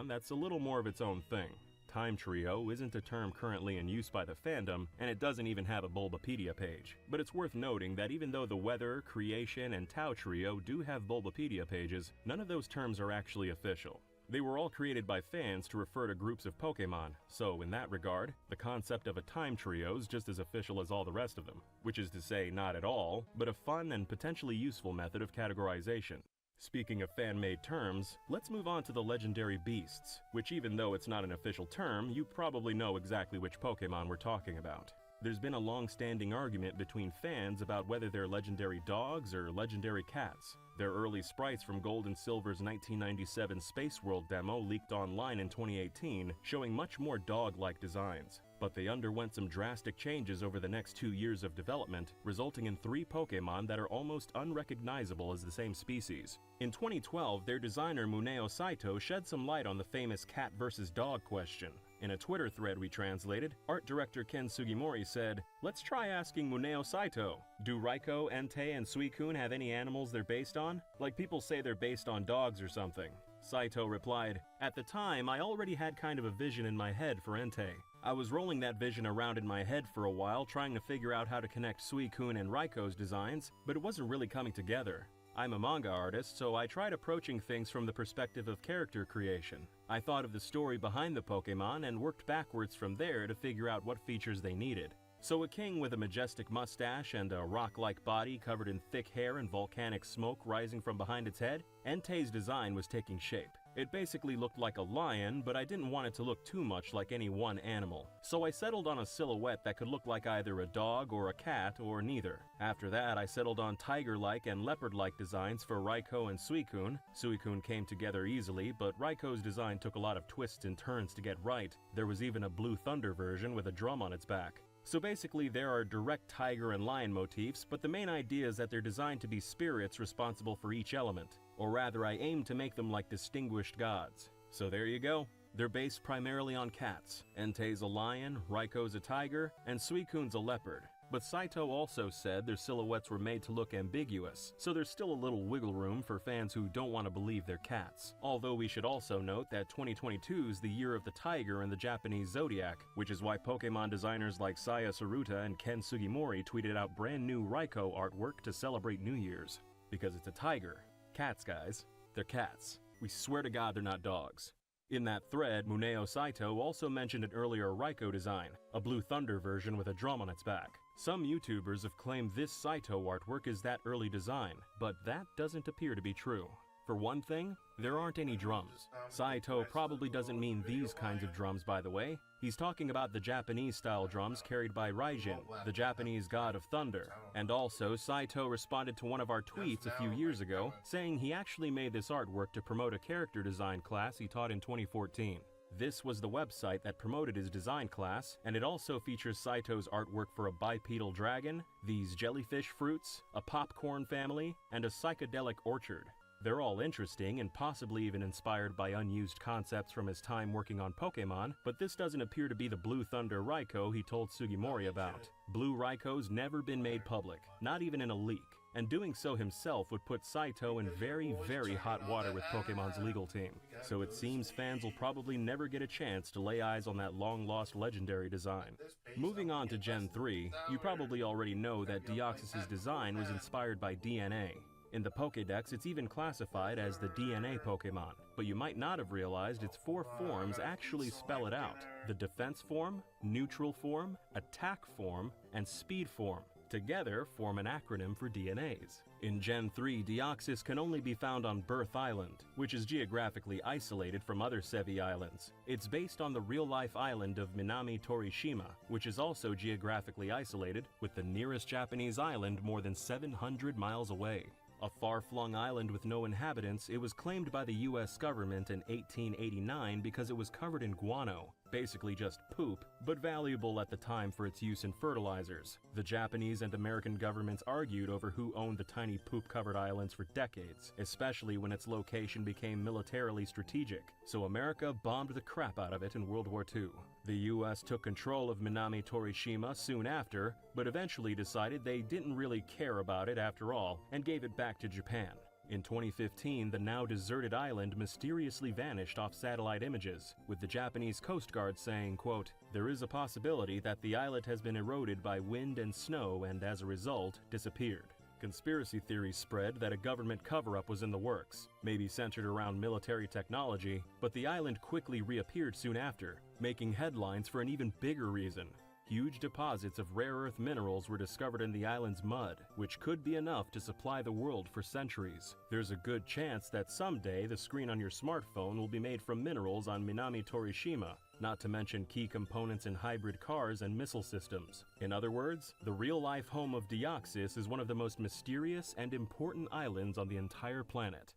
Pokemon that's a little more of its own thing. Time Trio isn't a term currently in use by the fandom, and it doesn't even have a Bulbapedia page. But it's worth noting that even though the Weather, Creation, and Tau Trio do have Bulbapedia pages, none of those terms are actually official. They were all created by fans to refer to groups of Pokemon, so in that regard, the concept of a Time Trio is just as official as all the rest of them. Which is to say, not at all, but a fun and potentially useful method of categorization. Speaking of fan-made terms, let's move on to the legendary beasts, which even though it's not an official term, you probably know exactly which Pokemon we're talking about. There's been a long-standing argument between fans about whether they're legendary dogs or legendary cats. Their early sprites from Gold and Silver's 1997 Space World demo leaked online in 2018, showing much more dog-like designs. But they underwent some drastic changes over the next 2 years of development, resulting in 3 Pokemon that are almost unrecognizable as the same species. In 2012, their designer Muneo Saito shed some light on the famous cat versus dog question. In a Twitter thread we translated, art director Ken Sugimori said, "Let's try asking Muneo Saito, do Raikou, Entei, and Suicune have any animals they're based on? Like people say they're based on dogs or something." Saito replied, "At the time, I already had kind of a vision in my head for Entei. I was rolling that vision around in my head for a while trying to figure out how to connect Suicune and Raikou's designs, but it wasn't really coming together. I'm a manga artist, so I tried approaching things from the perspective of character creation. I thought of the story behind the Pokemon and worked backwards from there to figure out what features they needed. So a king with a majestic mustache and a rock-like body covered in thick hair and volcanic smoke rising from behind its head, Entei's design was taking shape. It basically looked like a lion, but I didn't want it to look too much like any one animal. So I settled on a silhouette that could look like either a dog or a cat or neither. After that, I settled on tiger-like and leopard-like designs for Raikou and Suicune. Suicune came together easily, but Raikou's design took a lot of twists and turns to get right. There was even a Blue Thunder version with a drum on its back. So basically there are direct tiger and lion motifs, but the main idea is that they're designed to be spirits responsible for each element. Or rather, I aim to make them like distinguished gods. So there you go. They're based primarily on cats. Entei's a lion, Raikou's a tiger, and Suicune's a leopard. But Saito also said their silhouettes were made to look ambiguous, so there's still a little wiggle room for fans who don't want to believe they're cats. Although we should also note that 2022 is the year of the tiger in the Japanese zodiac, which is why Pokemon designers like Saya Saruta and Ken Sugimori tweeted out brand new Raikou artwork to celebrate New Year's. Because it's a tiger. Cats, guys. They're cats. We swear to God they're not dogs. In that thread, Muneo Saito also mentioned an earlier Raikou design, a Blue Thunder version with a drum on its back. Some YouTubers have claimed this Saito artwork is that early design, but that doesn't appear to be true. For one thing, there aren't any drums. Saito probably doesn't mean these kinds of drums, by the way. He's talking about the Japanese-style drums carried by Raijin, the Japanese god of thunder. And also, Saito responded to one of our tweets a few years ago, saying he actually made this artwork to promote a character design class he taught in 2014. This was the website that promoted his design class, and it also features Saito's artwork for a bipedal dragon, these jellyfish fruits, a popcorn family, and a psychedelic orchard. They're all interesting and possibly even inspired by unused concepts from his time working on Pokemon, but this doesn't appear to be the Blue Thunder Raikou he told Sugimori about. Blue Raikou's never been made public, not even in a leak, and doing so himself would put Saito in very, very hot water with Pokemon's legal team. So it seems fans will probably never get a chance to lay eyes on that long-lost legendary design. Moving on to Gen 3, you probably already know that Deoxys' design was inspired by DNA. In the Pokédex, it's even classified as the DNA Pokemon, but you might not have realized its 4 forms actually spell it out: the defense form, neutral form, attack form, and speed form. Together form an acronym for DNAs. In Gen 3, Deoxys can only be found on Birth Island, which is geographically isolated from other Sevi Islands. It's based on the real-life island of Minami Torishima, which is also geographically isolated, with the nearest Japanese island more than 700 miles away. A far-flung island with no inhabitants, it was claimed by the US government in 1889 because it was covered in guano, basically just poop, but valuable at the time for its use in fertilizers. The Japanese and American governments argued over who owned the tiny poop-covered islands for decades, especially when its location became militarily strategic, so America bombed the crap out of it in World War II. The US took control of Minami Torishima soon after, but eventually decided they didn't really care about it after all and gave it back to Japan. In 2015, the now deserted island mysteriously vanished off satellite images, with the Japanese Coast Guard saying, quote, "There is a possibility that the islet has been eroded by wind and snow and as a result, disappeared." Conspiracy theories spread that a government cover-up was in the works, maybe centered around military technology, but the island quickly reappeared soon after, making headlines for an even bigger reason. Huge deposits of rare earth minerals were discovered in the island's mud, which could be enough to supply the world for centuries. There's a good chance that someday the screen on your smartphone will be made from minerals on Minami Torishima, not to mention key components in hybrid cars and missile systems. In other words, the real-life home of Deoxys is one of the most mysterious and important islands on the entire planet.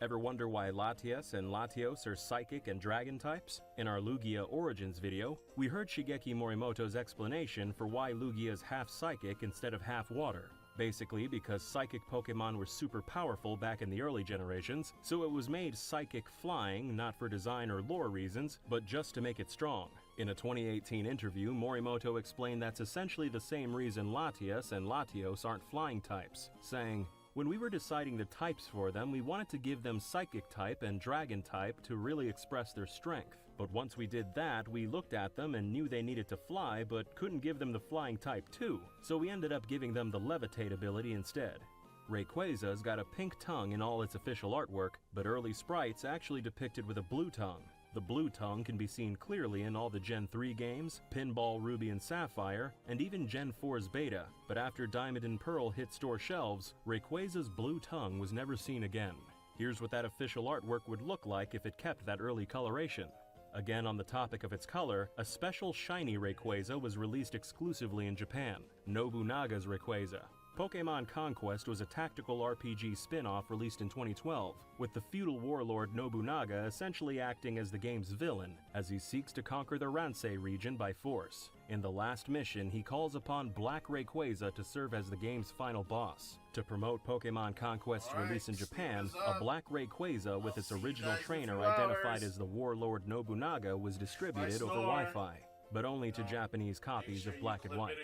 Ever wonder why Latias and Latios are psychic and dragon types? In our Lugia Origins video, we heard Shigeki Morimoto's explanation for why Lugia is half psychic instead of half water. Basically because psychic Pokemon were super powerful back in the early generations, so it was made psychic flying not for design or lore reasons, but just to make it strong. In a 2018 interview, Morimoto explained that's essentially the same reason Latias and Latios aren't flying types, saying, "When we were deciding the types for them, we wanted to give them psychic type and dragon type to really express their strength. But once we did that, we looked at them and knew they needed to fly, but couldn't give them the flying type too, so we ended up giving them the levitate ability instead." Rayquaza's got a pink tongue in all its official artwork, but early sprites actually depicted with a blue tongue. The blue tongue can be seen clearly in all the Gen 3 games, Pinball Ruby and Sapphire, and even Gen 4's beta, but after Diamond and Pearl hit store shelves, Rayquaza's blue tongue was never seen again. Here's what that official artwork would look like if it kept that early coloration. Again, on the topic of its color, a special shiny Rayquaza was released exclusively in Japan, Nobunaga's Rayquaza. Pokémon Conquest was a tactical RPG spin-off released in 2012, with the feudal warlord Nobunaga essentially acting as the game's villain, as he seeks to conquer the Ransei region by force. In the last mission, he calls upon Black Rayquaza to serve as the game's final boss. To promote Pokémon Conquest's release in Japan, a Black Rayquaza with its original trainer identified as the warlord Nobunaga was distributed over Wi-Fi, but only to Japanese copies of Black and White.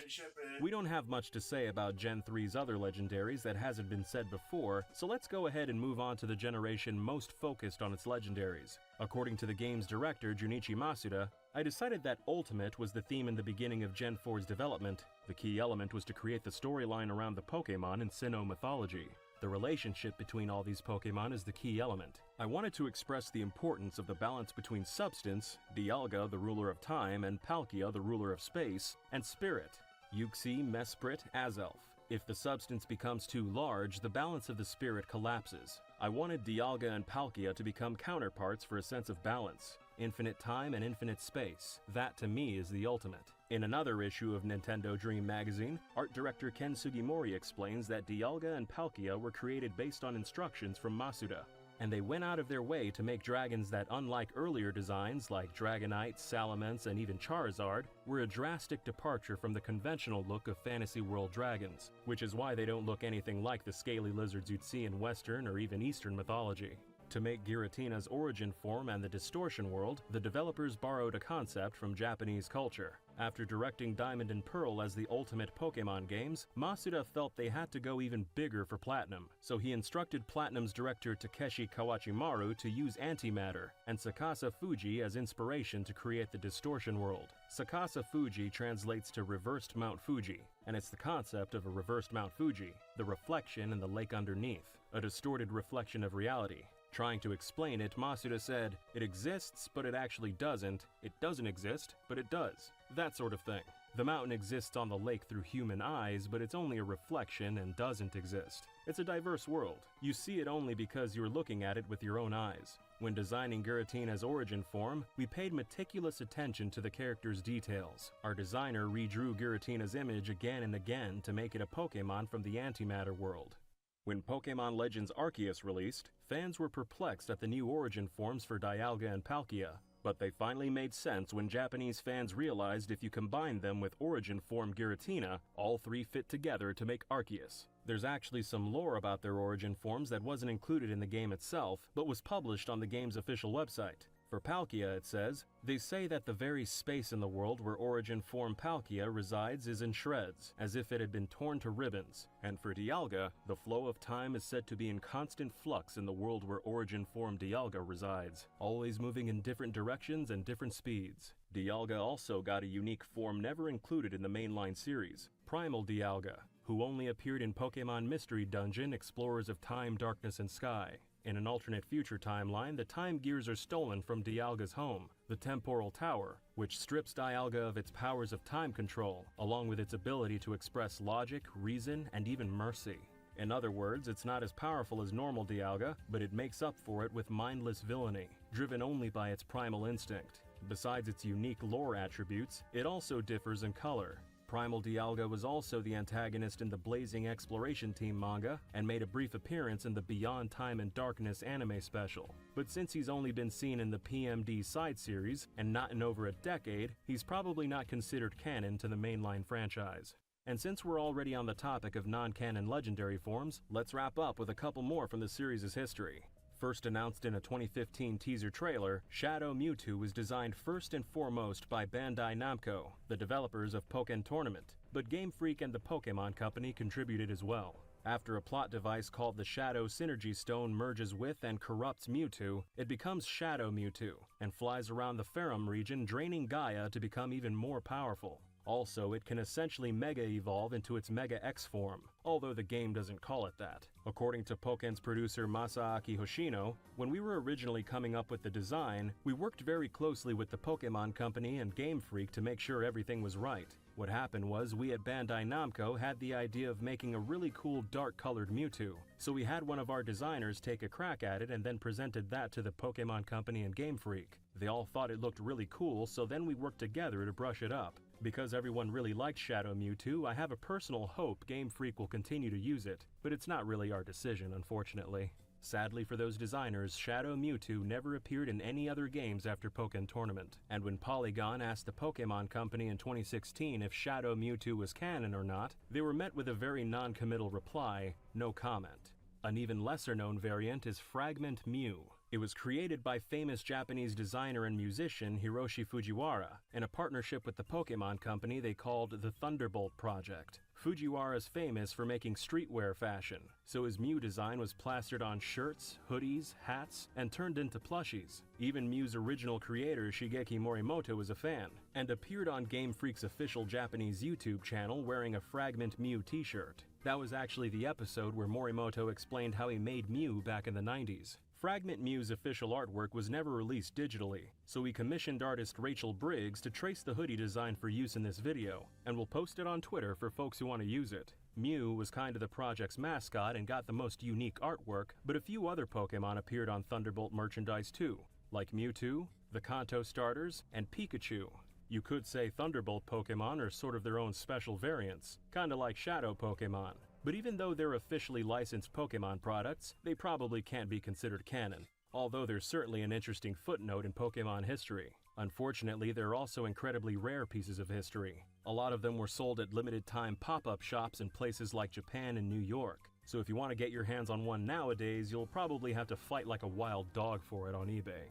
We don't have much to say about Gen 3's other legendaries that hasn't been said before, so let's go ahead and move on to the generation most focused on its legendaries. According to the game's director, Junichi Masuda, "I decided that Ultimate was the theme in the beginning of Gen 4's development. The key element was to create the storyline around the Pokémon in Sinnoh mythology. The relationship between all these Pokémon is the key element. I wanted to express the importance of the balance between substance, Dialga, the ruler of time, and Palkia, the ruler of space, and spirit, Uxie, Mesprit, Azelf. If the substance becomes too large, the balance of the spirit collapses. I wanted Dialga and Palkia to become counterparts for a sense of balance. Infinite time and infinite space. That, to me, is the ultimate." In another issue of Nintendo Dream magazine, art director Ken Sugimori explains that Dialga and Palkia were created based on instructions from Masuda, and they went out of their way to make dragons that, unlike earlier designs like Dragonite, Salamence, and even Charizard, were a drastic departure from the conventional look of fantasy world dragons, which is why they don't look anything like the scaly lizards you'd see in Western or even Eastern mythology. To make Giratina's origin form and the distortion world, the developers borrowed a concept from Japanese culture. After directing Diamond and Pearl as the ultimate Pokémon games, Masuda felt they had to go even bigger for Platinum, so he instructed Platinum's director Takeshi Kawachimaru to use antimatter, and Sakasa Fuji as inspiration to create the distortion world. Sakasa Fuji translates to reversed Mount Fuji, and it's the concept of a reversed Mount Fuji, the reflection in the lake underneath, a distorted reflection of reality. Trying to explain it, Masuda said, "It exists, but it actually doesn't. It doesn't exist, but it does." That sort of thing. The mountain exists on the lake through human eyes, but it's only a reflection and doesn't exist. It's a diverse world. You see it only because you're looking at it with your own eyes. When designing Giratina's origin form, we paid meticulous attention to the character's details. Our designer redrew Giratina's image again and again to make it a Pokémon from the antimatter world. When Pokémon Legends Arceus released, fans were perplexed at the new origin forms for Dialga and Palkia, but they finally made sense when Japanese fans realized if you combine them with origin form Giratina, all three fit together to make Arceus. There's actually some lore about their origin forms that wasn't included in the game itself, but was published on the game's official website. For Palkia, it says, "They say that the very space in the world where origin form Palkia resides is in shreds, as if it had been torn to ribbons. And for Dialga, the flow of time is said to be in constant flux in the world where origin form Dialga resides, always moving in different directions and different speeds." Dialga also got a unique form never included in the mainline series, Primal Dialga, who only appeared in Pokemon Mystery Dungeon Explorers of Time, Darkness, and Sky. In an alternate future timeline, the time gears are stolen from Dialga's home, the Temporal Tower, which strips Dialga of its powers of time control, along with its ability to express logic, reason, and even mercy. In other words, it's not as powerful as normal Dialga, but it makes up for it with mindless villainy, driven only by its primal instinct. Besides its unique lore attributes, it also differs in color. Primal Dialga was also the antagonist in the Blazing Exploration Team manga and made a brief appearance in the Beyond Time and Darkness anime special. But since he's only been seen in the PMD side series and not in over a decade, he's probably not considered canon to the mainline franchise. And since we're already on the topic of non-canon legendary forms, let's wrap up with a couple more from the series' history. First announced in a 2015 teaser trailer, Shadow Mewtwo was designed first and foremost by Bandai Namco, the developers of Pokken Tournament, but Game Freak and the Pokemon Company contributed as well. After a plot device called the Shadow Synergy Stone merges with and corrupts Mewtwo, it becomes Shadow Mewtwo, and flies around the Farum region draining Gaia to become even more powerful. Also, it can essentially Mega Evolve into its Mega X form, although the game doesn't call it that. According to Pokken's producer Masaaki Hoshino, when we were originally coming up with the design, we worked very closely with the Pokemon Company and Game Freak to make sure everything was right. What happened was we at Bandai Namco had the idea of making a really cool dark-colored Mewtwo, so we had one of our designers take a crack at it and then presented that to the Pokemon Company and Game Freak. They all thought it looked really cool, so then we worked together to brush it up. Because everyone really liked Shadow Mewtwo, I have a personal hope Game Freak will continue to use it, but it's not really our decision, unfortunately. Sadly for those designers, Shadow Mewtwo never appeared in any other games after Pokken Tournament, and when Polygon asked the Pokemon Company in 2016 if Shadow Mewtwo was canon or not, they were met with a very non-committal reply, no comment. An even lesser-known variant is Fragment Mew. It was created by famous Japanese designer and musician Hiroshi Fujiwara in a partnership with the Pokemon Company they called the Thunderbolt Project. Fujiwara is famous for making streetwear fashion, so his Mew design was plastered on shirts, hoodies, hats, and turned into plushies. Even Mew's original creator Shigeki Morimoto was a fan, and appeared on Game Freak's official Japanese YouTube channel wearing a Fragment Mew t-shirt. That was actually the episode where Morimoto explained how he made Mew back in the 90s. Fragment Mew's official artwork was never released digitally, so we commissioned artist Rachel Briggs to trace the hoodie design for use in this video, and we'll post it on Twitter for folks who want to use it. Mew was kind of the project's mascot and got the most unique artwork, but a few other Pokemon appeared on Thunderbolt merchandise too, like Mewtwo, the Kanto starters, and Pikachu. You could say Thunderbolt Pokemon are sort of their own special variants, kinda like Shadow Pokemon. But even though they're officially licensed Pokemon products, they probably can't be considered canon, although there's certainly an interesting footnote in Pokemon history. Unfortunately, they're also incredibly rare pieces of history. A lot of them were sold at limited-time pop-up shops in places like Japan and New York, so if you want to get your hands on one nowadays, you'll probably have to fight like a wild dog for it on eBay.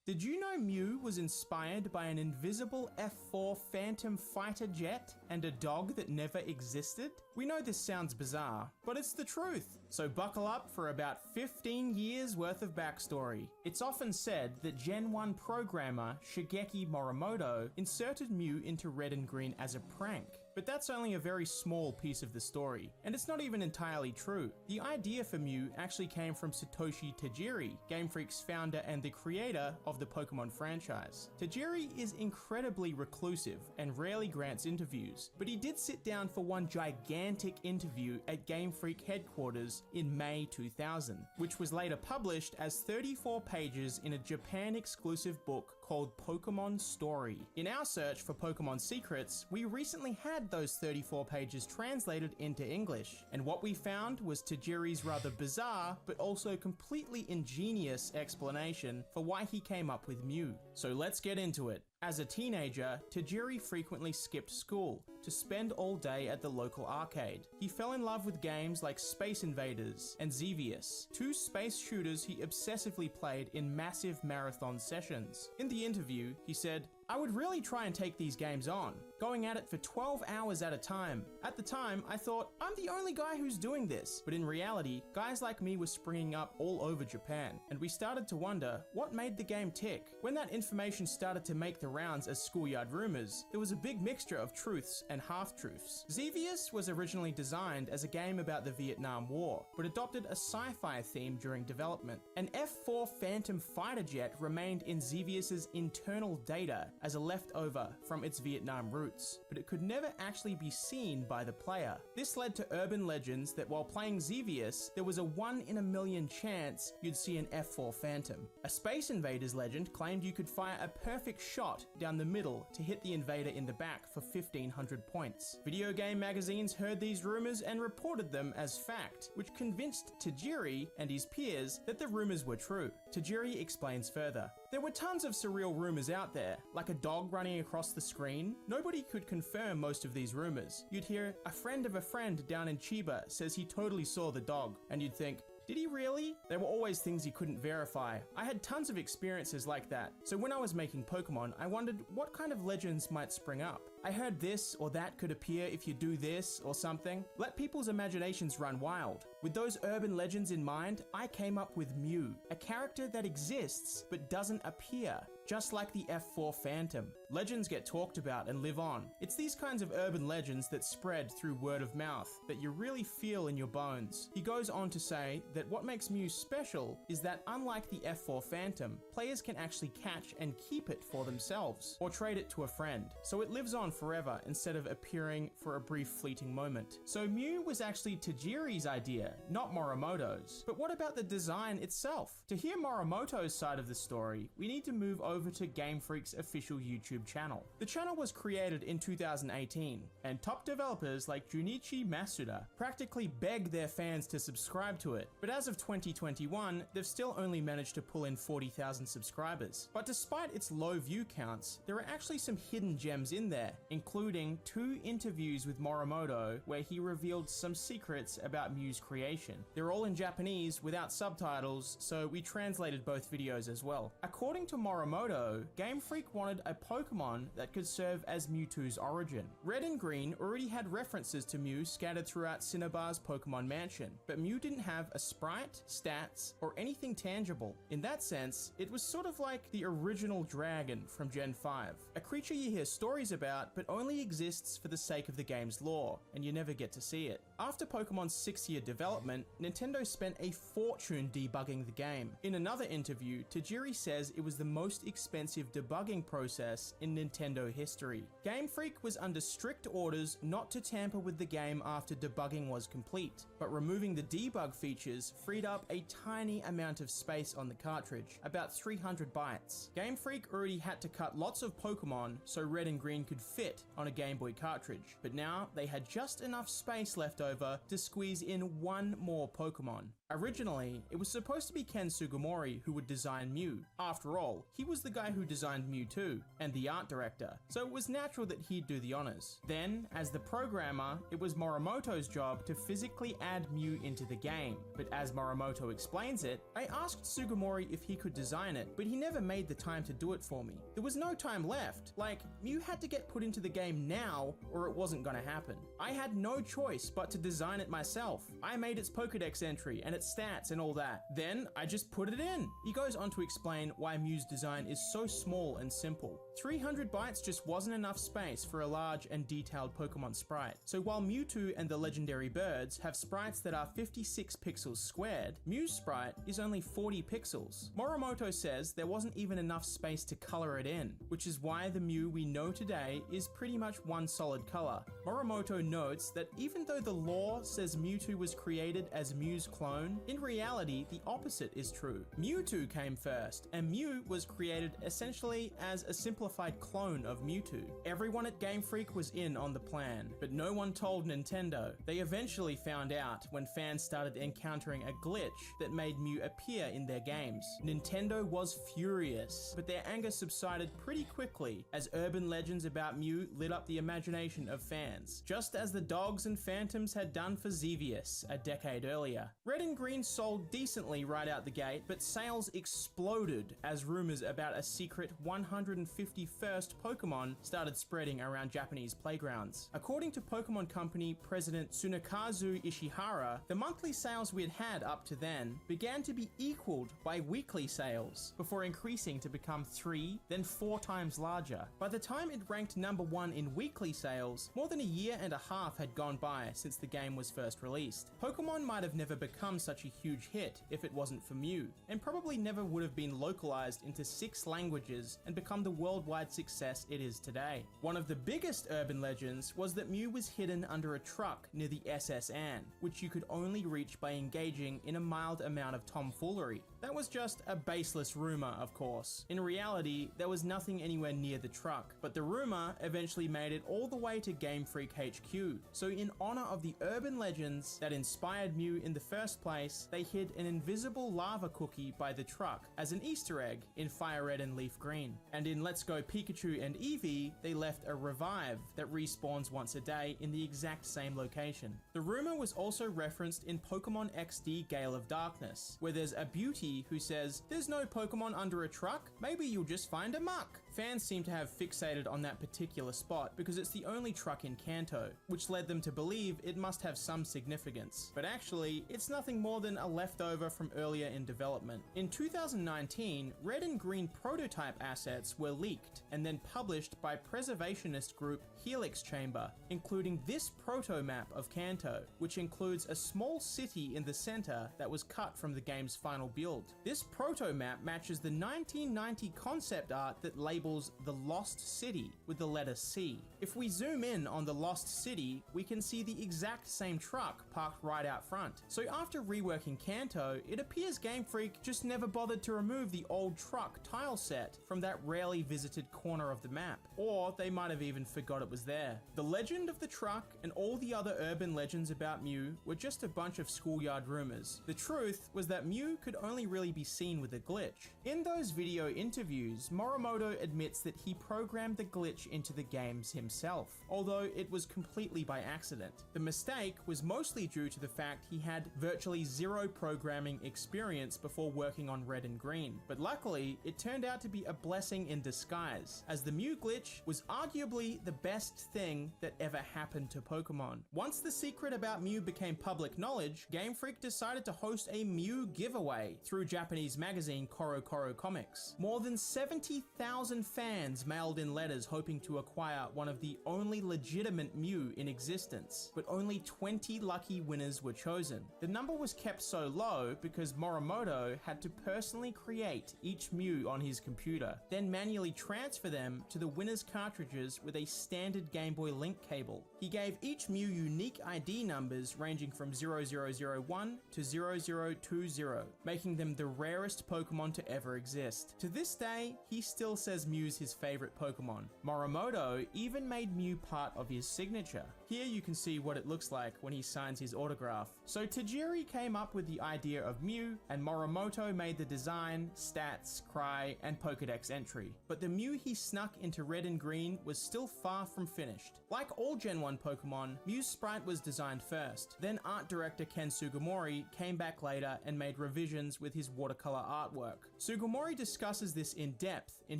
Did you know Mew was inspired by an invisible F4 Phantom fighter jet and a dog that never existed? We know this sounds bizarre, but it's the truth. So buckle up for about 15 years worth of backstory. It's often said that Gen 1 programmer Shigeki Morimoto inserted Mew into Red and Green as a prank. But that's only a very small piece of the story, and it's not even entirely true. The idea for Mew actually came from Satoshi Tajiri, Game Freak's founder and the creator of the Pokemon franchise. Tajiri is incredibly reclusive and rarely grants interviews, but he did sit down for one gigantic interview at Game Freak headquarters in May 2000, which was later published as 34 pages in a Japan-exclusive book called Pokemon Story. In our search for Pokemon secrets, we recently had had those 34 pages translated into English, and what we found was Tajiri's rather bizarre, but also completely ingenious explanation for why he came up with Mew. So let's get into it. As a teenager, Tajiri frequently skipped school to spend all day at the local arcade. He fell in love with games like Space Invaders and Xevious, two space shooters he obsessively played in massive marathon sessions. In the interview, he said, "I would really try and take these games on, going at it for 12 hours at a time. At the time, I thought, I'm the only guy who's doing this. But in reality, guys like me were springing up all over Japan, and we started to wonder what made the game tick. When that information started to make the rounds as schoolyard rumors, there was a big mixture of truths and half-truths. Xevious was originally designed as a game about the Vietnam War, but adopted a sci-fi theme during development. An F-4 Phantom fighter jet remained in Xevious's internal data as a leftover from its Vietnam roots, but it could never actually be seen by the player. This led to urban legends that while playing Xevious, there was a 1 in a million chance you'd see an F-4 Phantom. A Space Invaders legend claimed you could fire a perfect shot down the middle to hit the invader in the back for 1,500 points. Video game magazines heard these rumors and reported them as fact, which convinced Tajiri and his peers that the rumors were true. Tajiri explains further. There were tons of surreal rumors out there, like a dog running across the screen. Nobody could confirm most of these rumors. You'd hear, a friend of a friend down in Chiba says he totally saw the dog, and you'd think, did he really? There were always things you couldn't verify. I had tons of experiences like that, so when I was making Pokemon, I wondered what kind of legends might spring up. I heard this or that could appear if you do this or something. Let people's imaginations run wild. With those urban legends in mind, I came up with Mew, a character that exists but doesn't appear, just like the F-4 Phantom. Legends get talked about and live on. It's these kinds of urban legends that spread through word of mouth that you really feel in your bones. He goes on to say that what makes Mew special is that unlike the F-4 Phantom, players can actually catch and keep it for themselves, or trade it to a friend. So it lives on forever instead of appearing for a brief fleeting moment. So Mew was actually Tajiri's idea, not Morimoto's. But what about the design itself? To hear Morimoto's side of the story, we need to move over to Game Freak's official YouTube channel. The channel was created in 2018, and top developers like Junichi Masuda practically begged their fans to subscribe to it. But as of 2021, they've still only managed to pull in 40,000 subscribers. But despite its low view counts, there are actually some hidden gems in there, including 2 interviews with Morimoto where he revealed some secrets about Mew's creation. They're all in Japanese without subtitles, so we translated both videos as well. According to Morimoto, Game Freak wanted a Pokemon that could serve as Mewtwo's origin. Red and Green already had references to Mew scattered throughout Cinnabar's Pokemon Mansion, but Mew didn't have a sprite, stats, or anything tangible. In that sense, it was sort of like the original dragon from Gen 5, a creature you hear stories about but only exists for the sake of the game's lore, and you never get to see it. After Pokemon's 6-year development, Nintendo spent a fortune debugging the game. In another interview, Tajiri says it was the most expensive debugging process in Nintendo history. Game Freak was under strict orders not to tamper with the game after debugging was complete, but removing the debug features freed up a tiny amount of space on the cartridge, about 300 bytes. Game Freak already had to cut lots of Pokemon so Red and Green could fit on a Game Boy cartridge, but now they had just enough space left over to squeeze in one more Pokemon. Originally, it was supposed to be Ken Sugimori who would design Mew. After all, he was the guy who designed Mewtwo and the art director, so it was natural that he'd do the honors. Then, as the programmer, it was Morimoto's job to physically add Mew into the game. But as Morimoto explains it, I asked Sugimori if he could design it, but he never made the time to do it for me. There was no time left. Like, Mew had to get put into the game now, or it wasn't gonna happen. I had no choice but to design it myself. I made its Pokedex entry and its stats and all that. Then I just put it in. He goes on to explain why Mew's design is so small and simple. 300 bytes just wasn't enough space for a large and detailed Pokemon sprite. So while Mewtwo and the legendary birds have sprites that are 56 pixels squared, Mew's sprite is only 40 pixels. Morimoto says there wasn't even enough space to color it in, which is why the Mew we know today is pretty much one solid color. Morimoto notes that even though the lore says Mewtwo was created as Mew's clone, clone, in reality, the opposite is true. Mewtwo came first, and Mew was created essentially as a simplified clone of Mewtwo. Everyone at Game Freak was in on the plan, but no one told Nintendo. They eventually found out when fans started encountering a glitch that made Mew appear in their games. Nintendo was furious, but their anger subsided pretty quickly as urban legends about Mew lit up the imagination of fans, just as the dogs and phantoms had done for Xevious a decade earlier. Red and Green sold decently right out the gate, but sales exploded as rumors about a secret 151st Pokemon started spreading around Japanese playgrounds. According to Pokemon Company President Tsunekazu Ishihara, the monthly sales we had had up to then began to be equaled by weekly sales, before increasing to become 3, then 4 times larger. By the time it ranked number 1 in weekly sales, more than a year and a half had gone by since the game was first released. Pokemon might have never become such a huge hit if it wasn't for Mew, and probably never would have been localized into 6 languages and become the worldwide success it is today. One of the biggest urban legends was that Mew was hidden under a truck near the SS Anne, which you could only reach by engaging in a mild amount of tomfoolery. That was just a baseless rumor, of course. In reality, there was nothing anywhere near the truck, but the rumor eventually made it all the way to Game Freak HQ. So in honor of the urban legends that inspired Mew in the first place, they hid an invisible lava cookie by the truck as an Easter egg in Fire Red and Leaf Green. And in Let's Go Pikachu and Eevee, they left a revive that respawns once a day in the exact same location. The rumor was also referenced in Pokemon XD Gale of Darkness, where there's a beauty who says, "There's no Pokemon under a truck, maybe you'll just find a muck." Fans seem to have fixated on that particular spot because it's the only truck in Kanto, which led them to believe it must have some significance. But actually, it's nothing more than a leftover from earlier in development. In 2019, Red and Green prototype assets were leaked and then published by preservationist group Helix Chamber, including this proto map of Kanto, which includes a small city in the center that was cut from the game's final build. This proto map matches the 1990 concept art that labels the Lost City with the letter C. If we zoom in on the Lost City, we can see the exact same truck parked right out front. So after reworking Kanto, it appears Game Freak just never bothered to remove the old truck tile set from that rarely visited corner of the map. Or they might have even forgot it was there. The legend of the truck and all the other urban legends about Mew were just a bunch of schoolyard rumors. The truth was that Mew could only really be seen with a glitch. In those video interviews, Morimoto admits that he programmed the glitch into the games himself, although it was completely by accident. The mistake was mostly due to the fact he had virtually zero programming experience before working on Red and Green, but luckily it turned out to be a blessing in disguise, as the Mew glitch was arguably the best thing that ever happened to Pokemon. Once the secret about Mew became public knowledge, Game Freak decided to host a Mew giveaway through Japanese magazine Koro Koro Comics. More than 70,000 fans mailed in letters hoping to acquire one of the only legitimate Mew in existence, but only 20 lucky winners were chosen. The number was kept so low because Morimoto had to personally create each Mew on his computer, then manually transfer them to the winner's cartridges with a standard Game Boy link cable. He gave each Mew unique ID numbers ranging from 0001 to 0020, making them the rarest Pokemon to ever exist. To this day, he still says Mew's his favorite Pokemon. Morimoto even made Mew part of his signature. Here you can see what it looks like when he signs his autograph. So Tajiri came up with the idea of Mew, and Morimoto made the design, stats, cry, and Pokedex entry. But the Mew he snuck into Red and Green was still far from finished. Like all Gen 1 Pokemon, Mew's sprite was designed first. Then art director Ken Sugimori came back later and made revisions with his watercolor artwork. Sugimori discusses this in depth in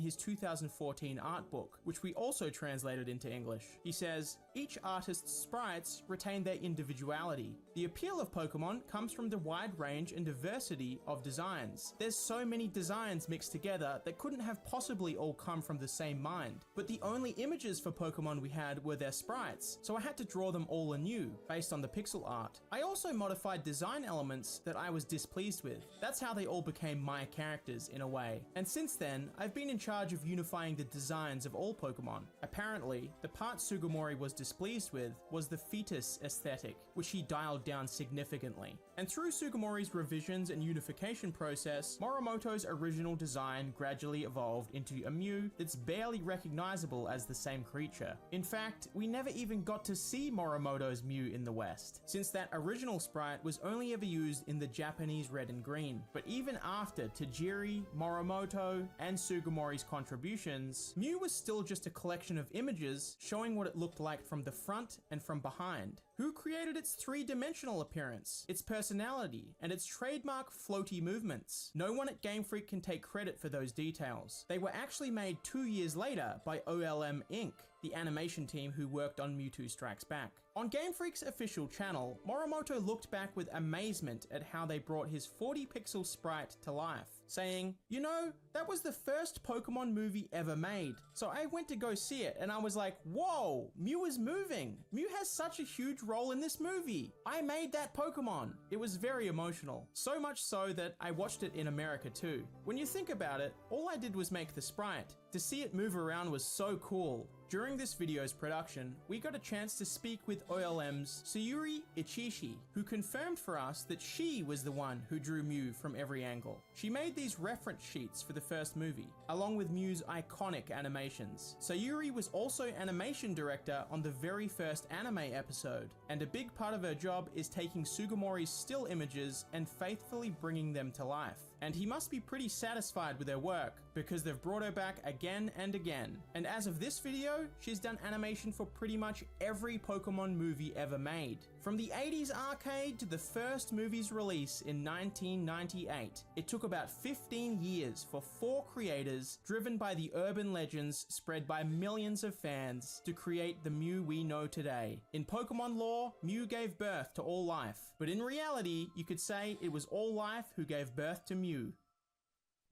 his 2014 art book, which we also translated into English. He says, "Each artist's sprites retain their individuality. The appeal of Pokemon comes from the wide range and diversity of designs. There's so many designs mixed together that couldn't have possibly all come from the same mind. But the only images for Pokemon we had were their sprites, so I had to draw them all anew, based on the pixel art. I also modified design elements that I was displeased with. That's how they all became my characters in a way. And since then, I've been in charge of unifying the designs of all Pokemon. Apparently, the part Sugimori was displeased with was the fetus aesthetic, which he dialed down significantly. And through Sugimori's revisions and unification process, Morimoto's original design gradually evolved into a Mew that's barely recognizable as the same creature. In fact, we never even got to see Morimoto's Mew in the West, since that original sprite was only ever used in the Japanese red and green. But even after Tajiri, Morimoto, and Sugimori's contributions, Mew was still just a collection of images showing what it looked like from the front and from behind. Who created its three-dimensional appearance, its personality, and its trademark floaty movements? No one at Game Freak can take credit for those details. They were actually made 2 years later by OLM Inc., the animation team who worked on Mewtwo Strikes Back. On Game Freak's official channel, Morimoto looked back with amazement at how they brought his 40-pixel sprite to life, saying, "You know, that was the first Pokemon movie ever made. So I went to go see it and I was like, whoa, Mew is moving. Mew has such a huge role in this movie. I made that Pokemon." It was very emotional, so much so that I watched it in America too. When you think about it, all I did was make the sprite. To see it move around was so cool. During this video's production, we got a chance to speak with OLM's Sayuri Ichishi, who confirmed for us that she was the one who drew Mew from every angle. She made these reference sheets for the first movie, along with Mew's iconic animations. Sayuri was also animation director on the very first anime episode, and a big part of her job is taking Sugimori's still images and faithfully bringing them to life. And he must be pretty satisfied with her work, because they've brought her back again and again. And as of this video, she's done animation for pretty much every Pokemon movie ever made. From the 80s arcade to the first movie's release in 1998, it took about 15 years for 4 creators, driven by the urban legends spread by millions of fans, to create the Mew we know today. In Pokemon lore, Mew gave birth to all life, but in reality, you could say it was all life who gave birth to Mew.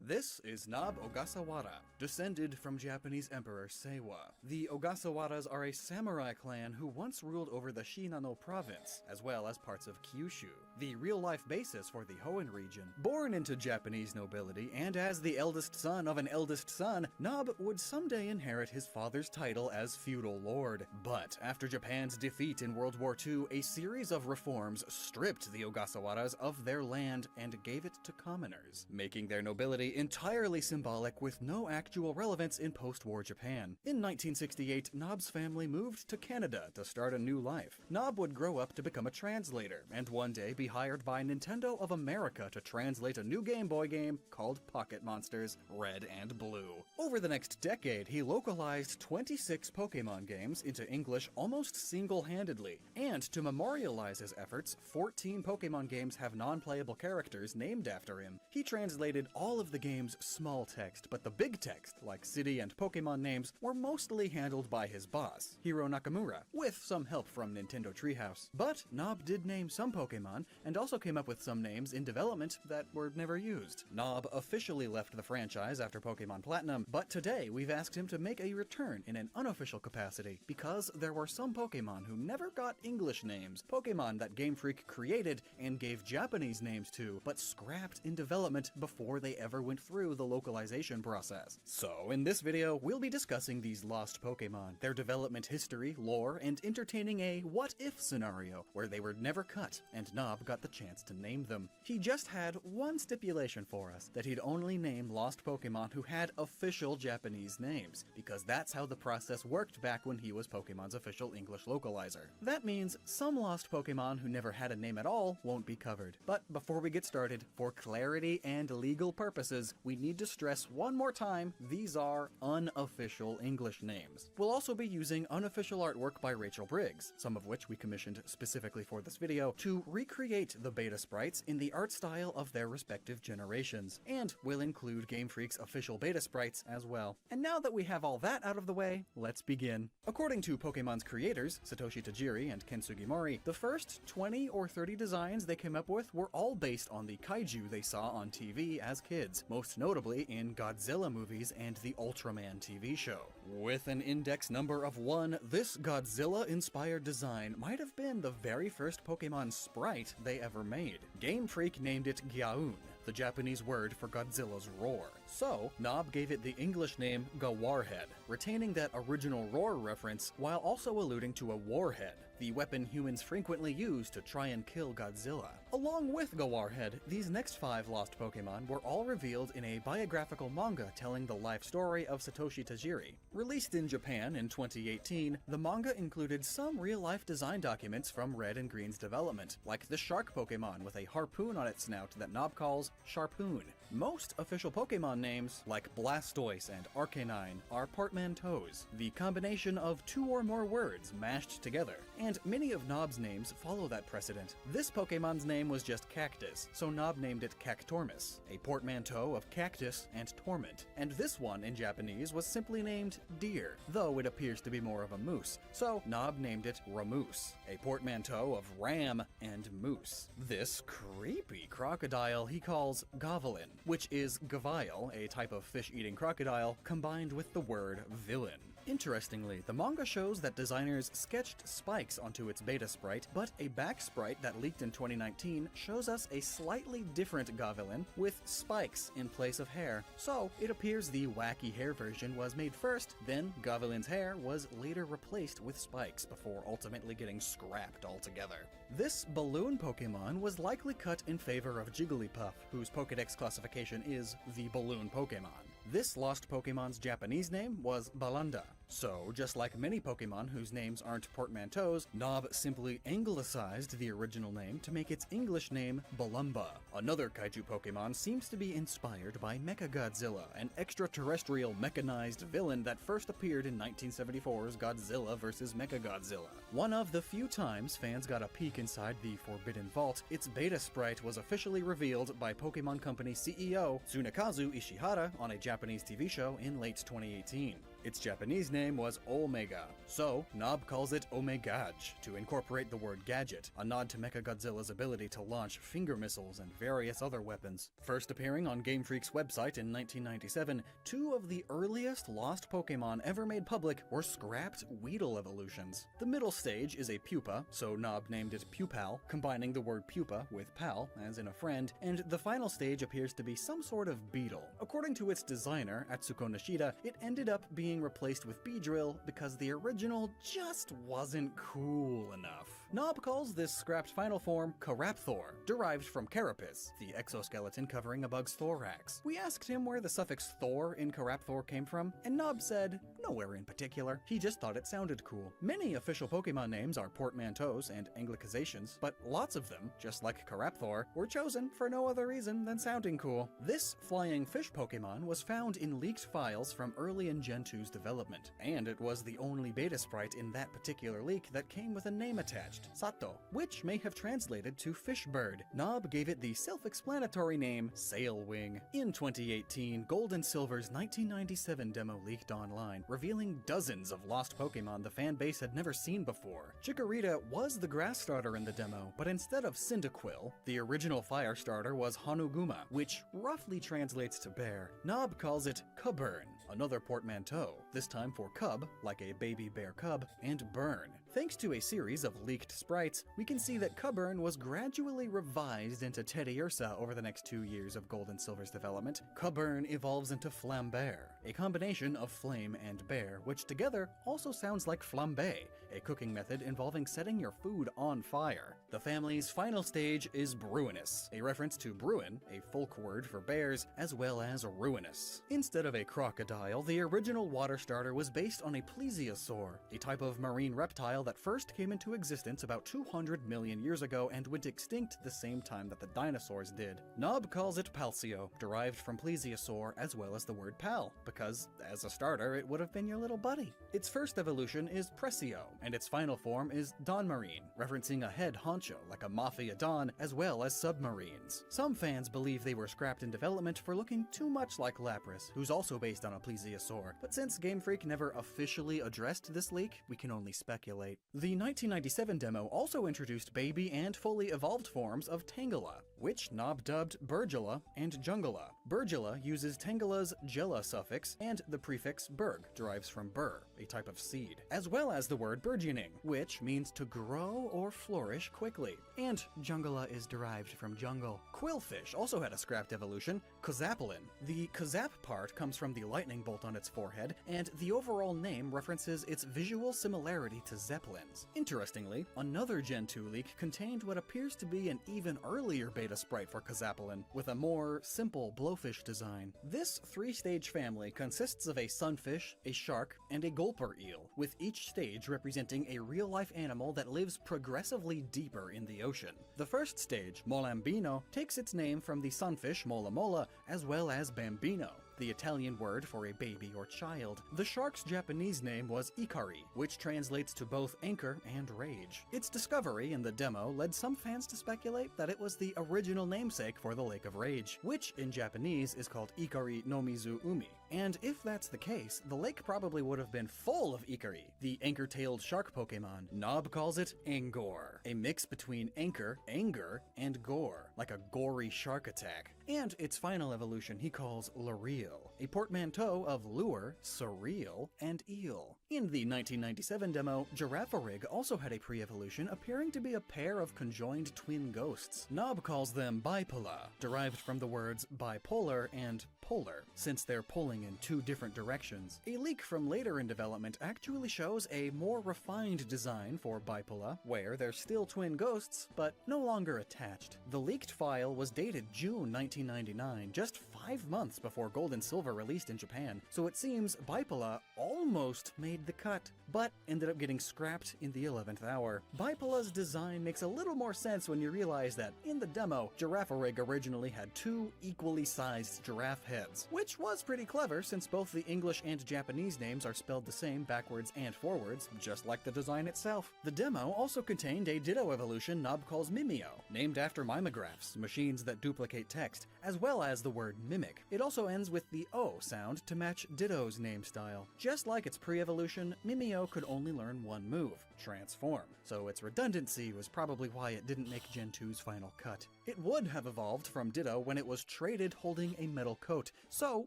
This is Nob Ogasawara, descended from Japanese Emperor Seiwa. The Ogasawaras are a samurai clan who once ruled over the Shinano province, as well as parts of Kyushu, the real-life basis for the Hoenn region. Born into Japanese nobility, and as the eldest son of an eldest son, Nob would someday inherit his father's title as feudal lord. But after Japan's defeat in World War II, a series of reforms stripped the Ogasawaras of their land and gave it to commoners, making their nobility entirely symbolic with no actual relevance in post-war Japan. In 1968, Nob's family moved to Canada to start a new life. Nob would grow up to become a translator, and one day be hired by Nintendo of America to translate a new Game Boy game called Pocket Monsters Red and Blue. Over the next decade, he localized 26 Pokemon games into English almost single-handedly, and to memorialize his efforts, 14 Pokemon games have non-playable characters named after him. He translated all of the game's small text, but the big text, like city and Pokemon names, were mostly handled by his boss, Hiro Nakamura, with some help from Nintendo Treehouse. But Nob did name some Pokemon, and also came up with some names in development that were never used. Nob officially left the franchise after Pokemon Platinum, but today we've asked him to make a return in an unofficial capacity, because there were some Pokemon who never got English names, Pokemon that Game Freak created and gave Japanese names to, but scrapped in development before they ever went through the localization process. So in this video, we'll be discussing these lost Pokemon, their development history, lore, and entertaining a what-if scenario where they were never cut, and Nob got the chance to name them. He just had one stipulation for us, that he'd only name lost Pokemon who had official Japanese names, because that's how the process worked back when he was Pokemon's official English localizer. That means some lost Pokemon who never had a name at all won't be covered. But before we get started, for clarity and legal purposes, we need to stress one more time, these are unofficial English names. We'll also be using unofficial artwork by Rachel Briggs, some of which we commissioned specifically for this video, to recreate the beta sprites in the art style of their respective generations, and we'll include Game Freak's official beta sprites as well. And now that we have all that out of the way, let's begin. According to Pokemon's creators, Satoshi Tajiri and Ken Sugimori, the first 20 or 30 designs they came up with were all based on the kaiju they saw on TV as kids, most notably in Godzilla movies and the Ultraman TV show. With an index number of 1, this Godzilla-inspired design might have been the very first Pokemon sprite they ever made. Game Freak named it Gyaun, the Japanese word for Godzilla's roar. So, Nob gave it the English name Gawarhead, retaining that original roar reference while also alluding to a warhead, the weapon humans frequently use to try and kill Godzilla. Along with Gawarhead, these next 5 lost Pokemon were all revealed in a biographical manga telling the life story of Satoshi Tajiri. Released in Japan in 2018, the manga included some real-life design documents from Red and Green's development, like the shark Pokemon with a harpoon on its snout that Nob calls Sharpoon. Most official Pokemon names, like Blastoise and Arcanine, are portmanteaus, the combination of 2 or more words mashed together, and many of Nob's names follow that precedent. This Pokemon's name was just Cactus, so Nob named it Cactormus, a portmanteau of cactus and torment. And this one in Japanese was simply named Deer, though it appears to be more of a moose, so Nob named it Ramoose, a portmanteau of ram and moose. This creepy crocodile he calls Goblin, which is Gavile, a type of fish-eating crocodile, combined with the word villain. Interestingly, the manga shows that designers sketched spikes onto its beta sprite, but a back sprite that leaked in 2019 shows us a slightly different Gavilan with spikes in place of hair. So, it appears the wacky hair version was made first, then Gavilan's hair was later replaced with spikes before ultimately getting scrapped altogether. This balloon Pokemon was likely cut in favor of Jigglypuff, whose Pokedex classification is the balloon Pokemon. This lost Pokemon's Japanese name was Balanda. So, just like many Pokemon whose names aren't portmanteaus, Nob simply anglicized the original name to make its English name Balumba. Another kaiju Pokemon seems to be inspired by Mechagodzilla, an extraterrestrial mechanized villain that first appeared in 1974's Godzilla vs. Mechagodzilla. One of the few times fans got a peek inside the Forbidden Vault, its beta sprite was officially revealed by Pokemon Company CEO Tsunekazu Ishihara on a Japanese TV show in late 2018. Its Japanese name was Omega, so Nob calls it Omegaj to incorporate the word gadget, a nod to Mechagodzilla's ability to launch finger missiles and various other weapons. First appearing on Game Freak's website in 1997, 2 of the earliest lost Pokemon ever made public were scrapped Weedle evolutions. The middle stage is a pupa, so Nob named it Pupal, combining the word pupa with pal, as in a friend, and the final stage appears to be some sort of beetle. According to its designer, Atsuko Nishida, it ended up being replaced with Beedrill because the original just wasn't cool enough. Nob calls this scrapped final form Carapthor, derived from carapace, the exoskeleton covering a bug's thorax. We asked him where the suffix Thor in Carapthor came from, and Nob said nowhere in particular, he just thought it sounded cool. Many official Pokemon names are portmanteaus and anglicizations, but lots of them, just like Carapthor, were chosen for no other reason than sounding cool. This flying fish Pokemon was found in leaked files from early in Gen 2's development, and it was the only beta sprite in that particular leak that came with a name attached, Sato, which may have translated to fish bird. Nob gave it the self-explanatory name Sailwing. In 2018, Gold and Silver's 1997 demo leaked online, revealing dozens of lost Pokemon the fan base had never seen before. Chikorita was the grass starter in the demo, but instead of Cyndaquil, the original fire starter was Hanuguma, which roughly translates to bear. Nob calls it Cubburn, another portmanteau, this time for cub, like a baby bear cub, and burn. Thanks to a series of leaked sprites, we can see that Cubburn was gradually revised into Teddiursa over the next 2 years of Gold and Silver's development. Cubburn evolves into Flambert, a combination of flame and bear, which together also sounds like flambe, a cooking method involving setting your food on fire. The family's final stage is Bruinous, a reference to Bruin, a folk word for bears, as well as ruinous. Instead of a crocodile, the original water starter was based on a plesiosaur, a type of marine reptile that first came into existence about 200 million years ago and went extinct the same time that the dinosaurs did. Nob calls it Palsio, derived from plesiosaur as well as the word pal, because as a starter it would have been your little buddy. Its first evolution is Presio, and its final form is Donmarine, referencing a head honcho like a mafia don as well as submarines. Some fans believe they were scrapped in development for looking too much like Lapras, who's also based on a plesiosaur, but since Game Freak never officially addressed this leak, we can only speculate. The 1997 demo also introduced baby and fully evolved forms of Tangela, which Nob dubbed Burgula and Jungula. Burgula uses Tangela's Gela suffix, and the prefix Berg derives from bur, a type of seed, as well as the word burgeoning, which means to grow or flourish quickly, and Jungula is derived from jungle. Quillfish also had a scrapped evolution, Kazapalin. The Kazap part comes from the lightning bolt on its forehead, and the overall name references its visual similarity to Zeppelins. Interestingly, another Gen 2 leak contained what appears to be an even earlier beta sprite for Kazapalin, with a more simple blowfish design. This three-stage family consists of a sunfish, a shark, and a gulper eel, with each stage representing a real-life animal that lives progressively deeper in the ocean. The first stage, Molambino, takes its name from the sunfish Mola Mola, as well as Bambino, the Italian word for a baby or child. The shark's Japanese name was Ikari, which translates to both anchor and rage. Its discovery in the demo led some fans to speculate that it was the original namesake for the Lake of Rage, which in Japanese is called Ikari no Mizu Umi. And if that's the case, the lake probably would have been full of Ikari, the anchor-tailed shark Pokemon. Nob calls it Angor, a mix between anchor, anger, and gore, like a gory shark attack. And its final evolution he calls Lureel, a portmanteau of lure, surreal, and eel. In the 1997 demo, Giraffarig also had a pre-evolution appearing to be a pair of conjoined twin ghosts. Nob calls them Bipola, derived from the words bipolar and polar, since they're pulling in two different directions. A leak from later in development actually shows a more refined design for Bipola, where they're still twin ghosts, but no longer attached. The leaked file was dated June 1999, just 5 months before Gold and Silver released in Japan, so it seems Bipola almost made the cut, but ended up getting scrapped in the 11th hour. Bipola's design makes a little more sense when you realize that, in the demo, Giraffarig originally had two equally sized giraffe heads, which was pretty clever since both the English and Japanese names are spelled the same backwards and forwards, just like the design itself. The demo also contained a Ditto evolution Nob calls Mimeo, named after mimeographs, machines that duplicate text, as well as the word mimic. It also ends with the O sound to match Ditto's name style. Just like its pre-evolution, Mimeo could only learn one move, transform, so its redundancy was probably why it didn't make Gen 2's final cut. It would have evolved from Ditto when it was traded holding a metal coat, so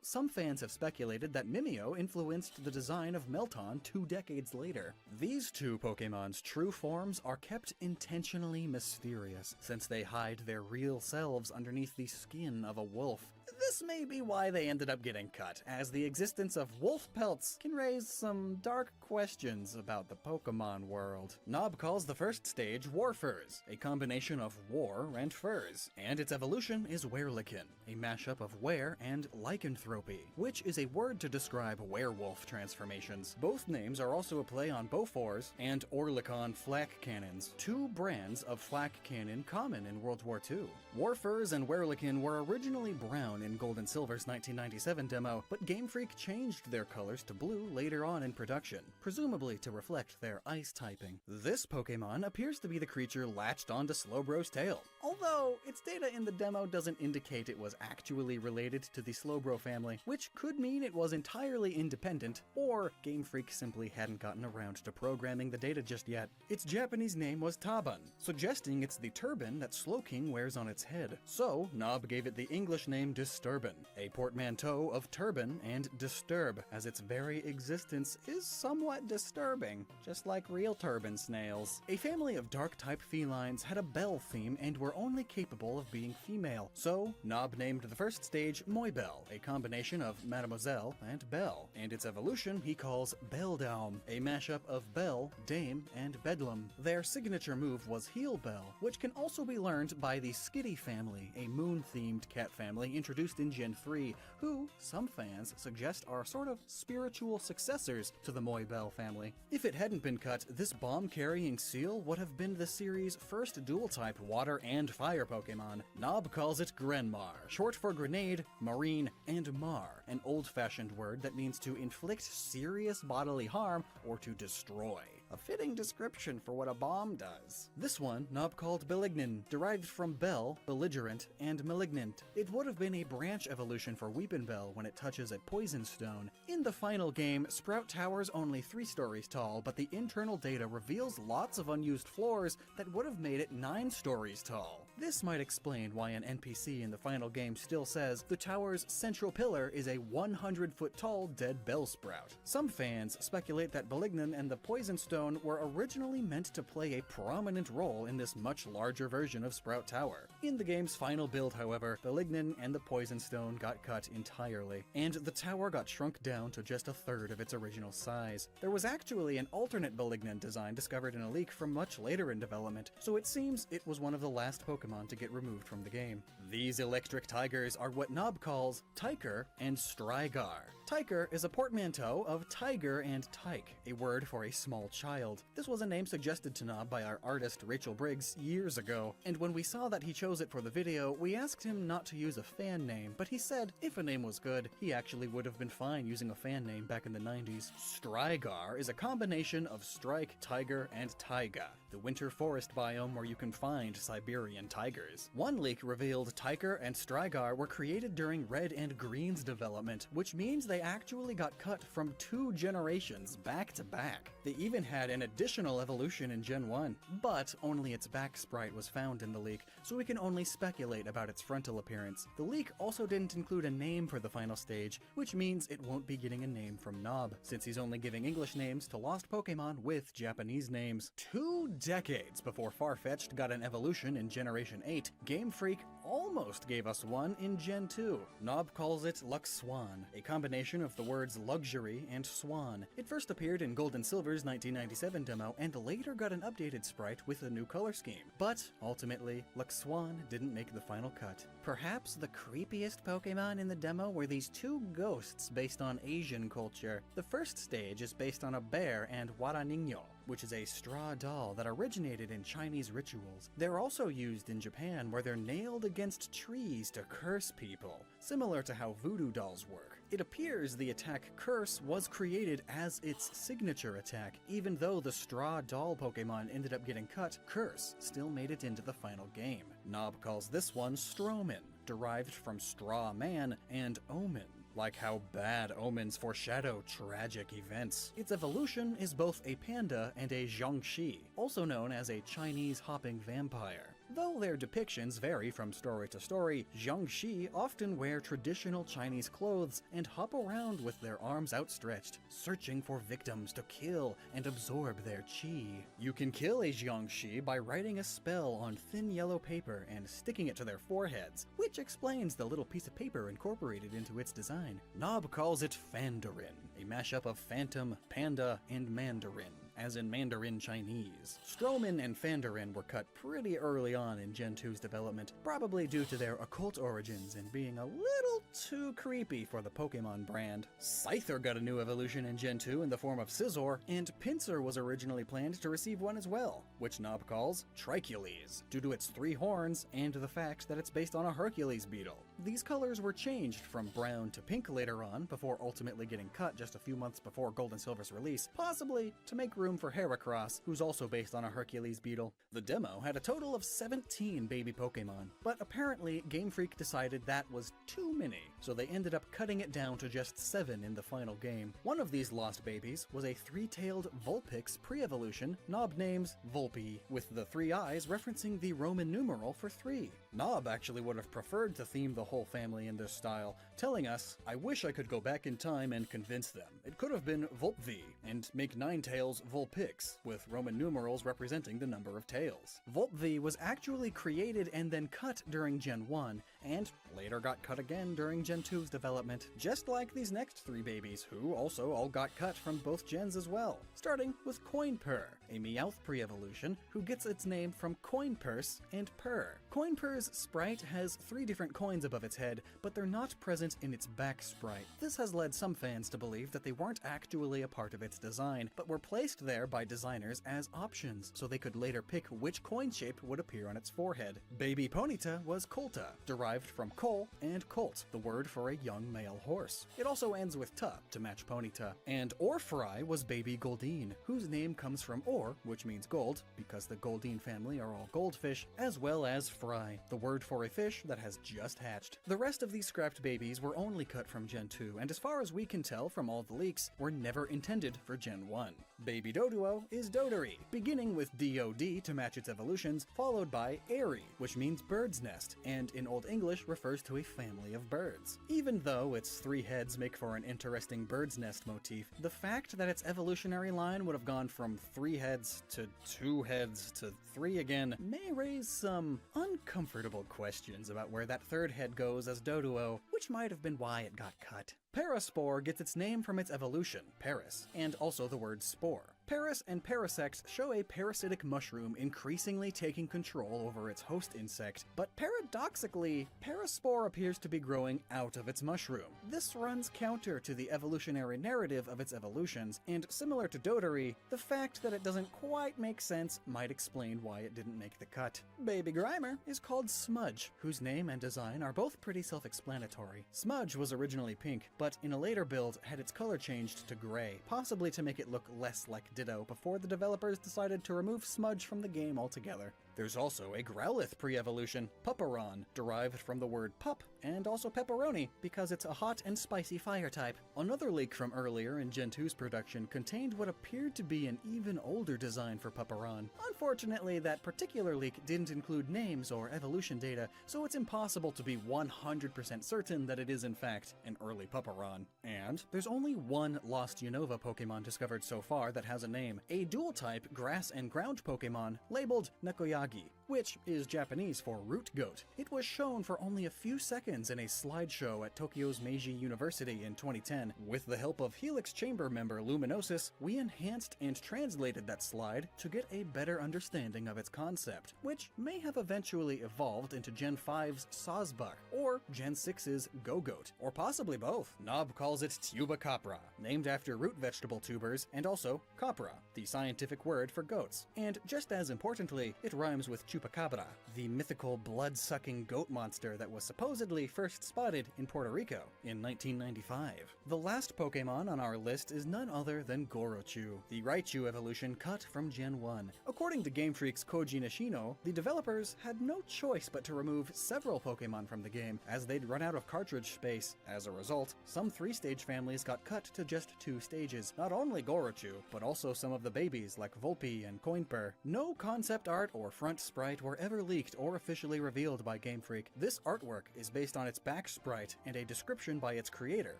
some fans have speculated that Mimeo influenced the design of Melton 2 decades later. These two Pokemon's true forms are kept intentionally mysterious, since they hide their real selves underneath the skin of a wolf. This may be why they ended up getting cut, as the existence of wolf pelts can raise some dark questions about the Pokemon world. Nob calls the first stage Warfurs, a combination of war and furs, and its evolution is Werelican, a mashup of were and lycanthropy, which is a word to describe werewolf transformations. Both names are also a play on Bofors and Orlikon flak cannons, two brands of flak cannon common in World War II. Warfurs and Werelican were originally brown in Gold and Silver's 1997 demo, but Game Freak changed their colors to blue later on in production, presumably to reflect their ice typing. This Pokemon appears to be the creature latched onto Slowbro's tail, although its data in the demo doesn't indicate it was actually related to the Slowbro family, which could mean it was entirely independent, or Game Freak simply hadn't gotten around to programming the data just yet. Its Japanese name was Taban, suggesting it's the turban that Slowking wears on its head, so Nob gave it the English name Disturbin, a portmanteau of turban and disturb, as its very existence is somewhat disturbing, just like real turban snails. A family of dark-type felines had a bell theme and were only capable of being female, so Nob named the first stage Moibel, a combination of Mademoiselle and Belle, and its evolution he calls Beldaum, a mashup of Belle, Dame, and Bedlam. Their signature move was Heel Bell, which can also be learned by the Skitty family, a moon-themed cat family introduced in Gen 3, who some fans suggest are sort of spiritual successors to the Moibel family. If it hadn't been cut, this bomb-carrying seal would have been the series' first dual-type water and fire Pokemon. Nob calls it Grenmar, short for grenade, marine, and mar, an old-fashioned word that means to inflict serious bodily harm or to destroy. A fitting description for what a bomb does. This one, Nob called Belignin, derived from bell, belligerent, and malignant. It would have been a branch evolution for Weepinbell when it touches a poison stone. In the final game, Sprout Tower's only 3 stories tall, but the internal data reveals lots of unused floors that would have made it 9 stories tall. This might explain why an NPC in the final game still says the tower's central pillar is a 100-foot-tall dead bellsprout. Some fans speculate that Belignan and the Poison Stone were originally meant to play a prominent role in this much larger version of Sprout Tower. In the game's final build, however, Belignan and the Poison Stone got cut entirely, and the tower got shrunk down to just a third of its original size. There was actually an alternate Belignan design discovered in a leak from much later in development, so it seems it was one of the last Pokemon to get removed from the game. These electric tigers are what Nob calls Tyker and Strigar. Tyker is a portmanteau of tiger and tyke, a word for a small child. This was a name suggested to Nob by our artist Rachel Briggs years ago, and when we saw that he chose it for the video, we asked him not to use a fan name, but he said if a name was good, he actually would have been fine using a fan name back in the 90s. Strigar is a combination of strike, tiger, and taiga, the winter forest biome where you can find Siberian tigers. One leak revealed Tyker and Strigar were created during Red and Green's development, which means they actually got cut from 2 generations back to back. They even had an additional evolution in Gen 1, but only its back sprite was found in the leak, so we can only speculate about its frontal appearance. The leak also didn't include a name for the final stage, which means it won't be getting a name from Nob, since he's only giving English names to lost Pokemon with Japanese names. 2 decades before Farfetch'd got an evolution in Generation 8, Game Freak almost gave us one in Gen 2. Nob calls it Luxswan, a combination of the words luxury and swan. It first appeared in Gold and Silver's 1997 demo and later got an updated sprite with a new color scheme. But ultimately, Luxswan didn't make the final cut. Perhaps the creepiest Pokemon in the demo were these 2 ghosts based on Asian culture. The first stage is based on a bear and Waraningyo, which is a straw doll that originated in Chinese rituals. They're also used in Japan, where they're nailed against trees to curse people, similar to how voodoo dolls work. It appears the attack Curse was created as its signature attack. Even though the straw doll Pokemon ended up getting cut, Curse still made it into the final game. Nob calls this one Stroman, derived from Straw Man and Omen, like how bad omens foreshadow tragic events. Its evolution is both a panda and a Jiangshi, also known as a Chinese hopping vampire. Though their depictions vary from story to story, Jiangshi often wear traditional Chinese clothes and hop around with their arms outstretched, searching for victims to kill and absorb their qi. You can kill a Jiangshi by writing a spell on thin yellow paper and sticking it to their foreheads, which explains the little piece of paper incorporated into its design. Nob calls it Fandarin, a mashup of phantom, panda, and mandarin, as in Mandarin Chinese. Stroman and Fandarin were cut pretty early on in Gen 2's development, probably due to their occult origins and being a little too creepy for the Pokemon brand. Scyther got a new evolution in Gen 2 in the form of Scizor, and Pinsir was originally planned to receive one as well, which Nob calls Tricules, due to its 3 horns and the fact that it's based on a Hercules beetle. These colors were changed from brown to pink later on, before ultimately getting cut just a few months before Gold and Silver's release, possibly to make room for Heracross, who's also based on a Hercules beetle. The demo had a total of 17 baby Pokemon, but apparently Game Freak decided that was too many, so they ended up cutting it down to just 7 in the final game. One of these lost babies was a 3-tailed Vulpix pre-evolution Nob names Volpe, with the 3 eyes referencing the Roman numeral for 3. Nob actually would have preferred to theme the whole family in this style, telling us, "I wish I could go back in time and convince them. It could have been Volpvi, and make 9 tails Vulpix, with Roman numerals representing the number of tails." Volpvi was actually created and then cut during Gen 1, and later got cut again during Gen 2's development, just like these next 3 babies, who also all got cut from both gens as well. Starting with Coinpurr, a Meowth pre-evolution who gets its name from coin purse and purr. Coinpurr's sprite has 3 different coins above its head, but they're not present in its back sprite. This has led some fans to believe that they weren't actually a part of its design, but were placed there by designers as options, so they could later pick which coin shape would appear on its forehead. Baby Ponyta was Colta, derived from Col and Colt, the word for a young male horse. It also ends with ta to match Ponyta. And Orfry was baby Goldeen, whose name comes from Or, which means gold, because the Goldeen family are all goldfish, as well as Fry, the word for a fish that has just hatched. The rest of these scrapped babies these were only cut from Gen 2, and as far as we can tell from all the leaks, were never intended for Gen 1. Baby Doduo is Dotery, beginning with DOD to match its evolutions, followed by Airy, which means bird's nest, and in Old English refers to a family of birds. Even though its 3 heads make for an interesting bird's nest motif, the fact that its evolutionary line would have gone from 3 heads to 2 heads to 3 again may raise some uncomfortable questions about where that 3rd head goes as Doduo, which might have been why it got cut. Paraspore gets its name from its evolution, Paras, and also the word spore. Paras and Parasect show a parasitic mushroom increasingly taking control over its host insect, but paradoxically, Paraspore appears to be growing out of its mushroom. This runs counter to the evolutionary narrative of its evolutions, and similar to Dotery, the fact that it doesn't quite make sense might explain why it didn't make the cut. Baby Grimer is called Smudge, whose name and design are both pretty self-explanatory. Smudge was originally pink, but in a later build had its color changed to gray, possibly to make it look less like Ditto before the developers decided to remove Smudge from the game altogether. There's also a Growlithe pre-evolution, Puparon, derived from the word pup, and also pepperoni, because it's a hot and spicy fire type. Another leak from earlier in Gen 2's production contained what appeared to be an even older design for Puparon. Unfortunately, that particular leak didn't include names or evolution data, so it's impossible to be 100% certain that it is in fact an early Puparon. And there's only one Lost Unova Pokemon discovered so far that has a name, a dual-type grass and ground Pokemon labeled Nekoyagi, which is Japanese for root goat. It was shown for only a few seconds in a slideshow at Tokyo's Meiji University in 2010. With the help of Helix Chamber member Luminosis, we enhanced and translated that slide to get a better understanding of its concept, which may have eventually evolved into Gen 5's Sawsbuck, or Gen 6's Go-Goat, or possibly both. Nob calls it Tuba Capra, named after root vegetable tubers, and also Capra, the scientific word for goats. And just as importantly, it rhymes with Chupacabra, the mythical blood-sucking goat monster that was supposedly first spotted in Puerto Rico in 1995. The last Pokemon on our list is none other than Gorochu, the Raichu evolution cut from Gen 1. According to Game Freak's Koji Nishino, the developers had no choice but to remove several Pokemon from the game, as they'd run out of cartridge space. As a result, some 3-stage families got cut to just 2 stages. Not only Gorochu, but also some of the babies like Volpe and Coinper. No concept art or front sprite were ever leaked or officially revealed by Game Freak. This artwork is based on its back sprite and a description by its creator,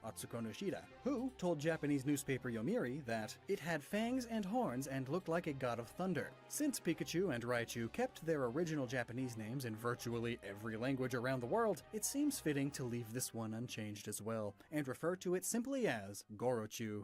Atsuko Nishida, who told Japanese newspaper Yomiuri that it had fangs and horns and looked like a god of thunder. Since Pikachu and Raichu kept their original Japanese names in virtually every language around the world, it seems fitting to leave this one unchanged as well, and refer to it simply as Gorochu.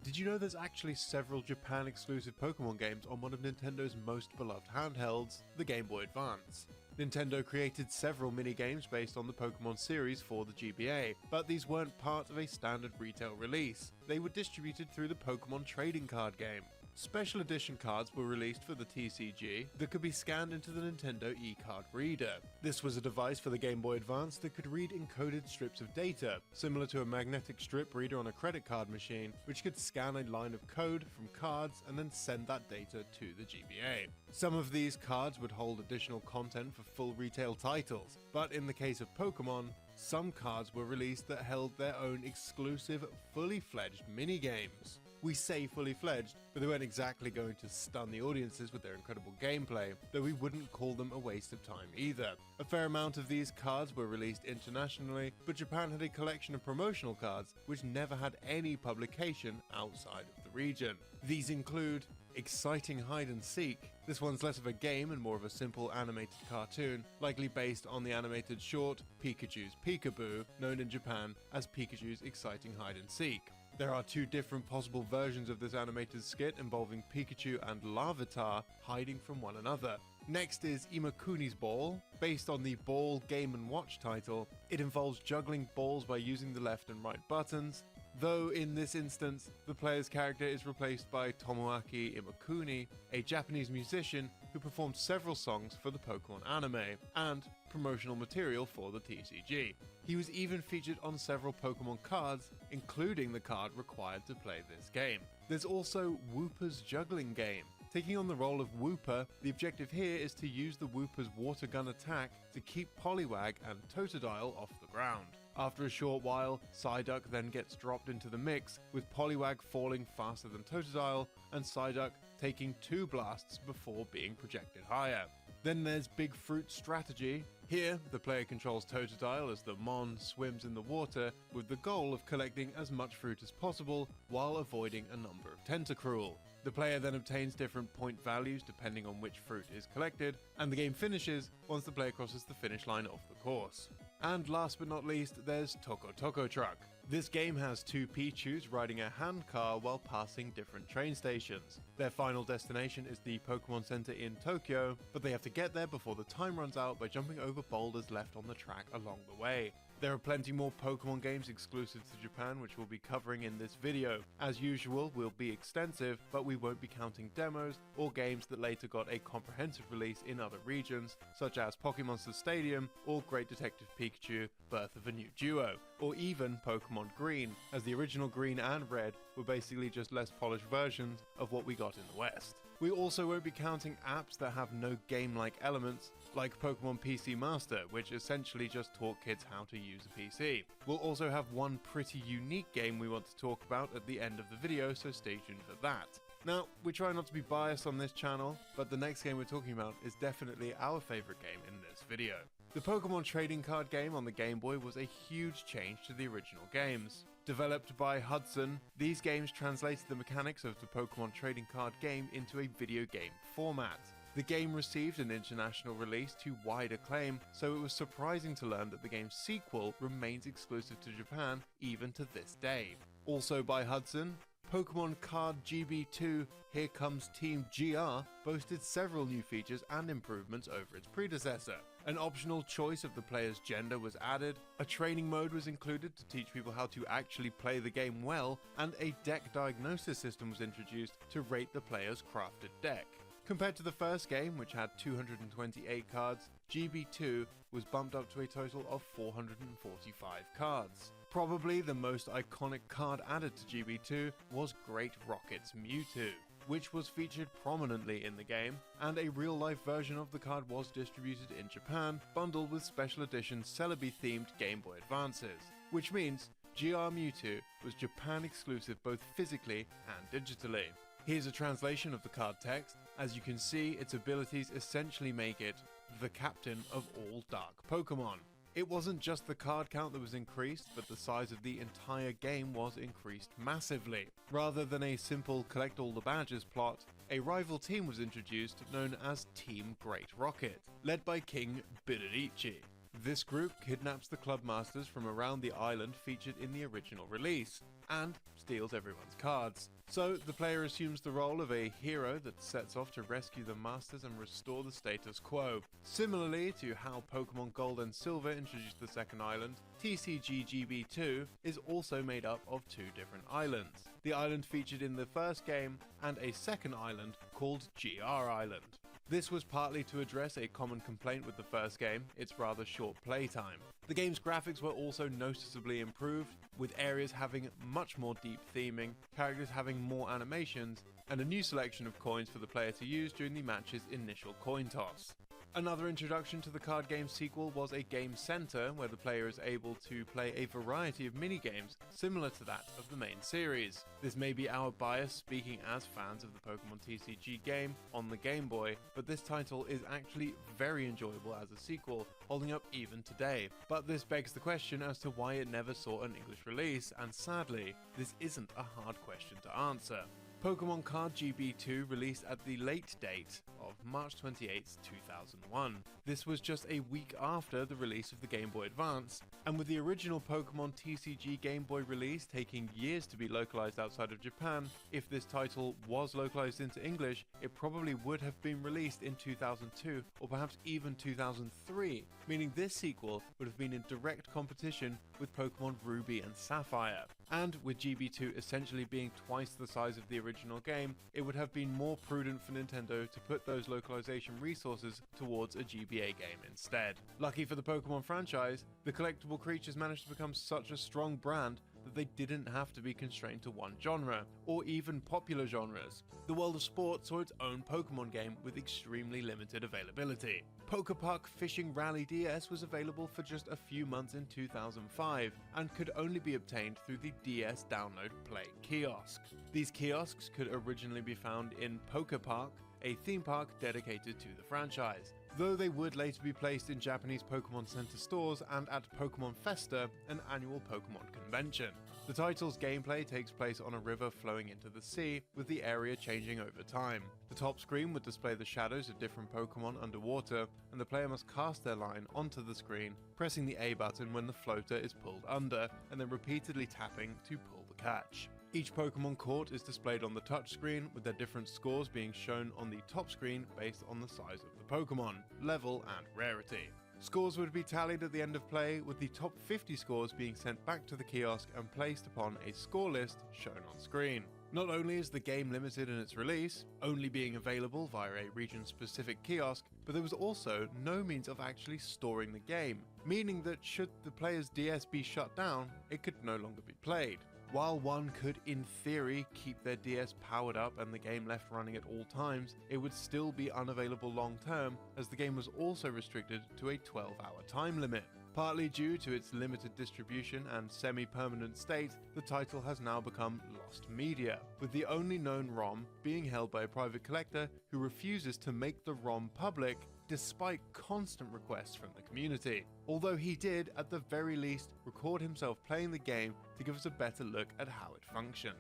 Did you know there's actually several Japan-exclusive Pokemon games on one of Nintendo's most beloved handhelds, the Game Boy Advance? Nintendo created several mini-games based on the Pokemon series for the GBA, but these weren't part of a standard retail release. They were distributed through the Pokemon trading card game. Special edition cards were released for the TCG that could be scanned into the Nintendo eCard reader. This was a device for the Game Boy Advance that could read encoded strips of data, similar to a magnetic strip reader on a credit card machine, which could scan a line of code from cards and then send that data to the GBA. Some of these cards would hold additional content for full retail titles, but in the case of Pokemon, some cards were released that held their own exclusive, fully fledged mini-games. We say fully fledged, but they weren't exactly going to stun the audiences with their incredible gameplay, though we wouldn't call them a waste of time either. A fair amount of these cards were released internationally, but Japan had a collection of promotional cards which never had any publication outside of the region. These include Exciting Hide and Seek. This one's less of a game and more of a simple animated cartoon, likely based on the animated short Pikachu's Peekaboo, known in Japan as Pikachu's Exciting Hide and Seek. There are 2 different possible versions of this animated skit involving Pikachu and Larvitar hiding from one another. Next is Imakuni's Ball. Based on the Ball Game & Watch title, it involves juggling balls by using the left and right buttons, though in this instance, the player's character is replaced by Tomoaki Imakuni, a Japanese musician who performed several songs for the Pokemon anime, and promotional material for the TCG. He was even featured on several Pokemon cards, including the card required to play this game. There's also Wooper's Juggling Game. Taking on the role of Wooper, the objective here is to use the Wooper's water gun attack to keep Poliwag and Totodile off the ground. After a short while, Psyduck then gets dropped into the mix, with Poliwag falling faster than Totodile, and Psyduck taking 2 blasts before being projected higher. Then there's Big Fruit Strategy. Here, the player controls Totodile as the Mon swims in the water, with the goal of collecting as much fruit as possible while avoiding a number of Tentacruel. The player then obtains different point values depending on which fruit is collected, and the game finishes once the player crosses the finish line of the course. And last but not least, there's Toko Toko Truck. This game has 2 Pichus riding a handcar while passing different train stations. Their final destination is the Pokemon Center in Tokyo, but they have to get there before the time runs out by jumping over boulders left on the track along the way. There are plenty more Pokemon games exclusive to Japan which we'll be covering in this video. As usual, we'll be extensive, but we won't be counting demos or games that later got a comprehensive release in other regions, such as Pokémonster Stadium or Great Detective Pikachu: Birth of a New Duo, or even Pokemon Green, as the original Green and Red were basically just less polished versions of what we got in the West. We also won't be counting apps that have no game-like elements, like Pokemon PC Master, which essentially just taught kids how to use a PC. We'll also have one pretty unique game we want to talk about at the end of the video, so stay tuned for that. Now, we try not to be biased on this channel, but the next game we're talking about is definitely our favourite game in this video. The Pokemon trading card game on the Game Boy was a huge change to the original games. Developed by Hudson, these games translated the mechanics of the Pokemon trading card game into a video game format. The game received an international release to wide acclaim, so it was surprising to learn that the game's sequel remains exclusive to Japan even to this day. Also by Hudson, Pokemon Card GB2 Here Comes Team GR boasted several new features and improvements over its predecessor. An optional choice of the player's gender was added, a training mode was included to teach people how to actually play the game well, and a deck diagnosis system was introduced to rate the player's crafted deck. Compared to the first game, which had 228 cards, GB2 was bumped up to a total of 445 cards. Probably the most iconic card added to GB2 was Great Rocket's Mewtwo, which was featured prominently in the game, and a real-life version of the card was distributed in Japan, bundled with special edition Celebi-themed Game Boy Advances, which means GR Mewtwo was Japan exclusive both physically and digitally. Here's a translation of the card text. As you can see, its abilities essentially make it the captain of all dark Pokemon. It wasn't just the card count that was increased, but the size of the entire game was increased massively. Rather than a simple collect all the badges plot, a rival team was introduced known as Team Great Rocket, led by King Bidarichi. This group kidnaps the club masters from around the island featured in the original release, and steals everyone's cards. So the player assumes the role of a hero that sets off to rescue the masters and restore the status quo. Similarly to how Pokemon Gold and Silver introduced the second island, TCG GB2 is also made up of 2 different islands. The island featured in the first game, and a second island called GR Island. This was partly to address a common complaint with the first game, its rather short playtime. The game's graphics were also noticeably improved, with areas having much more deep theming, characters having more animations, and a new selection of coins for the player to use during the match's initial coin toss. Another introduction to the card game sequel was a game center, where the player is able to play a variety of minigames similar to that of the main series. This may be our bias speaking as fans of the Pokemon TCG game on the Game Boy, but this title is actually very enjoyable as a sequel, holding up even today. But this begs the question as to why it never saw an English release, and sadly, this isn't a hard question to answer. Pokemon Card GB2 released at the late date of March 28, 2001. This was just a week after the release of the Game Boy Advance, and with the original Pokemon TCG Game Boy release taking years to be localized outside of Japan, if this title was localized into English, it probably would have been released in 2002 or perhaps even 2003, meaning this sequel would have been in direct competition with Pokemon Ruby and Sapphire. And with GB2 essentially being twice the size of the original game, it would have been more prudent for Nintendo to put those localization resources towards a GBA game instead. Lucky for the Pokemon franchise, the collectible creatures managed to become such a strong brand that they didn't have to be constrained to one genre, or even popular genres. The world of sport saw its own Pokemon game with extremely limited availability. Pokepuck Fishing Rally DS was available for just a few months in 2005, and could only be obtained through the DS Download Play kiosk. These kiosks could originally be found in Pokepark, a theme park dedicated to the franchise, though they would later be placed in Japanese Pokemon Center stores and at Pokemon Festa, an annual Pokemon convention. The title's gameplay takes place on a river flowing into the sea, with the area changing over time. The top screen would display the shadows of different Pokemon underwater, and the player must cast their line onto the screen, pressing the A button when the floater is pulled under, and then repeatedly tapping to pull the catch. Each Pokemon caught is displayed on the touchscreen, with their different scores being shown on the top screen based on the size of the Pokemon, level, and rarity. Scores would be tallied at the end of play, with the top 50 scores being sent back to the kiosk and placed upon a score list shown on screen. Not only is the game limited in its release, only being available via a region-specific kiosk, but there was also no means of actually storing the game, meaning that should the player's DS be shut down, it could no longer be played. While one could, in theory, keep their DS powered up and the game left running at all times, it would still be unavailable long term, as the game was also restricted to a 12-hour time limit. Partly due to its limited distribution and semi-permanent state, the title has now become lost media, with the only known ROM being held by a private collector who refuses to make the ROM public despite constant requests from the community. Although he did, at the very least, record himself playing the game to give us a better look at how it functioned.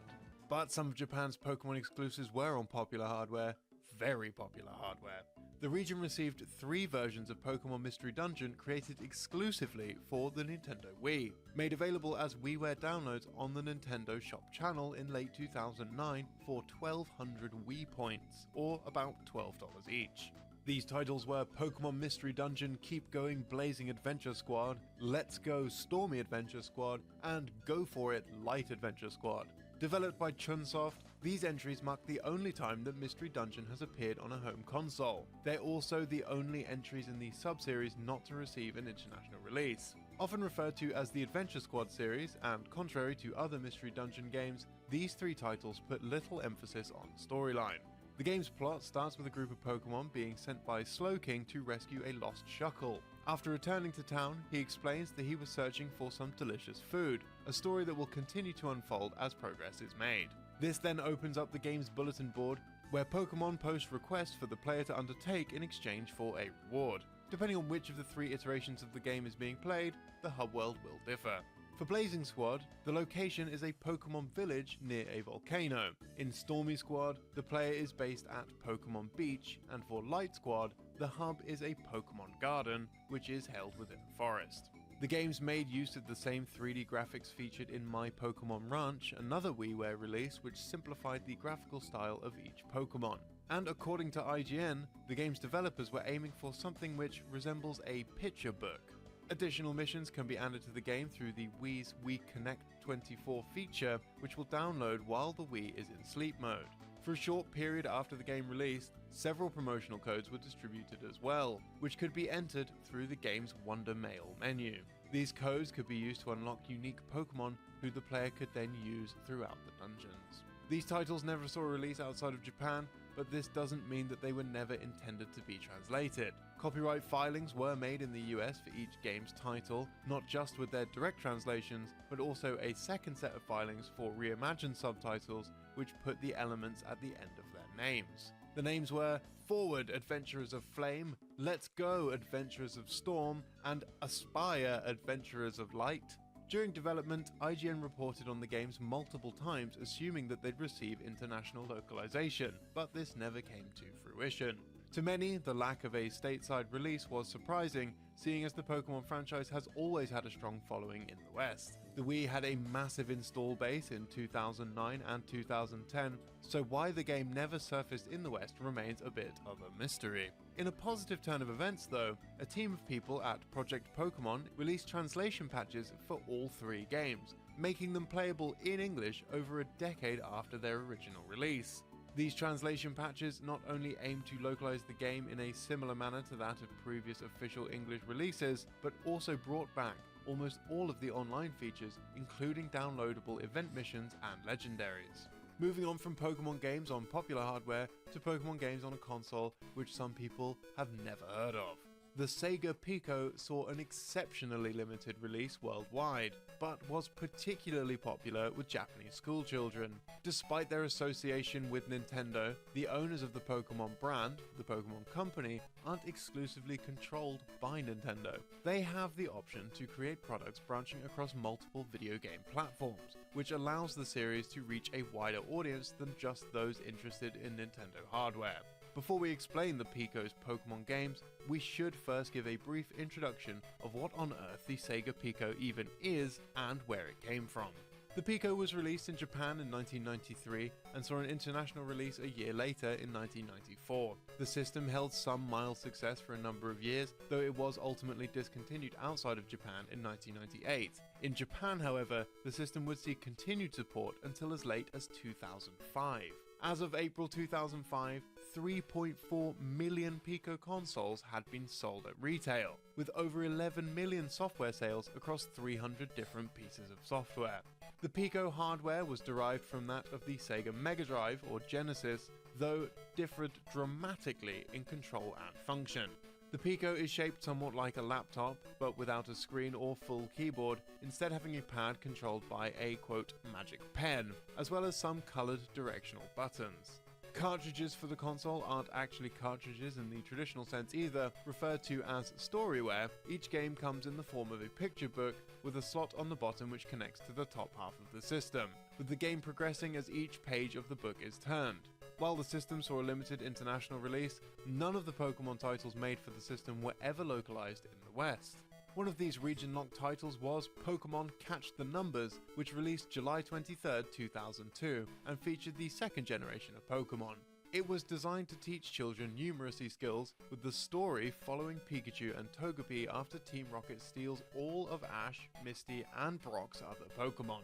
But some of Japan's Pokemon exclusives were on popular hardware, very popular hardware. The region received 3 versions of Pokemon Mystery Dungeon created exclusively for the Nintendo Wii, made available as WiiWare downloads on the Nintendo Shop channel in late 2009 for 1,200 Wii points, or about $12 each. These titles were Pokemon Mystery Dungeon Keep Going Blazing Adventure Squad, Let's Go Stormy Adventure Squad, and Go For It Light Adventure Squad. Developed by Chunsoft, these entries mark the only time that Mystery Dungeon has appeared on a home console. They're also the only entries in the sub-series not to receive an international release. Often referred to as the Adventure Squad series, and contrary to other Mystery Dungeon games, these 3 titles put little emphasis on storyline. The game's plot starts with a group of Pokemon being sent by Slowking to rescue a lost Shuckle. After returning to town, he explains that he was searching for some delicious food, a story that will continue to unfold as progress is made. This then opens up the game's bulletin board, where Pokemon post requests for the player to undertake in exchange for a reward. Depending on which of the 3 iterations of the game is being played, the hub world will differ. For Blazing Squad, the location is a Pokemon village near a volcano. In Stormy Squad, the player is based at Pokemon Beach, and for Light Squad, the hub is a Pokemon Garden, which is held within a forest. The games made use of the same 3D graphics featured in My Pokemon Ranch, another WiiWare release which simplified the graphical style of each Pokemon. And according to IGN, the game's developers were aiming for something which resembles a picture book. Additional missions can be added to the game through the Wii's Wii Connect 24 feature, which will download while the Wii is in sleep mode. For a short period after the game released, several promotional codes were distributed as well, which could be entered through the game's Wonder Mail menu. These codes could be used to unlock unique Pokemon who the player could then use throughout the dungeons. These titles never saw a release outside of Japan, but this doesn't mean that they were never intended to be translated. Copyright filings were made in the US for each game's title, not just with their direct translations, but also a second set of filings for reimagined subtitles, which put the elements at the end of their names. The names were Forward Adventurers of Flame, Let's Go Adventurers of Storm, and Aspire Adventurers of Light. During development, IGN reported on the games multiple times, assuming that they'd receive international localization, but this never came to fruition. To many, the lack of a stateside release was surprising, seeing as the Pokemon franchise has always had a strong following in the West. The Wii had a massive install base in 2009 and 2010, so why the game never surfaced in the West remains a bit of a mystery. In a positive turn of events though, a team of people at Project Pokemon released translation patches for all 3 games, making them playable in English over a decade after their original release. These translation patches not only aim to localize the game in a similar manner to that of previous official English releases, but also brought back almost all of the online features, including downloadable event missions and legendaries. Moving on from Pokemon games on popular hardware to Pokemon games on a console which some people have never heard of. The Sega Pico saw an exceptionally limited release worldwide, but was particularly popular with Japanese schoolchildren. Despite their association with Nintendo, the owners of the Pokemon brand, the Pokemon Company, aren't exclusively controlled by Nintendo. They have the option to create products branching across multiple video game platforms, which allows the series to reach a wider audience than just those interested in Nintendo hardware. Before we explain the Pico's Pokemon games, we should first give a brief introduction of what on earth the Sega Pico even is and where it came from. The Pico was released in Japan in 1993 and saw an international release a year later in 1994. The system held some mild success for a number of years, though it was ultimately discontinued outside of Japan in 1998. In Japan, however, the system would see continued support until as late as 2005. As of April 2005, 3.4 million Pico consoles had been sold at retail, with over 11 million software sales across 300 different pieces of software. The Pico hardware was derived from that of the Sega Mega Drive or Genesis, though differed dramatically in control and function. The Pico is shaped somewhat like a laptop, but without a screen or full keyboard, instead having a pad controlled by a quote magic pen, as well as some coloured directional buttons. Cartridges for the console aren't actually cartridges in the traditional sense either. Referred to as storyware, each game comes in the form of a picture book with a slot on the bottom which connects to the top half of the system, with the game progressing as each page of the book is turned. While the system saw a limited international release, none of the Pokemon titles made for the system were ever localized in the West. One of these region-locked titles was Pokemon Catch the Numbers, which released July 23, 2002, and featured the second generation of Pokemon. It was designed to teach children numeracy skills, with the story following Pikachu and Togepi after Team Rocket steals all of Ash, Misty, and Brock's other Pokemon.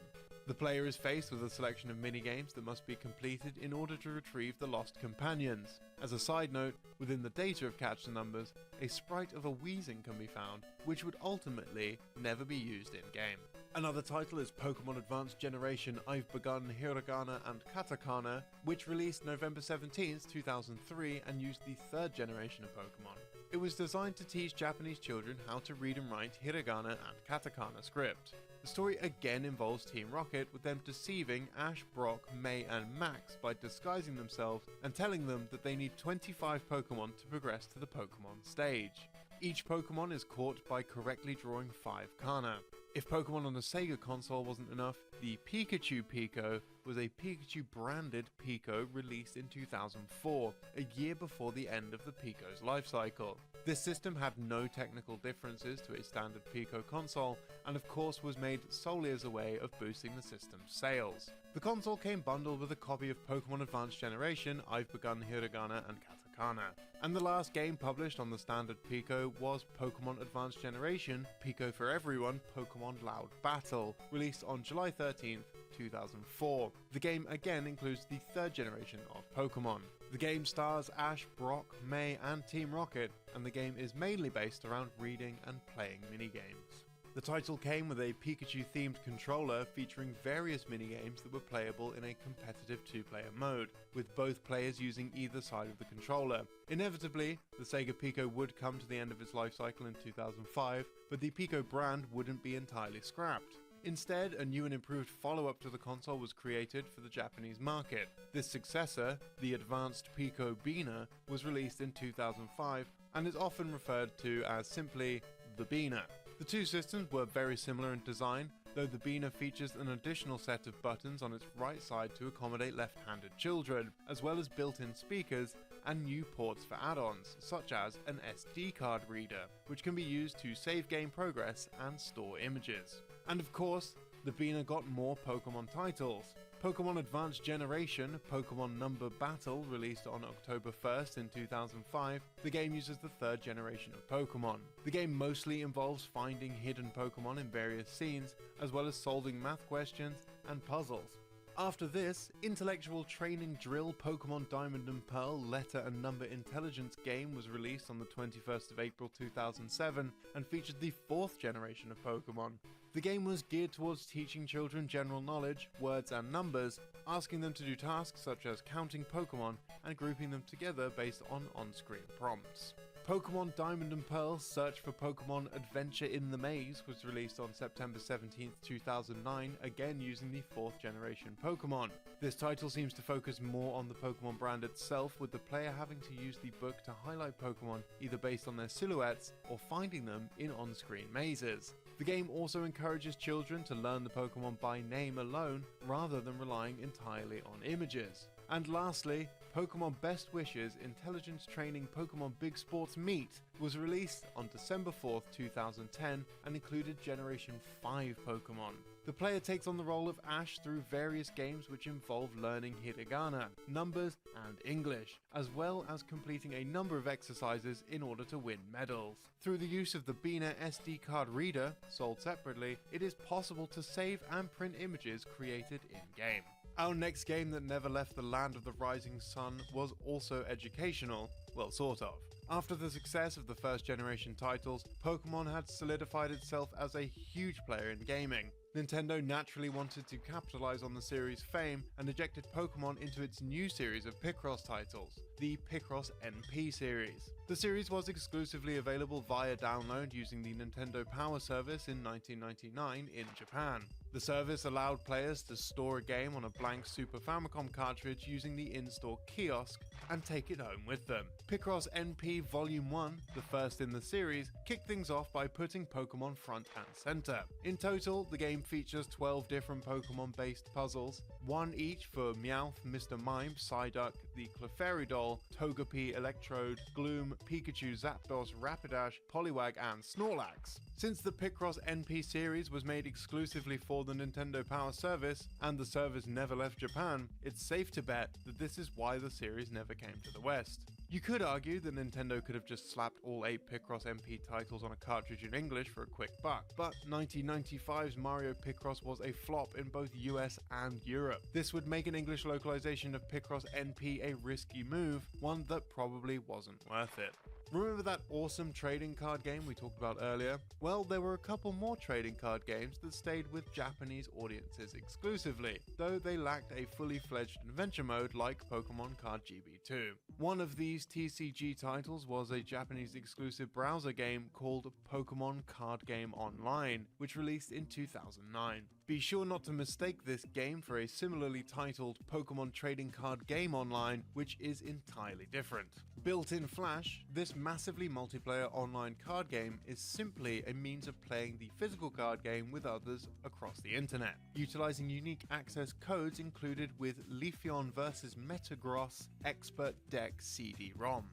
The player is faced with a selection of minigames that must be completed in order to retrieve the lost companions. As a side note, within the data of Catch the Numbers, a sprite of a Weezing can be found, which would ultimately never be used in-game. Another title is Pokemon Advanced Generation I've Begun Hiragana and Katakana, which released November 17, 2003 and used the third generation of Pokemon. It was designed to teach Japanese children how to read and write hiragana and katakana script. The story again involves Team Rocket, with them deceiving Ash, Brock, May and Max by disguising themselves and telling them that they need 25 Pokemon to progress to the Pokemon stage. Each Pokemon is caught by correctly drawing 5 kana. If Pokemon on the Sega console wasn't enough, the Pikachu Pico was a Pikachu branded Pico released in 2004, a year before the end of the Pico's life cycle. This system had no technical differences to a standard Pico console, and of course was made solely as a way of boosting the system's sales. The console came bundled with a copy of Pokemon Advanced Generation I've Begun Hiragana and Katakana. And the last game published on the standard Pico was Pokemon Advanced Generation Pico for Everyone Pokemon Loud Battle, released on July 13th, 2004. The game again includes the third generation of Pokemon. The game stars Ash, Brock, May and Team Rocket, and the game is mainly based around reading and playing minigames. The title came with a Pikachu-themed controller featuring various minigames that were playable in a competitive 2-player mode, with both players using either side of the controller. Inevitably, the Sega Pico would come to the end of its life cycle in 2005, but the Pico brand wouldn't be entirely scrapped. Instead, a new and improved follow-up to the console was created for the Japanese market. This successor, the Advanced Pico Bina, was released in 2005 and is often referred to as simply the Bina. The two systems were very similar in design, though the Bina features an additional set of buttons on its right side to accommodate left-handed children, as well as built-in speakers and new ports for add-ons, such as an SD card reader, which can be used to save game progress and store images. And of course, the Bina got more Pokemon titles. Pokemon Advanced Generation Pokemon Number Battle, released on October 1st in 2005, the game uses the third generation of Pokemon. The game mostly involves finding hidden Pokemon in various scenes, as well as solving math questions and puzzles. After this, intellectual training drill Pokemon Diamond and Pearl Letter and Number Intelligence game was released on the 21st of April 2007 and featured the 4th generation of Pokemon. The game was geared towards teaching children general knowledge, words and numbers, asking them to do tasks such as counting Pokemon and grouping them together based on on-screen prompts. Pokemon Diamond and Pearl Search for Pokemon Adventure in the Maze was released on September 17th, 2009, again using the 4th generation Pokemon. This title seems to focus more on the Pokemon brand itself, with the player having to use the book to highlight Pokemon either based on their silhouettes or finding them in on-screen mazes. The game also encourages children to learn the Pokemon by name alone, rather than relying entirely on images. And lastly, Pokemon Best Wishes Intelligence Training Pokemon Big Sports Meet was released on December 4th, 2010 and included Generation 5 Pokemon. The player takes on the role of Ash through various games which involve learning hiragana, numbers and English, as well as completing a number of exercises in order to win medals. Through the use of the Bina SD card reader, sold separately, it is possible to save and print images created in-game. Our next game that never left the land of the rising sun was also educational, well, sort of. After the success of the first generation titles, Pokemon had solidified itself as a huge player in gaming. Nintendo naturally wanted to capitalize on the series' fame and ejected Pokemon into its new series of Picross titles, the Picross NP series. The series was exclusively available via download using the Nintendo Power Service in 1999 in Japan. The service allowed players to store a game on a blank Super Famicom cartridge using the in-store kiosk and take it home with them. Picross NP Volume 1, the first in the series, kicked things off by putting Pokemon front and center. In total, the game features 12 different Pokemon-based puzzles, one each for Meowth, Mr. Mime, Psyduck, the Clefairy Doll, Togepi, Electrode, Gloom, Pikachu, Zapdos, Rapidash, Poliwag, and Snorlax. Since the Picross NP series was made exclusively for the Nintendo Power Service, and the service never left Japan, it's safe to bet that this is why the series never came to the West. You could argue that Nintendo could have just slapped all 8 Picross NP titles on a cartridge in English for a quick buck, but 1995's Mario Picross was a flop in both US and Europe. This would make an English localization of Picross NP a risky move, one that probably wasn't worth it. Remember that awesome trading card game we talked about earlier? Well, there were a couple more trading card games that stayed with Japanese audiences exclusively, though they lacked a fully fledged adventure mode like Pokemon Card GB2. One of these TCG titles was a Japanese exclusive browser game called Pokemon Card Game Online, which released in 2009. Be sure not to mistake this game for a similarly titled Pokemon Trading Card Game Online, which is entirely different. Built in Flash, this massively multiplayer online card game is simply a means of playing the physical card game with others across the internet, utilizing unique access codes included with Leafeon vs Metagross Expert Deck CD-ROMs.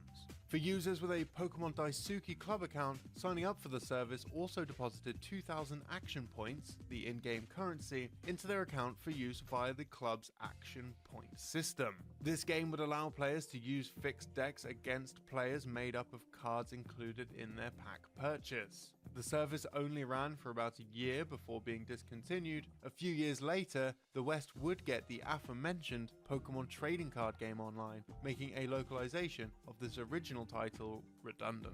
For users with a Pokemon Daisuke Club account, signing up for the service also deposited 2,000 action points, the in-game currency, into their account for use via the club's action point system. This game would allow players to use fixed decks against players made up of cards included in their pack purchase. The service only ran for about a year before being discontinued. A few years later, the West would get the aforementioned Pokemon Trading Card Game Online, making a localization of this original title redundant.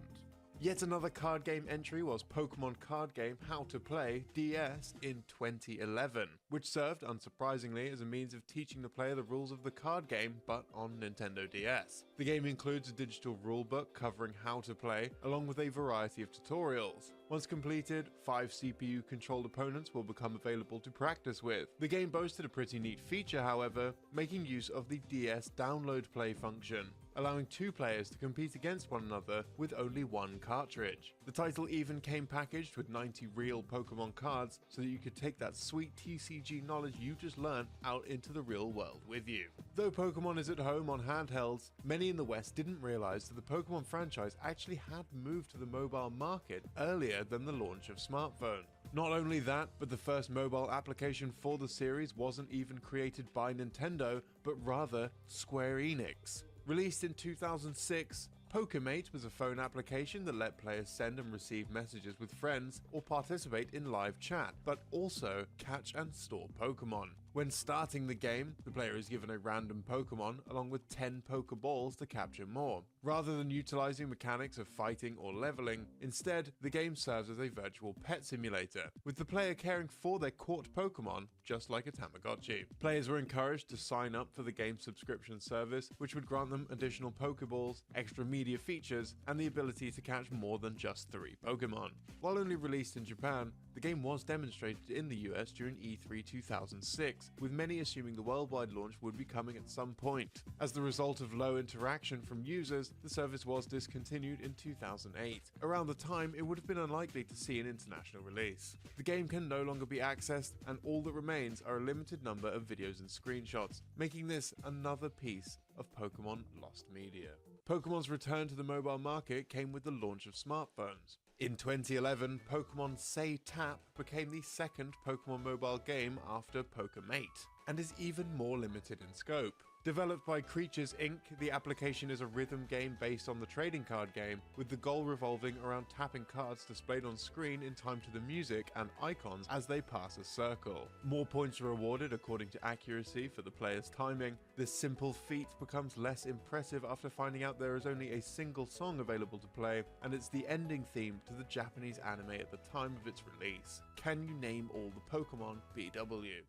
Yet another card game entry was Pokemon Card Game How to Play DS in 2011, which served, unsurprisingly, as a means of teaching the player the rules of the card game, but on Nintendo DS. The game includes a digital rulebook covering how to play, along with a variety of tutorials. Once completed, 5 CPU-controlled opponents will become available to practice with. The game boasted a pretty neat feature, however, making use of the DS download play function, allowing 2 players to compete against one another with only 1 cartridge. The title even came packaged with 90 real Pokemon cards so that you could take that sweet TCG knowledge you just learned out into the real world with you. Though Pokemon is at home on handhelds, many in the West didn't realize that the Pokemon franchise actually had moved to the mobile market earlier than the launch of smartphone. Not only that, but the first mobile application for the series wasn't even created by Nintendo, but rather Square Enix. Released in 2006, Pokemate was a phone application that let players send and receive messages with friends or participate in live chat, but also catch and store Pokemon. When starting the game, the player is given a random Pokemon along with 10 Pokeballs to capture more. Rather than utilizing mechanics of fighting or leveling, instead, the game serves as a virtual pet simulator, with the player caring for their caught Pokemon just like a Tamagotchi. Players were encouraged to sign up for the game's subscription service, which would grant them additional Pokeballs, extra media features, and the ability to catch more than just 3 Pokemon. While only released in Japan, the game was demonstrated in the US during E3 2006, with many assuming the worldwide launch would be coming at some point. As the result of low interaction from users, the service was discontinued in 2008. Around the time, it would have been unlikely to see an international release. The game can no longer be accessed, and all that remains are a limited number of videos and screenshots, making this another piece of Pokemon lost media. Pokemon's return to the mobile market came with the launch of smartphones. In 2011, Pokemon Say Tap became the second Pokemon mobile game after Pokemate, and is even more limited in scope. Developed by Creatures Inc., the application is a rhythm game based on the trading card game, with the goal revolving around tapping cards displayed on screen in time to the music and icons as they pass a circle. More points are awarded according to accuracy for the player's timing. This simple feat becomes less impressive after finding out there is only a single song available to play, and it's the ending theme to the Japanese anime at the time of its release. Can you name all the Pokemon BW?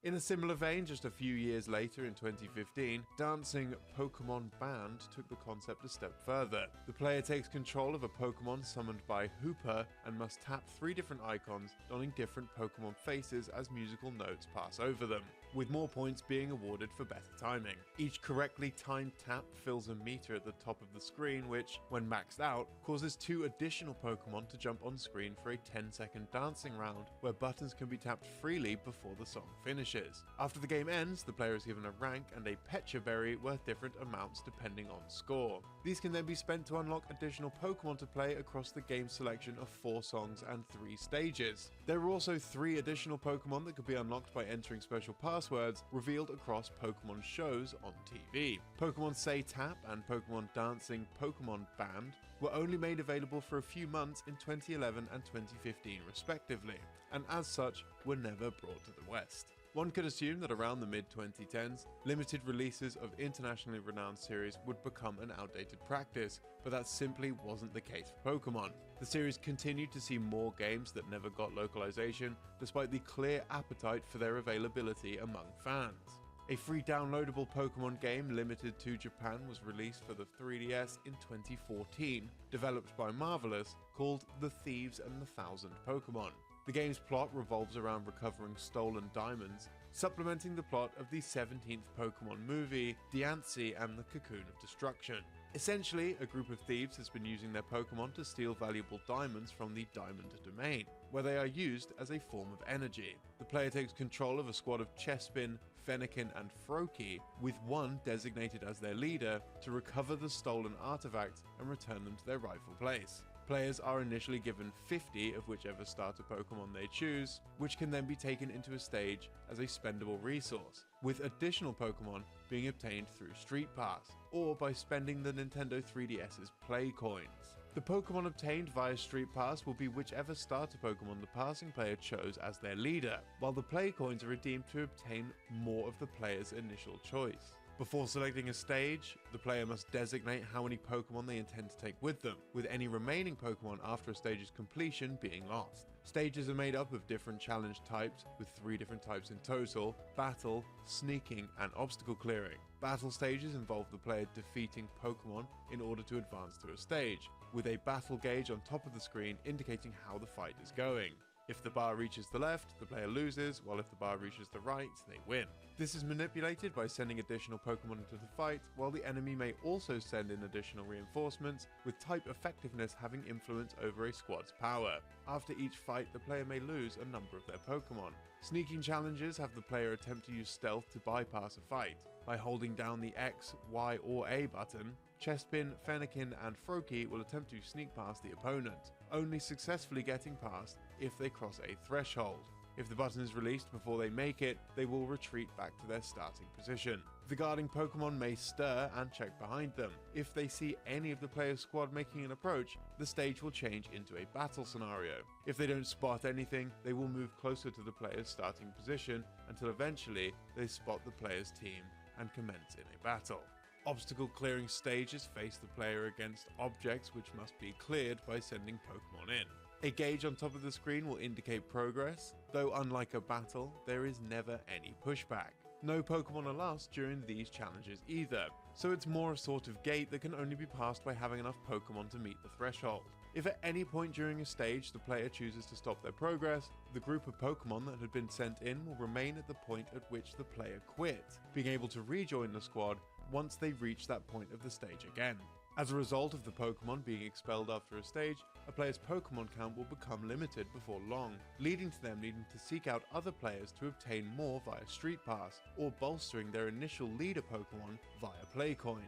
In a similar vein, just a few years later in 2015, Dancing Pokemon Band took the concept a step further. The player takes control of a Pokemon summoned by Hooper and must tap 3 different icons, donning different Pokemon faces as musical notes pass over them, with more points being awarded for better timing. Each correctly timed tap fills a meter at the top of the screen, which, when maxed out, causes 2 additional Pokemon to jump on screen for a 10-second dancing round, where buttons can be tapped freely before the song finishes. After the game ends, the player is given a rank and a Pecha Berry worth different amounts depending on score. These can then be spent to unlock additional Pokemon to play across the game's selection of 4 songs and 3 stages. There are also 3 additional Pokemon that could be unlocked by entering special passwords revealed across Pokemon shows on TV. Pokemon Say Tap and Pokemon Dancing Pokemon Band were only made available for a few months in 2011 and 2015 respectively, and as such were never brought to the West. One could assume that around the mid-2010s, limited releases of internationally renowned series would become an outdated practice, but that simply wasn't the case for Pokemon. The series continued to see more games that never got localization, despite the clear appetite for their availability among fans. A free downloadable Pokemon game limited to Japan was released for the 3DS in 2014, developed by Marvelous, called The Thieves and the Thousand Pokemon. The game's plot revolves around recovering stolen diamonds, supplementing the plot of the 17th Pokemon movie, Diancie and the Cocoon of Destruction. Essentially, a group of thieves has been using their Pokemon to steal valuable diamonds from the Diamond Domain, where they are used as a form of energy. The player takes control of a squad of Chespin, Fennekin and Froakie, with one designated as their leader, to recover the stolen artifacts and return them to their rightful place. Players are initially given 50 of whichever starter Pokemon they choose, which can then be taken into a stage as a spendable resource, with additional Pokemon being obtained through Street Pass, or by spending the Nintendo 3DS's Play Coins. The Pokemon obtained via Street Pass will be whichever starter Pokemon the passing player chose as their leader, while the Play Coins are redeemed to obtain more of the player's initial choice. Before selecting a stage, the player must designate how many Pokemon they intend to take with them, with any remaining Pokemon after a stage's completion being lost. Stages are made up of different challenge types, with 3 different types in total: battle, sneaking, and obstacle clearing. Battle stages involve the player defeating Pokemon in order to advance to a stage, with a battle gauge on top of the screen indicating how the fight is going. If the bar reaches the left, the player loses, while if the bar reaches the right, they win. This is manipulated by sending additional Pokemon into the fight, while the enemy may also send in additional reinforcements, with type effectiveness having influence over a squad's power. After each fight, the player may lose a number of their Pokemon. Sneaking challenges have the player attempt to use stealth to bypass a fight. By holding down the X, Y or A button, Chespin, Fennekin and Froakie will attempt to sneak past the opponent, only successfully getting past if they cross a threshold. If the button is released before they make it, they will retreat back to their starting position. The guarding Pokemon may stir and check behind them. If they see any of the player's squad making an approach, the stage will change into a battle scenario. If they don't spot anything, they will move closer to the player's starting position until eventually they spot the player's team and commence in a battle. Obstacle clearing stages face the player against objects which must be cleared by sending Pokemon in. A gauge on top of the screen will indicate progress, though unlike a battle, there is never any pushback. No Pokemon are lost during these challenges either, so it's more a sort of gate that can only be passed by having enough Pokemon to meet the threshold. If at any point during a stage the player chooses to stop their progress, the group of Pokemon that had been sent in will remain at the point at which the player quit, being able to rejoin the squad once they reach that point of the stage again. As a result of the Pokemon being expelled after a stage, a player's Pokemon count will become limited before long, leading to them needing to seek out other players to obtain more via Street Pass, or bolstering their initial leader Pokemon via play coins.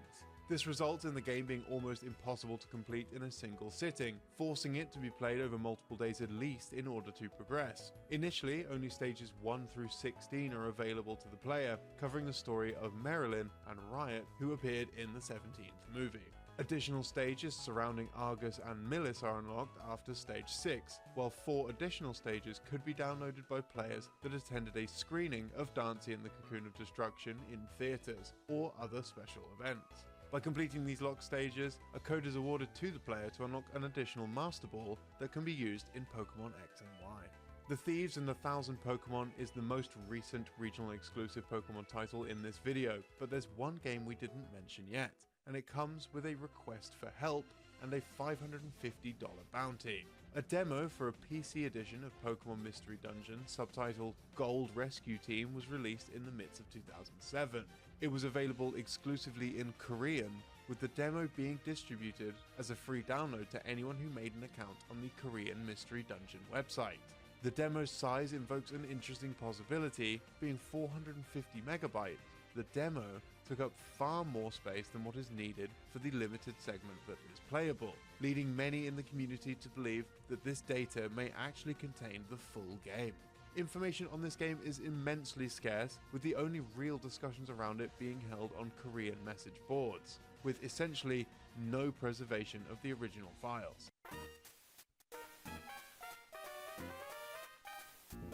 This results in the game being almost impossible to complete in a single sitting, forcing it to be played over multiple days at least in order to progress. Initially, only stages 1 through 16 are available to the player, covering the story of Marilyn and Riot, who appeared in the 17th movie. Additional stages surrounding Argus and Millis are unlocked after stage 6, while 4 additional stages could be downloaded by players that attended a screening of Dancy and the Cocoon of Destruction in theatres or other special events. By completing these locked stages, a code is awarded to the player to unlock an additional Master Ball that can be used in Pokemon X and Y. The Thieves and the 1000 Pokemon is the most recent regional exclusive Pokemon title in this video, but there's one game we didn't mention yet, and it comes with a request for help and a $550 bounty. A demo for a PC edition of Pokemon Mystery Dungeon, subtitled Gold Rescue Team, was released in the midst of 2007. It was available exclusively in Korean, with the demo being distributed as a free download to anyone who made an account on the Korean Mystery Dungeon website. The demo's size invokes an interesting possibility, being 450 megabytes. The demo took up far more space than what is needed for the limited segment that is playable, leading many in the community to believe that this data may actually contain the full game. Information on this game is immensely scarce, with the only real discussions around it being held on Korean message boards, with essentially no preservation of the original files.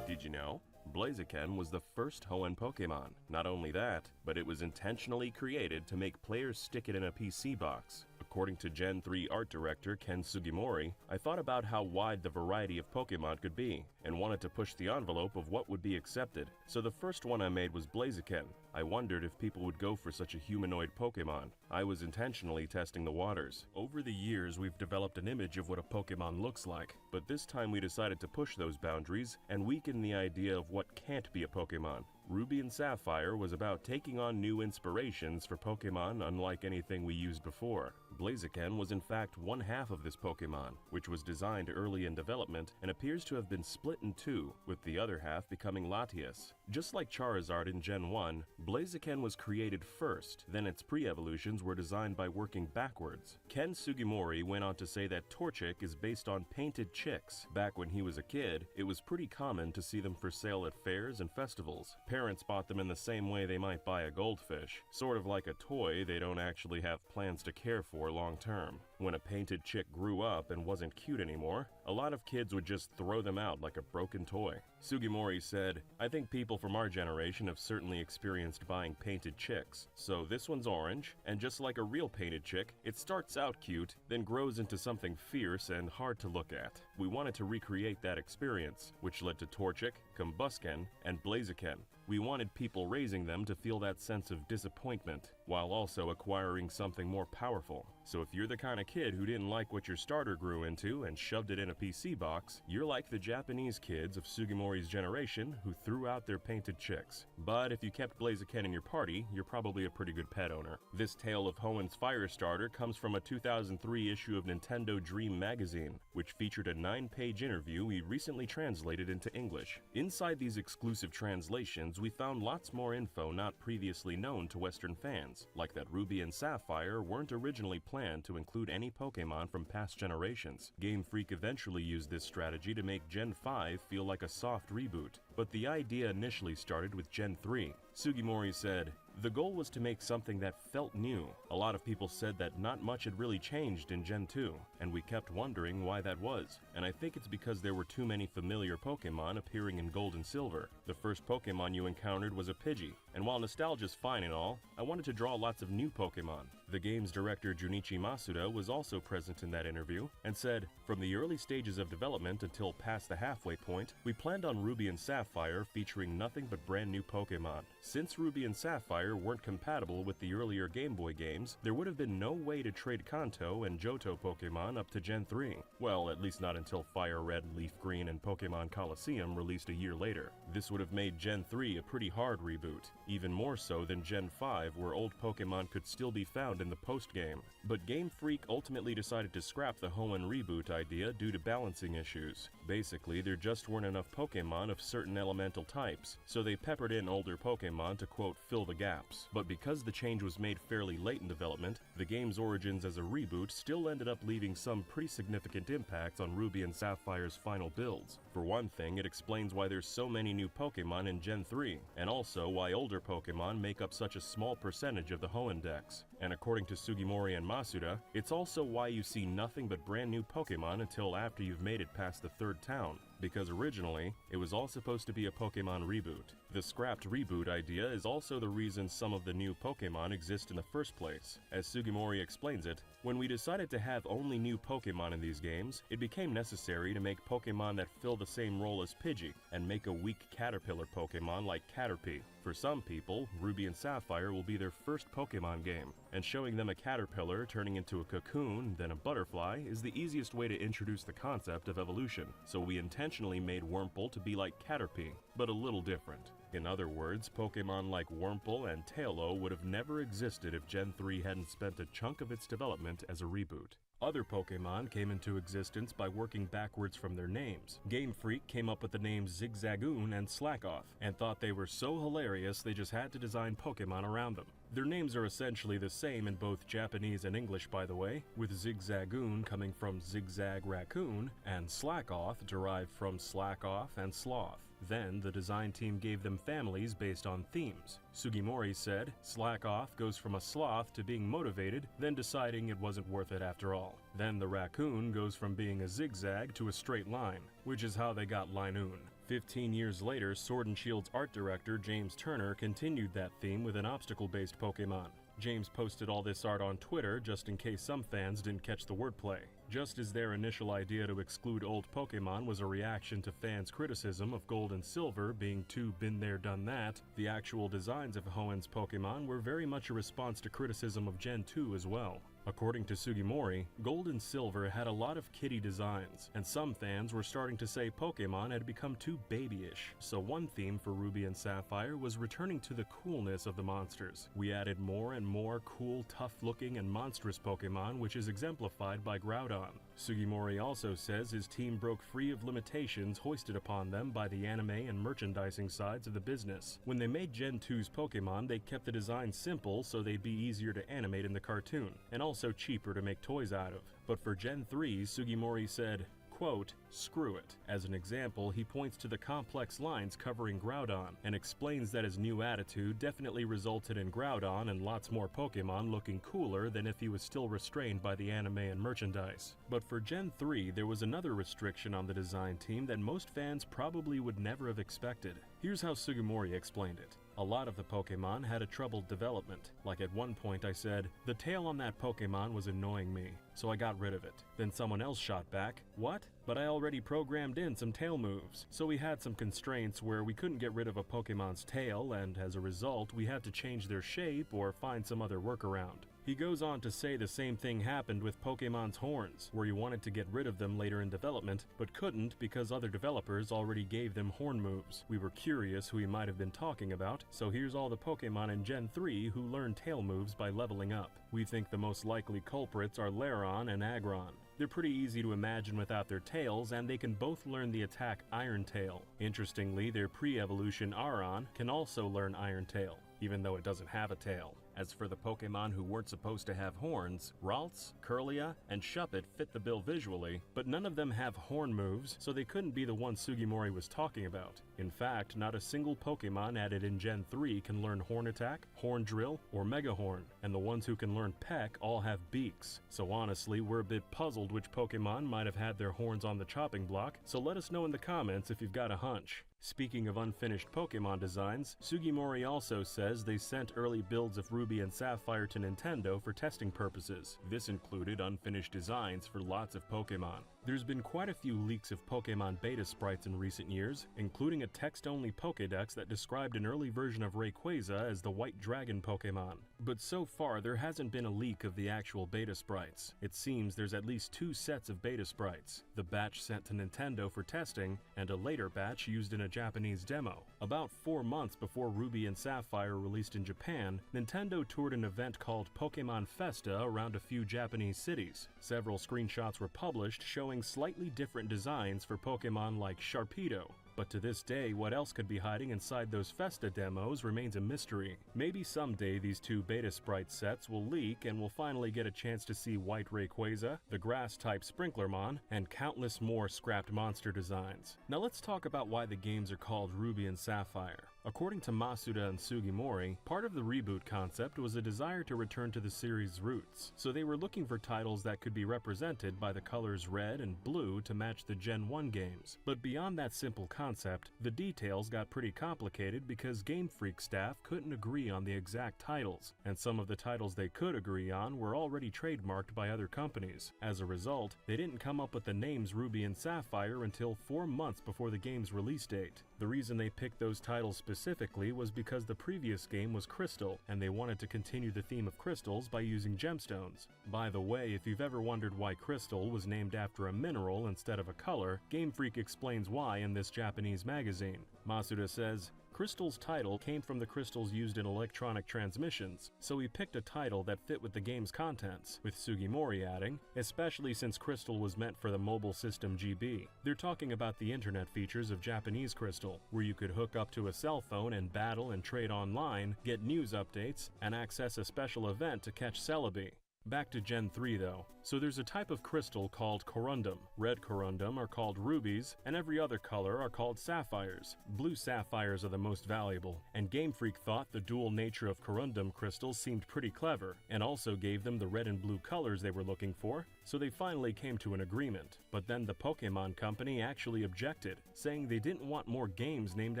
Did you know? Blaziken was the first Hoenn Pokemon. Not only that, but it was intentionally created to make players stick it in a PC box. According to Gen 3 art director Ken Sugimori, I thought about how wide the variety of Pokemon could be, and wanted to push the envelope of what would be accepted. So the first one I made was Blaziken. I wondered if people would go for such a humanoid Pokemon. I was intentionally testing the waters. Over the years, we've developed an image of what a Pokemon looks like, but this time we decided to push those boundaries and weaken the idea of what can't be a Pokemon. Ruby and Sapphire was about taking on new inspirations for Pokemon unlike anything we used before. Blaziken was in fact one half of this Pokemon, which was designed early in development and appears to have been split in two, with the other half becoming Latias. Just like Charizard in Gen 1, Blaziken was created first, then its pre-evolutions were designed by working backwards. Ken Sugimori went on to say that Torchic is based on painted chicks. Back when he was a kid, it was pretty common to see them for sale at fairs and festivals. Parents bought them in the same way they might buy a goldfish, sort of like a toy they don't actually have plans to care for long term. When a painted chick grew up and wasn't cute anymore, a lot of kids would just throw them out like a broken toy. Sugimori said, "I think people from our generation have certainly experienced buying painted chicks. So this one's orange, and just like a real painted chick, it starts out cute, then grows into something fierce and hard to look at. We wanted to recreate that experience, which led to Torchic, Combusken, and Blaziken. We wanted people raising them to feel that sense of disappointment, while also acquiring something more powerful. So if you're the kind of kid who didn't like what your starter grew into and shoved it in a PC box, you're like the Japanese kids of Sugimori's generation who threw out their painted chicks. But if you kept Blaziken in your party, you're probably a pretty good pet owner." This tale of Hoenn's Firestarter comes from a 2003 issue of Nintendo Dream magazine, which featured a 9-page interview we recently translated into English. Inside these exclusive translations, we found lots more info not previously known to Western fans, like that Ruby and Sapphire weren't originally planned to include any Pokemon from past generations. Game Freak eventually used this strategy to make Gen 5 feel like a soft reboot, but the idea initially started with Gen 3. Sugimori said, The goal was to make something that felt new. A lot of people said that not much had really changed in Gen 2, and we kept wondering why that was. And I think it's because there were too many familiar Pokemon appearing in Gold and Silver. The first Pokemon you encountered was a Pidgey, and while nostalgia's fine and all, I wanted to draw lots of new Pokemon. The game's director Junichi Masuda was also present in that interview and said, "From the early stages of development until past the halfway point, we planned on Ruby and Sapphire featuring nothing but brand new Pokemon. Since Ruby and Sapphire weren't compatible with the earlier Game Boy games, there would have been no way to trade Kanto and Johto Pokemon up to Gen 3. Well, at least not until Fire Red, Leaf Green, and Pokemon Colosseum released a year later. This would have made Gen 3 a pretty hard reboot, even more so than Gen 5, where old Pokemon could still be found in the post-game. But Game Freak ultimately decided to scrap the Hoenn reboot idea due to balancing issues. Basically, there just weren't enough Pokemon of certain elemental types, so they peppered in older Pokemon to quote, fill the gaps. But because the change was made fairly late in development, the game's origins as a reboot still ended up leaving some pretty significant impacts on Ruby and Sapphire's final builds. For one thing, it explains why there's so many new Pokemon in Gen 3, and also why older Pokemon make up such a small percentage of the Hoenn decks. And according to Sugimori and Masuda, it's also why you see nothing but brand new Pokemon until after you've made it past the third town, because originally, it was all supposed to be a Pokemon reboot. The scrapped reboot idea is also the reason some of the new Pokemon exist in the first place. As Sugimori explains it, when we decided to have only new Pokemon in these games, it became necessary to make Pokemon that fill the same role as Pidgey, and make a weak caterpillar Pokemon like Caterpie. For some people, Ruby and Sapphire will be their first Pokemon game, and showing them a caterpillar turning into a cocoon, then a butterfly, is the easiest way to introduce the concept of evolution, so we intentionally made Wurmple to be like Caterpie, but a little different. In other words, Pokemon like Wurmple and Tailo would have never existed if Gen 3 hadn't spent a chunk of its development as a reboot. Other Pokemon came into existence by working backwards from their names. Game Freak came up with the names Zigzagoon and Slackoff, and thought they were so hilarious they just had to design Pokemon around them. Their names are essentially the same in both Japanese and English, by the way, with Zigzagoon coming from Zigzag Raccoon, and Slackoff derived from Slack Off and Sloth. Then, the design team gave them families based on themes. Sugimori said, Slack Off goes from a sloth to being motivated, then deciding it wasn't worth it after all. Then the raccoon goes from being a zigzag to a straight line, which is how they got Linoon. 15 years later, Sword and Shield's art director James Turner continued that theme with an obstacle-based Pokemon. James posted all this art on Twitter just in case some fans didn't catch the wordplay. Just as their initial idea to exclude old Pokemon was a reaction to fans' criticism of Gold and Silver being too been there done that, the actual designs of Hoenn's Pokemon were very much a response to criticism of Gen 2 as well. According to Sugimori, Gold and Silver had a lot of kiddie designs, and some fans were starting to say Pokemon had become too babyish, so one theme for Ruby and Sapphire was returning to the coolness of the monsters. We added more and more cool, tough-looking, and monstrous Pokemon, which is exemplified by Groudon. Sugimori also says his team broke free of limitations hoisted upon them by the anime and merchandising sides of the business. When they made Gen 2's Pokemon, they kept the design simple so they'd be easier to animate in the cartoon, and also cheaper to make toys out of. But for Gen 3, Sugimori said, quote, screw it. As an example, he points to the complex lines covering Groudon, and explains that his new attitude definitely resulted in Groudon and lots more Pokemon looking cooler than if he was still restrained by the anime and merchandise. But for Gen 3, there was another restriction on the design team that most fans probably would never have expected. Here's how Sugimori explained it. A lot of the Pokemon had a troubled development. Like at one point I said, the tail on that Pokemon was annoying me, so I got rid of it. Then someone else shot back, what? But I already programmed in some tail moves. So we had some constraints where we couldn't get rid of a Pokemon's tail, and as a result we had to change their shape or find some other workaround. He goes on to say the same thing happened with Pokemon's horns, where he wanted to get rid of them later in development, but couldn't because other developers already gave them horn moves. We were curious who he might have been talking about, so here's all the Pokemon in Gen 3 who learned tail moves by leveling up. We think the most likely culprits are Lairon and Aggron. They're pretty easy to imagine without their tails, and they can both learn the attack Iron Tail. Interestingly, their pre-evolution Aron can also learn Iron Tail, even though it doesn't have a tail. As for the Pokemon who weren't supposed to have horns, Ralts, Kirlia, and Shuppet fit the bill visually, but none of them have horn moves, so they couldn't be the ones Sugimori was talking about. In fact, not a single Pokemon added in Gen 3 can learn Horn Attack, Horn Drill, or Mega Horn, and the ones who can learn Peck all have beaks. So honestly, we're a bit puzzled which Pokemon might have had their horns on the chopping block, so let us know in the comments if you've got a hunch. Speaking of unfinished Pokemon designs, Sugimori also says they sent early builds of Ruby and Sapphire to Nintendo for testing purposes. This included unfinished designs for lots of Pokemon. There's been quite a few leaks of Pokemon beta sprites in recent years, including a text-only Pokédex that described an early version of Rayquaza as the White Dragon Pokemon. But so far, there hasn't been a leak of the actual beta sprites. It seems there's at least 2 sets of beta sprites, the batch sent to Nintendo for testing, and a later batch used in a Japanese demo. About 4 months before Ruby and Sapphire released in Japan, Nintendo toured an event called Pokemon Festa around a few Japanese cities. Several screenshots were published showing slightly different designs for Pokemon like Sharpedo. But to this day, what else could be hiding inside those Festa demos remains a mystery. Maybe someday these 2 beta sprite sets will leak and we'll finally get a chance to see White Rayquaza, the Grass-type Sprinklermon, and countless more scrapped monster designs. Now let's talk about why the games are called Ruby and Sapphire. According to Masuda and Sugimori, part of the reboot concept was a desire to return to the series' roots, so they were looking for titles that could be represented by the colors red and blue to match the Gen 1 games. But beyond that simple concept, the details got pretty complicated because Game Freak staff couldn't agree on the exact titles, and some of the titles they could agree on were already trademarked by other companies. As a result, they didn't come up with the names Ruby and Sapphire until 4 months before the game's release date. The reason they picked those titles specifically was because the previous game was Crystal, and they wanted to continue the theme of crystals by using gemstones. By the way, if you've ever wondered why Crystal was named after a mineral instead of a color, Game Freak explains why in this Japanese magazine. Masuda says, Crystal's title came from the crystals used in electronic transmissions, so he picked a title that fit with the game's contents, with Sugimori adding, especially since Crystal was meant for the mobile system GB. They're talking about the internet features of Japanese Crystal, where you could hook up to a cell phone and battle and trade online, get news updates, and access a special event to catch Celebi. Back to Gen 3 though. So there's a type of crystal called corundum. Red corundum are called rubies, and every other color are called sapphires. Blue sapphires are the most valuable, and Game Freak thought the dual nature of corundum crystals seemed pretty clever, and also gave them the red and blue colors they were looking for, so they finally came to an agreement. But then the Pokemon company actually objected, saying they didn't want more games named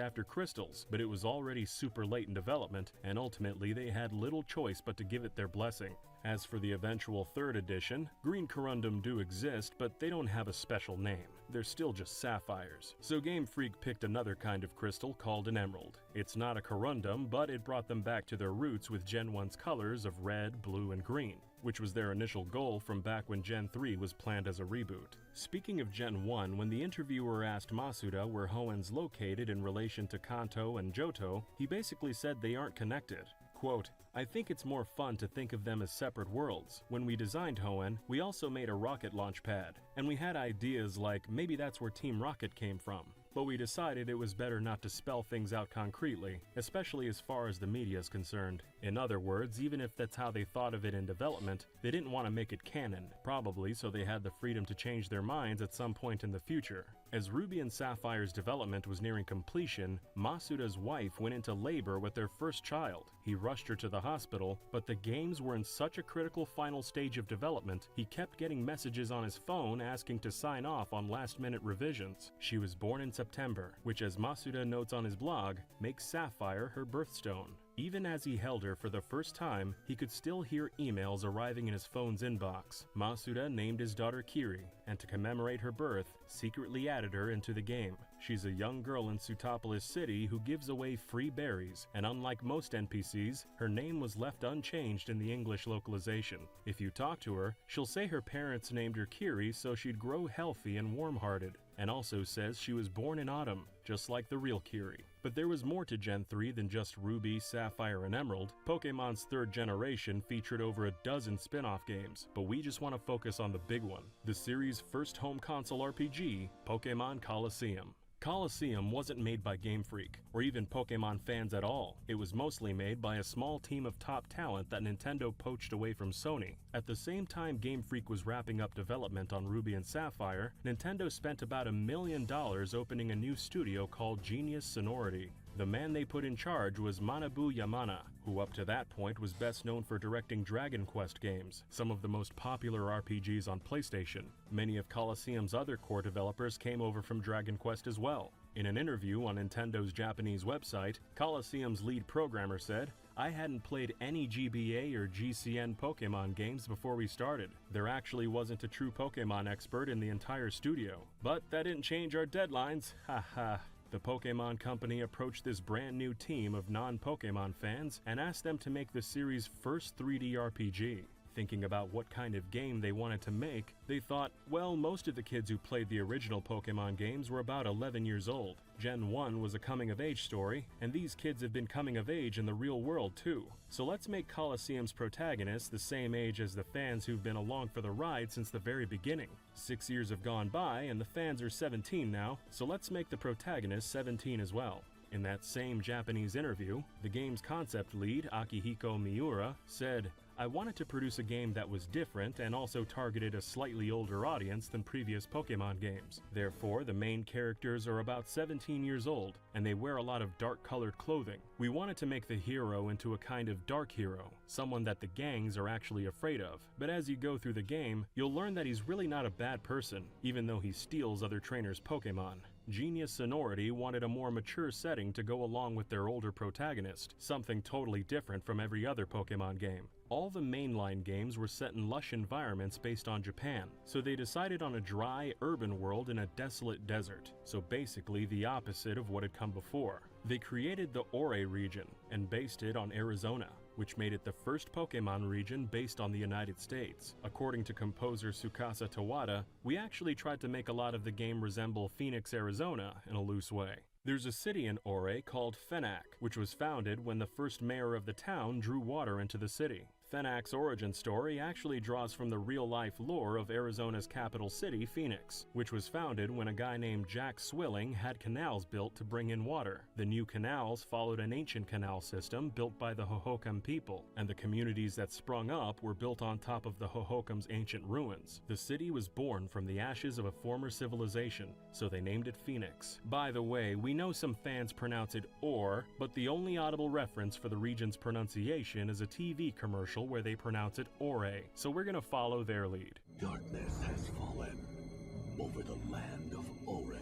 after crystals, but it was already super late in development, and ultimately they had little choice but to give it their blessing. As for the eventual 3rd edition, green corundum do exist, but they don't have a special name. They're still just sapphires. So Game Freak picked another kind of crystal called an emerald. It's not a corundum, but it brought them back to their roots with Gen 1's colors of red, blue, and green, which was their initial goal from back when Gen 3 was planned as a reboot. Speaking of Gen 1, when the interviewer asked Masuda where Hoenn's located in relation to Kanto and Johto, he basically said they aren't connected. Quote, I think it's more fun to think of them as separate worlds. When we designed Hoenn, we also made a rocket launch pad, and we had ideas like maybe that's where Team Rocket came from. But we decided it was better not to spell things out concretely, especially as far as the media is concerned. In other words, even if that's how they thought of it in development, they didn't want to make it canon, probably so they had the freedom to change their minds at some point in the future. As Ruby and Sapphire's development was nearing completion, Masuda's wife went into labor with their first child. He rushed her to the hospital, but the games were in such a critical final stage of development, he kept getting messages on his phone asking to sign off on last-minute revisions. She was born in September, which, as Masuda notes on his blog, makes Sapphire her birthstone. Even as he held her for the first time, he could still hear emails arriving in his phone's inbox. Masuda named his daughter Kiri, and to commemorate her birth, secretly added her into the game. She's a young girl in Sootopolis City who gives away free berries, and unlike most NPCs, her name was left unchanged in the English localization. If you talk to her, she'll say her parents named her Kiri so she'd grow healthy and warm-hearted, and also says she was born in autumn, just like the real Kiri. But there was more to Gen 3 than just Ruby, Sapphire, and Emerald. Pokemon's 3rd generation featured over a dozen spin-off games, but we just want to focus on the big one, the series' first home console RPG, Pokemon Colosseum. Colosseum wasn't made by Game Freak, or even Pokemon fans at all. It was mostly made by a small team of top talent that Nintendo poached away from Sony. At the same time Game Freak was wrapping up development on Ruby and Sapphire, Nintendo spent about $1 million opening a new studio called Genius Sonority. The man they put in charge was Manabu Yamana, who up to that point was best known for directing Dragon Quest games, some of the most popular RPGs on PlayStation. Many of Colosseum's other core developers came over from Dragon Quest as well. In an interview on Nintendo's Japanese website, Colosseum's lead programmer said, "I hadn't played any GBA or GCN Pokemon games before we started. There actually wasn't a true Pokemon expert in the entire studio. But that didn't change our deadlines, haha." The Pokemon Company approached this brand new team of non-Pokemon fans and asked them to make the series' first 3D RPG. Thinking about what kind of game they wanted to make, they thought, well, most of the kids who played the original Pokemon games were about 11 years old. Gen 1 was a coming-of-age story, and these kids have been coming of age in the real world too. So let's make Colosseum's protagonist the same age as the fans who've been along for the ride since the very beginning. 6 years have gone by, and the fans are 17 now, so let's make the protagonist 17 as well. In that same Japanese interview, the game's concept lead, Akihiko Miura, said, "I wanted to produce a game that was different and also targeted a slightly older audience than previous Pokemon games. Therefore, the main characters are about 17 years old, and they wear a lot of dark-colored clothing. We wanted to make the hero into a kind of dark hero, someone that the gangs are actually afraid of. But as you go through the game, you'll learn that he's really not a bad person, even though he steals other trainers' Pokemon." Genius Sonority wanted a more mature setting to go along with their older protagonist, something totally different from every other Pokemon game. All the mainline games were set in lush environments based on Japan, so they decided on a dry, urban world in a desolate desert, so basically the opposite of what had come before. They created the Ore region and based it on Arizona, which made it the first Pokemon region based on the United States. According to composer Tsukasa Tawada, we actually tried to make a lot of the game resemble Phoenix, Arizona in a loose way. There's a city in Ore called Fenak, which was founded when the first mayor of the town drew water into the city. Fenak's origin story actually draws from the real-life lore of Arizona's capital city, Phoenix, which was founded when a guy named Jack Swilling had canals built to bring in water. The new canals followed an ancient canal system built by the Hohokam people, and the communities that sprung up were built on top of the Hohokam's ancient ruins. The city was born from the ashes of a former civilization, so they named it Phoenix. By the way, we know some fans pronounce it Or, but the only audible reference for the region's pronunciation is a TV commercial where they pronounce it Ore, so we're gonna follow their lead. Darkness has fallen over the land of Ore.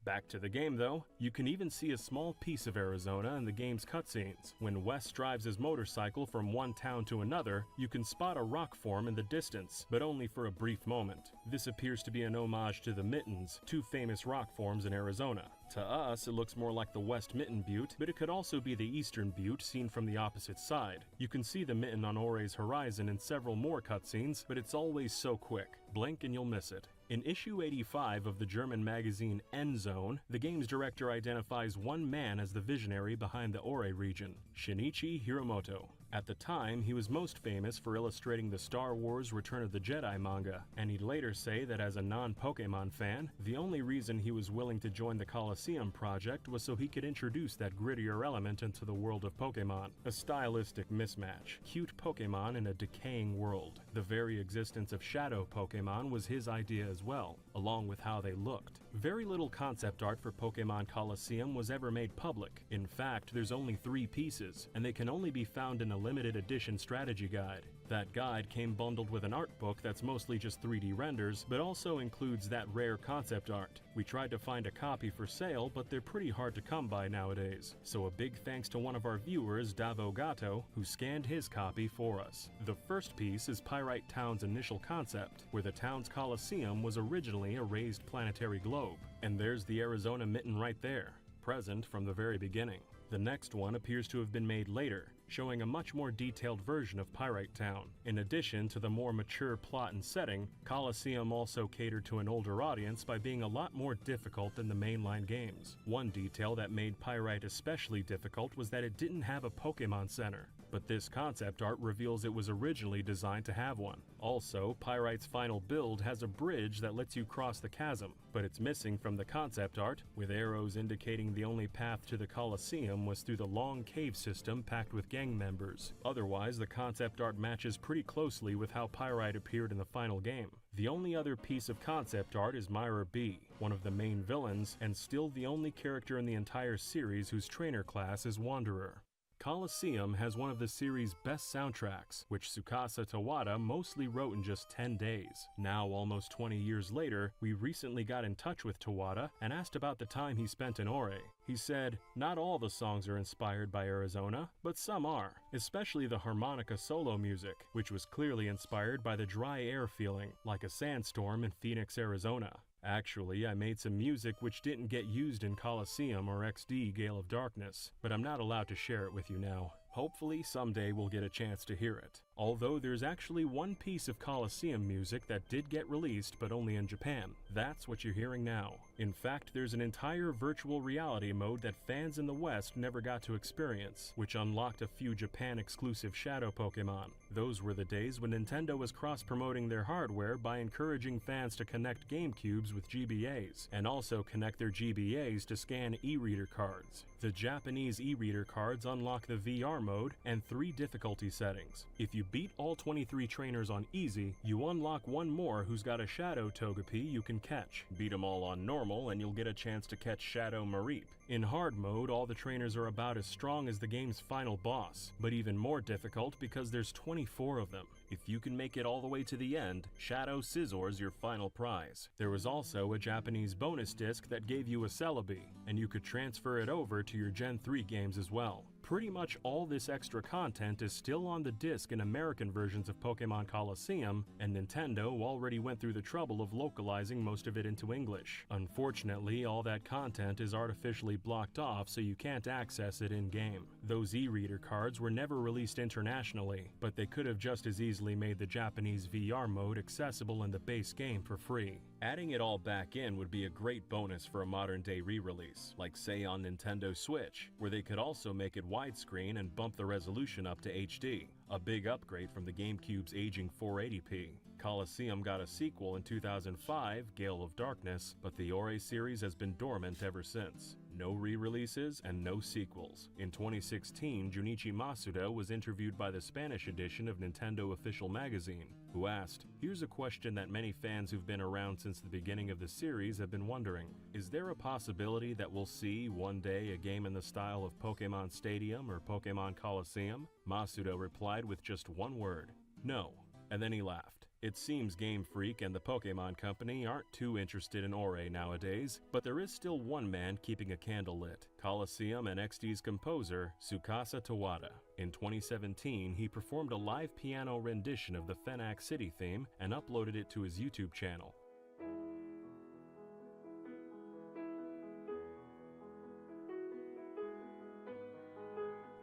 Back to the game though, you can even see a small piece of Arizona in the game's cutscenes. When Wes drives his motorcycle from one town to another, you can spot a rock form in the distance, but only for a brief moment. This appears to be an homage to the Mittens, two famous rock forms in Arizona. To us, it looks more like the West Mitten Butte, but it could also be the Eastern Butte seen from the opposite side. You can see the Mitten on Ore's horizon in several more cutscenes, but it's always so quick. Blink and you'll miss it. In issue 85 of the German magazine N-Zone, the game's director identifies one man as the visionary behind the Ore region, Shinichi Hiramoto. At the time, he was most famous for illustrating the Star Wars Return of the Jedi manga, and he'd later say that as a non-Pokemon fan, the only reason he was willing to join the Colosseum project was so he could introduce that grittier element into the world of Pokemon. A stylistic mismatch. Cute Pokemon in a decaying world. The very existence of shadow Pokemon was his idea as well, along with how they looked. Very little concept art for Pokemon Colosseum was ever made public. In fact, there's only 3 pieces, and they can only be found in a limited edition strategy guide. That guide came bundled with an art book that's mostly just 3D renders, but also includes that rare concept art. We tried to find a copy for sale, but they're pretty hard to come by nowadays. So a big thanks to one of our viewers, Davogato, who scanned his copy for us. The first piece is Pyrite Town's initial concept, where the town's Colosseum was originally a raised planetary globe. And there's the Arizona Mitten right there, present from the very beginning. The next one appears to have been made later. showing a much more detailed version of Pyrite Town. In addition to the more mature plot and setting, Colosseum also catered to an older audience by being a lot more difficult than the mainline games. One detail that made Pyrite especially difficult was that it didn't have a Pokemon Center, but this concept art reveals it was originally designed to have one. Also, Pyrite's final build has a bridge that lets you cross the chasm, but it's missing from the concept art, with arrows indicating the only path to the Colosseum was through the long cave system packed with gang members. Otherwise, the concept art matches pretty closely with how Pyrite appeared in the final game. The only other piece of concept art is Myra B, one of the main villains, and still the only character in the entire series whose trainer class is Wanderer. Colosseum has one of the series' best soundtracks, which Tsukasa Tawada mostly wrote in just 10 days. Now, almost 20 years later, we recently got in touch with Tawada and asked about the time he spent in Ore. He said, "Not all the songs are inspired by Arizona, but some are, especially the harmonica solo music, which was clearly inspired by the dry air feeling, like a sandstorm in Phoenix, Arizona. Actually, I made some music which didn't get used in Colosseum or XD Gale of Darkness, but I'm not allowed to share it with you now. Hopefully someday we'll get a chance to hear it. Although there's actually one piece of Colosseum music that did get released, but only in Japan. That's what you're hearing now. In fact, there's an entire virtual reality mode that fans in the West never got to experience, which unlocked a few Japan-exclusive Shadow Pokemon. Those were the days when Nintendo was cross-promoting their hardware by encouraging fans to connect GameCubes with GBAs, and also connect their GBAs to scan e-reader cards. The Japanese e-reader cards unlock the VR mode and 3 difficulty settings. If you beat all 23 trainers on easy, you unlock one more who's got a Shadow Togepi you can catch. Beat them all on normal and you'll get a chance to catch Shadow Mareep. In hard mode, all the trainers are about as strong as the game's final boss, but even more difficult because there's 24 of them. If you can make it all the way to the end, Shadow Scissor's your final prize. There was also a Japanese bonus disc that gave you a Celebi, and you could transfer it over to your Gen 3 games as well. Pretty much all this extra content is still on the disc in American versions of Pokemon Colosseum, and Nintendo already went through the trouble of localizing most of it into English. Unfortunately, all that content is artificially blocked off so you can't access it in-game. Those e-reader cards were never released internationally, but they could have just as easily made the Japanese VR mode accessible in the base game for free. Adding it all back in would be a great bonus for a modern-day re-release, like say on Nintendo Switch, where they could also make it widescreen and bump the resolution up to HD, a big upgrade from the GameCube's aging 480p. Colosseum got a sequel in 2005, Gale of Darkness, but the Ore series has been dormant ever since. No re-releases and no sequels. In 2016, Junichi Masuda was interviewed by the Spanish edition of Nintendo Official Magazine, who asked, "Here's a question that many fans who've been around since the beginning of the series have been wondering. Is there a possibility that we'll see, one day, a game in the style of Pokemon Stadium or Pokemon Colosseum?" Masuda replied with just one word, "No," and then he laughed. It seems Game Freak and the Pokemon Company aren't too interested in Ore nowadays, but there is still one man keeping a candle lit, Colosseum and XD's composer, Tsukasa Tawada. In 2017, he performed a live piano rendition of the Fenac City theme and uploaded it to his YouTube channel.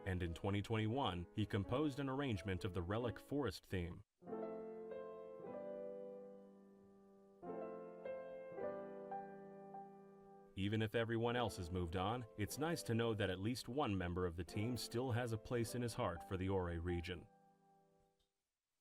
And in 2021, he composed an arrangement of the Relic Forest theme. Even if everyone else has moved on, it's nice to know that at least one member of the team still has a place in his heart for the Ore region.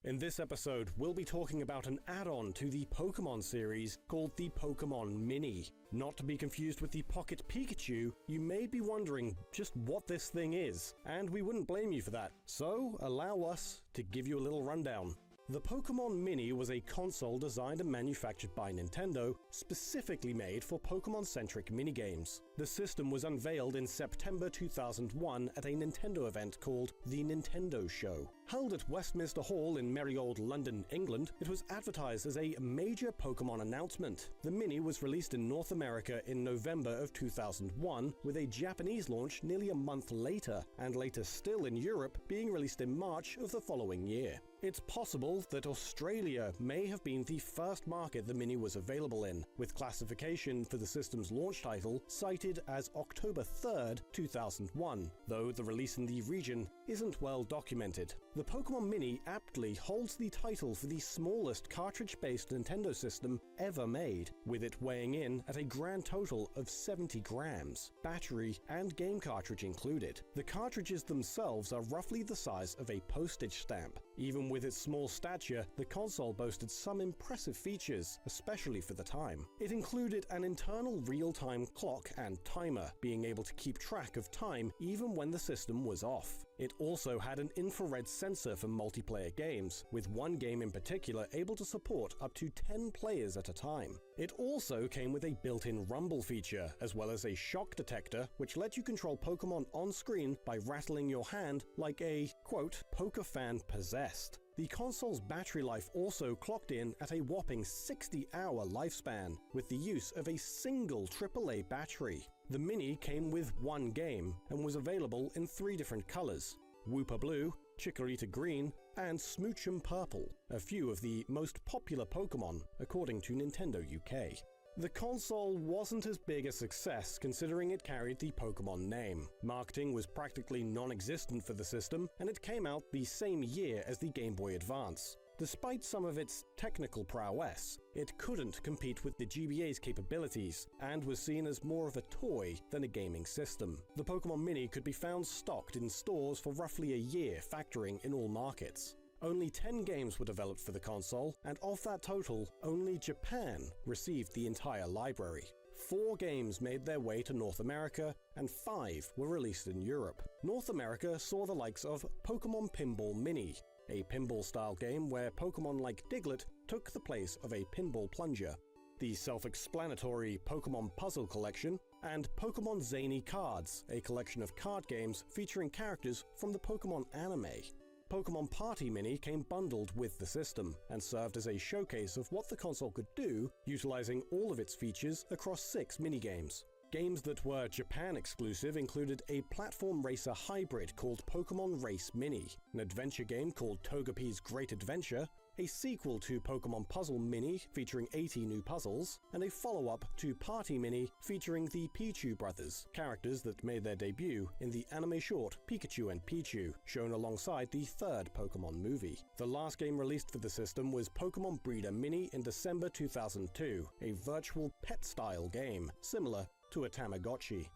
In this episode, we'll be talking about an add-on to the Pokemon series called the Pokemon Mini. Not to be confused with the Pocket Pikachu, you may be wondering just what this thing is, and we wouldn't blame you for that. So, allow us to give you a little rundown. The Pokemon Mini was a console designed and manufactured by Nintendo, specifically made for Pokemon-centric minigames. The system was unveiled in September 2001 at a Nintendo event called The Nintendo Show. Held at Westminster Hall in merry old London, England, it was advertised as a major Pokemon announcement. The Mini was released in North America in November of 2001, with a Japanese launch nearly a month later, and later still in Europe, being released in March of the following year. It's possible that Australia may have been the first market the Mini was available in, with classification for the system's launch title cited dated as October 3rd, 2001, though the release in the region isn't well documented. The Pokemon Mini aptly holds the title for the smallest cartridge-based Nintendo system ever made, with it weighing in at a grand total of 70 grams, battery and game cartridge included. The cartridges themselves are roughly the size of a postage stamp. Even with its small stature, the console boasted some impressive features, especially for the time. It included an internal real-time clock and timer, being able to keep track of time even when the system was off. It also had an infrared sensor for multiplayer games, with one game in particular able to support up to 10 players at a time. It also came with a built-in rumble feature, as well as a shock detector, which let you control Pokemon on screen by rattling your hand like a, quote, poker fan possessed. The console's battery life also clocked in at a whopping 60-hour lifespan, with the use of a single AAA battery. The Mini came with one game, and was available in 3 different colors: Wooper Blue, Chikorita Green, and Smoochum Purple, a few of the most popular Pokemon, according to Nintendo UK. The console wasn't as big a success considering it carried the Pokemon name. Marketing was practically non-existent for the system, and it came out the same year as the Game Boy Advance. Despite some of its technical prowess, it couldn't compete with the GBA's capabilities, and was seen as more of a toy than a gaming system. The Pokemon Mini could be found stocked in stores for roughly a year, factoring in all markets. Only 10 games were developed for the console, and of that total, only Japan received the entire library. 4 games made their way to North America, and 5 were released in Europe. North America saw the likes of Pokemon Pinball Mini, a pinball-style game where Pokemon like Diglett took the place of a pinball plunger, the self-explanatory Pokemon Puzzle Collection, and Pokemon Zany Cards, a collection of card games featuring characters from the Pokemon anime. Pokemon Party Mini came bundled with the system, and served as a showcase of what the console could do, utilizing all of its features across 6 minigames. Games that were Japan exclusive included a platform racer hybrid called Pokemon Race Mini, an adventure game called Togepi's Great Adventure, a sequel to Pokemon Puzzle Mini featuring 80 new puzzles, and a follow-up to Party Mini featuring the Pichu brothers, characters that made their debut in the anime short Pikachu and Pichu, shown alongside the 3rd Pokemon movie. The last game released for the system was Pokemon Breeder Mini in December 2002, a virtual pet-style game, similar to a Tamagotchi.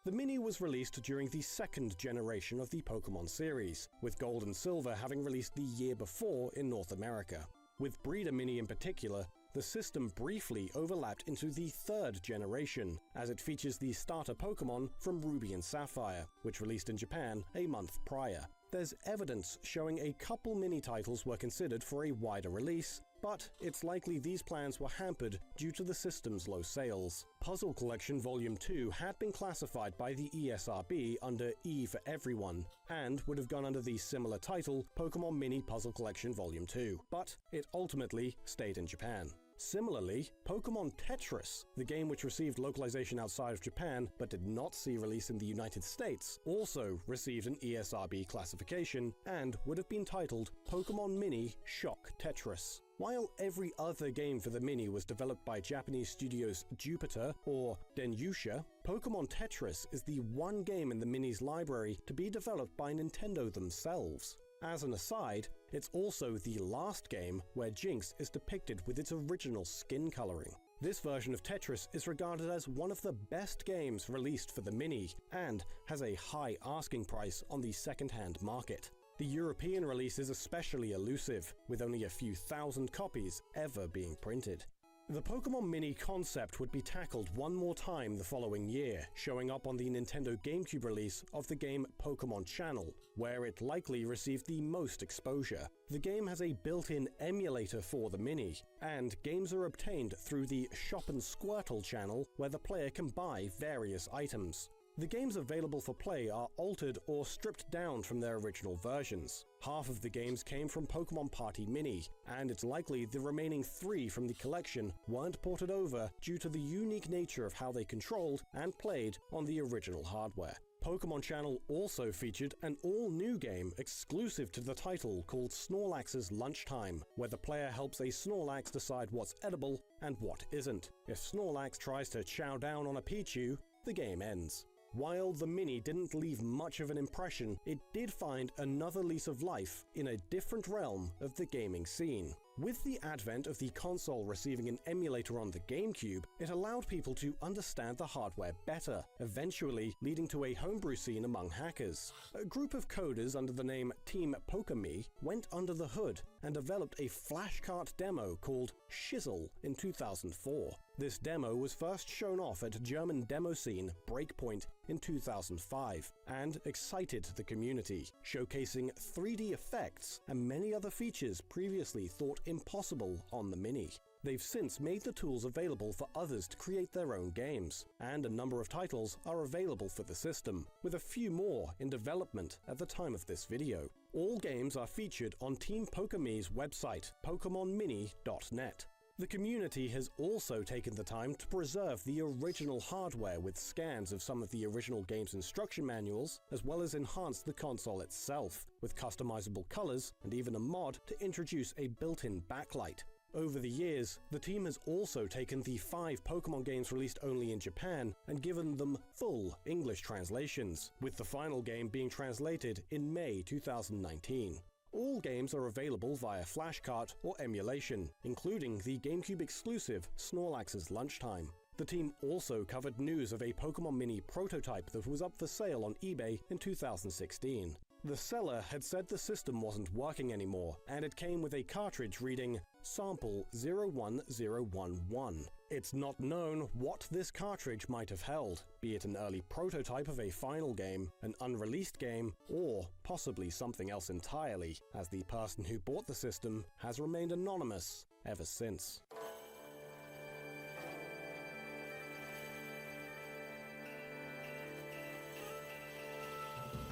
The Mini was released during the 2nd generation of the Pokemon series, with Gold and Silver having released the year before in North America. With Breeder Mini in particular, the system briefly overlapped into the 3rd generation, as it features the starter Pokemon from Ruby and Sapphire, which released in Japan a month prior. There's evidence showing a couple mini titles were considered for a wider release, but it's likely these plans were hampered due to the system's low sales. Puzzle Collection Volume 2 had been classified by the ESRB under E for Everyone, and would have gone under the similar title Pokemon Mini Puzzle Collection Volume 2, but it ultimately stayed in Japan. Similarly, Pokemon Tetris, the game which received localization outside of Japan but did not see release in the United States, also received an ESRB classification and would have been titled Pokemon Mini Shock Tetris. While every other game for the Mini was developed by Japanese studios Jupiter or Denusha, Pokemon Tetris is the one game in the Mini's library to be developed by Nintendo themselves. As an aside, it's also the last game where Jinx is depicted with its original skin coloring. This version of Tetris is regarded as one of the best games released for the Mini, and has a high asking price on the second-hand market. The European release is especially elusive, with only a few thousand copies ever being printed. The Pokemon Mini concept would be tackled one more time the following year, showing up on the Nintendo GameCube release of the game Pokemon Channel, where it likely received the most exposure. The game has a built-in emulator for the Mini, and games are obtained through the Shop and Squirtle channel, where the player can buy various items. The games available for play are altered or stripped down from their original versions. Half of the games came from Pokemon Party Mini, and it's likely the remaining 3 from the collection weren't ported over due to the unique nature of how they controlled and played on the original hardware. Pokemon Channel also featured an all-new game exclusive to the title called Snorlax's Lunchtime, where the player helps a Snorlax decide what's edible and what isn't. If Snorlax tries to chow down on a Pichu, the game ends. While the Mini didn't leave much of an impression, it did find another lease of life in a different realm of the gaming scene. With the advent of the console receiving an emulator on the GameCube, it allowed people to understand the hardware better, eventually leading to a homebrew scene among hackers. A group of coders under the name Team PokerMe went under the hood and developed a flashcart demo called Shizzle in 2004. This demo was first shown off at German demo scene Breakpoint in 2005 and excited the community, showcasing 3D effects and many other features previously thought impossible on the Mini. They've since made the tools available for others to create their own games, and a number of titles are available for the system, with a few more in development at the time of this video. All games are featured on Team PokerMe's website, PokemonMini.net. The community has also taken the time to preserve the original hardware with scans of some of the original game's instruction manuals, as well as enhance the console itself, with customizable colors and even a mod to introduce a built-in backlight. Over the years, the team has also taken the 5 Pokemon games released only in Japan and given them full English translations, with the final game being translated in May 2019. All games are available via flashcart or emulation, including the GameCube exclusive Snorlax's Lunchtime. The team also covered news of a Pokemon Mini prototype that was up for sale on eBay in 2016. The seller had said the system wasn't working anymore, and it came with a cartridge reading Sample 01011. It's not known what this cartridge might have held, be it an early prototype of a final game, an unreleased game, or possibly something else entirely, as the person who bought the system has remained anonymous ever since.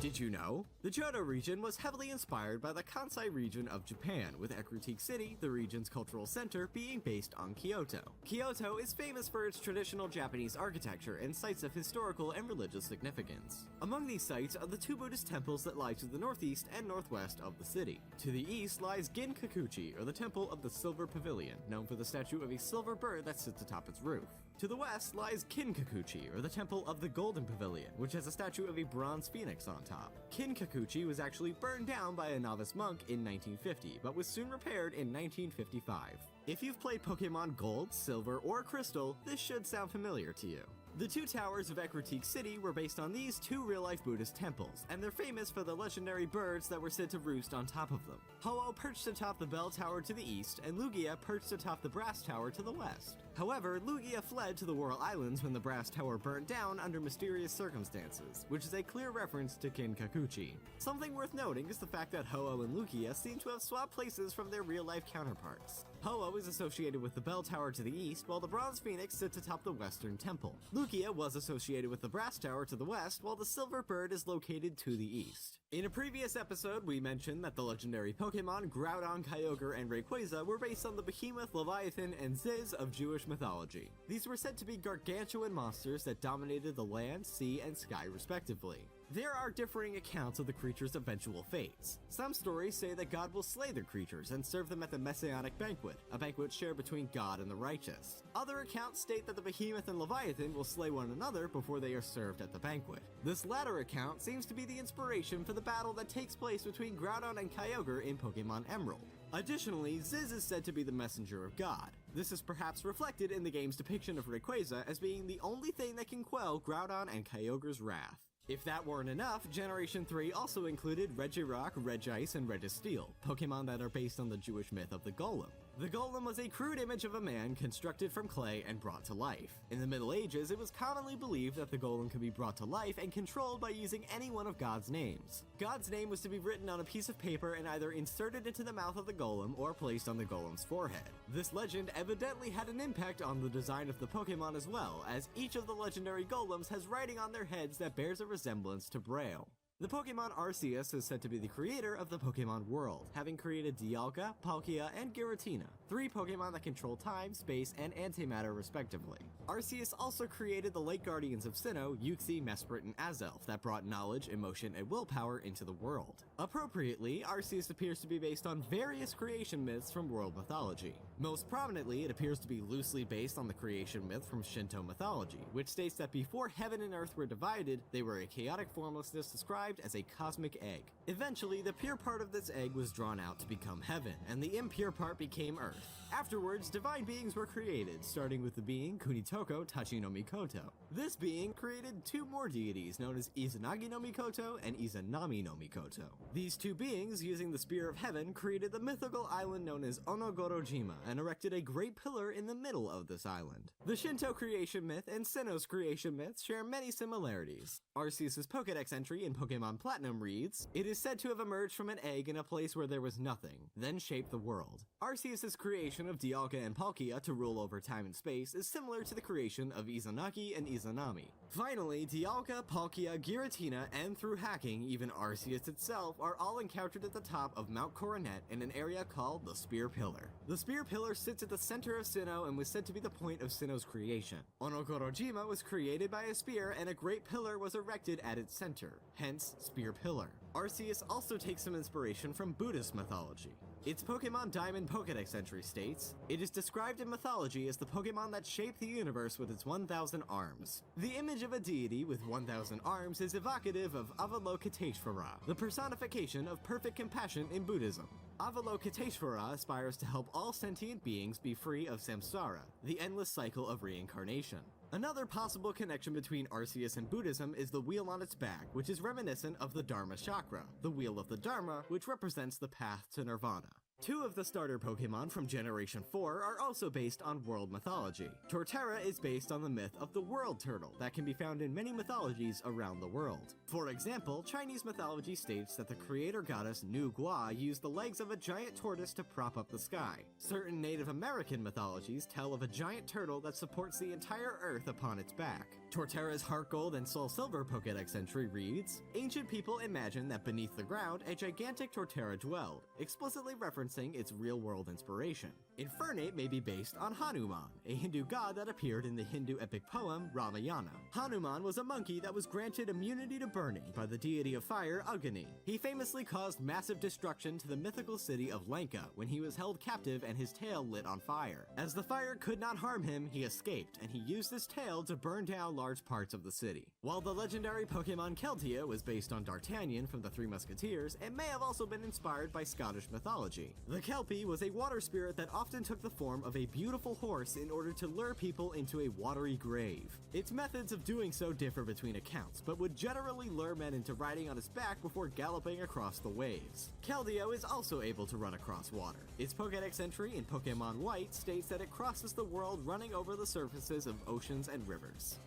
Did you know? The Johto region was heavily inspired by the Kansai region of Japan, with Ekurutik City, the region's cultural center, being based on Kyoto. Kyoto is famous for its traditional Japanese architecture and sites of historical and religious significance. Among these sites are the 2 Buddhist temples that lie to the northeast and northwest of the city. To the east lies Ginkakuchi, or the Temple of the Silver Pavilion, known for the statue of a silver bird that sits atop its roof. To the west lies Kinkakuchi, or the Temple of the Golden Pavilion, which has a statue of a bronze phoenix on top. Kinkakuchi was actually burned down by a novice monk in 1950, but was soon repaired in 1955. If you've played Pokemon Gold, Silver, or Crystal, this should sound familiar to you. The 2 towers of Ekurutik City were based on these 2 real-life Buddhist temples, and they're famous for the legendary birds that were said to roost on top of them. Ho-Oh perched atop the Bell Tower to the east, and Lugia perched atop the Brass Tower to the west. However, Lugia fled to the Whirl Islands when the Brass Tower burned down under mysterious circumstances, which is a clear reference to Kinkakuchi. Something worth noting is the fact that Ho-Oh and Lugia seem to have swapped places from their real-life counterparts. Ho-Oh is associated with the Bell Tower to the east, while the Bronze Phoenix sits atop the Western Temple. Lugia was associated with the Brass Tower to the west, while the Silver Bird is located to the east. In a previous episode, we mentioned that the legendary Pokemon Groudon, Kyogre, and Rayquaza were based on the Behemoth, Leviathan, and Ziz of Jewish mythology. These were said to be gargantuan monsters that dominated the land, sea, and sky respectively. There are differing accounts of the creatures' eventual fates. Some stories say that God will slay their creatures and serve them at the Messianic Banquet, a banquet shared between God and the righteous. Other accounts state that the Behemoth and Leviathan will slay one another before they are served at the banquet. This latter account seems to be the inspiration for the battle that takes place between Groudon and Kyogre in Pokemon Emerald. Additionally, Ziz is said to be the messenger of God. This is perhaps reflected in the game's depiction of Rayquaza as being the only thing that can quell Groudon and Kyogre's wrath. If that weren't enough, Generation 3 also included Regirock, Regice, and Registeel, Pokemon that are based on the Jewish myth of the Golem. The Golem was a crude image of a man constructed from clay and brought to life. In the Middle Ages, it was commonly believed that the Golem could be brought to life and controlled by using any one of God's names. God's name was to be written on a piece of paper and either inserted into the mouth of the Golem or placed on the Golem's forehead. This legend evidently had an impact on the design of the Pokemon as well, as each of the legendary Golems has writing on their heads that bears a resemblance to Braille. The Pokemon Arceus is said to be the creator of the Pokemon world, having created Dialga, Palkia, and Giratina, 3 Pokemon that control time, space, and antimatter respectively. Arceus also created the late guardians of Sinnoh, Uxie, Mesprit, and Azelf that brought knowledge, emotion, and willpower into the world. Appropriately, Arceus appears to be based on various creation myths from world mythology. Most prominently, it appears to be loosely based on the creation myth from Shinto mythology, which states that before heaven and earth were divided, they were a chaotic formlessness described as a cosmic egg. Eventually, the pure part of this egg was drawn out to become heaven, and the impure part became earth. Afterwards, divine beings were created, starting with the being Kunitoko Tachi no Mikoto. This being created 2 more deities known as Izanagi no Mikoto and Izanami no Mikoto. These 2 beings, using the Spear of Heaven, created the mythical island known as Onogorojima and erected a great pillar in the middle of this island. The Shinto creation myth and Sinnoh's creation myth share many similarities. Arceus' Pokédex entry in Pokemon Platinum reads, "It is said to have emerged from an egg in a place where there was nothing, then shaped the world." Arceus' creation of Dialga and Palkia to rule over time and space is similar to the creation of Izanagi and Izanami. Finally, Dialga, Palkia, Giratina, and through hacking, even Arceus itself, are all encountered at the top of Mount Coronet in an area called the Spear Pillar. The Spear Pillar sits at the center of Sinnoh and was said to be the point of Sinnoh's creation. Onogorojima was created by a spear and a great pillar was erected at its center, hence Spear Pillar. Arceus also takes some inspiration from Buddhist mythology. Its Pokemon Diamond Pokédex entry states, "It is described in mythology as the Pokemon that shaped the universe with its 1,000 arms. The image of a deity with 1,000 arms is evocative of Avalokiteshvara, the personification of perfect compassion in Buddhism. Avalokiteshvara aspires to help all sentient beings be free of samsara, the endless cycle of reincarnation." Another possible connection between Arceus and Buddhism is the wheel on its back, which is reminiscent of the Dharma Chakra, the wheel of the Dharma, which represents the path to Nirvana. 2 of the starter Pokemon from Generation 4 are also based on world mythology. Torterra is based on the myth of the world turtle that can be found in many mythologies around the world. For example, Chinese mythology states that the creator goddess Nu Gua used the legs of a giant tortoise to prop up the sky. Certain Native American mythologies tell of a giant turtle that supports the entire earth upon its back. Torterra's Heart Gold and Soul Silver Pokédex entry reads, "Ancient people imagined that beneath the ground a gigantic Torterra dwelled, explicitly referencing its real-world inspiration. Infernape may be based on Hanuman, a Hindu god that appeared in the Hindu epic poem Ramayana. Hanuman was a monkey that was granted immunity to burning by the deity of fire Agni. He famously caused massive destruction to the mythical city of Lanka when he was held captive and his tail lit on fire. As the fire could not harm him, he escaped, and he used his tail to burn down large parts of the city." While the legendary Pokemon Keltia was based on D'Artagnan from the Three Musketeers, it may have also been inspired by Scottish mythology. The Kelpie was a water spirit that often took the form of a beautiful horse in order to lure people into a watery grave. Its methods of doing so differ between accounts, but would generally lure men into riding on its back before galloping across the waves. Keldeo is also able to run across water. Its Pokédex entry in Pokemon White states that it crosses the world running over the surfaces of oceans and rivers.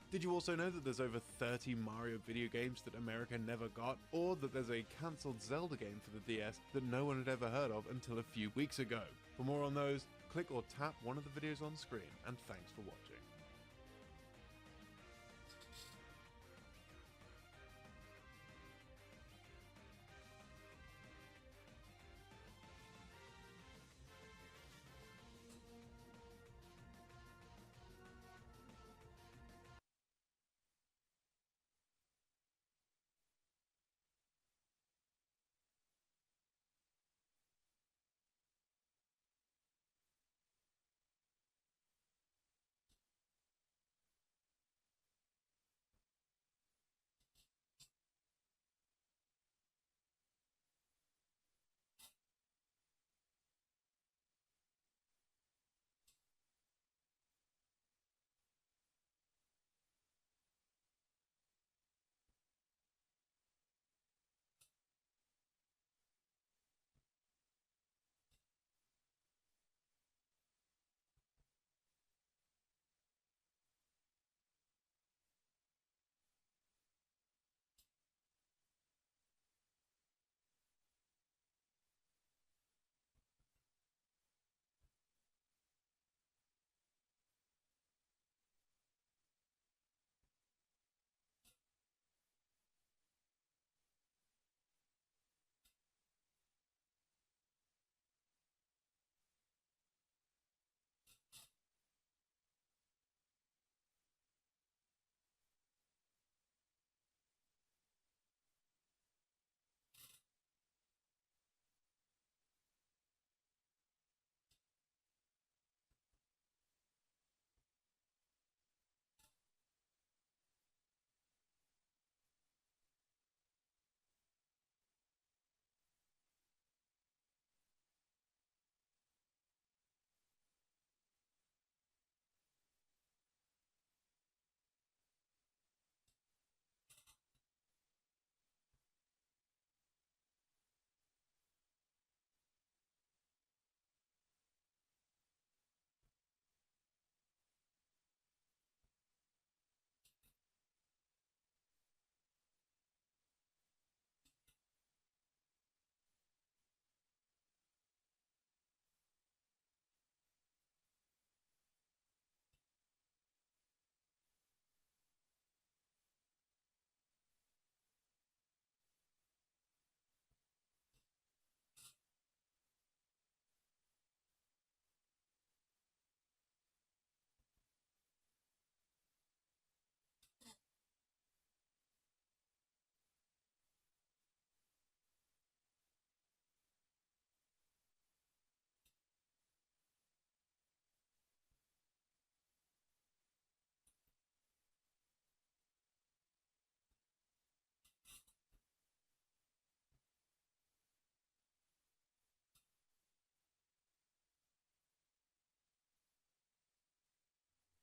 Did you also know that there's over 30 Mario video games that America never got, or that there's a cancelled Zelda game for the DS that no one had ever heard of until a few weeks ago? For more on those, click or tap one of the videos on screen, and thanks for watching.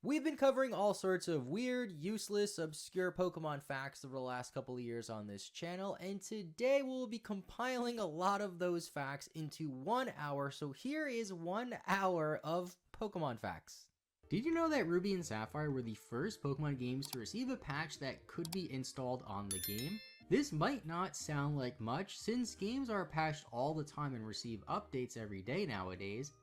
We've been covering all sorts of weird, useless, obscure Pokemon facts over the last couple of years on this channel, and today we'll be compiling a lot of those facts into 1 hour, so here is 1 hour of Pokemon facts. Did you know that Ruby and Sapphire were the first Pokemon games to receive a patch that could be installed on the game? This might not sound like much, since games are patched all the time and receive updates every day nowadays.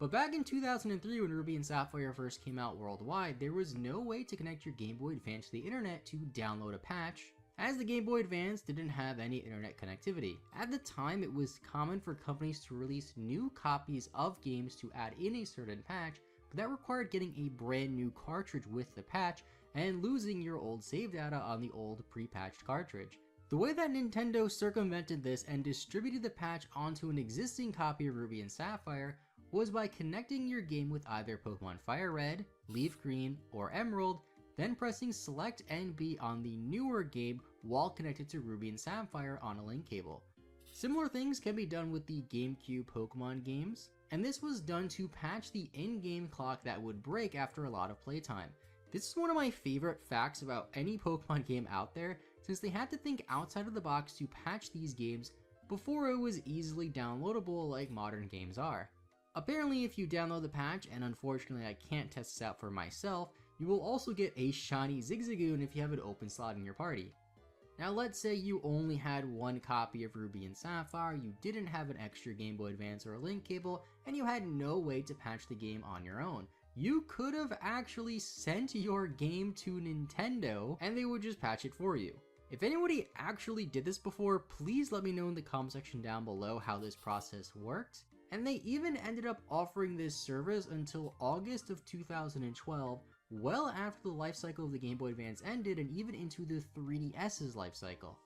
But back in 2003 when Ruby and Sapphire first came out worldwide, there was no way to connect your Game Boy Advance to the internet to download a patch, as the Game Boy Advance didn't have any internet connectivity. At the time, it was common for companies to release new copies of games to add in a certain patch, but that required getting a brand new cartridge with the patch and losing your old save data on the old pre-patched cartridge. The way that Nintendo circumvented this and distributed the patch onto an existing copy of Ruby and Sapphire was by connecting your game with either Pokemon Fire Red, Leaf Green, or Emerald, then pressing Select and B on the newer game while connected to Ruby and Sapphire on a link cable. Similar things can be done with the GameCube Pokemon games, and this was done to patch the in-game clock that would break after a lot of playtime. This is one of my favorite facts about any Pokemon game out there, since they had to think outside of the box to patch these games before it was easily downloadable like modern games are. Apparently, if you download the patch, and unfortunately I can't test this out for myself, you will also get a shiny Zigzagoon if you have an open slot in your party. Now let's say you only had one copy of Ruby and Sapphire, you didn't have an extra Game Boy Advance or a link cable, and you had no way to patch the game on your own. You could have actually sent your game to Nintendo, and they would just patch it for you. If anybody actually did this before, please let me know in the comment section down below how this process worked. And they even ended up offering this service until August of 2012, well after the life cycle of the Game Boy Advance ended and even into the 3DS's life cycle.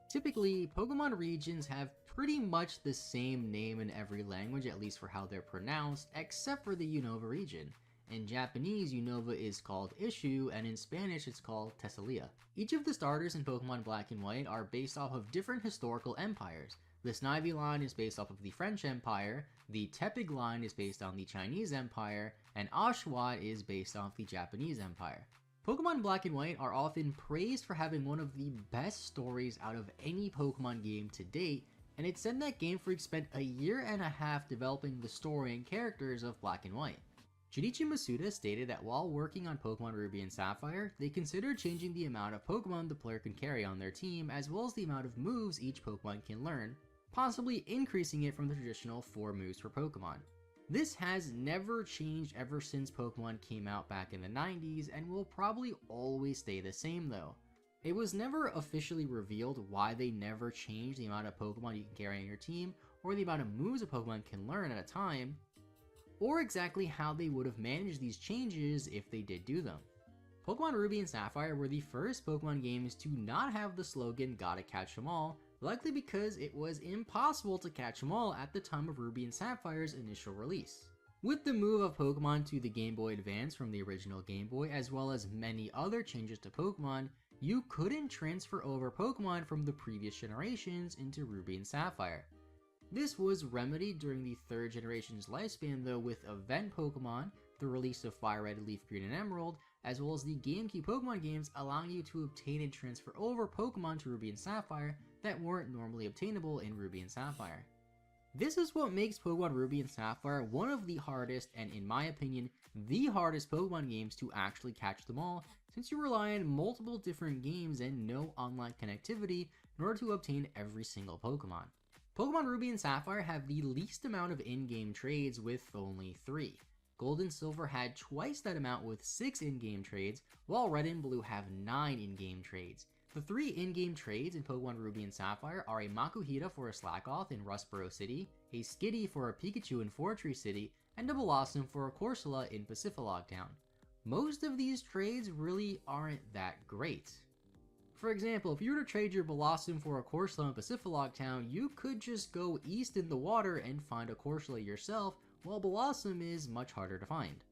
Typically, Pokemon regions have pretty much the same name in every language, at least for how they're pronounced, except for the Unova region. In Japanese, Unova is called Ishu, and in Spanish it's called Tessalia. Each of the starters in Pokemon Black and White are based off of different historical empires. The Snivy line is based off of the French Empire, the Tepig line is based on the Chinese Empire, and Oshawott is based off the Japanese Empire. Pokemon Black and White are often praised for having one of the best stories out of any Pokemon game to date, and it's said that Game Freak spent a year and a half developing the story and characters of Black and White. Junichi Masuda stated that while working on Pokemon Ruby and Sapphire, they considered changing the amount of Pokemon the player can carry on their team, as well as the amount of moves each Pokemon can learn, possibly increasing it from the traditional 4 moves per Pokemon. This has never changed ever since Pokemon came out back in the 90s, and will probably always stay the same though. It was never officially revealed why they never changed the amount of Pokemon you can carry on your team, or the amount of moves a Pokemon can learn at a time, or exactly how they would have managed these changes if they did do them. Pokemon Ruby and Sapphire were the first Pokemon games to not have the slogan "Gotta catch 'em all," likely because it was impossible to catch them all at the time of Ruby and Sapphire's initial release. With the move of Pokemon to the Game Boy Advance from the original Game Boy, as well as many other changes to Pokemon, you couldn't transfer over Pokemon from the previous generations into Ruby and Sapphire. This was remedied during the 3rd generation's lifespan though, with event Pokemon, the release of Fire Red, Leaf Green, and Emerald, as well as the GameCube Pokemon games allowing you to obtain and transfer over Pokemon to Ruby and Sapphire that weren't normally obtainable in Ruby and Sapphire. This is what makes Pokemon Ruby and Sapphire one of the hardest, and in my opinion, the hardest Pokemon games to actually catch them all, since you rely on multiple different games and no online connectivity in order to obtain every single Pokemon. Pokemon Ruby and Sapphire have the least amount of in-game trades with only 3. Gold and Silver had twice that amount with 6 in-game trades, while Red and Blue have 9 in-game trades. The 3 in-game trades in Pokemon Ruby and Sapphire are a Makuhita for a Slackoth in Rustboro City, a Skitty for a Pikachu in Fortree City, and a Blossom for a Corsola in Pacifilog Town. Most of these trades really aren't that great. For example, if you were to trade your Blossom for a Corsola in Pacifilog Town, you could just go east in the water and find a Corsola yourself, while Blossom is much harder to find.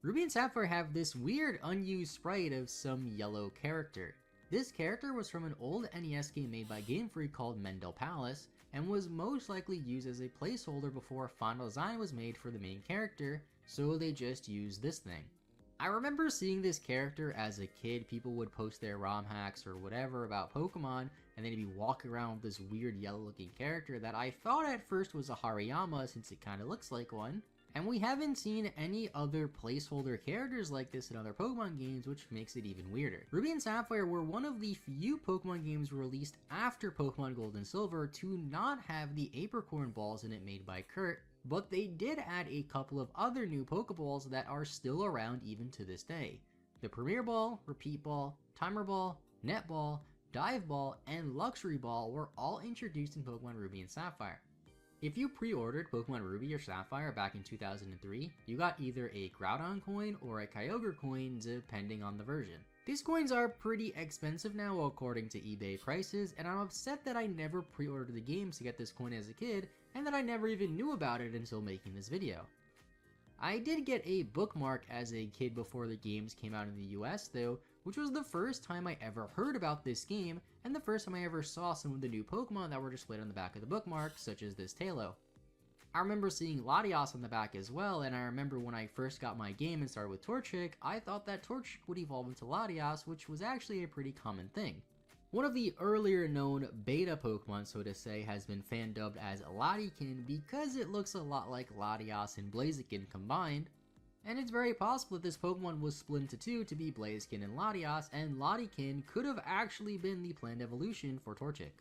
Ruby and Sapphire have this weird unused sprite of some yellow character. This character was from an old NES game made by Game Freak called Mendel Palace, and was most likely used as a placeholder before a final design was made for the main character, so they just used this thing. I remember seeing this character as a kid. People would post their ROM hacks or whatever about Pokemon, and then he'd be walking around with this weird yellow looking character that I thought at first was a Hariyama since it kind of looks like one. And we haven't seen any other placeholder characters like this in other Pokemon games, which makes it even weirder. Ruby and Sapphire were one of the few Pokemon games released after Pokemon Gold and Silver to not have the Apricorn balls in it made by Kurt, but they did add a couple of other new Pokeballs that are still around even to this day. The Premier Ball, Repeat Ball, Timer Ball, Net Ball, Dive Ball, and Luxury Ball were all introduced in Pokemon Ruby and Sapphire. If you pre-ordered Pokemon Ruby or Sapphire back in 2003, you got either a Groudon coin or a Kyogre coin depending on the version. These coins are pretty expensive now according to eBay prices, and I'm upset that I never pre-ordered the games to get this coin as a kid, and that I never even knew about it until making this video. I did get a bookmark as a kid before the games came out in the US though, which was the first time I ever heard about this game, and the first time I ever saw some of the new Pokemon that were displayed on the back of the bookmark, such as this Tailo. I remember seeing Latias on the back as well, and I remember when I first got my game and started with Torchic, I thought that Torchic would evolve into Latias, which was actually a pretty common thing. One of the earlier known beta Pokemon, so to say, has been fan-dubbed as Latikin because it looks a lot like Latias and Blaziken combined, and it's very possible that this Pokemon was split into two to be Blaziken and Latias, and Latikin could have actually been the planned evolution for Torchic.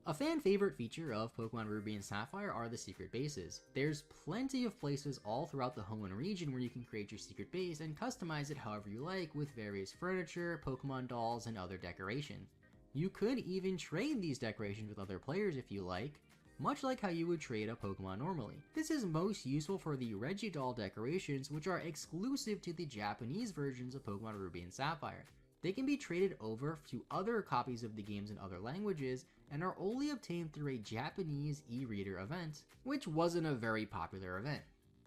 A fan favorite feature of Pokemon Ruby and Sapphire are the secret bases. There's plenty of places all throughout the Hoenn region where you can create your secret base and customize it however you like with various furniture, Pokemon dolls, and other decoration. You could even trade these decorations with other players if you like, much like how you would trade a Pokemon normally. This is most useful for the Regidoll decorations, which are exclusive to the Japanese versions of Pokemon Ruby and Sapphire. They can be traded over to other copies of the games in other languages, and are only obtained through a Japanese e-reader event, which wasn't a very popular event.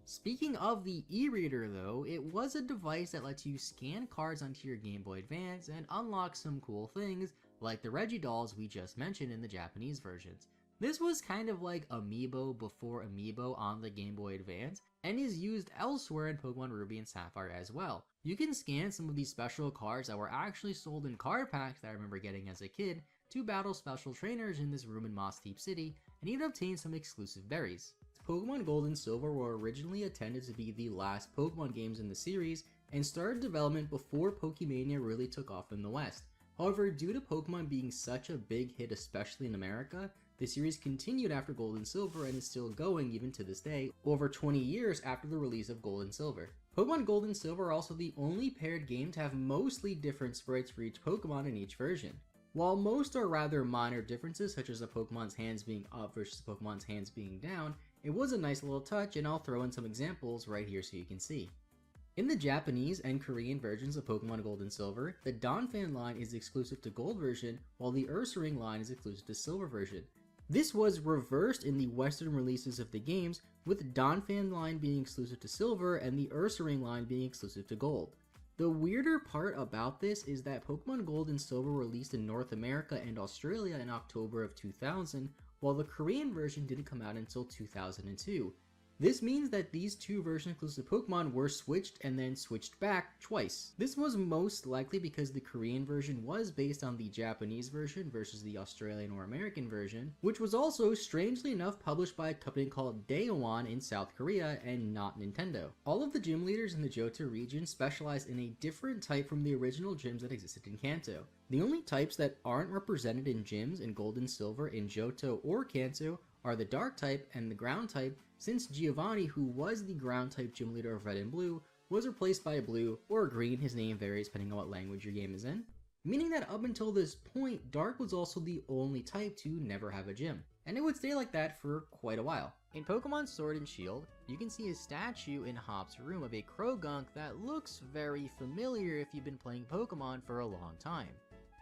Speaking of the e-reader though, it was a device that lets you scan cards onto your Game Boy Advance and unlock some cool things, like the Regidolls we just mentioned in the Japanese versions. This was kind of like Amiibo before Amiibo on the Game Boy Advance, and is used elsewhere in Pokemon Ruby and Sapphire as well. You can scan some of these special cards that were actually sold in card packs that I remember getting as a kid to battle special trainers in this room in Moss Deep City, and even obtain some exclusive berries. Pokemon Gold and Silver were originally intended to be the last Pokemon games in the series, and started development before Pokemania really took off in the West. However, due to Pokemon being such a big hit, especially in America, the series continued after Gold and Silver and is still going even to this day, over 20 years after the release of Gold and Silver. Pokemon Gold and Silver are also the only paired game to have mostly different sprites for each Pokemon in each version. While most are rather minor differences, such as a Pokemon's hands being up versus a Pokemon's hands being down, it was a nice little touch, and I'll throw in some examples right here so you can see. In the Japanese and Korean versions of Pokemon Gold and Silver, the Donphan line is exclusive to Gold version, while the Ursaring line is exclusive to Silver version. This was reversed in the Western releases of the games, with Donphan line being exclusive to Silver and the Ursaring line being exclusive to Gold. The weirder part about this is that Pokemon Gold and Silver were released in North America and Australia in October of 2000, while the Korean version didn't come out until 2002. This means that these two version exclusive Pokemon were switched and then switched back twice. This was most likely because the Korean version was based on the Japanese version versus the Australian or American version, which was also, strangely enough, published by a company called Daewon in South Korea and not Nintendo. All of the gym leaders in the Johto region specialize in a different type from the original gyms that existed in Kanto. The only types that aren't represented in gyms in Gold and Silver in Johto or Kanto are the Dark type and the Ground type, since Giovanni, who was the Ground type gym leader of Red and Blue, was replaced by Blue or Green, his name varies depending on what language your game is in, meaning that up until this point, Dark was also the only type to never have a gym, and it would stay like that for quite a while. In Pokemon Sword and Shield, you can see a statue in Hop's room of a Krogunk that looks very familiar if you've been playing Pokemon for a long time.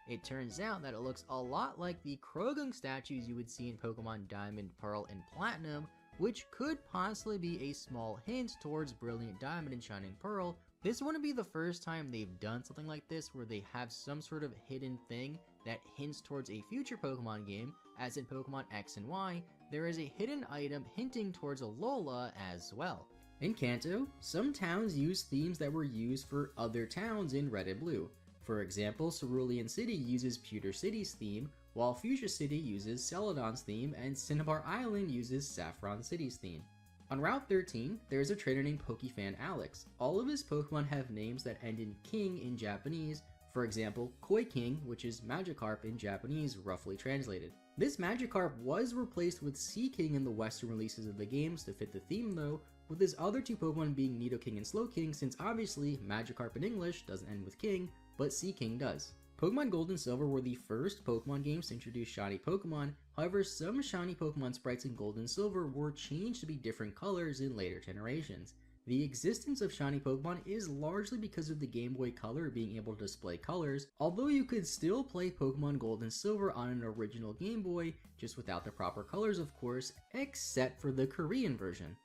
It turns out that it looks a lot like the Krogunk statues you would see in Pokemon Diamond, Pearl, and Platinum, which could possibly be a small hint towards Brilliant Diamond and Shining Pearl. This wouldn't be the first time they've done something like this, where they have some sort of hidden thing that hints towards a future Pokemon game, as in Pokemon X and Y, there is a hidden item hinting towards Alola as well. In Kanto, some towns use themes that were used for other towns in Red and Blue. For example, Cerulean City uses Pewter City's theme, while Fuchsia City uses Celadon's theme, and Cinnabar Island uses Saffron City's theme. On Route 13, there is a trainer named Pokefan Alex. All of his Pokemon have names that end in King in Japanese, for example, Koi King, which is Magikarp in Japanese, roughly translated. This Magikarp was replaced with Sea King in the Western releases of the games to fit the theme though, with his other two Pokemon being Nidoking and Slowking, since obviously Magikarp in English doesn't end with King, but Sea King does. Pokemon Gold and Silver were the first Pokemon games to introduce shiny Pokemon, however some shiny Pokemon sprites in Gold and Silver were changed to be different colors in later generations. The existence of shiny Pokemon is largely because of the Game Boy Color being able to display colors, although you could still play Pokemon Gold and Silver on an original Game Boy, just without the proper colors of course, except for the Korean version.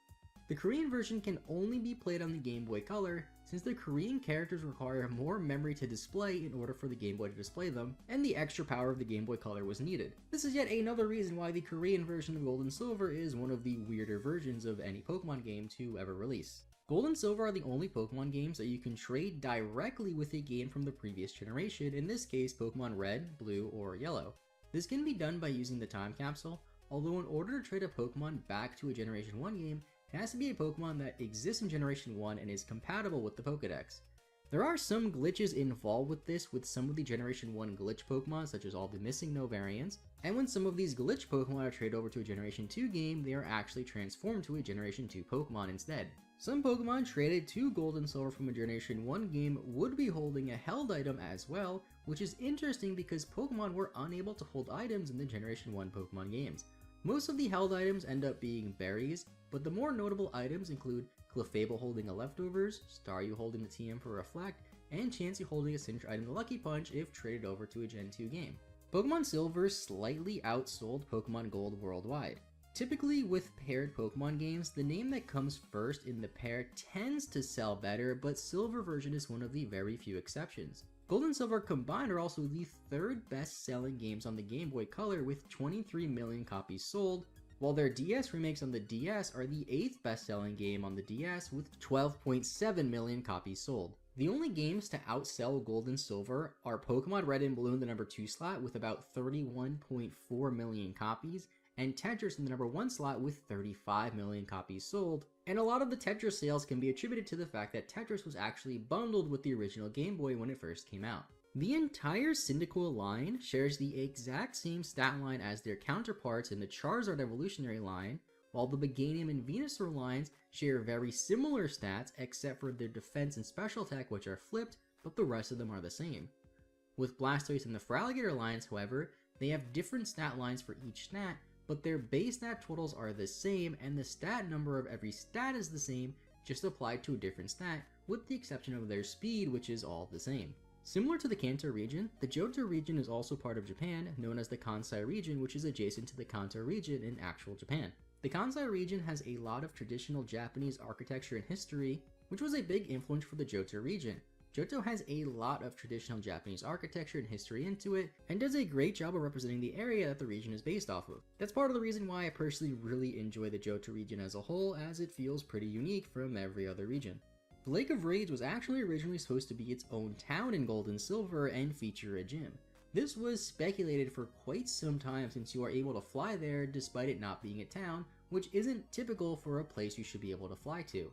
The Korean version can only be played on the Game Boy Color, since the Korean characters require more memory to display in order for the Game Boy to display them, and the extra power of the Game Boy Color was needed. This is yet another reason why the Korean version of Gold and Silver is one of the weirder versions of any Pokemon game to ever release. Gold and Silver are the only Pokemon games that you can trade directly with a game from the previous generation, in this case Pokemon Red, Blue, or Yellow. This can be done by using the time capsule, although in order to trade a Pokemon back to a Generation 1 game, it has to be a Pokemon that exists in Generation 1 and is compatible with the Pokédex. There are some glitches involved with this with some of the Generation 1 glitch Pokemon, such as all the Missing No variants, and when some of these glitch Pokemon are traded over to a Generation 2 game, they are actually transformed to a Generation 2 Pokemon instead. Some Pokemon traded to Gold and Silver from a Generation 1 game would be holding a held item as well, which is interesting because Pokemon were unable to hold items in the Generation 1 Pokemon games. Most of the held items end up being berries, but the more notable items include Clefable holding a Leftovers, Staryu holding the TM for Reflect, and Chansey holding a signature item the Lucky Punch if traded over to a Gen 2 game. Pokemon Silver slightly outsold Pokemon Gold worldwide. Typically with paired Pokemon games, the name that comes first in the pair tends to sell better, but Silver version is one of the very few exceptions. Gold and Silver combined are also the third best selling games on the Game Boy Color with 23 million copies sold, while their DS remakes on the DS are the 8th best selling game on the DS with 12.7 million copies sold. The only games to outsell Gold and Silver are Pokemon Red and Blue in the number 2 slot with about 31.4 million copies, and Tetris in the number 1 slot with 35 million copies sold, and a lot of the Tetris sales can be attributed to the fact that Tetris was actually bundled with the original Game Boy when it first came out. The entire Cyndaquil line shares the exact same stat line as their counterparts in the Charizard Evolutionary line, while the Meganium and Venusaur lines share very similar stats except for their defense and special attack, which are flipped, but the rest of them are the same. With Blastoise and the Feraligatr lines, however, they have different stat lines for each stat, but their base stat totals are the same and the stat number of every stat is the same, just applied to a different stat, with the exception of their speed, which is all the same. Similar to the Kanto region, the Johto region is also part of Japan, known as the Kansai region, which is adjacent to the Kanto region in actual Japan. The Kansai region has a lot of traditional Japanese architecture and history, which was a big influence for the Johto region. Johto has a lot of traditional Japanese architecture and history into it, and does a great job of representing the area that the region is based off of. That's part of the reason why I personally really enjoy the Johto region as a whole, as it feels pretty unique from every other region. The Lake of Raids was actually originally supposed to be its own town in Gold and Silver and feature a gym. This was speculated for quite some time since you are able to fly there despite it not being a town, which isn't typical for a place you should be able to fly to.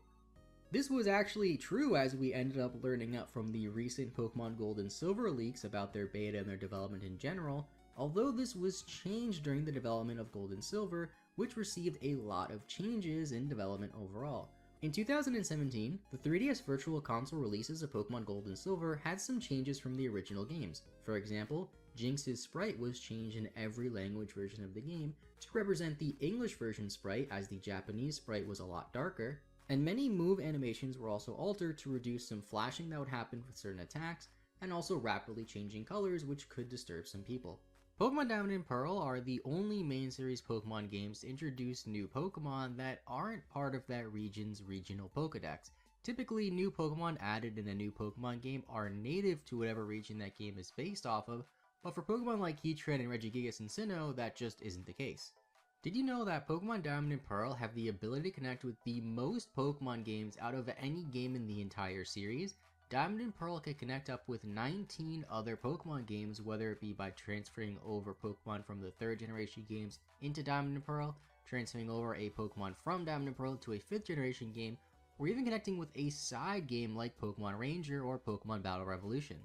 This was actually true as we ended up learning up from the recent Pokemon Gold and Silver leaks about their beta and their development in general, although this was changed during the development of Gold and Silver, which received a lot of changes in development overall. In 2017, the 3DS Virtual Console releases of Pokemon Gold and Silver had some changes from the original games. For example, Jinx's sprite was changed in every language version of the game to represent the English version sprite, as the Japanese sprite was a lot darker, and many move animations were also altered to reduce some flashing that would happen with certain attacks, and also rapidly changing colors, which could disturb some people. Pokemon Diamond and Pearl are the only main series Pokemon games to introduce new Pokemon that aren't part of that region's regional Pokédex. Typically, new Pokemon added in a new Pokemon game are native to whatever region that game is based off of, but for Pokemon like Heatran and Regigigas and Sinnoh, that just isn't the case. Did you know that Pokemon Diamond and Pearl have the ability to connect with the most Pokemon games out of any game in the entire series? Diamond and Pearl can connect up with 19 other Pokemon games, whether it be by transferring over Pokemon from the 3rd generation games into Diamond and Pearl, transferring over a Pokemon from Diamond and Pearl to a 5th generation game, or even connecting with a side game like Pokemon Ranger or Pokemon Battle Revolution.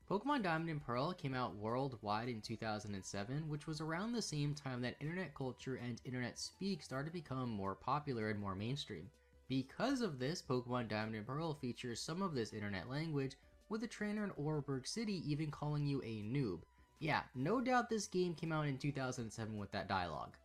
Pokemon Diamond and Pearl came out worldwide in 2007, which was around the same time that internet culture and internet speak started to become more popular and more mainstream. Because of this, Pokemon Diamond and Pearl features some of this internet language, with a trainer in Oreburgh City even calling you a noob. Yeah, no doubt this game came out in 2007 with that dialogue.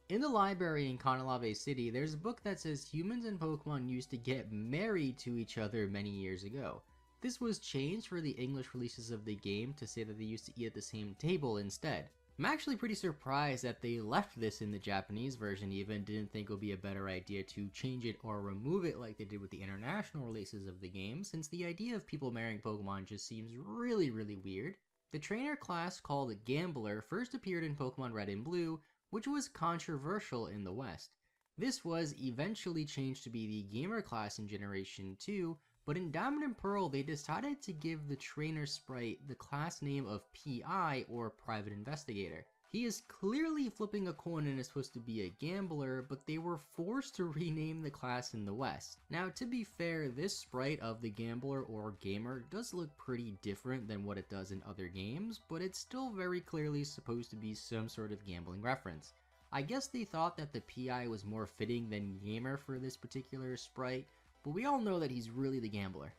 In the library in Kanalave City, there's a book that says humans and Pokemon used to get married to each other many years ago. This was changed for the English releases of the game to say that they used to eat at the same table instead. I'm actually pretty surprised that they left this in the Japanese version even, didn't think it would be a better idea to change it or remove it like they did with the international releases of the game, since the idea of people marrying Pokemon just seems really weird. The trainer class called Gambler first appeared in Pokemon Red and Blue, which was controversial in the West. This was eventually changed to be the Gamer class in Generation 2, but in Diamond and Pearl they decided to give the trainer sprite the class name of PI, or Private Investigator. He is clearly flipping a coin and is supposed to be a gambler, but they were forced to rename the class in the West. Now, to be fair, this sprite of the gambler or gamer does look pretty different than what it does in other games, but it's still very clearly supposed to be some sort of gambling reference. I guess they thought that the PI was more fitting than gamer for this particular sprite, but we all know that he's really the gambler.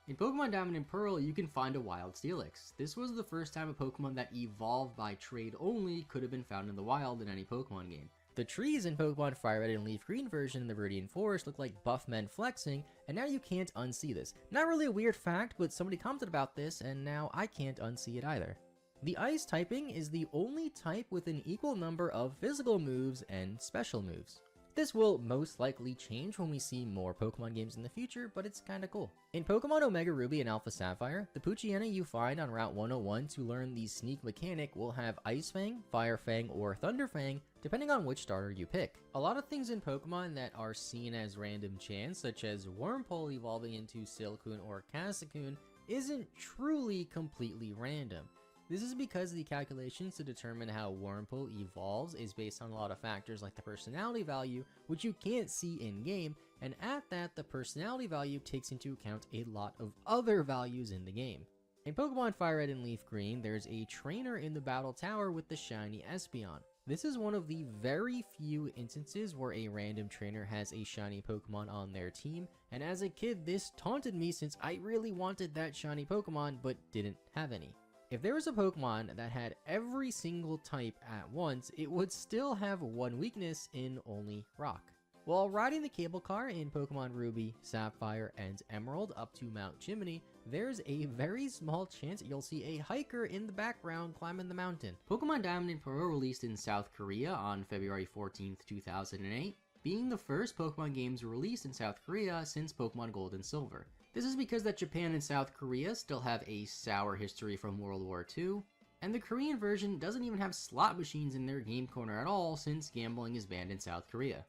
In Pokemon Diamond and Pearl, you can find a wild Steelix. This was the first time a Pokemon that evolved by trade only could have been found in the wild in any Pokemon game. The trees in Pokemon Fire Red and Leaf Green version in the Viridian Forest look like buff men flexing, and now you can't unsee this. Not really a weird fact, but somebody commented about this, and now I can't unsee it either. The Ice typing is the only type with an equal number of physical moves and special moves. This will most likely change when we see more Pokemon games in the future, but it's kinda cool. In Pokemon Omega Ruby and Alpha Sapphire, the Poochyena you find on Route 101 to learn the sneak mechanic will have Ice Fang, Fire Fang, or Thunder Fang, depending on which starter you pick. A lot of things in Pokemon that are seen as random chance, such as Wurmple evolving into Silcoon or Cascoon, isn't truly completely random. This is because the calculations to determine how Wurmple evolves is based on a lot of factors like the personality value, which you can't see in-game, and at that, the personality value takes into account a lot of other values in the game. In Pokemon Fire Red and Leaf Green, there's a trainer in the Battle Tower with the shiny Espeon. This is one of the very few instances where a random trainer has a shiny Pokemon on their team, and as a kid, this taunted me since I really wanted that shiny Pokemon but didn't have any. If there was a Pokemon that had every single type at once, it would still have one weakness in only Rock. While riding the cable car in Pokemon Ruby, Sapphire, and Emerald up to Mount Chimney, there's a very small chance you'll see a hiker in the background climbing the mountain. Pokemon Diamond and Pearl released in South Korea on February 14th, 2008, being the first Pokemon games released in South Korea since Pokemon Gold and Silver. This is because that Japan and South Korea still have a sour history from World War II, and the Korean version doesn't even have slot machines in their game corner at all since gambling is banned in South Korea.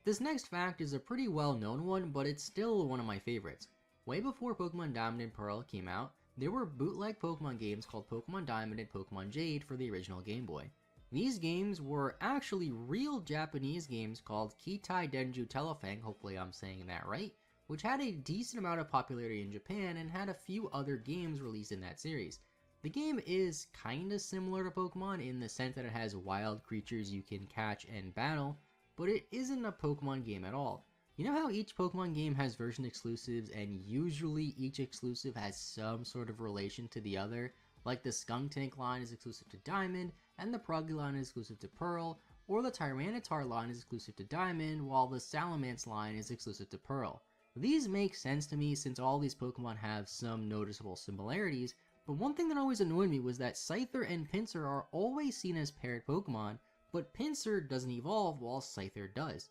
This next fact is a pretty well-known one, but it's still one of my favorites. Way before Pokemon Diamond and Pearl came out, there were bootleg Pokemon games called Pokemon Diamond and Pokemon Jade for the original Game Boy. These games were actually real Japanese games called Kitai Denju Telefang, hopefully I'm saying that right, which had a decent amount of popularity in Japan and had a few other games released in that series. The game is kinda similar to Pokemon in the sense that it has wild creatures you can catch and battle, but it isn't a Pokemon game at all. You know how each Pokemon game has version exclusives and usually each exclusive has some sort of relation to the other? Like the Skuntank line is exclusive to Diamond, and the Pruggy line is exclusive to Pearl, or the Tyranitar line is exclusive to Diamond, while the Salamence line is exclusive to Pearl. These make sense to me since all these Pokemon have some noticeable similarities, but one thing that always annoyed me was that Scyther and Pinsir are always seen as paired Pokemon, but Pinsir doesn't evolve while Scyther does.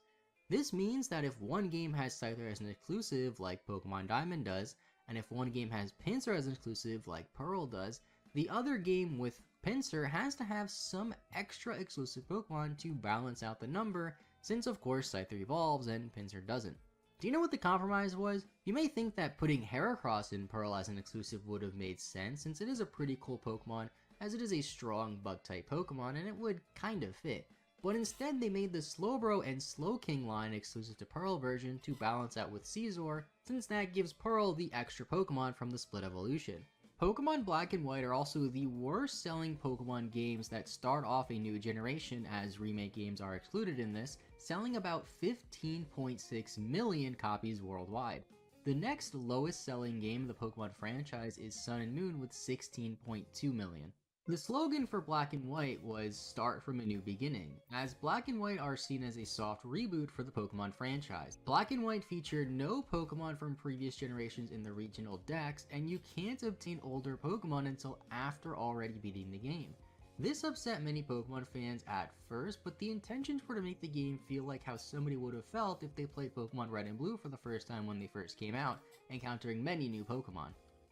This means that if one game has Scyther as an exclusive like Pokemon Diamond does, and if one game has Pinsir as an exclusive like Pearl does, the other game with Pinsir has to have some extra exclusive Pokemon to balance out the number, since of course Scyther evolves and Pinsir doesn't. Do you know what the compromise was? You may think that putting Heracross in Pearl as an exclusive would have made sense, since it is a pretty cool Pokemon, as it is a strong bug-type Pokemon and it would kind of fit. But instead they made the Slowbro and Slowking line exclusive to Pearl version to balance out with Scizor, since that gives Pearl the extra Pokemon from the split evolution. Pokemon Black and White are also the worst selling Pokemon games that start off a new generation, as remake games are excluded in this, selling about 15.6 million copies worldwide. The next lowest selling game of the Pokemon franchise is Sun and Moon with 16.2 million. The slogan for Black and White was "Start from a new beginning," as Black and White are seen as a soft reboot for the Pokemon franchise. Black and White featured no Pokemon from previous generations in the regional decks, and you can't obtain older Pokemon until after already beating the game. This upset many Pokemon fans at first, but the intentions were to make the game feel like how somebody would have felt if they played Pokemon Red and Blue for the first time when they first came out, encountering many new Pokemon.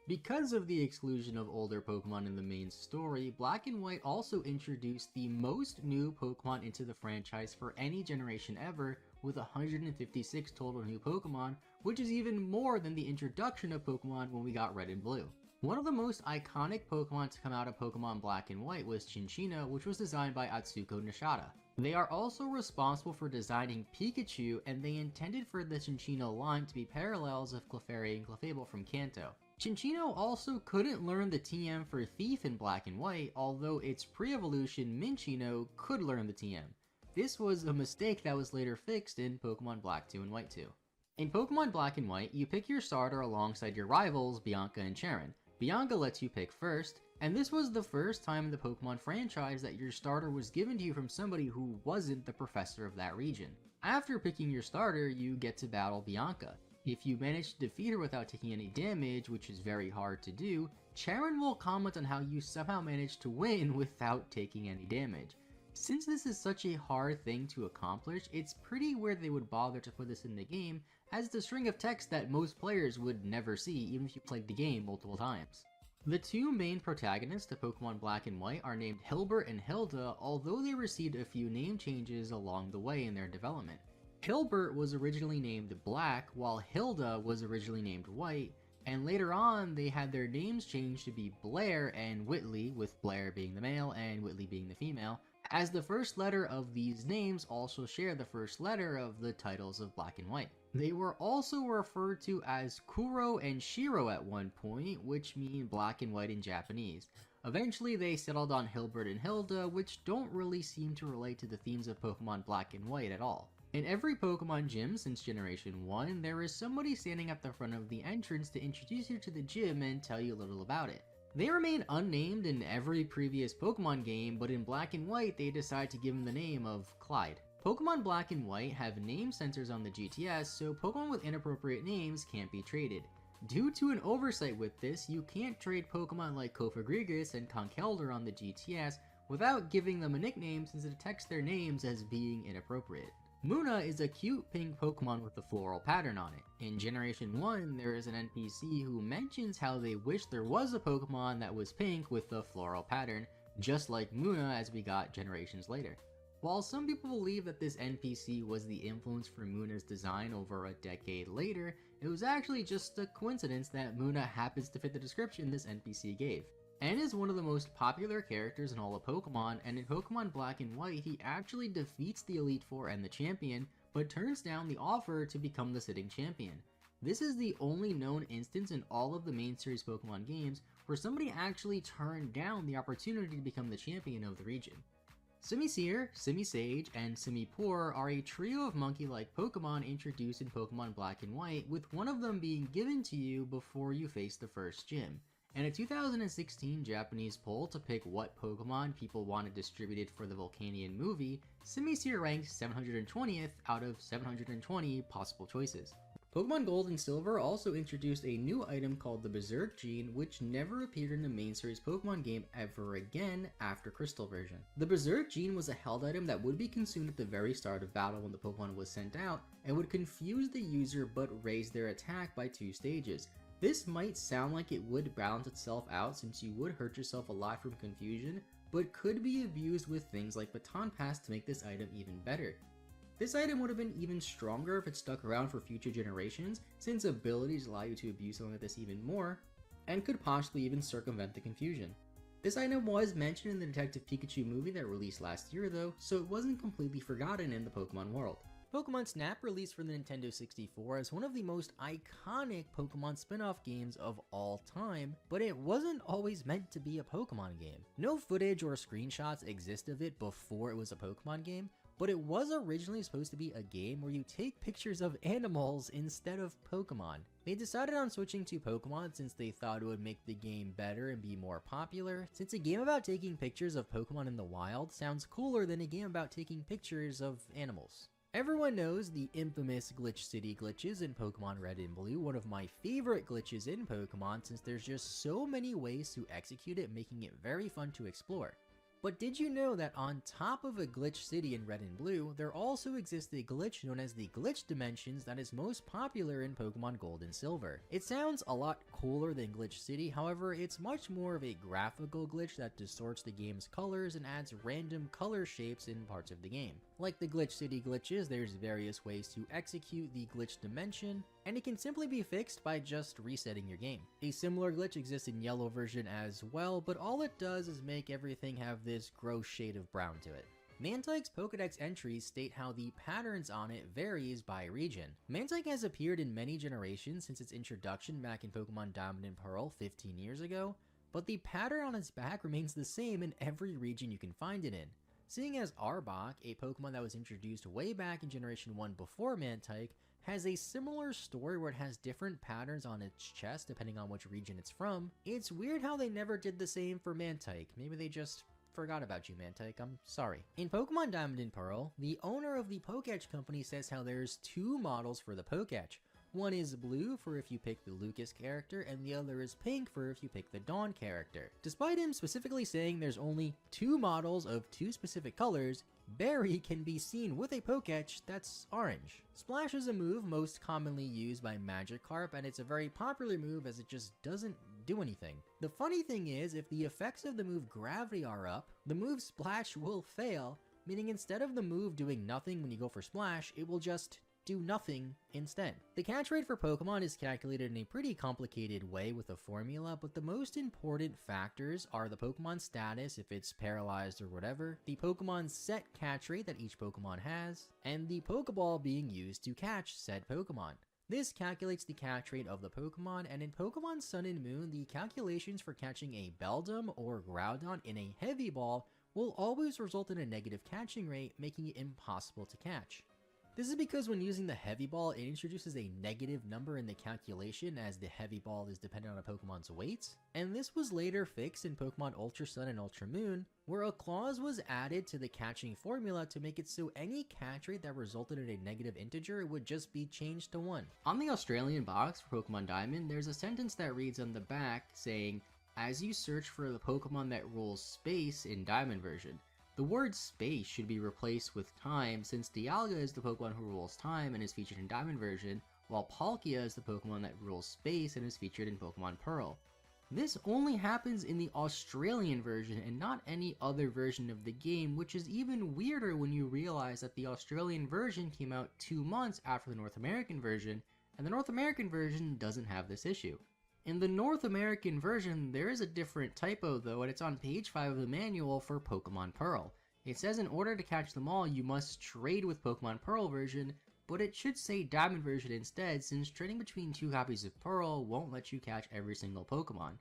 Because of the exclusion of older Pokemon in the main story, Black and White also introduced the most new Pokemon into the franchise for any generation ever, with 156 total new Pokemon, which is even more than the introduction of Pokemon when we got Red and Blue. One of the most iconic Pokemon to come out of Pokemon Black and White was Chinchino, which was designed by Atsuko Nishida. They are also responsible for designing Pikachu, and they intended for the Chinchino line to be parallels of Clefairy and Clefable from Kanto. Chinchino also couldn't learn the TM for Thief in Black and White, although its pre-evolution Minccino could learn the TM. This was a mistake that was later fixed in Pokemon Black 2 and White 2. In Pokemon Black and White, you pick your starter alongside your rivals, Bianca and Charon. Bianca lets you pick first, and this was the first time in the Pokemon franchise that your starter was given to you from somebody who wasn't the professor of that region. After picking your starter, you get to battle Bianca. If you manage to defeat her without taking any damage, which is very hard to do, Charon will comment on how you somehow managed to win without taking any damage. Since this is such a hard thing to accomplish, it's pretty weird they would bother to put this in the game, as it's a string of text that most players would never see even if you played the game multiple times. The two main protagonists of Pokemon Black and White are named Hilbert and Hilda, although they received a few name changes along the way in their development. Hilbert was originally named Black, while Hilda was originally named White, and later on they had their names changed to be Blair and Whitley, with Blair being the male and Whitley being the female, as the first letter of these names also share the first letter of the titles of Black and White. They were also referred to as Kuro and Shiro at one point, which mean Black and White in Japanese. Eventually they settled on Hilbert and Hilda, which don't really seem to relate to the themes of Pokemon Black and White at all. In every Pokemon gym since Generation 1, there is somebody standing at the front of the entrance to introduce you to the gym and tell you a little about it. They remain unnamed in every previous Pokemon game, but in Black and White they decide to give him the name of Clyde. Pokemon Black and White have name sensors on the GTS, so Pokemon with inappropriate names can't be traded. Due to an oversight with this, you can't trade Pokemon like Kofagrigus and Conkeldurr on the GTS without giving them a nickname, since it detects their names as being inappropriate. Munna is a cute pink Pokemon with a floral pattern on it. In Generation 1, there is an NPC who mentions how they wish there was a Pokemon that was pink with a floral pattern, just like Munna as we got generations later. While some people believe that this NPC was the influence for Munna's design over a decade later, it was actually just a coincidence that Munna happens to fit the description this NPC gave. N is one of the most popular characters in all of Pokemon, and in Pokemon Black and White he actually defeats the Elite Four and the Champion, but turns down the offer to become the sitting champion. This is the only known instance in all of the main series Pokemon games where somebody actually turned down the opportunity to become the champion of the region. Simisear, Simisage, and Simipour are a trio of monkey-like Pokemon introduced in Pokemon Black and White, with one of them being given to you before you face the first gym. In a 2016 Japanese poll to pick what Pokemon people wanted distributed for the Volcanion movie, Simisear ranked 720th out of 720 possible choices. Pokemon Gold and Silver also introduced a new item called the Berserk Gene, which never appeared in the main series Pokemon game ever again after Crystal version. The Berserk Gene was a held item that would be consumed at the very start of battle when the Pokemon was sent out, and would confuse the user but raise their attack by 2 stages. This might sound like it would balance itself out since you would hurt yourself a lot from confusion, but could be abused with things like baton pass to make this item even better. This item would have been even stronger if it stuck around for future generations, since abilities allow you to abuse something like this even more, and could possibly even circumvent the confusion. This item was mentioned in the Detective Pikachu movie that released last year though, so it wasn't completely forgotten in the Pokemon world. Pokemon Snap released for the Nintendo 64 as one of the most iconic Pokemon spin-off games of all time, but it wasn't always meant to be a Pokemon game. No footage or screenshots exist of it before it was a Pokemon game, but it was originally supposed to be a game where you take pictures of animals instead of Pokemon. They decided on switching to Pokemon since they thought it would make the game better and be more popular, since a game about taking pictures of Pokemon in the wild sounds cooler than a game about taking pictures of animals. Everyone knows the infamous Glitch City glitches in Pokemon Red and Blue, one of my favorite glitches in Pokemon since there's just so many ways to execute it, making it very fun to explore. But did you know that on top of a Glitch City in Red and Blue, there also exists a glitch known as the Glitch Dimensions that is most popular in Pokemon Gold and Silver? It sounds a lot cooler than Glitch City, however, it's much more of a graphical glitch that distorts the game's colors and adds random color shapes in parts of the game. Like the Glitch City glitches, there's various ways to execute the Glitch Dimension, and it can simply be fixed by just resetting your game. A similar glitch exists in Yellow version as well, but all it does is make everything have this gross shade of brown to it. Mantyke's Pokedex entries state how the patterns on it varies by region. Mantyke has appeared in many generations since its introduction back in Pokemon Diamond and Pearl 15 years ago, but the pattern on its back remains the same in every region you can find it in. Seeing as Arbok, a Pokemon that was introduced way back in Generation 1 before Mantyke, has a similar story where it has different patterns on its chest depending on which region it's from, it's weird how they never did the same for Mantyke. Maybe they just forgot about you, Mantyke, I'm sorry. In Pokemon Diamond and Pearl, the owner of the Poketch company says how there's two models for the Poketch. One is blue for if you pick the Lucas character, and the other is pink for if you pick the Dawn character. Despite him specifically saying there's only two models of two specific colors, Barry can be seen with a Poketch that's orange. Splash is a move most commonly used by Magikarp, and it's a very popular move as it just doesn't do anything. The funny thing is, if the effects of the move Gravity are up, the move Splash will fail, meaning instead of the move doing nothing when you go for Splash, it will just do nothing instead. The catch rate for Pokemon is calculated in a pretty complicated way with a formula, but the most important factors are the Pokemon status, if it's paralyzed or whatever, the Pokemon's set catch rate that each Pokemon has, and the Pokeball being used to catch said Pokemon. This calculates the catch rate of the Pokemon, and in Pokemon Sun and Moon, the calculations for catching a Beldum or Groudon in a Heavy Ball will always result in a negative catching rate, making it impossible to catch. This is because when using the Heavy Ball, it introduces a negative number in the calculation as the Heavy Ball is dependent on a Pokemon's weight, and this was later fixed in Pokemon Ultra Sun and Ultra Moon, where a clause was added to the catching formula to make it so any catch rate that resulted in a negative integer would just be changed to 1. On the Australian box for Pokemon Diamond, there's a sentence that reads on the back saying, "As you search for the Pokemon that rules space in Diamond version." The word space should be replaced with time, since Dialga is the Pokemon who rules time and is featured in Diamond version, while Palkia is the Pokemon that rules space and is featured in Pokemon Pearl. This only happens in the Australian version and not any other version of the game, which is even weirder when you realize that the Australian version came out 2 months after the North American version, and the North American version doesn't have this issue. In the North American version, there is a different typo though, and it's on page 5 of the manual for Pokemon Pearl. It says in order to catch them all, you must trade with Pokemon Pearl version, but it should say Diamond version instead, since trading between 2 copies of Pearl won't let you catch every single Pokemon.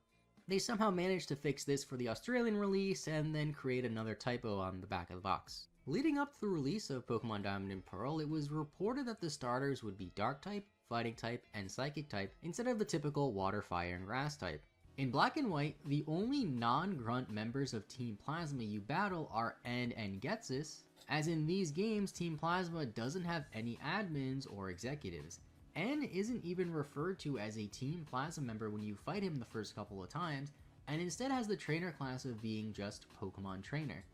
They somehow managed to fix this for the Australian release, and then create another typo on the back of the box. Leading up to the release of Pokemon Diamond and Pearl, it was reported that the starters would be Dark type, Fighting type, and Psychic type, instead of the typical Water, Fire, and Grass type. In Black and White, the only non-grunt members of Team Plasma you battle are N and Ghetsis, as in these games, Team Plasma doesn't have any admins or executives. N isn't even referred to as a Team Plasma member when you fight him the first couple of times, and instead has the trainer class of being just Pokemon Trainer.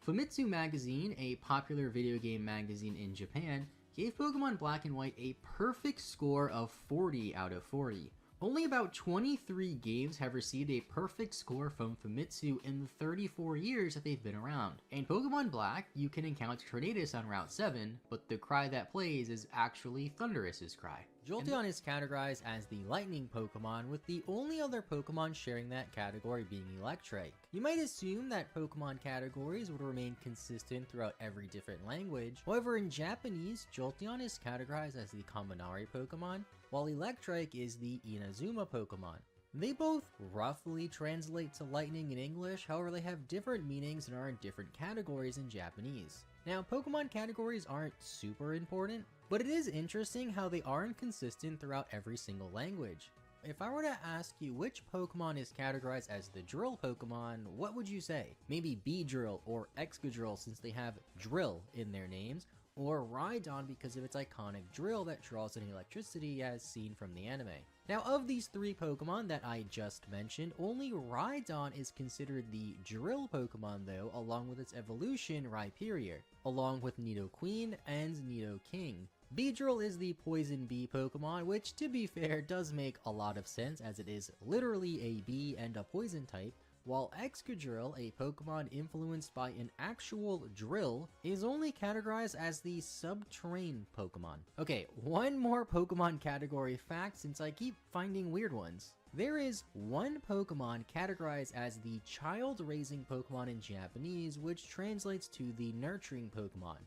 Famitsu Magazine, a popular video game magazine in Japan, gave Pokemon Black and White a perfect score of 40 out of 40. Only about 23 games have received a perfect score from Famitsu in the 34 years that they've been around. In Pokemon Black, you can encounter Tornadus on Route 7, but the cry that plays is actually Thundurus's cry. Jolteon is categorized as the lightning Pokemon, with the only other Pokemon sharing that category being Electrike. You might assume that Pokemon categories would remain consistent throughout every different language. However, in Japanese, Jolteon is categorized as the Kaminari Pokemon, while Electrike is the Inazuma Pokemon. They both roughly translate to lightning in English, however they have different meanings and are in different categories in Japanese. Now, Pokemon categories aren't super important, but it is interesting how they aren't consistent throughout every single language. If I were to ask you which Pokemon is categorized as the Drill Pokemon, what would you say? Maybe Beedrill or Excadrill since they have Drill in their names, or Rhydon because of its iconic drill that draws in electricity as seen from the anime. Now, of these three Pokemon that I just mentioned, only Rhydon is considered the Drill Pokemon though, along with its evolution Rhyperior, along with Nidoqueen and Nidoking. Beedrill is the Poison Bee Pokemon, which to be fair does make a lot of sense as it is literally a bee and a poison type, while Excadrill, a Pokemon influenced by an actual drill, is only categorized as the Subterranean Pokemon. Okay, one more Pokemon category fact since I keep finding weird ones. There is one Pokemon categorized as the child-raising Pokemon in Japanese, which translates to the nurturing Pokemon.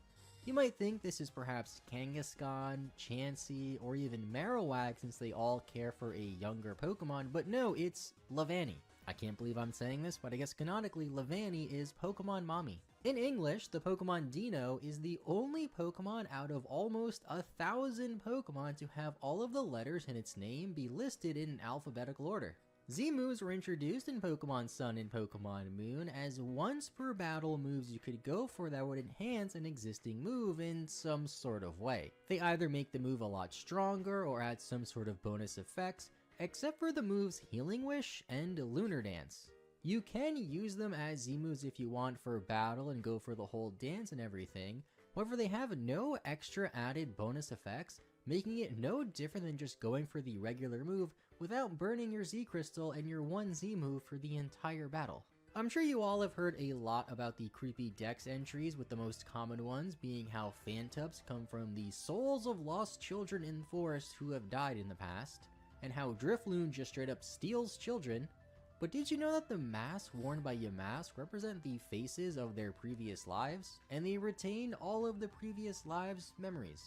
You might think this is perhaps Kangaskhan, Chansey, or even Marowak since they all care for a younger Pokemon, but no, it's Lavani. I can't believe I'm saying this, but I guess canonically Lavani is Pokemon Mommy. In English, the Pokemon Dino is the only Pokemon out of almost 1,000 Pokemon to have all of the letters in its name be listed in alphabetical order. Z-moves were introduced in Pokemon Sun and Pokemon Moon as once per battle moves you could go for that would enhance an existing move in some sort of way. They either make the move a lot stronger or add some sort of bonus effects, except for the moves Healing Wish and Lunar Dance. You can use them as Z-moves if you want for battle and go for the whole dance and everything, however they have no extra added bonus effects, making it no different than just going for the regular move without burning your Z-Crystal and your one Z-move for the entire battle. I'm sure you all have heard a lot about the creepy Dex entries, with the most common ones being how Phantups come from the souls of lost children in the forest who have died in the past, and how Drifloon just straight up steals children. But did you know that the masks worn by Yamask represent the faces of their previous lives, and they retain all of the previous lives' memories?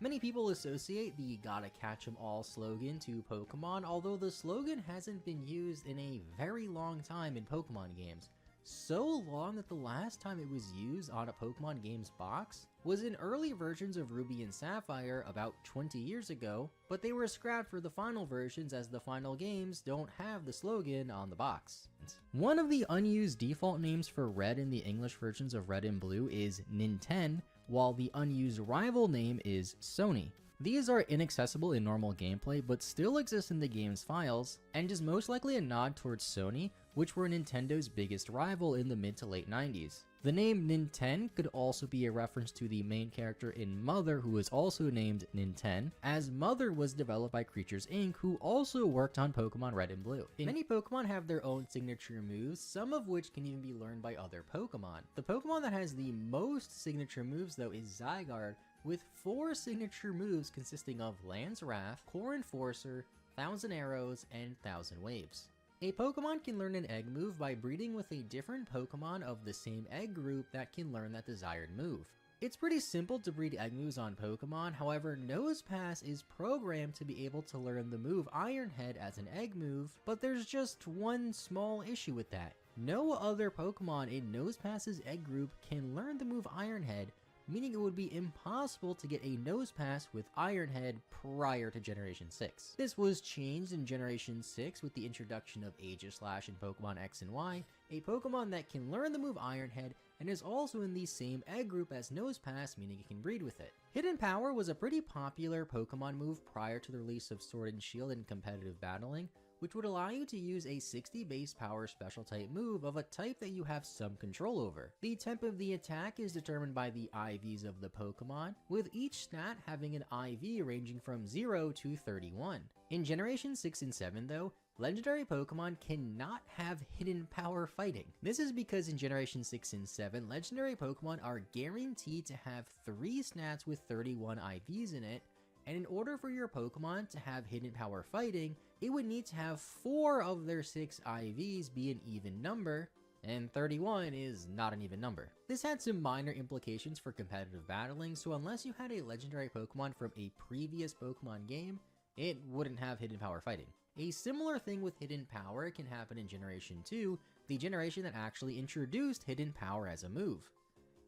Many people associate the "Gotta Catch 'em all" slogan to Pokemon, although the slogan hasn't been used in a very long time in Pokemon games. So long that the last time it was used on a Pokemon games box was in early versions of Ruby and Sapphire about 20 years ago, but they were scrapped for the final versions as the final games don't have the slogan on the box. One of the unused default names for Red in the English versions of Red and Blue is Nintendo, while the unused rival name is Sony. These are inaccessible in normal gameplay, but still exist in the game's files, and is most likely a nod towards Sony, which were Nintendo's biggest rival in the mid to late 90s. The name Nintendo could also be a reference to the main character in Mother, who is also named Nintendo, as Mother was developed by Creatures Inc., who also worked on Pokemon Red and Blue. Many Pokemon have their own signature moves, some of which can even be learned by other Pokemon. The Pokemon that has the most signature moves though is Zygarde, with 4 signature moves consisting of Land's Wrath, Core Enforcer, Thousand Arrows, and Thousand Waves. A Pokemon can learn an egg move by breeding with a different Pokemon of the same egg group that can learn that desired move. It's pretty simple to breed egg moves on Pokemon, however Nosepass is programmed to be able to learn the move Iron Head as an egg move, but there's just one small issue with that. No other Pokemon in Nosepass's egg group can learn the move Iron Head, meaning it would be impossible to get a Nosepass with Iron Head prior to Generation 6. This was changed in Generation 6 with the introduction of Aegislash in Pokemon X and Y, a Pokemon that can learn the move Iron Head and is also in the same egg group as Nosepass, meaning it can breed with it. Hidden Power was a pretty popular Pokemon move prior to the release of Sword and Shield in competitive battling, which would allow you to use a 60 base power special type move of a type that you have some control over. The type of the attack is determined by the IVs of the Pokemon, with each stat having an IV ranging from 0 to 31. In Generation 6 and 7 though, legendary Pokemon cannot have hidden power fighting. This is because in Generation 6 and 7, legendary Pokemon are guaranteed to have 3 stats with 31 IVs in it, and in order for your Pokemon to have hidden power fighting, it would need to have 4 of their 6 IVs be an even number, and 31 is not an even number. This had some minor implications for competitive battling, so unless you had a legendary Pokemon from a previous Pokemon game, it wouldn't have hidden power fighting. A similar thing with hidden power can happen in Generation 2, the generation that actually introduced hidden power as a move.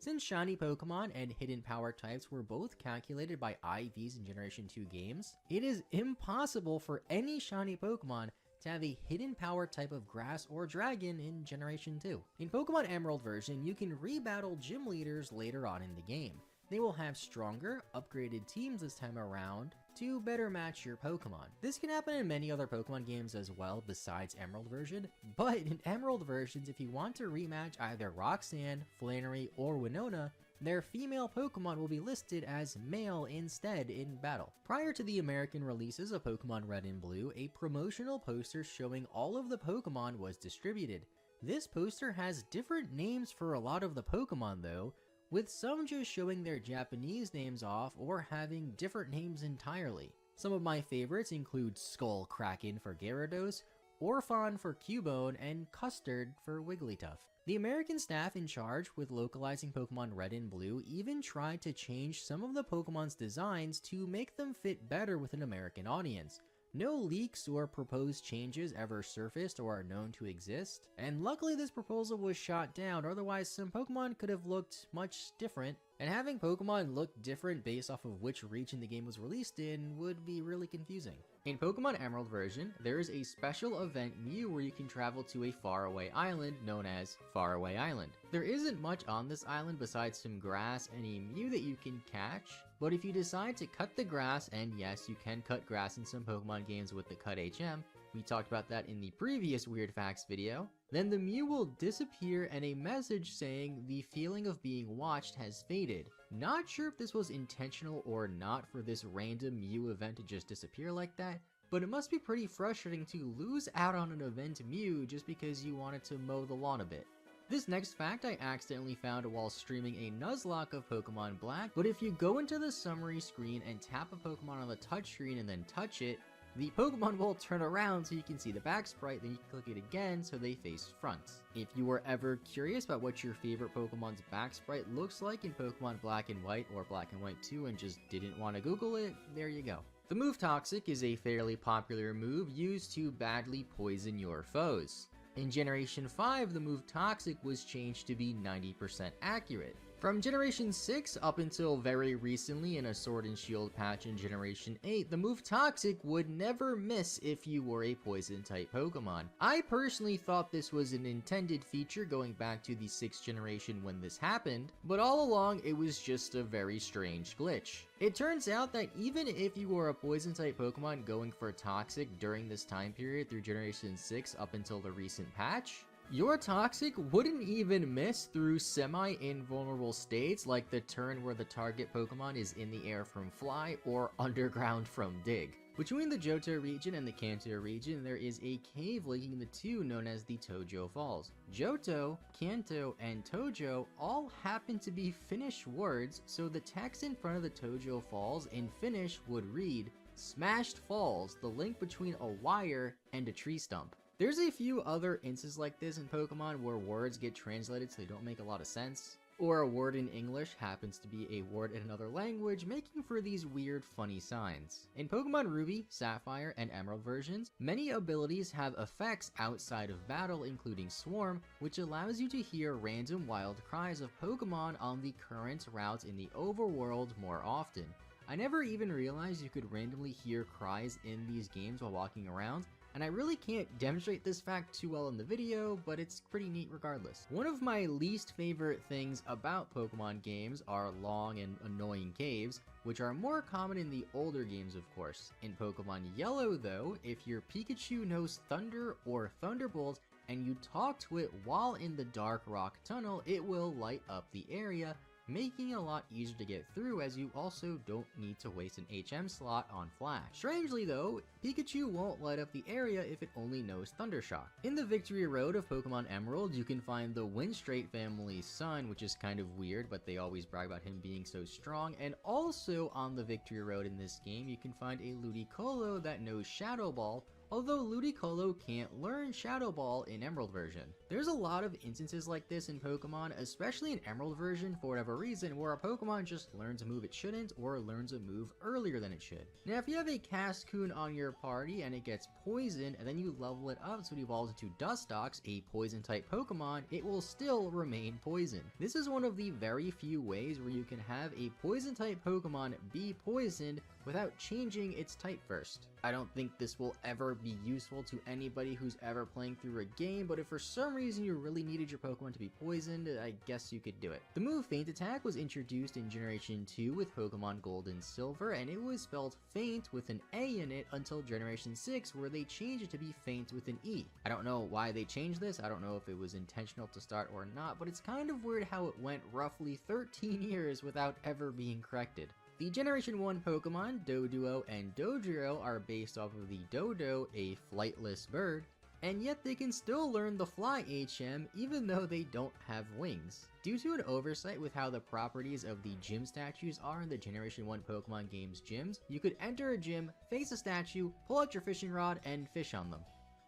Since shiny Pokemon and hidden power types were both calculated by IVs in Generation 2 games, it is impossible for any shiny Pokemon to have a hidden power type of grass or dragon in Generation 2. In Pokemon Emerald version, you can rebattle gym leaders later on in the game. They will have stronger, upgraded teams this time around to better match your Pokemon. This can happen in many other Pokemon games as well besides Emerald version, but in Emerald versions, if you want to rematch either Roxanne, Flannery, or Winona, their female Pokemon will be listed as male instead in battle. Prior to the American releases of Pokemon Red and Blue, a promotional poster showing all of the Pokemon was distributed. This poster has different names for a lot of the Pokemon though, with some just showing their Japanese names off or having different names entirely. Some of my favorites include Skull Kraken for Gyarados, Orphan for Cubone, and Custard for Wigglytuff. The American staff in charge with localizing Pokemon Red and Blue even tried to change some of the Pokemon's designs to make them fit better with an American audience. No leaks or proposed changes ever surfaced or are known to exist, and luckily this proposal was shot down, otherwise some Pokemon could have looked much different, and having Pokemon look different based off of which region the game was released in would be really confusing. In Pokemon Emerald version, there is a special event Mew where you can travel to a faraway island known as Faraway Island. There isn't much on this island besides some grass and a Mew that you can catch, but if you decide to cut the grass, and yes, you can cut grass in some Pokemon games with the Cut HM, we talked about that in the previous Weird Facts video, then the Mew will disappear and a message saying the feeling of being watched has faded. Not sure if this was intentional or not for this random Mew event to just disappear like that, but it must be pretty frustrating to lose out on an event Mew just because you wanted to mow the lawn a bit. This next fact I accidentally found while streaming a Nuzlocke of Pokemon Black, but if you go into the summary screen and tap a Pokemon on the touchscreen and then touch it, the Pokemon will turn around so you can see the back sprite, then you can click it again so they face fronts. If you were ever curious about what your favorite Pokemon's back sprite looks like in Pokemon Black and White or Black and White 2 and just didn't want to Google it, there you go. The move Toxic is a fairly popular move used to badly poison your foes. In Generation 5, the move Toxic was changed to be 90% accurate. From Generation 6 up until very recently in a Sword and Shield patch in Generation 8, the move Toxic would never miss if you were a Poison-type Pokemon. I personally thought this was an intended feature going back to the 6th generation when this happened, but all along it was just a very strange glitch. It turns out that even if you were a Poison-type Pokemon going for Toxic during this time period through Generation 6 up until the recent patch, your Toxic wouldn't even miss through semi-invulnerable states like the turn where the target Pokemon is in the air from Fly or underground from Dig. Between the Johto region and the Kanto region, there is a cave linking the two known as the Tojo Falls. Johto, Kanto, and Tojo all happen to be Finnish words, so the text in front of the Tojo Falls in Finnish would read, "Smashed Falls, the link between a wire and a tree stump." There's a few other instances like this in Pokemon where words get translated so they don't make a lot of sense, or a word in English happens to be a word in another language, making for these weird funny signs. In Pokemon Ruby, Sapphire, and Emerald versions, many abilities have effects outside of battle including Swarm, which allows you to hear random wild cries of Pokemon on the current routes in the overworld more often. I never even realized you could randomly hear cries in these games while walking around, and I really can't demonstrate this fact too well in the video, but it's pretty neat regardless. One of my least favorite things about Pokemon games are long and annoying caves, which are more common in the older games of course. In Pokemon Yellow though, if your Pikachu knows Thunder or Thunderbolt and you talk to it while in the Dark Rock Tunnel, it will light up the area, making it a lot easier to get through as you also don't need to waste an HM slot on Flash. Strangely though, Pikachu won't light up the area if it only knows Thundershock. In the Victory Road of Pokemon Emerald, you can find the Winstraight family's son, which is kind of weird, but they always brag about him being so strong, and also on the Victory Road in this game, you can find a Ludicolo that knows Shadow Ball, although Ludicolo can't learn Shadow Ball in Emerald version. There's a lot of instances like this in Pokemon, especially in Emerald version for whatever reason, where a Pokemon just learns a move it shouldn't or learns a move earlier than it should. Now if you have a Cascoon on your party and it gets poisoned and then you level it up so it evolves into Dustox, a poison type Pokemon, it will still remain poisoned. This is one of the very few ways where you can have a poison type Pokemon be poisoned without changing its type first. I don't think this will ever be useful to anybody who's ever playing through a game, but if for some reason you really needed your Pokemon to be poisoned, I guess you could do it. The move Feint Attack was introduced in Generation 2 with Pokemon Gold and Silver, and it was spelled Feint with an A in it until Generation 6 where they changed it to be Feint with an E. I don't know why they changed this, I don't know if it was intentional to start or not, but it's kind of weird how it went roughly 13 years without ever being corrected. The Generation 1 Pokemon, Doduo and Dodrio, are based off of the Dodo, a flightless bird, and yet they can still learn the Fly HM even though they don't have wings. Due to an oversight with how the properties of the gym statues are in the Generation 1 Pokemon game's gyms, you could enter a gym, face a statue, pull out your fishing rod, and fish on them.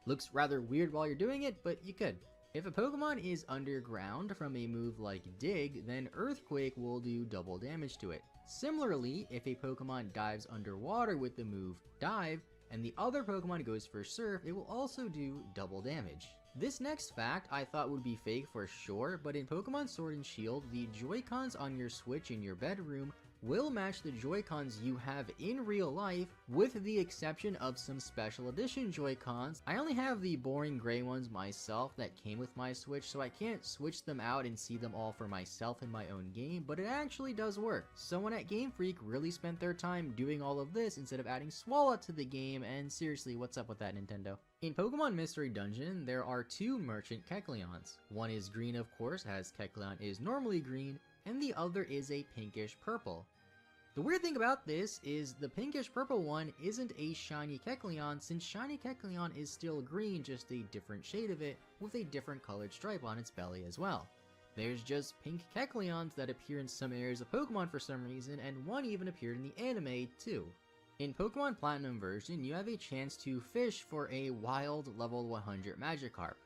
Looks rather weird while you're doing it, but you could. If a Pokemon is underground from a move like Dig, then Earthquake will do double damage to it. Similarly, if a Pokemon dives underwater with the move Dive, and the other Pokemon goes for Surf, it will also do double damage. This next fact I thought would be fake for sure, but in Pokemon Sword and Shield, the Joy-Cons on your Switch in your bedroom will match the Joy-Cons you have in real life, with the exception of some special edition Joy-Cons. I only have the boring gray ones myself that came with my Switch, so I can't switch them out and see them all for myself in my own game, but it actually does work. Someone at Game Freak really spent their time doing all of this instead of adding Swallow to the game, and seriously, what's up with that, Nintendo? In Pokemon Mystery Dungeon, there are two Merchant Kecleons. One is green of course, as Kecleon is normally green, and the other is a pinkish purple. The weird thing about this is the pinkish purple one isn't a shiny Kecleon, since shiny Kecleon is still green, just a different shade of it with a different colored stripe on its belly as well. There's just pink Kecleons that appear in some areas of Pokemon for some reason, and one even appeared in the anime too. In Pokemon Platinum version, you have a chance to fish for a wild level 100 Magikarp.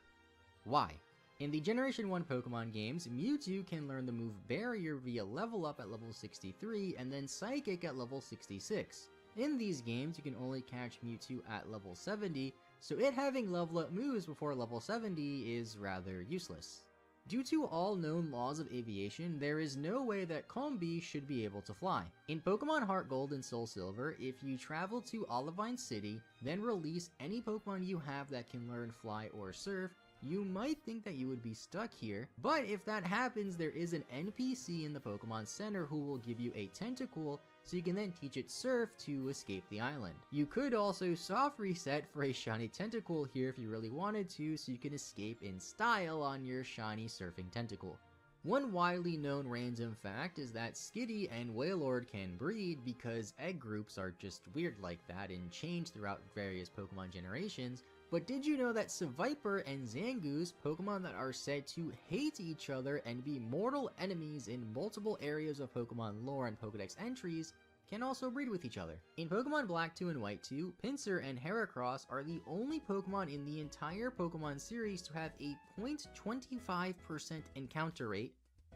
Why? In the Generation 1 Pokemon games, Mewtwo can learn the move Barrier via level up at level 63 and then Psychic at level 66. In these games, you can only catch Mewtwo at level 70, so it having level up moves before level 70 is rather useless. Due to all known laws of aviation, there is no way that Combee should be able to fly. In Pokemon Heart Gold and Soul Silver, if you travel to Olivine City, then release any Pokemon you have that can learn Fly or Surf, you might think that you would be stuck here, but if that happens, there is an NPC in the Pokemon Center who will give you a Tentacool, so you can then teach it Surf to escape the island. You could also soft reset for a shiny Tentacool here if you really wanted to, so you can escape in style on your shiny surfing Tentacool. One widely known random fact is that Skitty and Wailord can breed because egg groups are just weird like that and change throughout various Pokemon generations. But did you know that Seviper and Zangoose, Pokemon that are said to hate each other and be mortal enemies in multiple areas of Pokemon lore and Pokedex entries, can also breed with each other? In Pokemon Black 2 and White 2, Pinsir and Heracross are the only Pokemon in the entire Pokemon series to have a 0.25% encounter rate,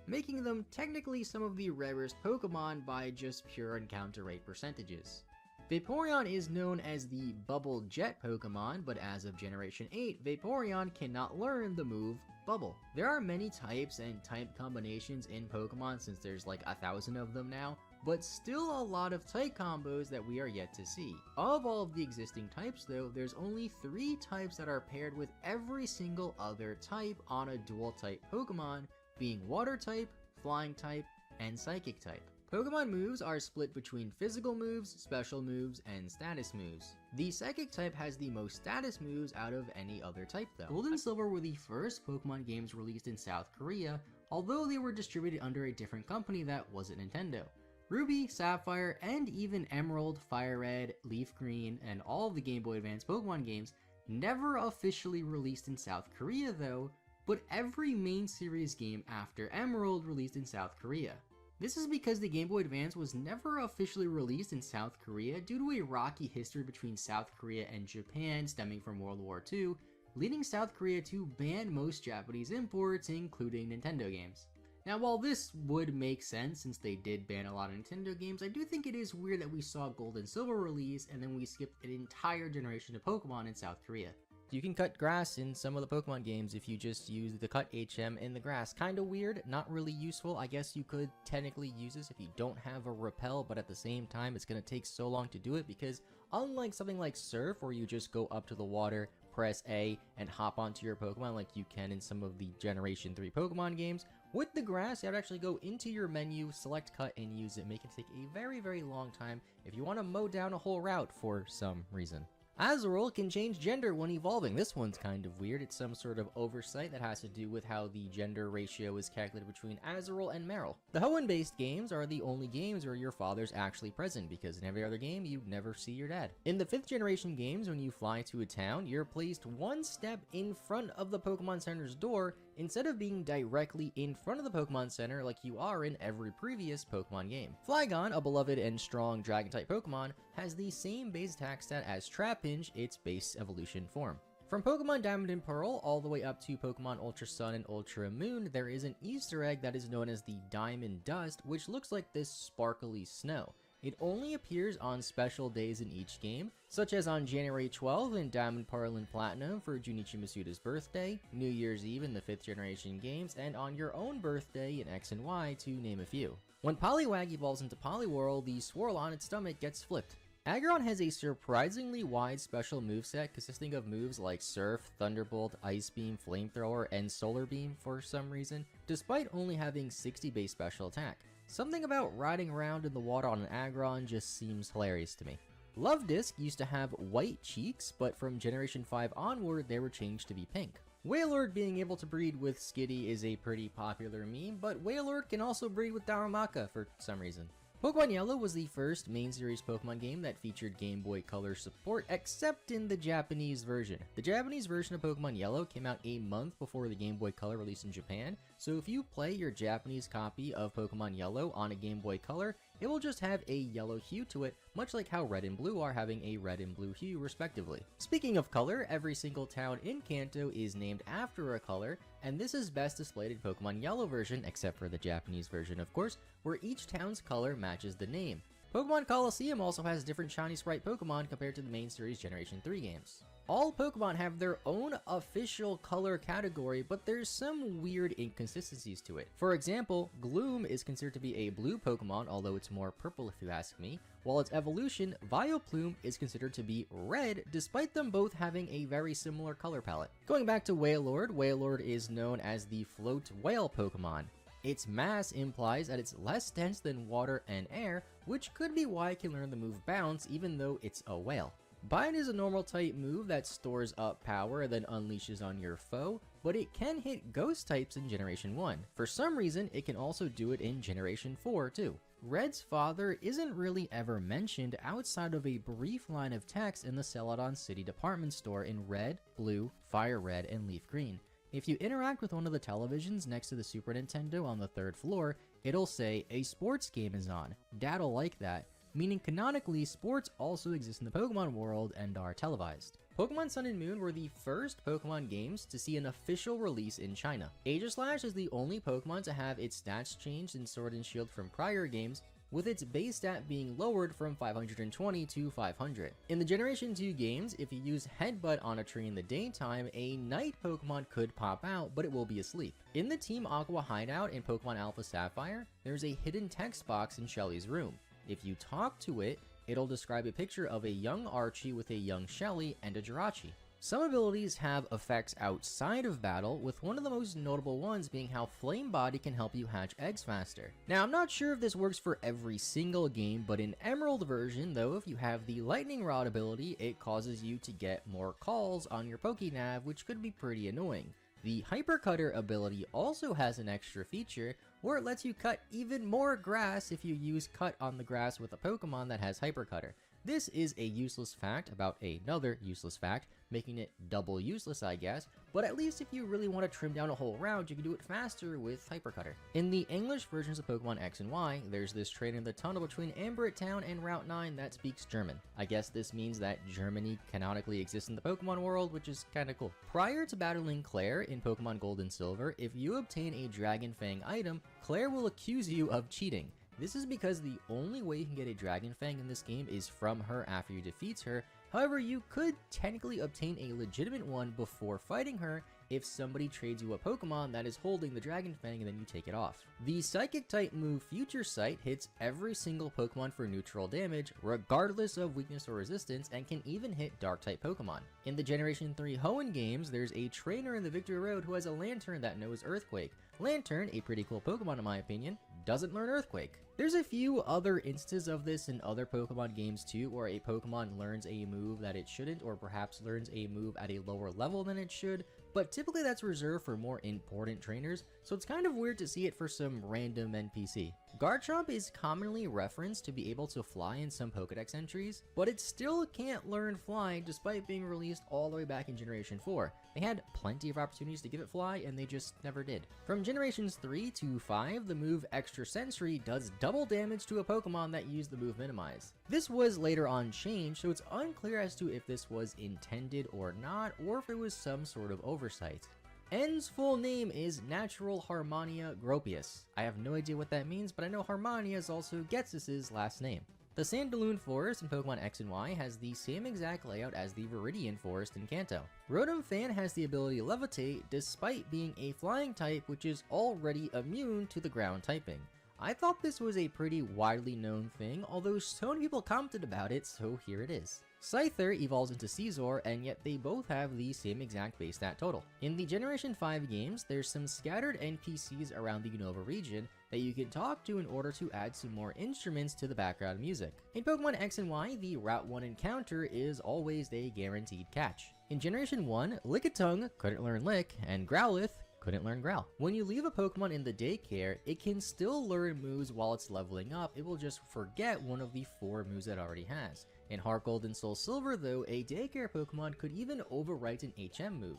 making them technically some of the rarest Pokemon by just pure encounter rate percentages. Vaporeon is known as the Bubble Jet Pokemon, but as of Generation 8, Vaporeon cannot learn the move Bubble. There are many types and type combinations in Pokemon since there's like 1,000 of them now, but still a lot of type combos that we are yet to see. Of all of the existing types though, there's only 3 types that are paired with every single other type on a dual type Pokemon, being Water type, Flying type, and Psychic type. Pokemon moves are split between physical moves, special moves, and status moves. The Psychic type has the most status moves out of any other type though. Gold and Silver were the first Pokemon games released in South Korea, although they were distributed under a different company that wasn't Nintendo. Ruby, Sapphire, and even Emerald, Fire Red, Leaf Green, and all of the Game Boy Advance Pokemon games never officially released in South Korea though, but every main series game after Emerald released in South Korea. This is because the Game Boy Advance was never officially released in South Korea due to a rocky history between South Korea and Japan stemming from World War II, leading South Korea to ban most Japanese imports, including Nintendo games. Now, while this would make sense since they did ban a lot of Nintendo games, I do think it is weird that we saw Gold and Silver release and then we skipped an entire generation of Pokemon in South Korea. You can cut grass in some of the Pokemon games if you just use the cut HM in the grass. Kinda weird, not really useful. I guess you could technically use this if you don't have a repel, but at the same time it's gonna take so long to do it because unlike something like Surf where you just go up to the water, press A, and hop onto your Pokemon like you can in some of the Generation 3 Pokemon games, with the grass you have to actually go into your menu, select cut, and use it, making it take a very, very long time if you want to mow down a whole route for some reason. Azurill can change gender when evolving. This one's kind of weird. It's some sort of oversight that has to do with how the gender ratio is calculated between Azurill and Meryl. The Hoenn-based games are the only games where your father's actually present, because in every other game, you never see your dad. In the 5th generation games, when you fly to a town, you're placed one step in front of the Pokemon Center's door, instead of being directly in front of the Pokemon Center like you are in every previous Pokemon game. Flygon, a beloved and strong Dragon-type Pokemon, has the same base attack stat as Trapinch, its base evolution form. From Pokemon Diamond and Pearl all the way up to Pokemon Ultra Sun and Ultra Moon, there is an Easter egg that is known as the Diamond Dust, which looks like this sparkly snow. It only appears on special days in each game, such as on January 12th in Diamond, Pearl, and Platinum for Junichi Masuda's birthday, New Year's Eve in the 5th generation games, and on your own birthday in X and Y, to name a few. When Poliwag evolves into Poliwhirl, the swirl on its stomach gets flipped. Aggron has a surprisingly wide special moveset consisting of moves like Surf, Thunderbolt, Ice Beam, Flamethrower, and Solar Beam for some reason, despite only having 60 base special attack. Something about riding around in the water on an Aggron just seems hilarious to me. Love Disc used to have white cheeks, but from Generation 5 onward they were changed to be pink. Wailord being able to breed with Skitty is a pretty popular meme, but Wailord can also breed with Darumaka for some reason. Pokemon Yellow was the first main series Pokemon game that featured Game Boy Color support, except in the Japanese version. The Japanese version of Pokemon Yellow came out a month before the Game Boy Color released in Japan, so if you play your Japanese copy of Pokemon Yellow on a Game Boy Color, it will just have a yellow hue to it, much like how Red and Blue are having a red and blue hue respectively. Speaking of color, every single town in Kanto is named after a color, and this is best displayed in Pokemon Yellow version, except for the Japanese version of course, where each town's color matches the name. Pokemon Colosseum also has different shiny sprite Pokemon compared to the main series Generation 3 games. All Pokemon have their own official color category, but there's some weird inconsistencies to it. For example, Gloom is considered to be a blue Pokemon, although it's more purple if you ask me, while its evolution, Vileplume, is considered to be red, despite them both having a very similar color palette. Going back to Wailord, Wailord is known as the Float Whale Pokemon. Its mass implies that it's less dense than water and air, which could be why it can learn the move Bounce even though it's a whale. Bind is a normal type move that stores up power and then unleashes on your foe, but it can hit ghost types in Generation 1. For some reason, it can also do it in Generation 4 too. Red's father isn't really ever mentioned outside of a brief line of text in the Celadon City department store in Red, Blue, Fire Red, and Leaf Green. If you interact with one of the televisions next to the Super Nintendo on the 3rd floor, it'll say, "A sports game is on." Dad'll like that, meaning canonically sports also exist in the Pokemon world and are televised. Pokemon Sun and Moon were the first Pokemon games to see an official release in China. Aegislash is the only Pokemon to have its stats changed in Sword and Shield from prior games, with its base stat being lowered from 520 to 500. In the Generation 2 games, if you use Headbutt on a tree in the daytime, a night Pokemon could pop out, but it will be asleep. In the Team Aqua hideout in Pokemon Alpha Sapphire, there's a hidden text box in Shelly's room. If you talk to it, it'll describe a picture of a young Archie with a young Shelly and a Jirachi. Some abilities have effects outside of battle, with one of the most notable ones being how Flame Body can help you hatch eggs faster. Now, I'm not sure if this works for every single game, but in Emerald version, though, if you have the Lightning Rod ability, it causes you to get more calls on your Pokénav, which could be pretty annoying. The Hyper Cutter ability also has an extra feature where it lets you cut even more grass if you use Cut on the grass with a Pokemon that has Hyper Cutter. This is a useless fact about another useless fact, making it double useless, I guess, but at least if you really want to trim down a whole round, you can do it faster with Hyper Cutter. In the English versions of Pokemon X and Y, there's this train in the tunnel between Amberit Town and Route 9 that speaks German. I guess this means that Germany canonically exists in the Pokemon world, which is kinda cool. Prior to battling Claire in Pokemon Gold and Silver, if you obtain a Dragon Fang item, Claire will accuse you of cheating. This is because the only way you can get a Dragon Fang in this game is from her after you defeat her. However, you could technically obtain a legitimate one before fighting her if somebody trades you a Pokemon that is holding the Dragon Fang and then you take it off. The Psychic type move Future Sight hits every single Pokemon for neutral damage, regardless of weakness or resistance, and can even hit Dark type Pokemon. In the Generation 3 Hoenn games, there's a trainer in the Victory Road who has a Lantern that knows Earthquake. Lantern, a pretty cool Pokemon in my opinion, doesn't learn Earthquake. There's a few other instances of this in other Pokemon games too, where a Pokemon learns a move that it shouldn't, or perhaps learns a move at a lower level than it should, but typically that's reserved for more important trainers, so it's kind of weird to see it for some random NPC. Garchomp is commonly referenced to be able to fly in some Pokedex entries, but it still can't learn Fly despite being released all the way back in Generation 4. They had plenty of opportunities to give it Fly, and they just never did. From Generations 3 to 5, the move Extra Sensory does double damage to a Pokemon that used the move Minimize. This was later on changed, so it's unclear as to if this was intended or not, or if it was some sort of oversight. N's full name is Natural Harmonia Gropius. I have no idea what that means, but I know Harmonia is also Ghetsis' last name. The Sandaloon Forest in Pokemon X and Y has the same exact layout as the Viridian Forest in Kanto. Rotom Fan has the ability to Levitate despite being a flying type, which is already immune to the ground typing. I thought this was a pretty widely known thing, although so many people commented about it, so here it is. Scyther evolves into Caesar, and yet they both have the same exact base stat total. In the Generation 5 games, there's some scattered NPCs around the Unova region that you can talk to in order to add some more instruments to the background music. In Pokemon X and Y, the Route 1 encounter is always a guaranteed catch. In Generation 1, Lickitung couldn't learn Lick, and Growlithe couldn't learn Growl. When you leave a Pokemon in the daycare, it can still learn moves while it's leveling up, it will just forget one of the 4 moves it already has. In Heart Gold and Soul Silver though, a daycare Pokemon could even overwrite an HM move.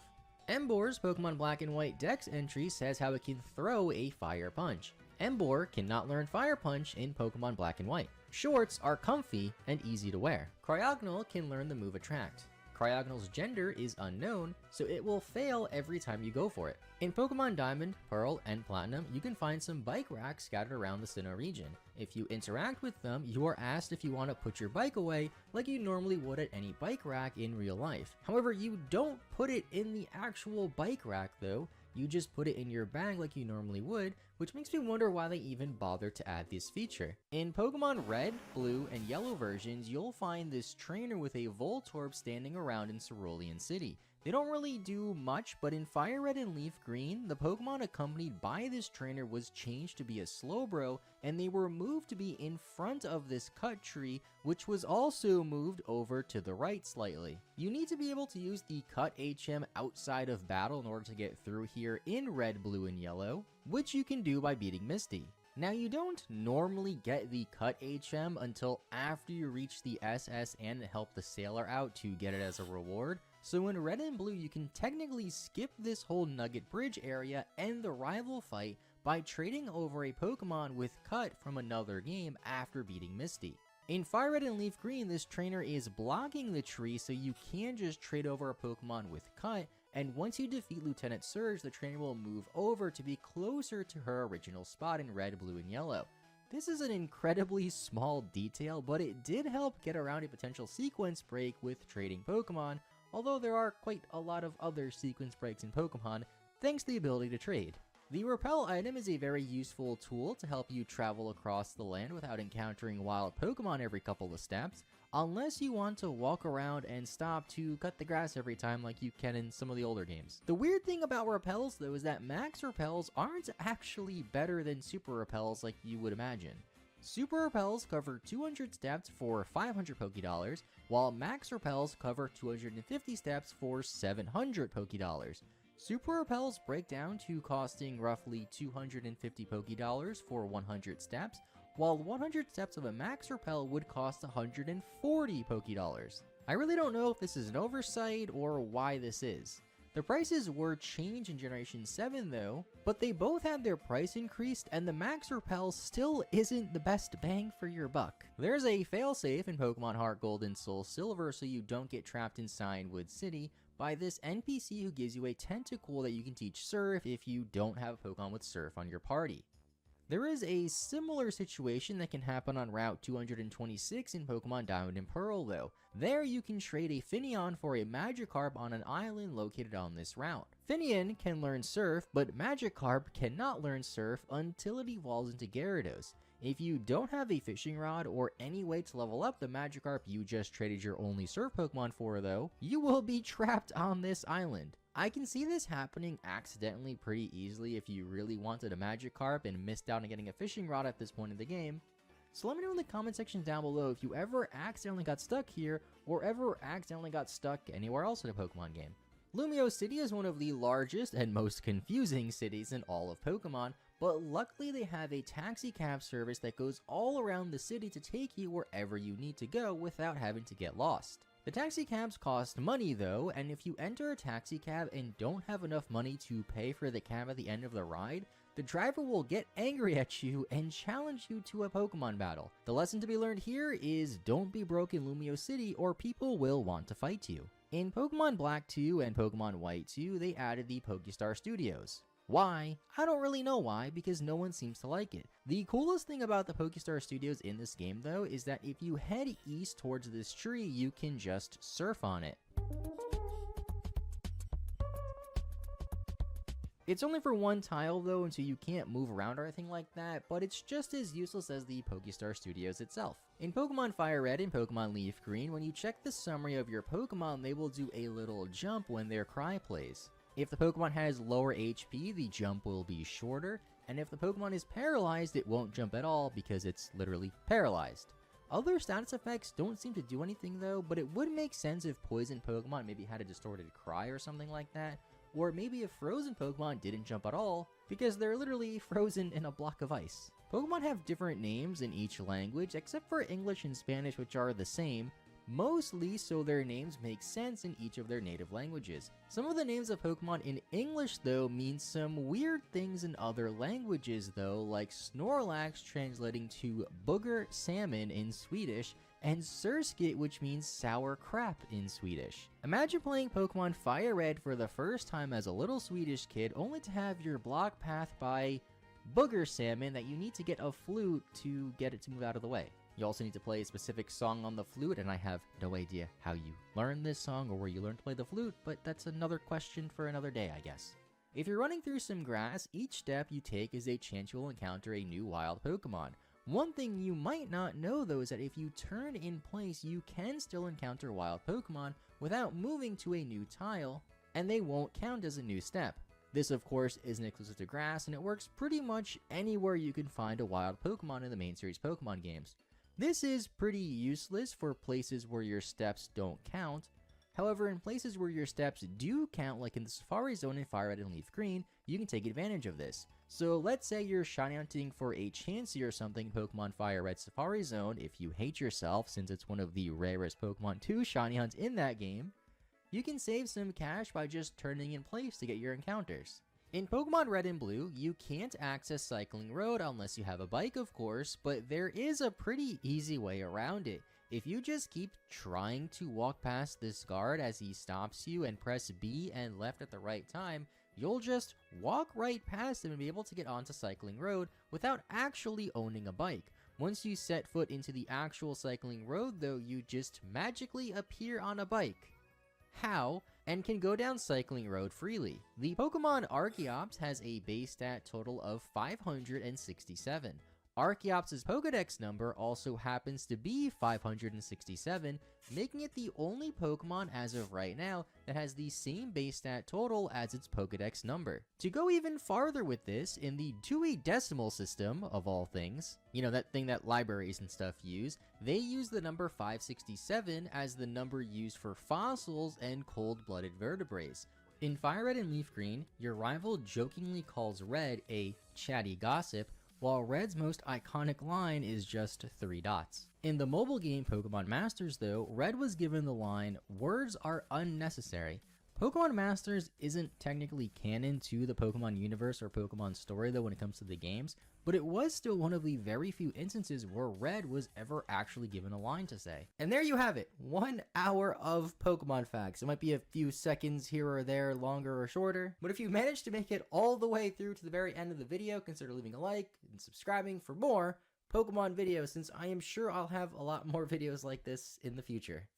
Embor's Pokemon Black and White Dex entry says how it can throw a Fire Punch. Emboar cannot learn Fire Punch in Pokemon Black and White. Shorts are comfy and easy to wear. Cryogonal can learn the move Attract. Cryogonal's gender is unknown, so it will fail every time you go for it. In Pokemon Diamond, Pearl, and Platinum, you can find some bike racks scattered around the Sinnoh region. If you interact with them, you are asked if you want to put your bike away like you normally would at any bike rack in real life. However, you don't put it in the actual bike rack though, you just put it in your bag like you normally would, which makes me wonder why they even bothered to add this feature. In Pokemon Red, Blue, and Yellow versions, you'll find this trainer with a Voltorb standing around in Cerulean City. They don't really do much, but in Fire Red and Leaf Green, the Pokemon accompanied by this trainer was changed to be a Slowbro, and they were moved to be in front of this cut tree, which was also moved over to the right slightly. You need to be able to use the Cut HM outside of battle in order to get through here in Red, Blue, and Yellow, which you can do by beating Misty. Now, you don't normally get the Cut HM until after you reach the SS and help the Sailor out to get it as a reward. So in Red and Blue, you can technically skip this whole Nugget Bridge area and the rival fight by trading over a Pokemon with Cut from another game after beating Misty. In Fire Red and Leaf Green, this trainer is blocking the tree, so you can just trade over a Pokemon with Cut, and once you defeat Lieutenant Surge, the trainer will move over to be closer to her original spot in Red, Blue, and Yellow. This is an incredibly small detail, but it did help get around a potential sequence break with trading Pokemon, although there are quite a lot of other sequence breaks in Pokemon thanks to the ability to trade. The Repel item is a very useful tool to help you travel across the land without encountering wild Pokemon every couple of steps, unless you want to walk around and stop to cut the grass every time like you can in some of the older games. The weird thing about Repels though is that Max Repels aren't actually better than Super Repels like you would imagine. Super Repels cover 200 steps for 500 Pokédollars, while Max Repels cover 250 steps for 700 Pokédollars. Super Repels break down to costing roughly 250 Pokédollars for 100 steps, while 100 steps of a Max Repel would cost 140 Pokédollars. I really don't know if this is an oversight or why this is. The prices were changed in Generation 7 though, but they both had their price increased and the Max Repel still isn't the best bang for your buck. There's a failsafe in Pokemon Heart Gold and Soul Silver so you don't get trapped in Cianwood City by this NPC who gives you a Tentacool that you can teach Surf if you don't have a Pokemon with Surf on your party. There is a similar situation that can happen on Route 226 in Pokemon Diamond and Pearl though. There you can trade a Finneon for a Magikarp on an island located on this route. Finneon can learn Surf, but Magikarp cannot learn Surf until it evolves into Gyarados. If you don't have a fishing rod or any way to level up the Magikarp you just traded your only Surf Pokemon for though, you will be trapped on this island. I can see this happening accidentally pretty easily if you really wanted a Magikarp and missed out on getting a fishing rod at this point in the game. So let me know in the comment section down below if you ever accidentally got stuck here or ever accidentally got stuck anywhere else in a Pokemon game. Lumio City is one of the largest and most confusing cities in all of Pokemon, but luckily they have a taxi cab service that goes all around the city to take you wherever you need to go without having to get lost. The taxi cabs cost money though, and if you enter a taxi cab and don't have enough money to pay for the cab at the end of the ride, the driver will get angry at you and challenge you to a Pokemon battle. The lesson to be learned here is don't be broke in Lumio City or people will want to fight you. In Pokemon Black 2 and Pokemon White 2, they added the Pokestar Studios. Why? I don't really know why, because no one seems to like it. The coolest thing about the Pokestar Studios in this game though is that if you head east towards this tree, you can just surf on it. It's only for one tile though, and so you can't move around or anything like that, but it's just as useless as the Pokestar Studios itself. In Pokemon Fire Red and Pokemon Leaf Green, when you check the summary of your Pokemon, they will do a little jump when their cry plays. If the Pokemon has lower HP, the jump will be shorter, and if the Pokemon is paralyzed, it won't jump at all because it's literally paralyzed. Other status effects don't seem to do anything though, but it would make sense if poison Pokemon maybe had a distorted cry or something like that, or maybe if frozen Pokemon didn't jump at all, because they're literally frozen in a block of ice. Pokemon have different names in each language, except for English and Spanish, which are the same, mostly so their names make sense in each of their native languages. Some of the names of Pokemon in English though mean some weird things in other languages though, like Snorlax translating to booger salmon in Swedish, and Surskit, which means sour crap in Swedish. Imagine playing Pokemon Fire Red for the first time as a little Swedish kid, only to have your block path by booger salmon that you need to get a flute to get it to move out of the way. You also need to play a specific song on the flute, and I have no idea how you learn this song or where you learn to play the flute, but that's another question for another day, I guess. If you're running through some grass, each step you take is a chance you will encounter a new wild Pokemon. One thing you might not know though is that if you turn in place, you can still encounter wild Pokemon without moving to a new tile, and they won't count as a new step. This of course isn't exclusive to grass, and it works pretty much anywhere you can find a wild Pokemon in the main series Pokemon games. This is pretty useless for places where your steps don't count. However, in places where your steps do count, like in the Safari Zone in Fire Red and Leaf Green, you can take advantage of this. So let's say you're shiny hunting for a Chansey or something in Pokemon Fire Red Safari Zone. If you hate yourself, since it's one of the rarest Pokemon to shiny hunt in that game, you can save some cash by just turning in place to get your encounters. In Pokemon Red and Blue, you can't access Cycling Road unless you have a bike of course, but there is a pretty easy way around it. If you just keep trying to walk past this guard as he stops you and press B and left at the right time, you'll just walk right past them and be able to get onto Cycling Road without actually owning a bike. Once you set foot into the actual cycling road though, you just magically appear on a bike. How? And can go down Cycling Road freely. The Pokemon Archeops has a base stat total of 567. Archeops' Pokedex number also happens to be 567, making it the only Pokemon as of right now that has the same base stat total as its Pokedex number. To go even farther with this, in the Dewey Decimal System, of all things, you know, that thing that libraries and stuff use, they use the number 567 as the number used for fossils and cold-blooded vertebrates. In Fire Red and Leaf Green, your rival jokingly calls Red a chatty gossip, while Red's most iconic line is just 3 dots. In the mobile game Pokemon Masters though, Red was given the line, "Words are unnecessary." Pokemon Masters isn't technically canon to the Pokemon universe or Pokemon story though when it comes to the games, but it was still one of the very few instances where Red was ever actually given a line to say. And there you have it, 1 hour of Pokemon facts. It might be a few seconds here or there, longer or shorter, but if you managed to make it all the way through to the very end of the video, consider leaving a like and subscribing for more Pokemon videos, since I am sure I'll have a lot more videos like this in the future.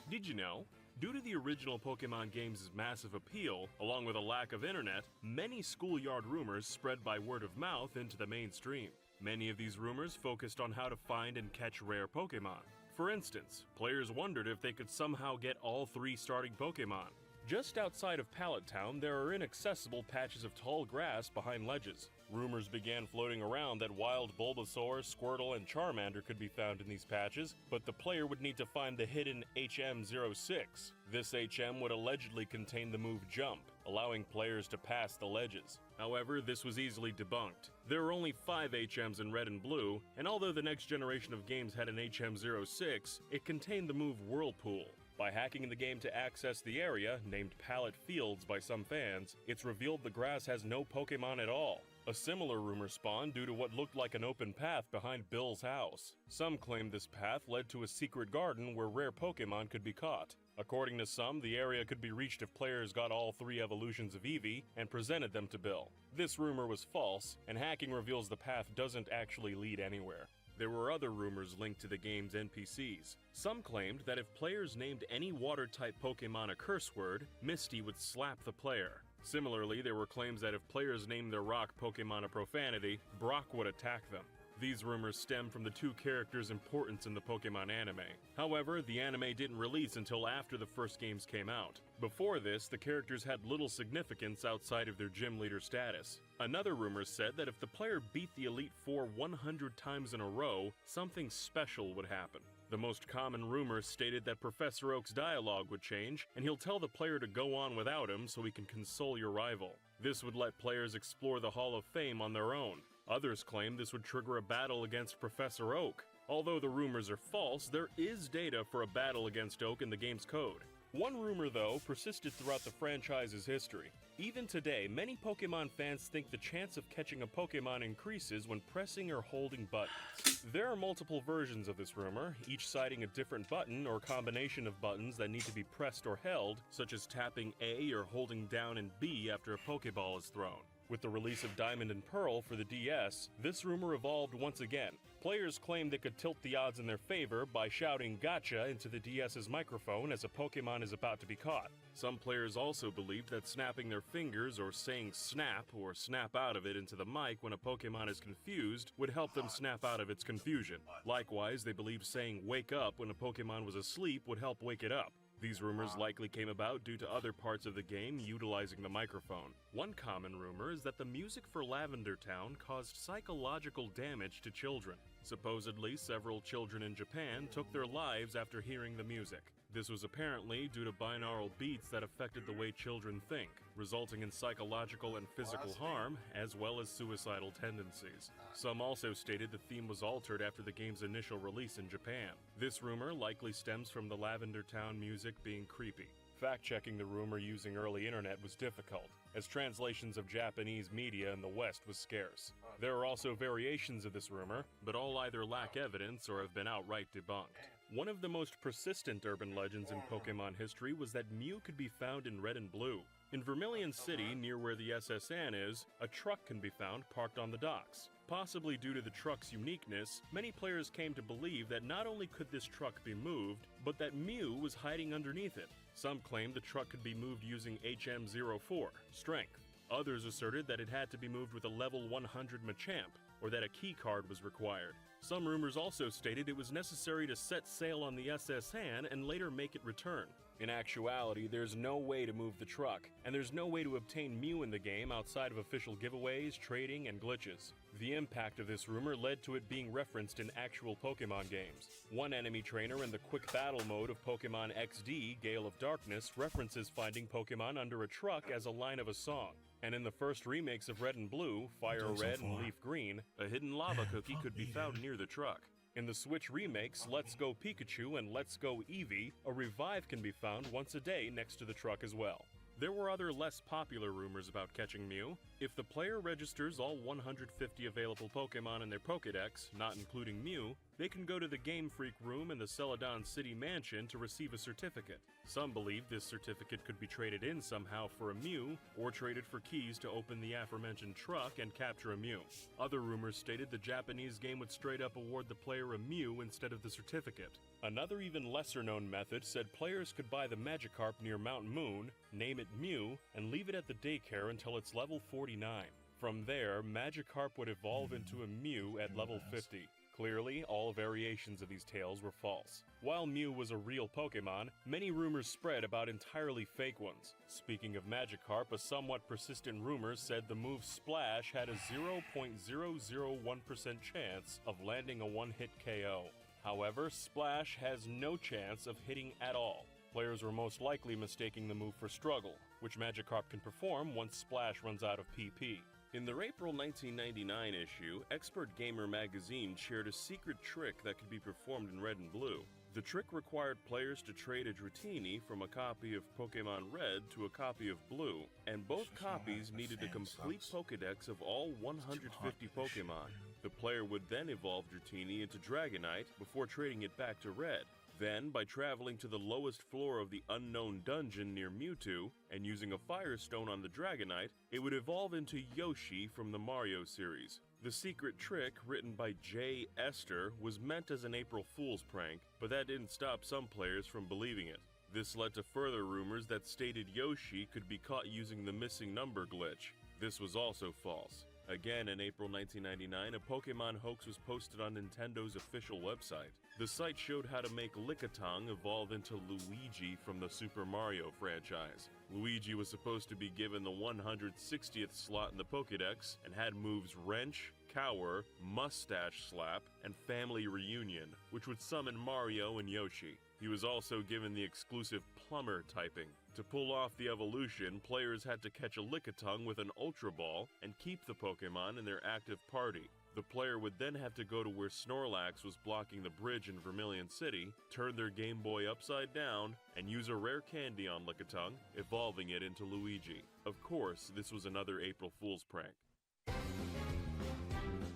Did you know? Due to the original Pokemon games' massive appeal, along with a lack of internet, many schoolyard rumors spread by word of mouth into the mainstream. Many of these rumors focused on how to find and catch rare Pokemon. For instance, players wondered if they could somehow get all 3 starting Pokemon. Just outside of Pallet Town, there are inaccessible patches of tall grass behind ledges. Rumors began floating around that wild Bulbasaur, Squirtle, and Charmander could be found in these patches, but the player would need to find the hidden HM06. This HM would allegedly contain the move Jump, allowing players to pass the ledges. However, this was easily debunked. There are only 5 HMs in Red and Blue, and although the next generation of games had an HM06, it contained the move Whirlpool. By hacking the game to access the area, named Pallet Fields by some fans, it's revealed the grass has no Pokemon at all. A similar rumor spawned due to what looked like an open path behind Bill's house. Some claimed this path led to a secret garden where rare Pokemon could be caught. According to some, the area could be reached if players got all 3 evolutions of Eevee and presented them to Bill. This rumor was false, and hacking reveals the path doesn't actually lead anywhere. There were other rumors linked to the game's NPCs. Some claimed that if players named any water-type Pokemon a curse word, Misty would slap the player. Similarly, there were claims that if players named their rock Pokemon a profanity, Brock would attack them. These rumors stem from the 2 characters' importance in the Pokemon anime. However, the anime didn't release until after the first games came out. Before this, the characters had little significance outside of their gym leader status. Another rumor said that if the player beat the Elite Four 100 times in a row, something special would happen. The most common rumor stated that Professor Oak's dialogue would change, and he'll tell the player to go on without him so he can console your rival. This would let players explore the Hall of Fame on their own. Others claim this would trigger a battle against Professor Oak. Although the rumors are false, there is data for a battle against Oak in the game's code. One rumor, though, persisted throughout the franchise's history. Even today, many Pokemon fans think the chance of catching a Pokemon increases when pressing or holding buttons. There are multiple versions of this rumor, each citing a different button or combination of buttons that need to be pressed or held, such as tapping A or holding down and B after a Pokeball is thrown. With the release of Diamond and Pearl for the DS, this rumor evolved once again. Players claim they could tilt the odds in their favor by shouting "Gotcha" into the DS's microphone as a Pokemon is about to be caught. Some players also believe that snapping their fingers or saying "snap" or "snap out of it" into the mic when a Pokemon is confused would help them snap out of its confusion. Likewise, they believe saying "wake up" when a Pokemon was asleep would help wake it up. These rumors likely came about due to other parts of the game utilizing the microphone. One common rumor is that the music for Lavender Town caused psychological damage to children. Supposedly, several children in Japan took their lives after hearing the music. This was apparently due to binaural beats that affected the way children think, resulting in psychological and physical harm, as well as suicidal tendencies. Some also stated the theme was altered after the game's initial release in Japan. This rumor likely stems from the Lavender Town music being creepy. Fact-checking the rumor using early internet was difficult, as translations of Japanese media in the West was scarce. There are also variations of this rumor, but all either lack evidence or have been outright debunked. One of the most persistent urban legends in Pokemon history was that Mew could be found in Red and Blue. In Vermilion City, near where the SS Anne is, a truck can be found parked on the docks. Possibly due to the truck's uniqueness, many players came to believe that not only could this truck be moved, but that Mew was hiding underneath it. Some claimed the truck could be moved using HM04, Strength. Others asserted that it had to be moved with a level 100 Machamp, or that a key card was required. Some rumors also stated it was necessary to set sail on the SS Anne and later make it return. In actuality, there's no way to move the truck, and there's no way to obtain Mew in the game outside of official giveaways, trading, and glitches. The impact of this rumor led to it being referenced in actual Pokemon games. One enemy trainer in the quick battle mode of Pokemon XD, Gale of Darkness, references finding Pokemon under a truck as a line of a song. And in the first remakes of Red and Blue, Fire Red and Leaf Green, a hidden lava cookie could be found near the truck. In the Switch remakes, Let's Go Pikachu and Let's Go Eevee, a revive can be found once a day next to the truck as well. There were other less popular rumors about catching Mew. If the player registers all 150 available Pokemon in their Pokédex, not including Mew, they can go to the Game Freak room in the Celadon City Mansion to receive a certificate. Some believe this certificate could be traded in somehow for a Mew, or traded for keys to open the aforementioned truck and capture a Mew. Other rumors stated the Japanese game would straight up award the player a Mew instead of the certificate. Another even lesser known method said players could buy the Magikarp near Mount Moon, name it Mew, and leave it at the daycare until it's level 49. From there, Magikarp would evolve into a Mew at level 50. Clearly, all variations of these tales were false. While Mew was a real Pokemon, many rumors spread about entirely fake ones. Speaking of Magikarp, a somewhat persistent rumor said the move Splash had a 0.001% chance of landing a one-hit KO. However, Splash has no chance of hitting at all. Players were most likely mistaking the move for Struggle, which Magikarp can perform once Splash runs out of PP. In their April 1999 issue, Expert Gamer magazine shared a secret trick that could be performed in Red and Blue. The trick required players to trade a Dratini from a copy of Pokemon Red to a copy of Blue, and both copies needed a complete Pokédex of all 150 Pokemon. The player would then evolve Dratini into Dragonite before trading it back to Red. Then, by traveling to the lowest floor of the unknown dungeon near Mewtwo, and using a Firestone on the Dragonite, it would evolve into Yoshi from the Mario series. The secret trick, written by J. Esther, was meant as an April Fool's prank, but that didn't stop some players from believing it. This led to further rumors that stated Yoshi could be caught using the missing number glitch. This was also false. Again, in April 1999, a Pokemon hoax was posted on Nintendo's official website. The site showed how to make Lickitung evolve into Luigi from the Super Mario franchise. Luigi was supposed to be given the 160th slot in the Pokédex and had moves Wrench, Cower, Mustache Slap, and Family Reunion, which would summon Mario and Yoshi. He was also given the exclusive Plumber typing. To pull off the evolution, players had to catch a Lickitung with an Ultra Ball and keep the Pokemon in their active party. The player would then have to go to where Snorlax was blocking the bridge in Vermilion City, turn their Game Boy upside down, and use a rare candy on Lickitung, evolving it into Luigi. Of course, this was another April Fool's prank.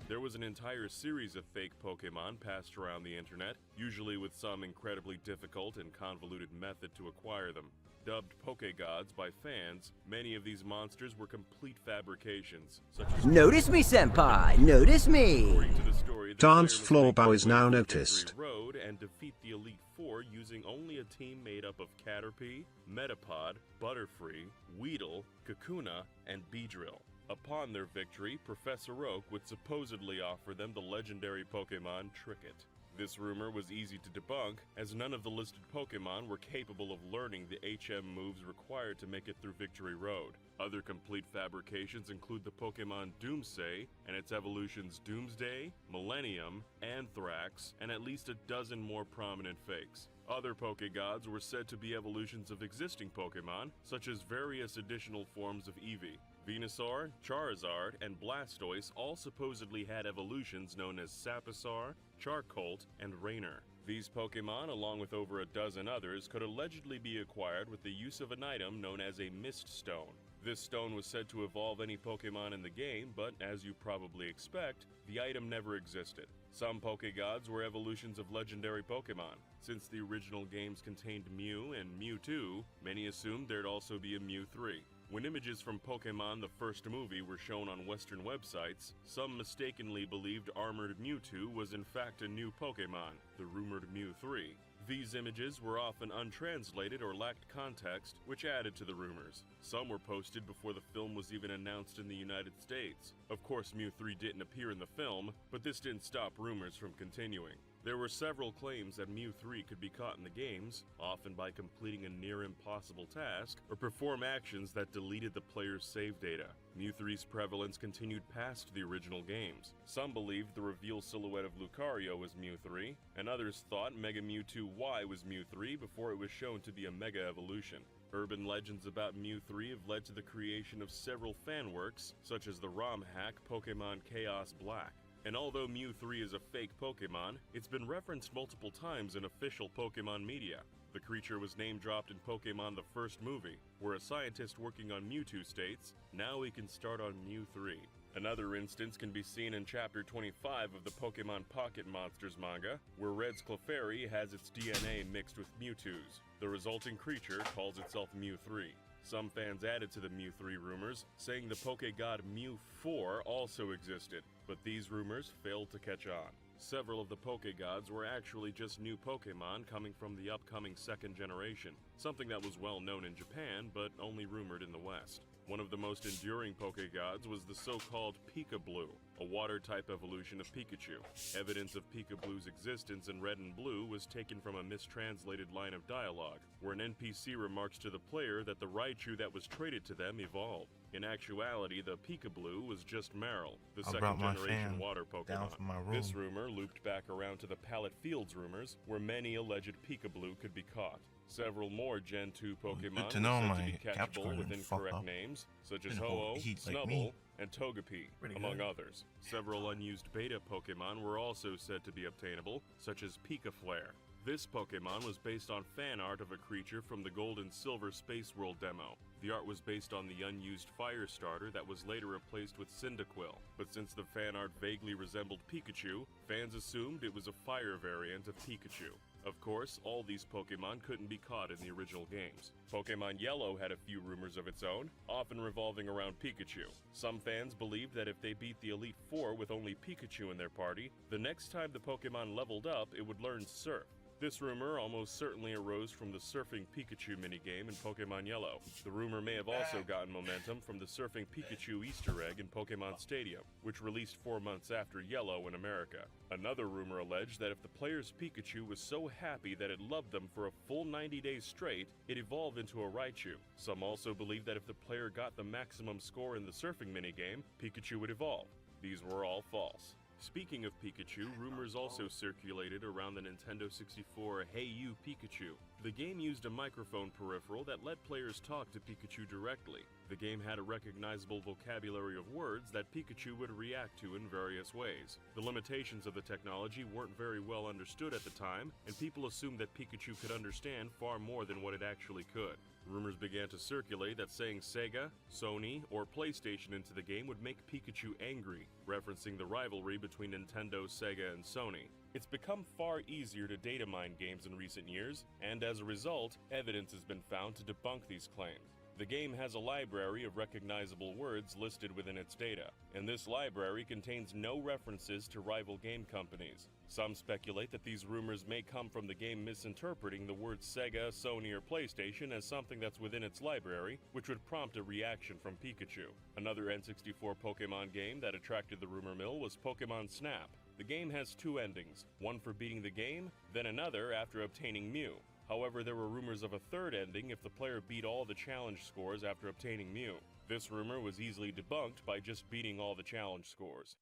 There was an entire series of fake Pokemon passed around the internet, usually with some incredibly difficult and convoluted method to acquire them. Dubbed Pokegods by fans, many of these monsters were complete fabrications, such as Notice me, senpai! Notice me! According to the story, the Dance player floor must make bow their is way now through noticed. Victory Road and defeat the Elite Four using only a team made up of Caterpie, Metapod, Butterfree, Weedle, Kakuna, and Beedrill. Upon their victory, Professor Oak would supposedly offer them the legendary Pokemon Tricket. This rumor was easy to debunk, as none of the listed Pokemon were capable of learning the HM moves required to make it through Victory Road. Other complete fabrications include the Pokemon Doomsday and its evolutions Doomsday, Millennium, Anthrax, and at least a dozen more prominent fakes. Other Pokegods were said to be evolutions of existing Pokemon, such as various additional forms of Eevee. Venusaur, Charizard, and Blastoise all supposedly had evolutions known as Saposaur, Charcolt, and Raynor. These Pokemon, along with over a dozen others, could allegedly be acquired with the use of an item known as a Mist Stone. This stone was said to evolve any Pokemon in the game, but as you probably expect, the item never existed. Some Pokegods were evolutions of legendary Pokemon. Since the original games contained Mew and Mewtwo, many assumed there'd also be a Mew 3. When images from Pokemon the first movie were shown on Western websites, some mistakenly believed Armored Mewtwo was in fact a new Pokemon, the rumored Mew 3. These images were often untranslated or lacked context, which added to the rumors. Some were posted before the film was even announced in the United States. Of course, Mew 3 didn't appear in the film, but this didn't stop rumors from continuing. There were several claims that Mew 3 could be caught in the games, often by completing a near-impossible task or perform actions that deleted the player's save data. Mew 3's prevalence continued past the original games. Some believed the reveal silhouette of Lucario was Mew 3, and others thought Mega Mewtwo Y was Mew 3 before it was shown to be a Mega Evolution. Urban legends about Mew 3 have led to the creation of several fan works, such as the ROM hack Pokemon Chaos Black. And although Mew 3 is a fake Pokemon, it's been referenced multiple times in official Pokemon media. The creature was name-dropped in Pokemon the first movie, where a scientist working on Mewtwo states, "Now we can start on Mew 3. Another instance can be seen in Chapter 25 of the Pokemon Pocket Monsters manga, where Red's Clefairy has its DNA mixed with Mewtwo's. The resulting creature calls itself Mew 3. Some fans added to the Mew 3 rumors, saying the Pokegod Mew 4 also existed, but these rumors failed to catch on. Several of the Pokegods were actually just new Pokemon coming from the upcoming second generation, something that was well known in Japan, but only rumored in the West. One of the most enduring Pokegods was the so-called Pika-Blue, a water-type evolution of Pikachu. Evidence of Pika-Blue's existence in Red and Blue was taken from a mistranslated line of dialogue, where an NPC remarks to the player that the Raichu that was traded to them evolved. In actuality, the Pika-Blue was just Marill, the second-generation water Pokemon. This rumor looped back around to the Pallet Fields rumors, where many alleged Pika-Blue could be caught. Several more Gen 2 Pokemon were said to be catchable with incorrect names, such as Ho-Oh, Snubbull, and Togepi, among others. Several unused beta Pokemon were also said to be obtainable, such as Pika-Flare. This Pokemon was based on fan art of a creature from the Gold and Silver Space World demo. The art was based on the unused Fire Starter that was later replaced with Cyndaquil, but since the fan art vaguely resembled Pikachu, fans assumed it was a fire variant of Pikachu. Of course, all these Pokemon couldn't be caught in the original games. Pokemon Yellow had a few rumors of its own, often revolving around Pikachu. Some fans believed that if they beat the Elite Four with only Pikachu in their party, the next time the Pokemon leveled up, it would learn Surf. This rumor almost certainly arose from the Surfing Pikachu minigame in Pokemon Yellow. The rumor may have also gotten momentum from the Surfing Pikachu Easter egg in Pokemon Stadium, which released 4 months after Yellow in America. Another rumor alleged that if the player's Pikachu was so happy that it loved them for a full 90 days straight, it evolved into a Raichu. Some also believed that if the player got the maximum score in the Surfing minigame, Pikachu would evolve. These were all false. Speaking of Pikachu, rumors also circulated around the Nintendo 64 Hey You Pikachu. The game used a microphone peripheral that let players talk to Pikachu directly. The game had a recognizable vocabulary of words that Pikachu would react to in various ways. The limitations of the technology weren't very well understood at the time, and people assumed that Pikachu could understand far more than what it actually could. Rumors began to circulate that saying Sega, Sony, or PlayStation into the game would make Pikachu angry, referencing the rivalry between Nintendo, Sega, and Sony. It's become far easier to data mine games in recent years, and as a result, evidence has been found to debunk these claims. The game has a library of recognizable words listed within its data, and this library contains no references to rival game companies. Some speculate that these rumors may come from the game misinterpreting the words Sega, Sony, or PlayStation as something that's within its library, which would prompt a reaction from Pikachu. Another N64 Pokemon game that attracted the rumor mill was Pokemon Snap. The game has two endings, one for beating the game, then another after obtaining Mew. However, there were rumors of a third ending if the player beat all the challenge scores after obtaining Mew. This rumor was easily debunked by just beating all the challenge scores.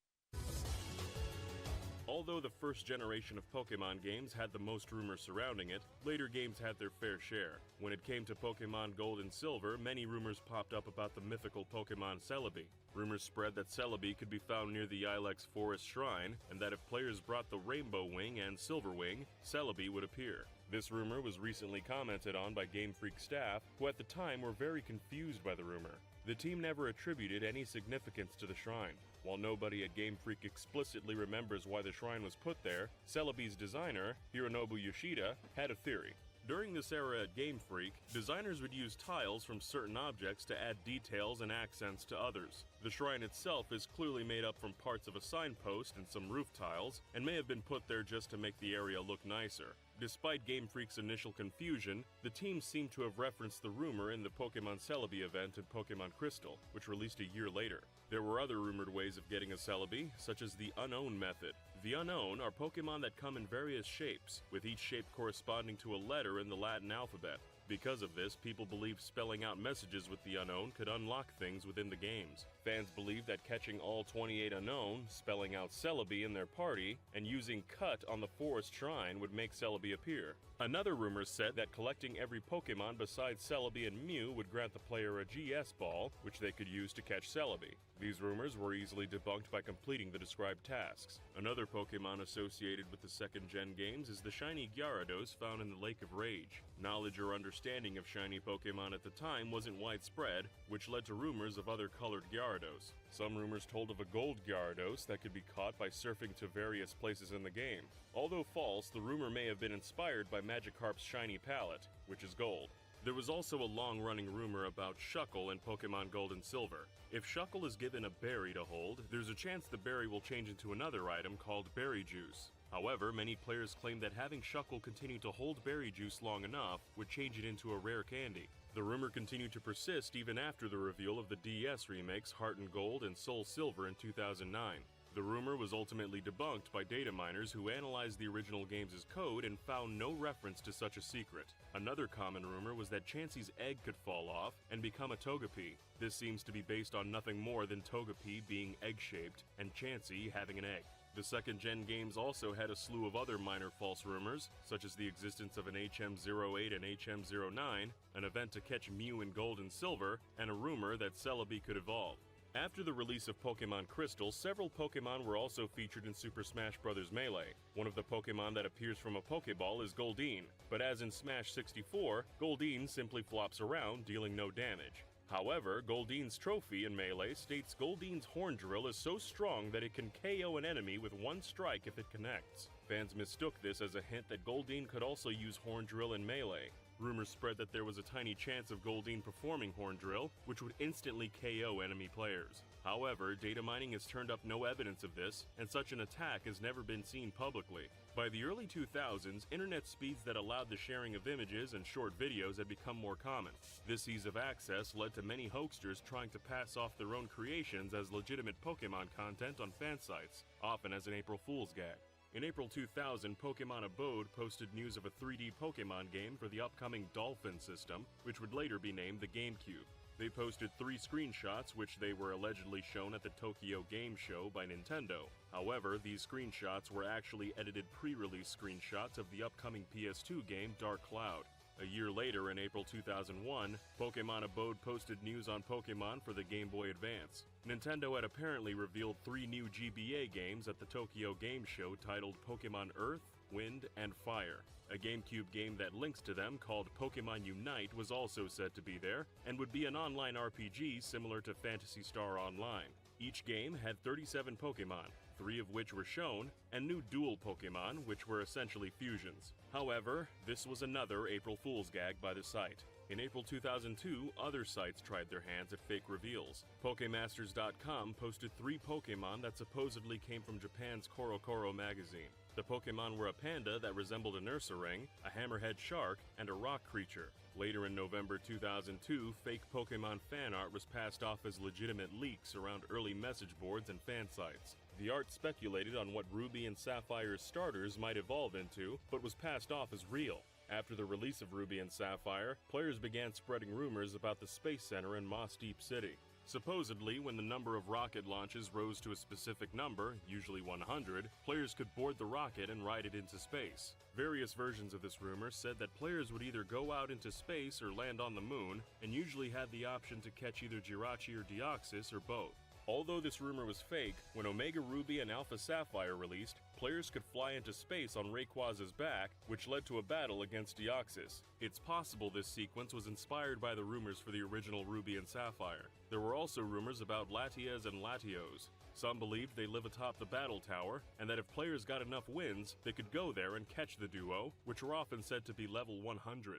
Although the first generation of Pokemon games had the most rumors surrounding it, later games had their fair share. When it came to Pokemon Gold and Silver, many rumors popped up about the mythical Pokemon Celebi. Rumors spread that Celebi could be found near the Ilex Forest Shrine, and that if players brought the Rainbow Wing and Silver Wing, Celebi would appear. This rumor was recently commented on by Game Freak staff, who at the time were very confused by the rumor. The team never attributed any significance to the shrine. While nobody at Game Freak explicitly remembers why the shrine was put there, Celebi's designer, Hironobu Yoshida, had a theory. During this era at Game Freak, designers would use tiles from certain objects to add details and accents to others. The shrine itself is clearly made up from parts of a signpost and some roof tiles, and may have been put there just to make the area look nicer. Despite Game Freak's initial confusion, the team seemed to have referenced the rumor in the Pokemon Celebi event in Pokemon Crystal, which released a year later. There were other rumored ways of getting a Celebi, such as the Unown method. The Unown are Pokemon that come in various shapes, with each shape corresponding to a letter in the Latin alphabet. Because of this, people believed spelling out messages with the Unown could unlock things within the games. Fans believed that catching all 28 Unown, spelling out Celebi in their party, and using Cut on the Forest Shrine would make Celebi appear. Another rumor said that collecting every Pokemon besides Celebi and Mew would grant the player a GS ball, which they could use to catch Celebi. These rumors were easily debunked by completing the described tasks. Another Pokemon associated with the second-gen games is the shiny Gyarados found in the Lake of Rage. Knowledge or understanding of shiny Pokemon at the time wasn't widespread, which led to rumors of other colored Gyarados. Some rumors told of a gold Gyarados that could be caught by surfing to various places in the game. Although false, the rumor may have been inspired by Magikarp's shiny palette, which is gold. There was also a long-running rumor about Shuckle in Pokemon Gold and Silver. If Shuckle is given a berry to hold, there's a chance the berry will change into another item called Berry Juice. However, many players claim that having Shuckle continue to hold Berry Juice long enough would change it into a rare candy. The rumor continued to persist even after the reveal of the DS remakes Heart and Gold and Soul Silver in 2009. The rumor was ultimately debunked by data miners who analyzed the original games' code and found no reference to such a secret. Another common rumor was that Chansey's egg could fall off and become a Togepi. This seems to be based on nothing more than Togepi being egg-shaped and Chansey having an egg. The second-gen games also had a slew of other minor false rumors, such as the existence of an HM08 and HM09, an event to catch Mew in Gold and Silver, and a rumor that Celebi could evolve. After the release of Pokemon Crystal, several Pokemon were also featured in Super Smash Bros. Melee. One of the Pokemon that appears from a Pokeball is Goldeen, but as in Smash 64, Goldeen simply flops around, dealing no damage. However, Goldeen's trophy in Melee states Goldeen's Horn Drill is so strong that it can KO an enemy with one strike if it connects. Fans mistook this as a hint that Goldeen could also use Horn Drill in Melee. Rumors spread that there was a tiny chance of Goldeen performing Horn Drill, which would instantly KO enemy players. However, data mining has turned up no evidence of this, and such an attack has never been seen publicly. By the early 2000s, internet speeds that allowed the sharing of images and short videos had become more common. This ease of access led to many hoaxsters trying to pass off their own creations as legitimate Pokemon content on fan sites, often as an April Fool's gag. In April 2000, Pokemon Abode posted news of a 3D Pokemon game for the upcoming Dolphin system, which would later be named the GameCube. They posted 3 screenshots which they were allegedly shown at the Tokyo Game Show by Nintendo. However, these screenshots were actually edited pre-release screenshots of the upcoming PS2 game Dark Cloud. A year later, in April 2001, Pokemon Abode posted news on Pokemon for the Game Boy Advance. Nintendo had apparently revealed 3 new GBA games at the Tokyo Game Show titled Pokemon Earth, Wind, and Fire. A GameCube game that links to them called Pokemon Unite was also said to be there, and would be an online RPG similar to Phantasy Star Online. Each game had 37 Pokemon, 3 of which were shown, and new dual Pokemon, which were essentially fusions. However, this was another April Fool's gag by the site. In April 2002, other sites tried their hands at fake reveals. Pokemasters.com posted 3 Pokemon that supposedly came from Japan's CoroCoro magazine. The Pokemon were a panda that resembled a Nursaring, a hammerhead shark, and a rock creature. Later in November 2002, fake Pokemon fan art was passed off as legitimate leaks around early message boards and fan sites. The art speculated on what Ruby and Sapphire's starters might evolve into, but was passed off as real. After the release of Ruby and Sapphire, players began spreading rumors about the Space Center in Moss Deep City. Supposedly, when the number of rocket launches rose to a specific number, usually 100, players could board the rocket and ride it into space. Various versions of this rumor said that players would either go out into space or land on the moon, and usually had the option to catch either Jirachi or Deoxys or both. Although this rumor was fake, when Omega Ruby and Alpha Sapphire released, players could fly into space on Rayquaz's back, which led to a battle against Deoxys. It's possible this sequence was inspired by the rumors for the original Ruby and Sapphire. There were also rumors about Latias and Latios. Some believed they live atop the battle tower, and that if players got enough wins, they could go there and catch the duo, which were often said to be level 100.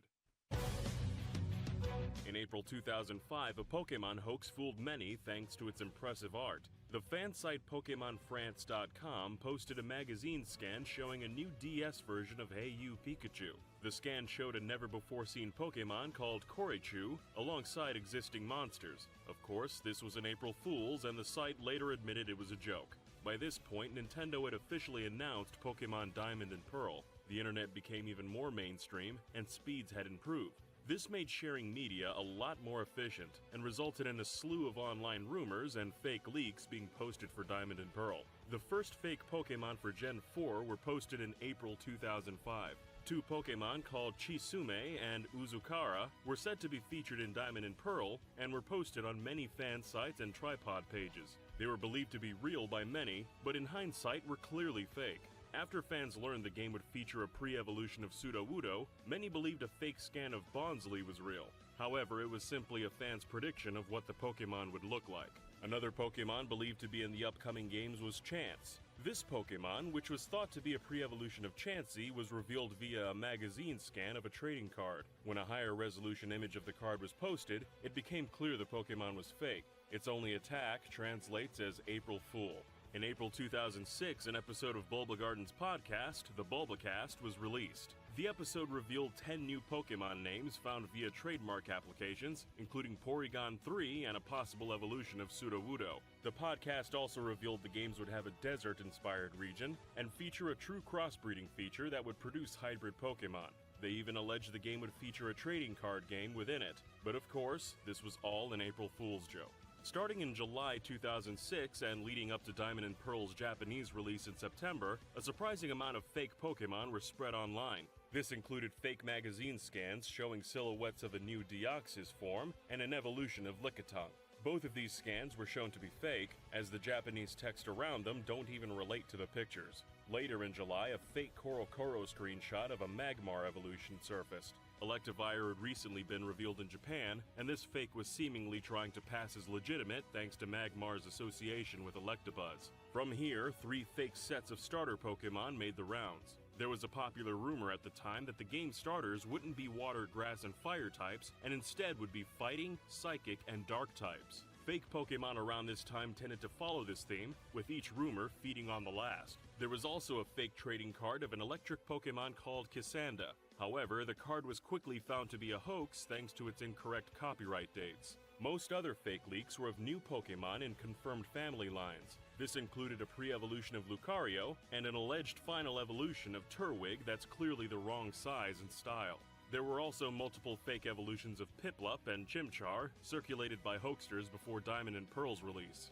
In April 2005, a Pokemon hoax fooled many thanks to its impressive art. The fan site PokemonFrance.com posted a magazine scan showing a new DS version of Hey You Pikachu. The scan showed a never-before-seen Pokemon called Korechu alongside existing monsters. Of course, this was an April Fool's, and the site later admitted it was a joke. By this point, Nintendo had officially announced Pokemon Diamond and Pearl. The internet became even more mainstream, and speeds had improved. This made sharing media a lot more efficient, and resulted in a slew of online rumors and fake leaks being posted for Diamond and Pearl. The first fake Pokemon for Gen 4 were posted in April 2005. 2 Pokemon called Chisume and Uzukara were said to be featured in Diamond and Pearl, and were posted on many fan sites and tripod pages. They were believed to be real by many, but in hindsight were clearly fake. After fans learned the game would feature a pre-evolution of Sudowoodo, many believed a fake scan of Bonsly was real. However, it was simply a fan's prediction of what the Pokemon would look like. Another Pokemon believed to be in the upcoming games was Chance. This Pokemon, which was thought to be a pre-evolution of Chansey, was revealed via a magazine scan of a trading card. When a higher resolution image of the card was posted, it became clear the Pokemon was fake. Its only attack translates as April Fool. In April 2006, an episode of Bulbagarden's podcast, The Bulbacast, was released. The episode revealed 10 new Pokemon names found via trademark applications, including Porygon 3 and a possible evolution of Sudowoodo. The podcast also revealed the games would have a desert-inspired region, and feature a true crossbreeding feature that would produce hybrid Pokemon. They even alleged the game would feature a trading card game within it. But of course, this was all an April Fool's joke. Starting in July 2006 and leading up to Diamond and Pearl's Japanese release in September, a surprising amount of fake Pokemon were spread online. This included fake magazine scans showing silhouettes of a new Deoxys form and an evolution of Lickitung. Both of these scans were shown to be fake, as the Japanese text around them don't even relate to the pictures. Later in July, a fake CoroCoro screenshot of a Magmar evolution surfaced. Electivire had recently been revealed in Japan, and this fake was seemingly trying to pass as legitimate thanks to Magmar's association with Electabuzz. From here, 3 fake sets of starter Pokemon made the rounds. There was a popular rumor at the time that the game starters wouldn't be water, grass, and fire types, and instead would be fighting, psychic, and dark types. Fake Pokemon around this time tended to follow this theme, with each rumor feeding on the last. There was also a fake trading card of an electric Pokemon called Kissanda. However, the card was quickly found to be a hoax thanks to its incorrect copyright dates. Most other fake leaks were of new Pokemon in confirmed family lines. This included a pre-evolution of Lucario and an alleged final evolution of Turtwig that's clearly the wrong size and style. There were also multiple fake evolutions of Piplup and Chimchar circulated by hoaxsters before Diamond and Pearl's release.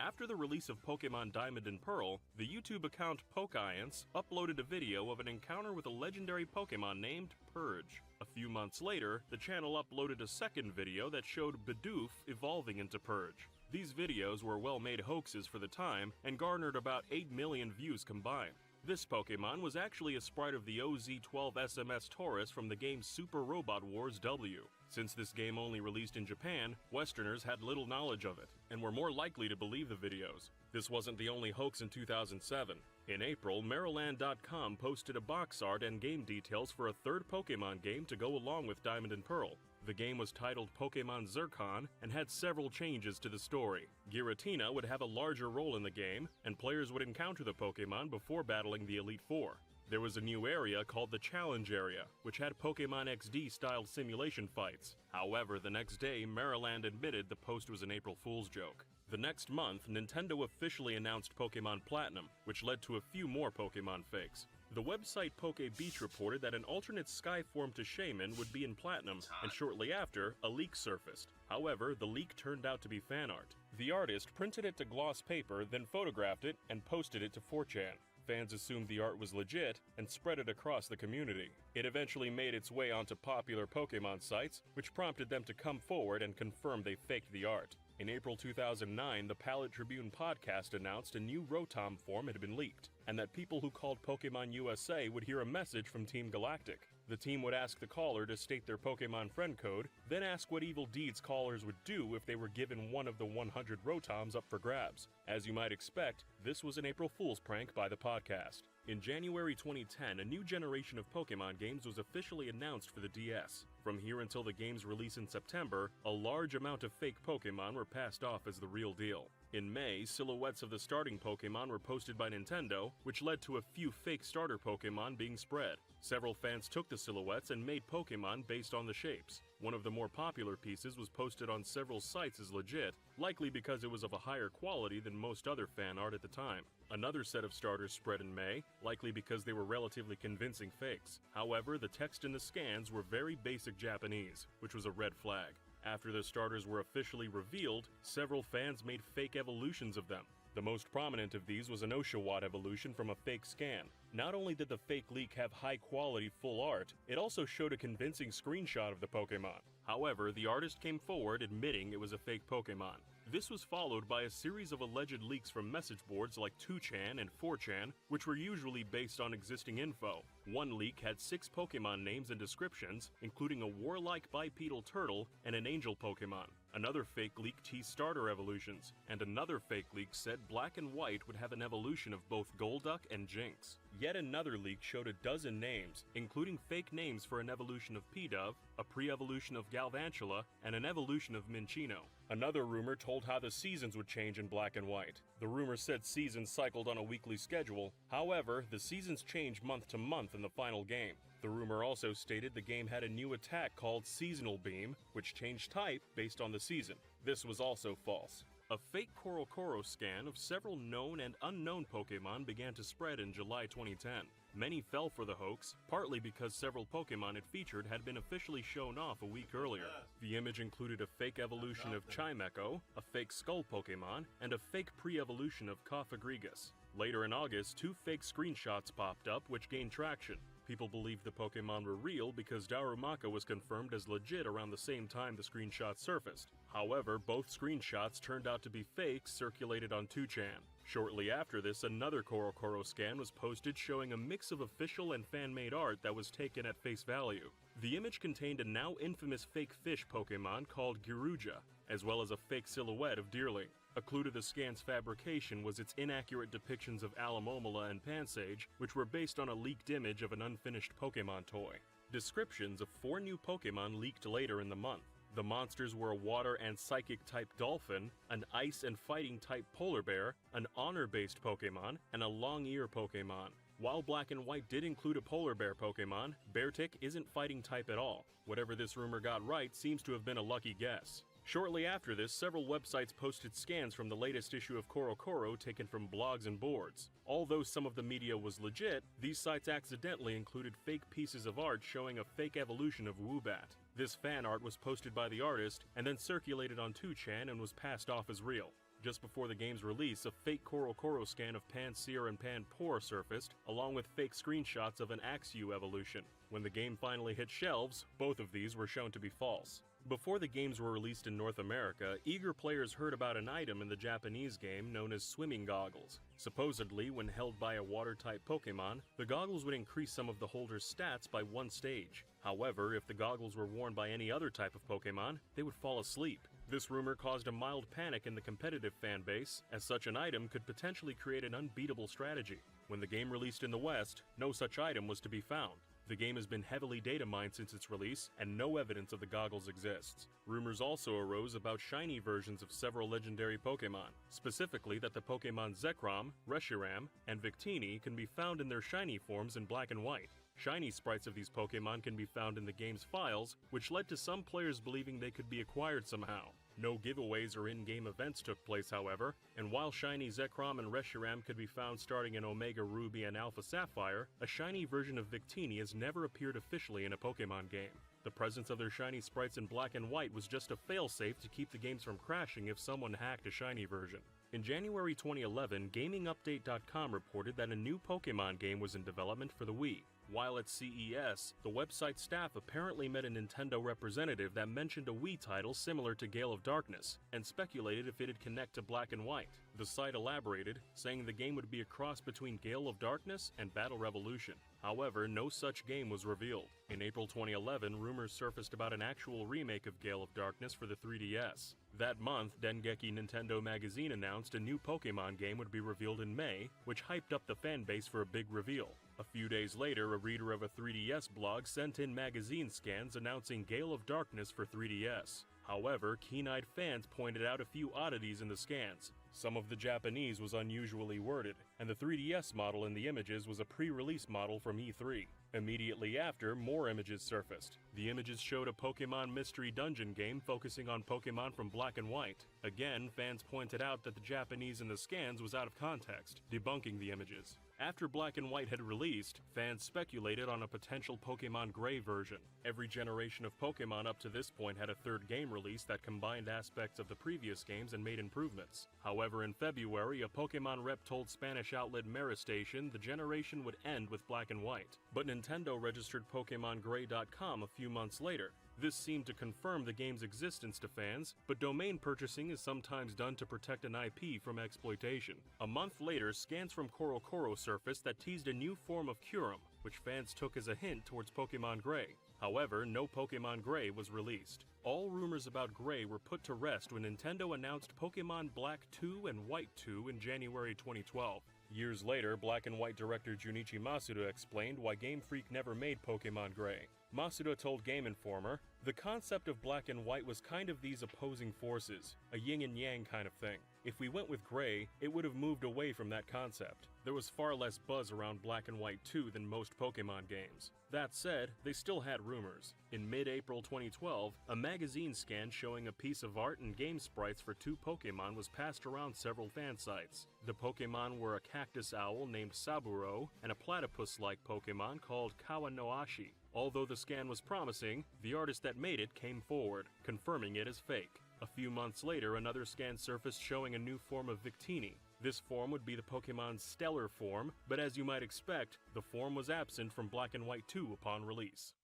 After the release of Pokemon Diamond and Pearl, the YouTube account Pokiance uploaded a video of an encounter with a legendary Pokemon named Purge. A few months later, the channel uploaded a second video that showed Bidoof evolving into Purge. These videos were well-made hoaxes for the time and garnered about 8 million views combined. This Pokemon was actually a sprite of the OZ-12 SMS Taurus from the game Super Robot Wars W. Since this game only released in Japan, Westerners had little knowledge of it, and were more likely to believe the videos. This wasn't the only hoax in 2007. In April, Maryland.com posted a box art and game details for a third Pokemon game to go along with Diamond and Pearl. The game was titled Pokemon Zircon and had several changes to the story. Giratina would have a larger role in the game, and players would encounter the Pokemon before battling the Elite Four. There was a new area called the Challenge Area, which had Pokemon XD-style simulation fights. However, the next day, Maryland admitted the post was an April Fool's joke. The next month, Nintendo officially announced Pokemon Platinum, which led to a few more Pokemon fakes. The website PokeBeach reported that an alternate Sky form to Shaman would be in Platinum, and shortly after, a leak surfaced. However, the leak turned out to be fan art. The artist printed it to gloss paper, then photographed it and posted it to 4chan. Fans assumed the art was legit and spread it across the community. It eventually made its way onto popular Pokemon sites, which prompted them to come forward and confirm they faked the art. In April 2009, the Palette Tribune podcast announced a new Rotom form had been leaked, and that people who called Pokemon USA would hear a message from Team Galactic. The team would ask the caller to state their Pokemon friend code, then ask what evil deeds callers would do if they were given one of the 100 Rotoms up for grabs. As you might expect, this was an April Fool's prank by the podcast. In January 2010, a new generation of Pokemon games was officially announced for the DS. From here until the game's release in September, a large amount of fake Pokemon were passed off as the real deal. In May, silhouettes of the starting Pokemon were posted by Nintendo, which led to a few fake starter Pokemon being spread. Several fans took the silhouettes and made Pokemon based on the shapes. One of the more popular pieces was posted on several sites as legit, likely because it was of a higher quality than most other fan art at the time. Another set of starters spread in May, likely because they were relatively convincing fakes. However, the text in the scans were very basic Japanese, which was a red flag. After the starters were officially revealed, several fans made fake evolutions of them. The most prominent of these was an Oshawott evolution from a fake scan. Not only did the fake leak have high-quality full art, it also showed a convincing screenshot of the Pokemon. However, the artist came forward admitting it was a fake Pokemon. This was followed by a series of alleged leaks from message boards like 2chan and 4chan, which were usually based on existing info. One leak had 6 Pokemon names and descriptions, including a warlike bipedal turtle and an angel Pokemon. Another fake leak teased starter evolutions, and another fake leak said Black and White would have an evolution of both Golduck and Jinx. Yet another leak showed a dozen names, including fake names for an evolution of Pidove, a pre-evolution of Galvantula, and an evolution of Minccino. Another rumor told how the seasons would change in Black and White. The rumor said seasons cycled on a weekly schedule. However, the seasons change month to month in the final game. The rumor also stated the game had a new attack called Seasonal Beam, which changed type based on the season. This was also false. A fake Korokoro scan of several known and unknown Pokemon began to spread in July 2010. Many fell for the hoax, partly because several Pokemon it featured had been officially shown off a week earlier. The image included a fake evolution of Chimecho, a fake Skull Pokemon, and a fake pre-evolution of Cofagrigus. Later in August, 2 fake screenshots popped up which gained traction. People believed the Pokemon were real because Darumaka was confirmed as legit around the same time the screenshots surfaced. However, both screenshots turned out to be fakes circulated on 2chan. Shortly after this, another Korokoro scan was posted showing a mix of official and fan-made art that was taken at face value. The image contained a now infamous fake fish Pokemon called Giruja, as well as a fake silhouette of Deerling. A clue to the scan's fabrication was its inaccurate depictions of Alamomola and Pansage, which were based on a leaked image of an unfinished Pokemon toy. Descriptions of 4 new Pokemon leaked later in the month. The monsters were a water and psychic-type dolphin, an ice and fighting-type polar bear, an honor-based Pokemon, and a long-ear Pokemon. While Black and White did include a polar bear Pokemon, Beartic isn't fighting type at all. Whatever this rumor got right seems to have been a lucky guess. Shortly after this, several websites posted scans from the latest issue of CoroCoro taken from blogs and boards. Although some of the media was legit, these sites accidentally included fake pieces of art showing a fake evolution of Woobat. This fan art was posted by the artist and then circulated on 2chan and was passed off as real. Just before the game's release, a fake CoroCoro scan of Panseer and Panpour surfaced, along with fake screenshots of an Axew evolution. When the game finally hit shelves, both of these were shown to be false. Before the games were released in North America, eager players heard about an item in the Japanese game known as swimming goggles. Supposedly, when held by a water-type Pokemon, the goggles would increase some of the holder's stats by 1 stage. However, if the goggles were worn by any other type of Pokemon, they would fall asleep. This rumor caused a mild panic in the competitive fanbase, as such an item could potentially create an unbeatable strategy. When the game released in the West, no such item was to be found. The game has been heavily data mined since its release, and no evidence of the goggles exists. Rumors also arose about shiny versions of several legendary Pokemon, specifically that the Pokemon Zekrom, Reshiram, and Victini can be found in their shiny forms in black and white. Shiny sprites of these Pokemon can be found in the game's files, which led to some players believing they could be acquired somehow. No giveaways or in-game events took place, however, and while shiny Zekrom and Reshiram could be found starting in Omega Ruby and Alpha Sapphire, a shiny version of Victini has never appeared officially in a Pokemon game. The presence of their shiny sprites in black and white was just a failsafe to keep the games from crashing if someone hacked a shiny version. In January 2011, GamingUpdate.com reported that a new Pokemon game was in development for the Wii. While at CES, the website staff apparently met a Nintendo representative that mentioned a Wii title similar to Gale of Darkness, and speculated if it'd connect to Black and White. The site elaborated, saying the game would be a cross between Gale of Darkness and Battle Revolution. However, no such game was revealed. In April 2011, rumors surfaced about an actual remake of Gale of Darkness for the 3DS. That month, Dengeki Nintendo Magazine announced a new Pokemon game would be revealed in May, which hyped up the fanbase for a big reveal. A few days later, a reader of a 3DS blog sent in magazine scans announcing Gale of Darkness for 3DS. However, keen-eyed fans pointed out a few oddities in the scans. Some of the Japanese was unusually worded, and the 3DS model in the images was a pre-release model from E3. Immediately after, more images surfaced. The images showed a Pokemon Mystery Dungeon game focusing on Pokemon from Black and White. Again, fans pointed out that the Japanese in the scans was out of context, debunking the images. After Black and White had released, fans speculated on a potential Pokemon Gray version. Every generation of Pokemon up to this point had a third game release that combined aspects of the previous games and made improvements. However, in February, a Pokemon rep told Spanish outlet Meristation the generation would end with Black and White. But Nintendo registered PokemonGray.com a few months later. This seemed to confirm the game's existence to fans, but domain purchasing is sometimes done to protect an IP from exploitation. A month later, scans from CoroCoro surfaced that teased a new form of Kyurem, which fans took as a hint towards Pokemon Gray. However, no Pokemon Gray was released. All rumors about Gray were put to rest when Nintendo announced Pokemon Black 2 and White 2 in January 2012. Years later, Black and White director Junichi Masuda explained why Game Freak never made Pokemon Gray. Masuda told Game Informer, "The concept of Black and White was kind of these opposing forces, a yin and yang kind of thing. If we went with Gray, it would have moved away from that concept. There was far less buzz around Black and White 2 than most Pokemon games. That said, they still had rumors. In mid-April 2012, a magazine scan showing a piece of art and game sprites for 2 Pokemon was passed around several fan sites. The Pokemon were a cactus owl named Saburo and a platypus-like Pokemon called Kawanoashi. Although the scan was promising, the artist that made it came forward, confirming it as fake. A few months later, another scan surfaced showing a new form of Victini. This form would be the Pokemon's Stellar form, but as you might expect, the form was absent from Black and White 2 upon release.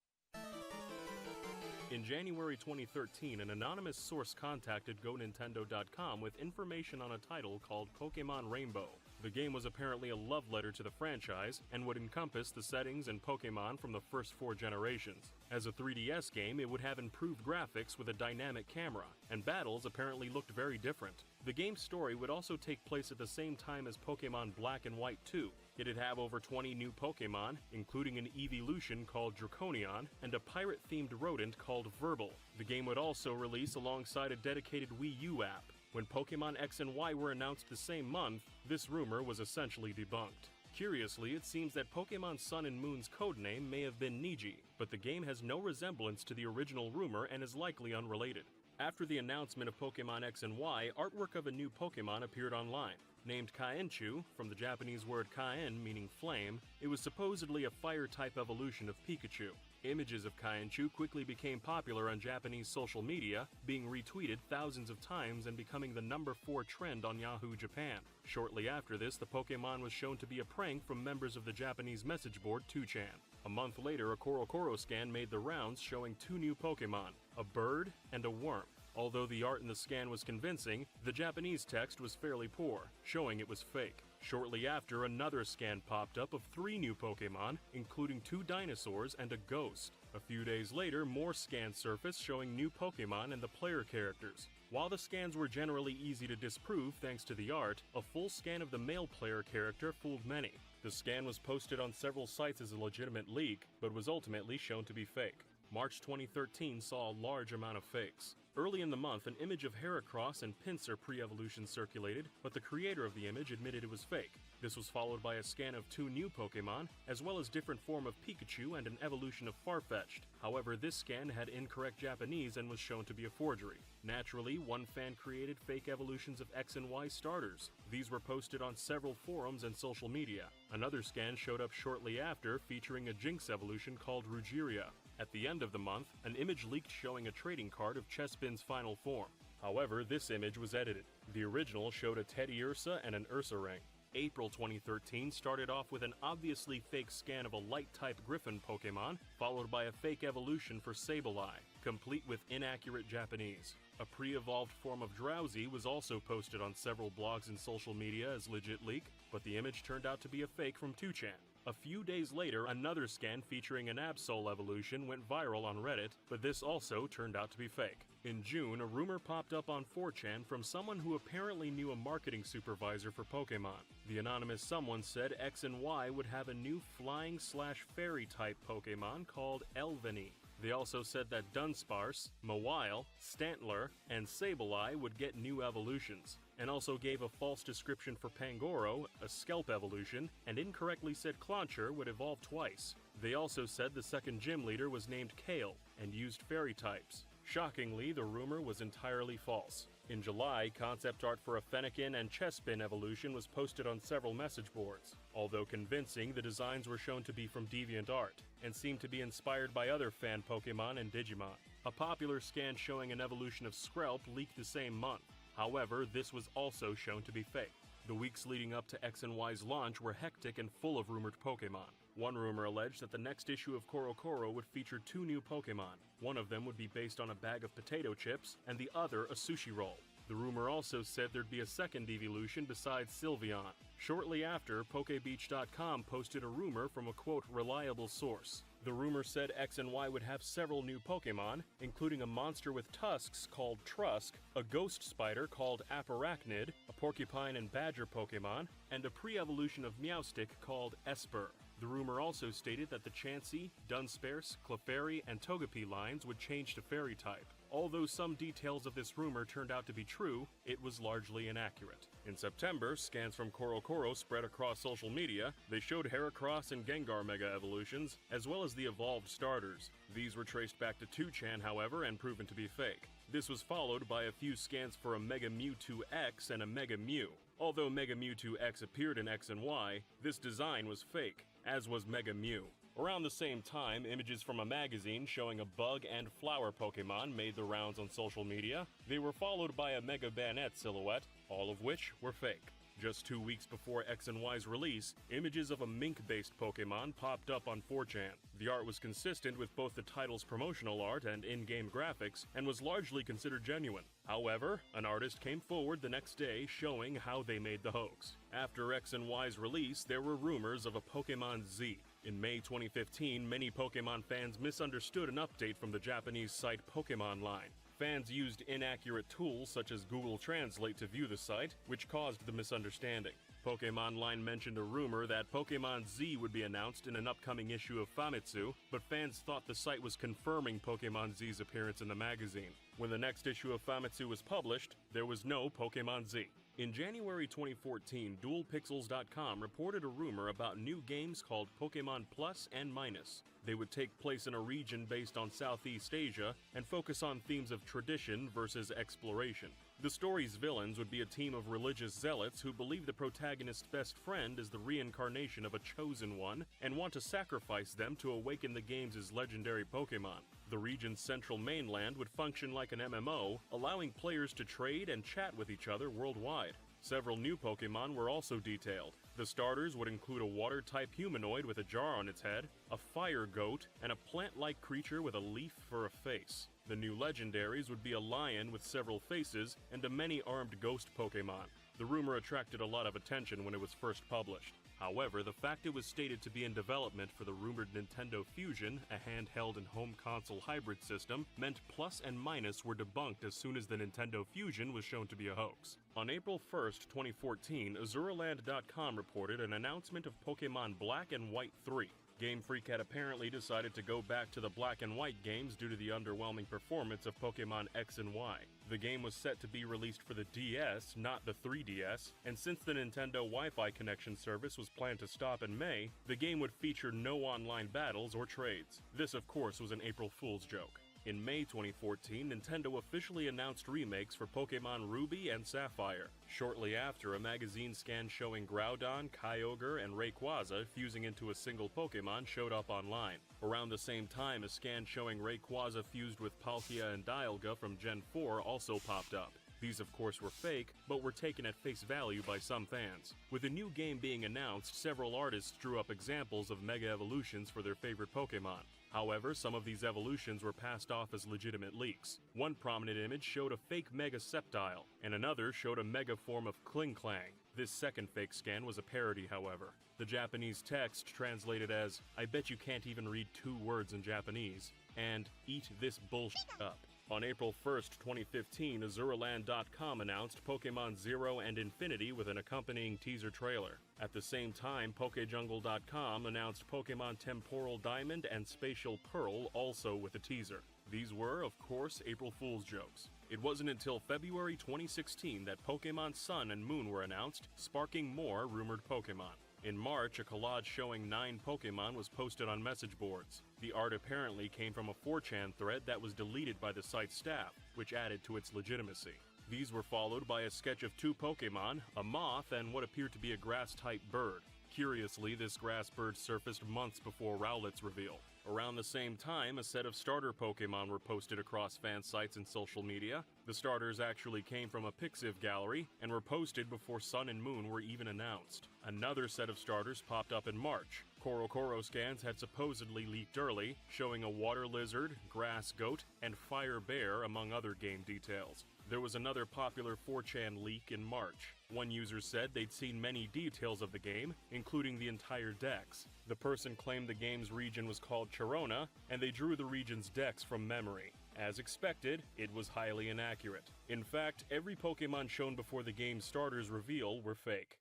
In January 2013, an anonymous source contacted GoNintendo.com with information on a title called Pokemon Rainbow. The game was apparently a love letter to the franchise and would encompass the settings and Pokemon from the first 4 generations. As a 3DS game, it would have improved graphics with a dynamic camera, and battles apparently looked very different. The game's story would also take place at the same time as Pokemon Black and White 2. It'd have over 20 new Pokemon, including an evolution called Draconion, and a pirate-themed rodent called Verbal. The game would also release alongside a dedicated Wii U app. When Pokemon X and Y were announced the same month, this rumor was essentially debunked. Curiously, it seems that Pokemon Sun and Moon's codename may have been Niji, but the game has no resemblance to the original rumor and is likely unrelated. After the announcement of Pokemon X and Y, artwork of a new Pokemon appeared online. Named Kaenchu, from the Japanese word Kaen meaning flame, it was supposedly a fire-type evolution of Pikachu. Images of Kaenchu quickly became popular on Japanese social media, being retweeted thousands of times and becoming the number 4 trend on Yahoo Japan. Shortly after this, the Pokemon was shown to be a prank from members of the Japanese message board 2chan. A month later, a Korokoro scan made the rounds showing 2 new Pokemon, a bird and a worm. Although the art in the scan was convincing, the Japanese text was fairly poor, showing it was fake. Shortly after, another scan popped up of 3 new Pokemon, including 2 dinosaurs and a ghost. A few days later, more scans surfaced showing new Pokemon and the player characters. While the scans were generally easy to disprove thanks to the art, a full scan of the male player character fooled many. The scan was posted on several sites as a legitimate leak, but was ultimately shown to be fake. March 2013 saw a large amount of fakes. Early in the month, an image of Heracross and Pinsir pre-evolution circulated, but the creator of the image admitted it was fake. This was followed by a scan of 2 new Pokemon, as well as different form of Pikachu and an evolution of Farfetch'd. However, this scan had incorrect Japanese and was shown to be a forgery. Naturally, one fan created fake evolutions of X and Y starters. These were posted on several forums and social media. Another scan showed up shortly after, featuring a Jinx evolution called Rugiria. At the end of the month, an image leaked showing a trading card of Chespin's final form. However, this image was edited. The original showed a Teddiursa and an Ursa ring. April 2013 started off with an obviously fake scan of a light-type Griffin Pokemon, followed by a fake evolution for Sableye, complete with inaccurate Japanese. A pre-evolved form of Drowsy was also posted on several blogs and social media as legit leak, but the image turned out to be a fake from 2chan. A few days later, another scan featuring an Absol evolution went viral on Reddit, but this also turned out to be fake. In June, a rumor popped up on 4chan from someone who apparently knew a marketing supervisor for Pokemon. The anonymous someone said X and Y would have a new flying/fairy type Pokemon called Elveny. They also said that Dunsparce, Mawile, Stantler, and Sableye would get new evolutions, and also gave a false description for Pangoro, a Skelp evolution, and incorrectly said Clauncher would evolve twice. They also said the second gym leader was named Kale, and used fairy types. Shockingly, the rumor was entirely false. In July, concept art for a Fennekin and Chespin evolution was posted on several message boards. Although convincing, the designs were shown to be from DeviantArt, and seemed to be inspired by other fan Pokemon and Digimon. A popular scan showing an evolution of Skrelp leaked the same month. However, this was also shown to be fake. The weeks leading up to X and Y's launch were hectic and full of rumored Pokemon. One rumor alleged that the next issue of Korokoro would feature 2 new Pokemon. One of them would be based on a bag of potato chips, and the other a sushi roll. The rumor also said there'd be a second evolution besides Sylveon. Shortly after, PokeBeach.com posted a rumor from a quote reliable source. The rumor said X and Y would have several new Pokemon, including a monster with tusks called Trusk, a ghost spider called Apparachnid, a porcupine and badger Pokemon, and a pre-evolution of Meowstic called Esper. The rumor also stated that the Chansey, Dunsparce, Clefairy, and Togepi lines would change to fairy type. Although some details of this rumor turned out to be true, it was largely inaccurate. In September, scans from Korokoro spread across social media. They showed Heracross and Gengar Mega evolutions, as well as the evolved starters. These were traced back to 2chan, however, and proven to be fake. This was followed by a few scans for a Mega Mewtwo X and a Mega Mew. Although Mega Mewtwo X appeared in X and Y, this design was fake, as was Mega Mew. Around the same time, images from a magazine showing a bug and flower Pokemon made the rounds on social media. They were followed by a Mega Banette silhouette, all of which were fake. Just 2 weeks before X and Y's release, images of a mink-based Pokemon popped up on 4chan. The art was consistent with both the title's promotional art and in-game graphics, and was largely considered genuine. However, an artist came forward the next day showing how they made the hoax. After X and Y's release, there were rumors of a Pokemon Z. In May 2015, many Pokemon fans misunderstood an update from the Japanese site Pokemon Line. Fans used inaccurate tools such as Google Translate to view the site, which caused the misunderstanding. Pokemon Line mentioned a rumor that Pokemon Z would be announced in an upcoming issue of Famitsu, but fans thought the site was confirming Pokemon Z's appearance in the magazine. When the next issue of Famitsu was published, there was no Pokemon Z. In January 2014, DualPixels.com reported a rumor about new games called Pokemon Plus and Minus. They would take place in a region based on Southeast Asia and focus on themes of tradition versus exploration. The story's villains would be a team of religious zealots who believe the protagonist's best friend is the reincarnation of a chosen one and want to sacrifice them to awaken the game's legendary Pokemon. The region's central mainland would function like an MMO, allowing players to trade and chat with each other worldwide. Several new Pokemon were also detailed. The starters would include a water-type humanoid with a jar on its head, a fire goat, and a plant-like creature with a leaf for a face. The new legendaries would be a lion with several faces and a many-armed ghost Pokemon. The rumor attracted a lot of attention when it was first published. However, the fact it was stated to be in development for the rumored Nintendo Fusion, a handheld and home console hybrid system, meant Plus and Minus were debunked as soon as the Nintendo Fusion was shown to be a hoax. On April 1st, 2014, Azuraland.com reported an announcement of Pokemon Black and White 3. Game Freak had apparently decided to go back to the Black and White games due to the underwhelming performance of Pokemon X and Y. The game was set to be released for the DS, not the 3DS, and since the Nintendo Wi-Fi connection service was planned to stop in May, the game would feature no online battles or trades. This, of course, was an April Fool's joke. In May 2014, Nintendo officially announced remakes for Pokemon Ruby and Sapphire. Shortly after, a magazine scan showing Groudon, Kyogre, and Rayquaza fusing into a single Pokemon showed up online. Around the same time, a scan showing Rayquaza fused with Palkia and Dialga from Gen 4 also popped up. These of course were fake, but were taken at face value by some fans. With a new game being announced, several artists drew up examples of Mega Evolutions for their favorite Pokemon. However, some of these evolutions were passed off as legitimate leaks. One prominent image showed a fake Mega Sceptile, and another showed a Mega form of Klinklang. This second fake scan was a parody, however. The Japanese text translated as, "I bet you can't even read 2 words in Japanese," and "eat this bullshit up." On April 1st, 2015, Azuraland.com announced Pokemon Zero and Infinity with an accompanying teaser trailer. At the same time, PokeJungle.com announced Pokemon Temporal Diamond and Spatial Pearl also with a teaser. These were, of course, April Fool's jokes. It wasn't until February 2016 that Pokemon Sun and Moon were announced, sparking more rumored Pokemon. In March, a collage showing 9 Pokemon was posted on message boards. The art apparently came from a 4chan thread that was deleted by the site's staff, which added to its legitimacy. These were followed by a sketch of 2 Pokemon, a moth and what appeared to be a grass-type bird. Curiously, this grass bird surfaced months before Rowlet's reveal. Around the same time, a set of starter Pokemon were posted across fan sites and social media. The starters actually came from a Pixiv gallery and were posted before Sun and Moon were even announced. Another set of starters popped up in March. Korokoro scans had supposedly leaked early, showing a water lizard, grass goat, and fire bear among other game details. There was another popular 4chan leak in March. One user said they'd seen many details of the game, including the entire dex. The person claimed the game's region was called Charona, and they drew the region's dex from memory. As expected, it was highly inaccurate. In fact, every Pokemon shown before the game's starters reveal were fake.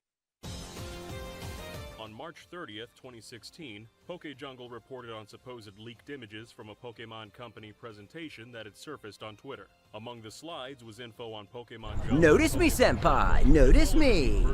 On March 30th, 2016, PokeJungle reported on supposed leaked images from a Pokemon Company presentation that had surfaced on Twitter. Among the slides was info on Pokemon Jungle. Notice me, senpai! Notice me!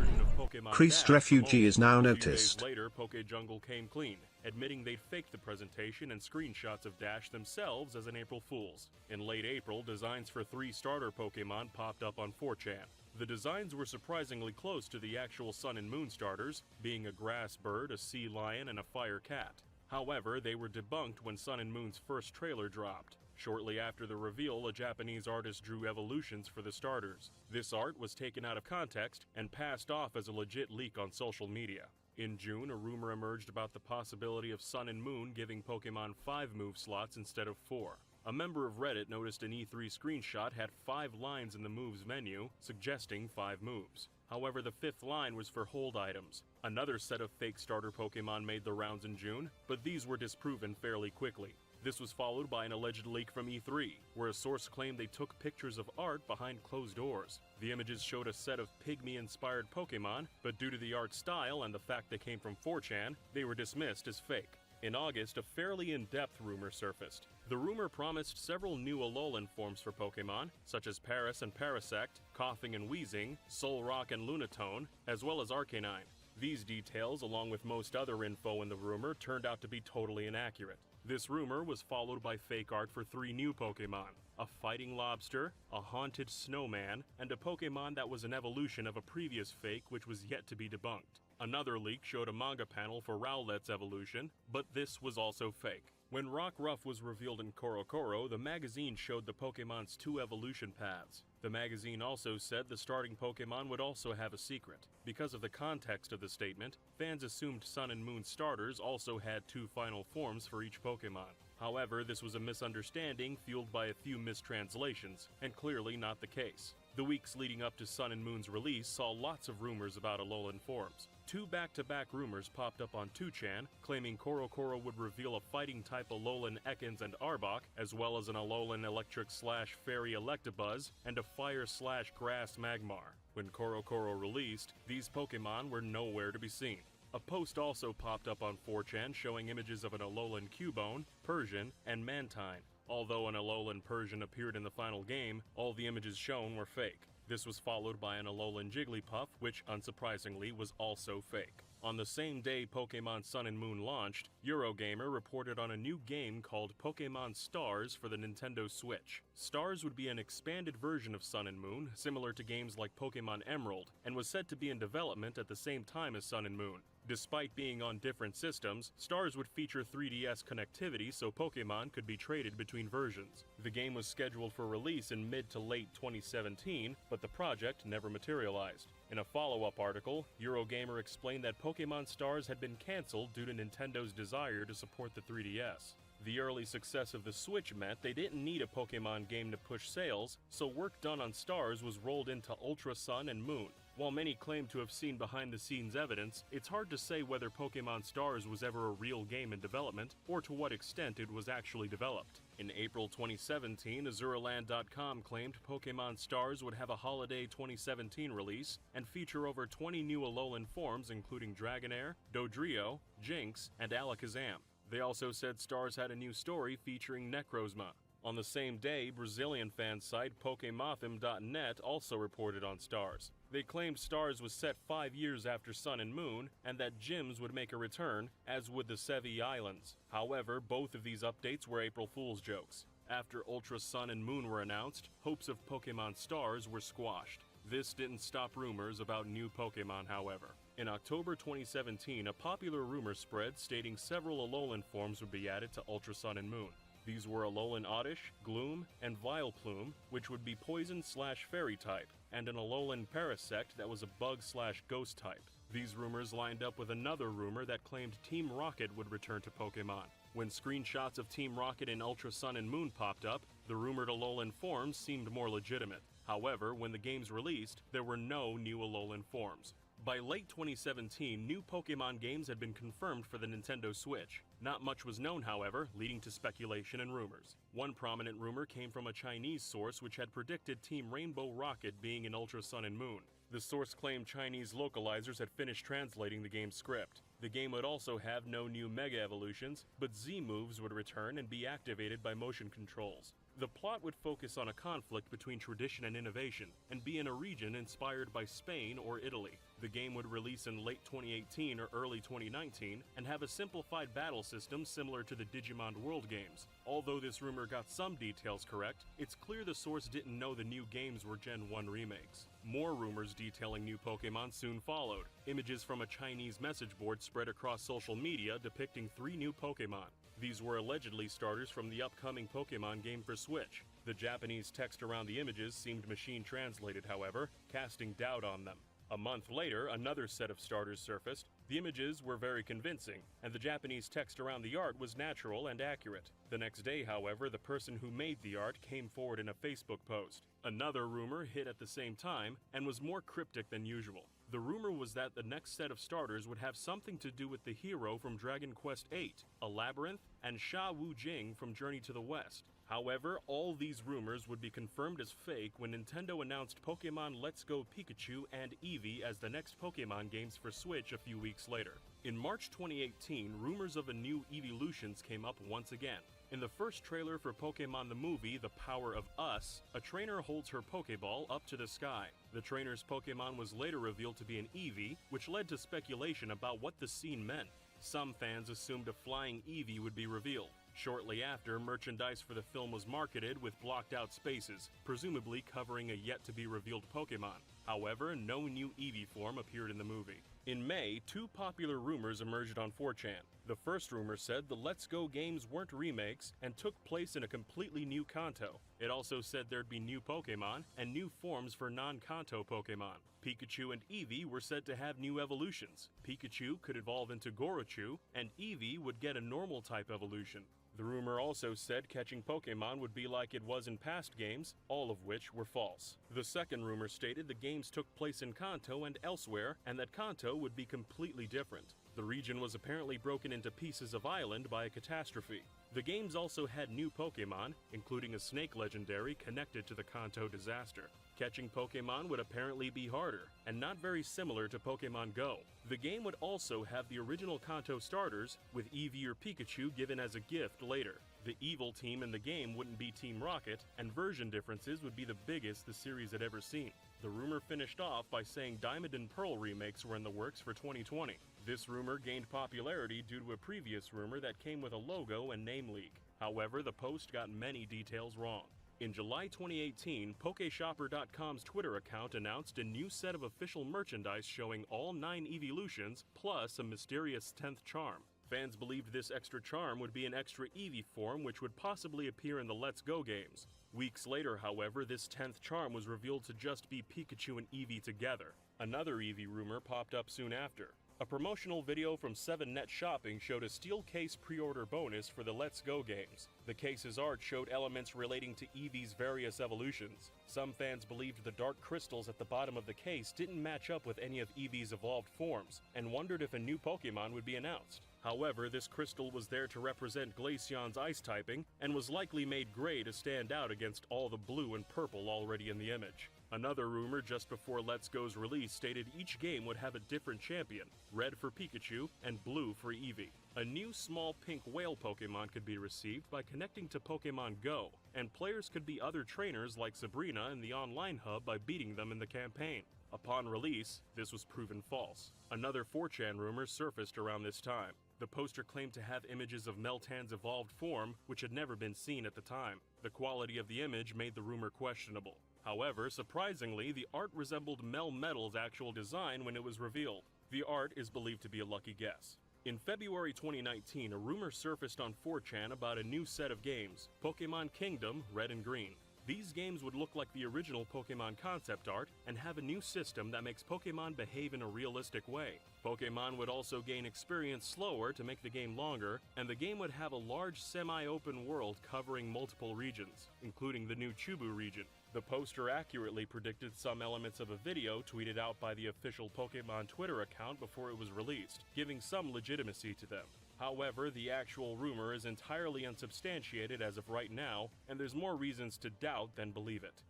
Priest Refugee is now noticed. Days later, PokeJungle came clean, admitting they'd faked the presentation and screenshots of Dash themselves as an April Fool's. In late April, designs for 3 starter Pokemon popped up on 4chan. The designs were surprisingly close to the actual Sun and Moon starters, being a grass bird, a sea lion, and a fire cat. However, they were debunked when Sun and Moon's first trailer dropped. Shortly after the reveal, a Japanese artist drew evolutions for the starters. This art was taken out of context and passed off as a legit leak on social media. In June, a rumor emerged about the possibility of Sun and Moon giving Pokemon 5 move slots instead of 4. A member of Reddit noticed an E3 screenshot had 5 lines in the moves menu, suggesting 5 moves. However, the 5th line was for hold items. Another set of fake starter Pokemon made the rounds in June, but these were disproven fairly quickly. This was followed by an alleged leak from E3, where a source claimed they took pictures of art behind closed doors. The images showed a set of pygmy-inspired Pokemon, but due to the art style and the fact they came from 4chan, they were dismissed as fake. In August, a fairly in-depth rumor surfaced. The rumor promised several new Alolan forms for Pokemon, such as Paris and Parasect, Coughing and Wheezing, Solrock and Lunatone, as well as Arcanine. These details, along with most other info in the rumor, turned out to be totally inaccurate. This rumor was followed by fake art for 3 new Pokemon: a fighting lobster, a haunted snowman, and a Pokemon that was an evolution of a previous fake which was yet to be debunked. Another leak showed a manga panel for Rowlet's evolution, but this was also fake. When Rockruff was revealed in Korokoro, the magazine showed the Pokemon's 2 evolution paths. The magazine also said the starting Pokemon would also have a secret. Because of the context of the statement, fans assumed Sun and Moon starters also had 2 final forms for each Pokemon. However, this was a misunderstanding fueled by a few mistranslations, and clearly not the case. The weeks leading up to Sun and Moon's release saw lots of rumors about Alolan forms. 2 back-to-back rumors popped up on 2chan, claiming Korokoro would reveal a fighting-type Alolan Ekans and Arbok, as well as an Alolan Electric/Fairy Electabuzz, and a Fire/Grass Magmar. When Korokoro released, these Pokemon were nowhere to be seen. A post also popped up on 4chan showing images of an Alolan Cubone, Persian, and Mantine. Although an Alolan Persian appeared in the final game, all the images shown were fake. This was followed by an Alolan Jigglypuff, which, unsurprisingly, was also fake. On the same day Pokemon Sun and Moon launched, Eurogamer reported on a new game called Pokemon Stars for the Nintendo Switch. Stars would be an expanded version of Sun and Moon, similar to games like Pokemon Emerald, and was said to be in development at the same time as Sun and Moon. Despite being on different systems, Stars would feature 3DS connectivity so Pokemon could be traded between versions. The game was scheduled for release in mid to late 2017, but the project never materialized. In a follow-up article, Eurogamer explained that Pokemon Stars had been cancelled due to Nintendo's desire to support the 3DS. The early success of the Switch meant they didn't need a Pokemon game to push sales, so work done on Stars was rolled into Ultra Sun and Moon. While many claim to have seen behind-the-scenes evidence, it's hard to say whether Pokemon Stars was ever a real game in development, or to what extent it was actually developed. In April 2017, Azuraland.com claimed Pokemon Stars would have a holiday 2017 release, and feature over 20 new Alolan forms including Dragonair, Dodrio, Jynx, and Alakazam. They also said Stars had a new story featuring Necrozma. On the same day, Brazilian fan site Pokemothim.net also reported on Stars. They claimed Stars was set 5 years after Sun and Moon, and that gyms would make a return, as would the Sevi Islands. However, both of these updates were April Fool's jokes. After Ultra Sun and Moon were announced, hopes of Pokemon Stars were squashed. This didn't stop rumors about new Pokemon, however. In October 2017, a popular rumor spread stating several Alolan forms would be added to Ultra Sun and Moon. These were Alolan Oddish, Gloom, and Vileplume, which would be Poison/Fairy type, and an Alolan Parasect that was a Bug/Ghost type. These rumors lined up with another rumor that claimed Team Rocket would return to Pokemon. When screenshots of Team Rocket in Ultra Sun and Moon popped up, the rumored Alolan forms seemed more legitimate. However, when the games released, there were no new Alolan forms. By late 2017, new Pokemon games had been confirmed for the Nintendo Switch. Not much was known, however, leading to speculation and rumors. One prominent rumor came from a Chinese source which had predicted Team Rainbow Rocket being in Ultra Sun and Moon. The source claimed Chinese localizers had finished translating the game's script. The game would also have no new Mega Evolutions, but Z-moves would return and be activated by motion controls. The plot would focus on a conflict between tradition and innovation, and be in a region inspired by Spain or Italy. The game would release in late 2018 or early 2019, and have a simplified battle system similar to the Digimon World games. Although this rumor got some details correct, it's clear the source didn't know the new games were Gen 1 remakes. More rumors detailing new Pokemon soon followed. Images from a Chinese message board spread across social media depicting 3 new Pokemon. These were allegedly starters from the upcoming Pokemon game for Switch. The Japanese text around the images seemed machine translated, however, casting doubt on them. A month later, another set of starters surfaced. The images were very convincing, and the Japanese text around the art was natural and accurate. The next day, however, the person who made the art came forward in a Facebook post. Another rumor hit at the same time, and was more cryptic than usual. The rumor was that the next set of starters would have something to do with the hero from Dragon Quest VIII, a Labyrinth, and Sha Wu Jing from Journey to the West. However, all these rumors would be confirmed as fake when Nintendo announced Pokemon Let's Go Pikachu and Eevee as the next Pokemon games for Switch a few weeks later. In March 2018, rumors of a new Eeveelutions came up once again. In the first trailer for Pokemon the movie, The Power of Us, a trainer holds her Pokeball up to the sky. The trainer's Pokemon was later revealed to be an Eevee, which led to speculation about what the scene meant. Some fans assumed a flying Eevee would be revealed. Shortly after, merchandise for the film was marketed with blocked out spaces, presumably covering a yet-to-be-revealed Pokemon. However, no new Eevee form appeared in the movie. In May, two popular rumors emerged on 4chan. The first rumor said the Let's Go games weren't remakes and took place in a completely new Kanto. It also said there'd be new Pokemon and new forms for non-Kanto Pokemon. Pikachu and Eevee were said to have new evolutions. Pikachu could evolve into Gorochu, and Eevee would get a normal type evolution. The rumor also said catching Pokemon would be like it was in past games, all of which were false. The second rumor stated the games took place in Kanto and elsewhere, and that Kanto would be completely different. The region was apparently broken into pieces of island by a catastrophe. The games also had new Pokemon, including a snake legendary connected to the Kanto disaster. Catching Pokemon would apparently be harder, and not very similar to Pokemon Go. The game would also have the original Kanto starters, with Eevee or Pikachu given as a gift later. The evil team in the game wouldn't be Team Rocket, and version differences would be the biggest the series had ever seen. The rumor finished off by saying Diamond and Pearl remakes were in the works for 2020. This rumor gained popularity due to a previous rumor that came with a logo and name leak. However, the post got many details wrong. In July 2018, PokeShopper.com's Twitter account announced a new set of official merchandise showing all 9 Eeveelutions plus a mysterious 10th charm. Fans believed this extra charm would be an extra Eevee form which would possibly appear in the Let's Go games. Weeks later, however, this 10th charm was revealed to just be Pikachu and Eevee together. Another Eevee rumor popped up soon after. A promotional video from 7net Shopping showed a steel case pre-order bonus for the Let's Go games. The case's art showed elements relating to Eevee's various evolutions. Some fans believed the dark crystals at the bottom of the case didn't match up with any of Eevee's evolved forms, and wondered if a new Pokemon would be announced. However, this crystal was there to represent Glaceon's ice typing, and was likely made gray to stand out against all the blue and purple already in the image. Another rumor just before Let's Go's release stated each game would have a different champion, red for Pikachu and blue for Eevee. A new small pink whale Pokemon could be received by connecting to Pokemon Go, and players could be other trainers like Sabrina in the online hub by beating them in the campaign. Upon release, this was proven false. Another 4chan rumor surfaced around this time. The poster claimed to have images of Meltan's evolved form, which had never been seen at the time. The quality of the image made the rumor questionable. However, surprisingly, the art resembled Melmetal's actual design when it was revealed. The art is believed to be a lucky guess. In February 2019, a rumor surfaced on 4chan about a new set of games, Pokemon Kingdom Red and Green. These games would look like the original Pokemon concept art and have a new system that makes Pokemon behave in a realistic way. Pokemon would also gain experience slower to make the game longer, and the game would have a large semi-open world covering multiple regions, including the new Chubu region. The poster accurately predicted some elements of a video tweeted out by the official Pokemon Twitter account before it was released, giving some legitimacy to them. However, the actual rumor is entirely unsubstantiated as of right now, and there's more reasons to doubt than believe it.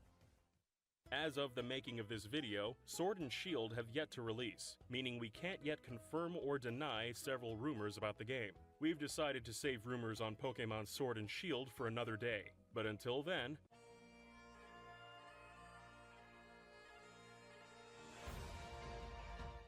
As of the making of this video, Sword and Shield have yet to release, meaning we can't yet confirm or deny several rumors about the game. We've decided to save rumors on Pokemon Sword and Shield for another day, but until then,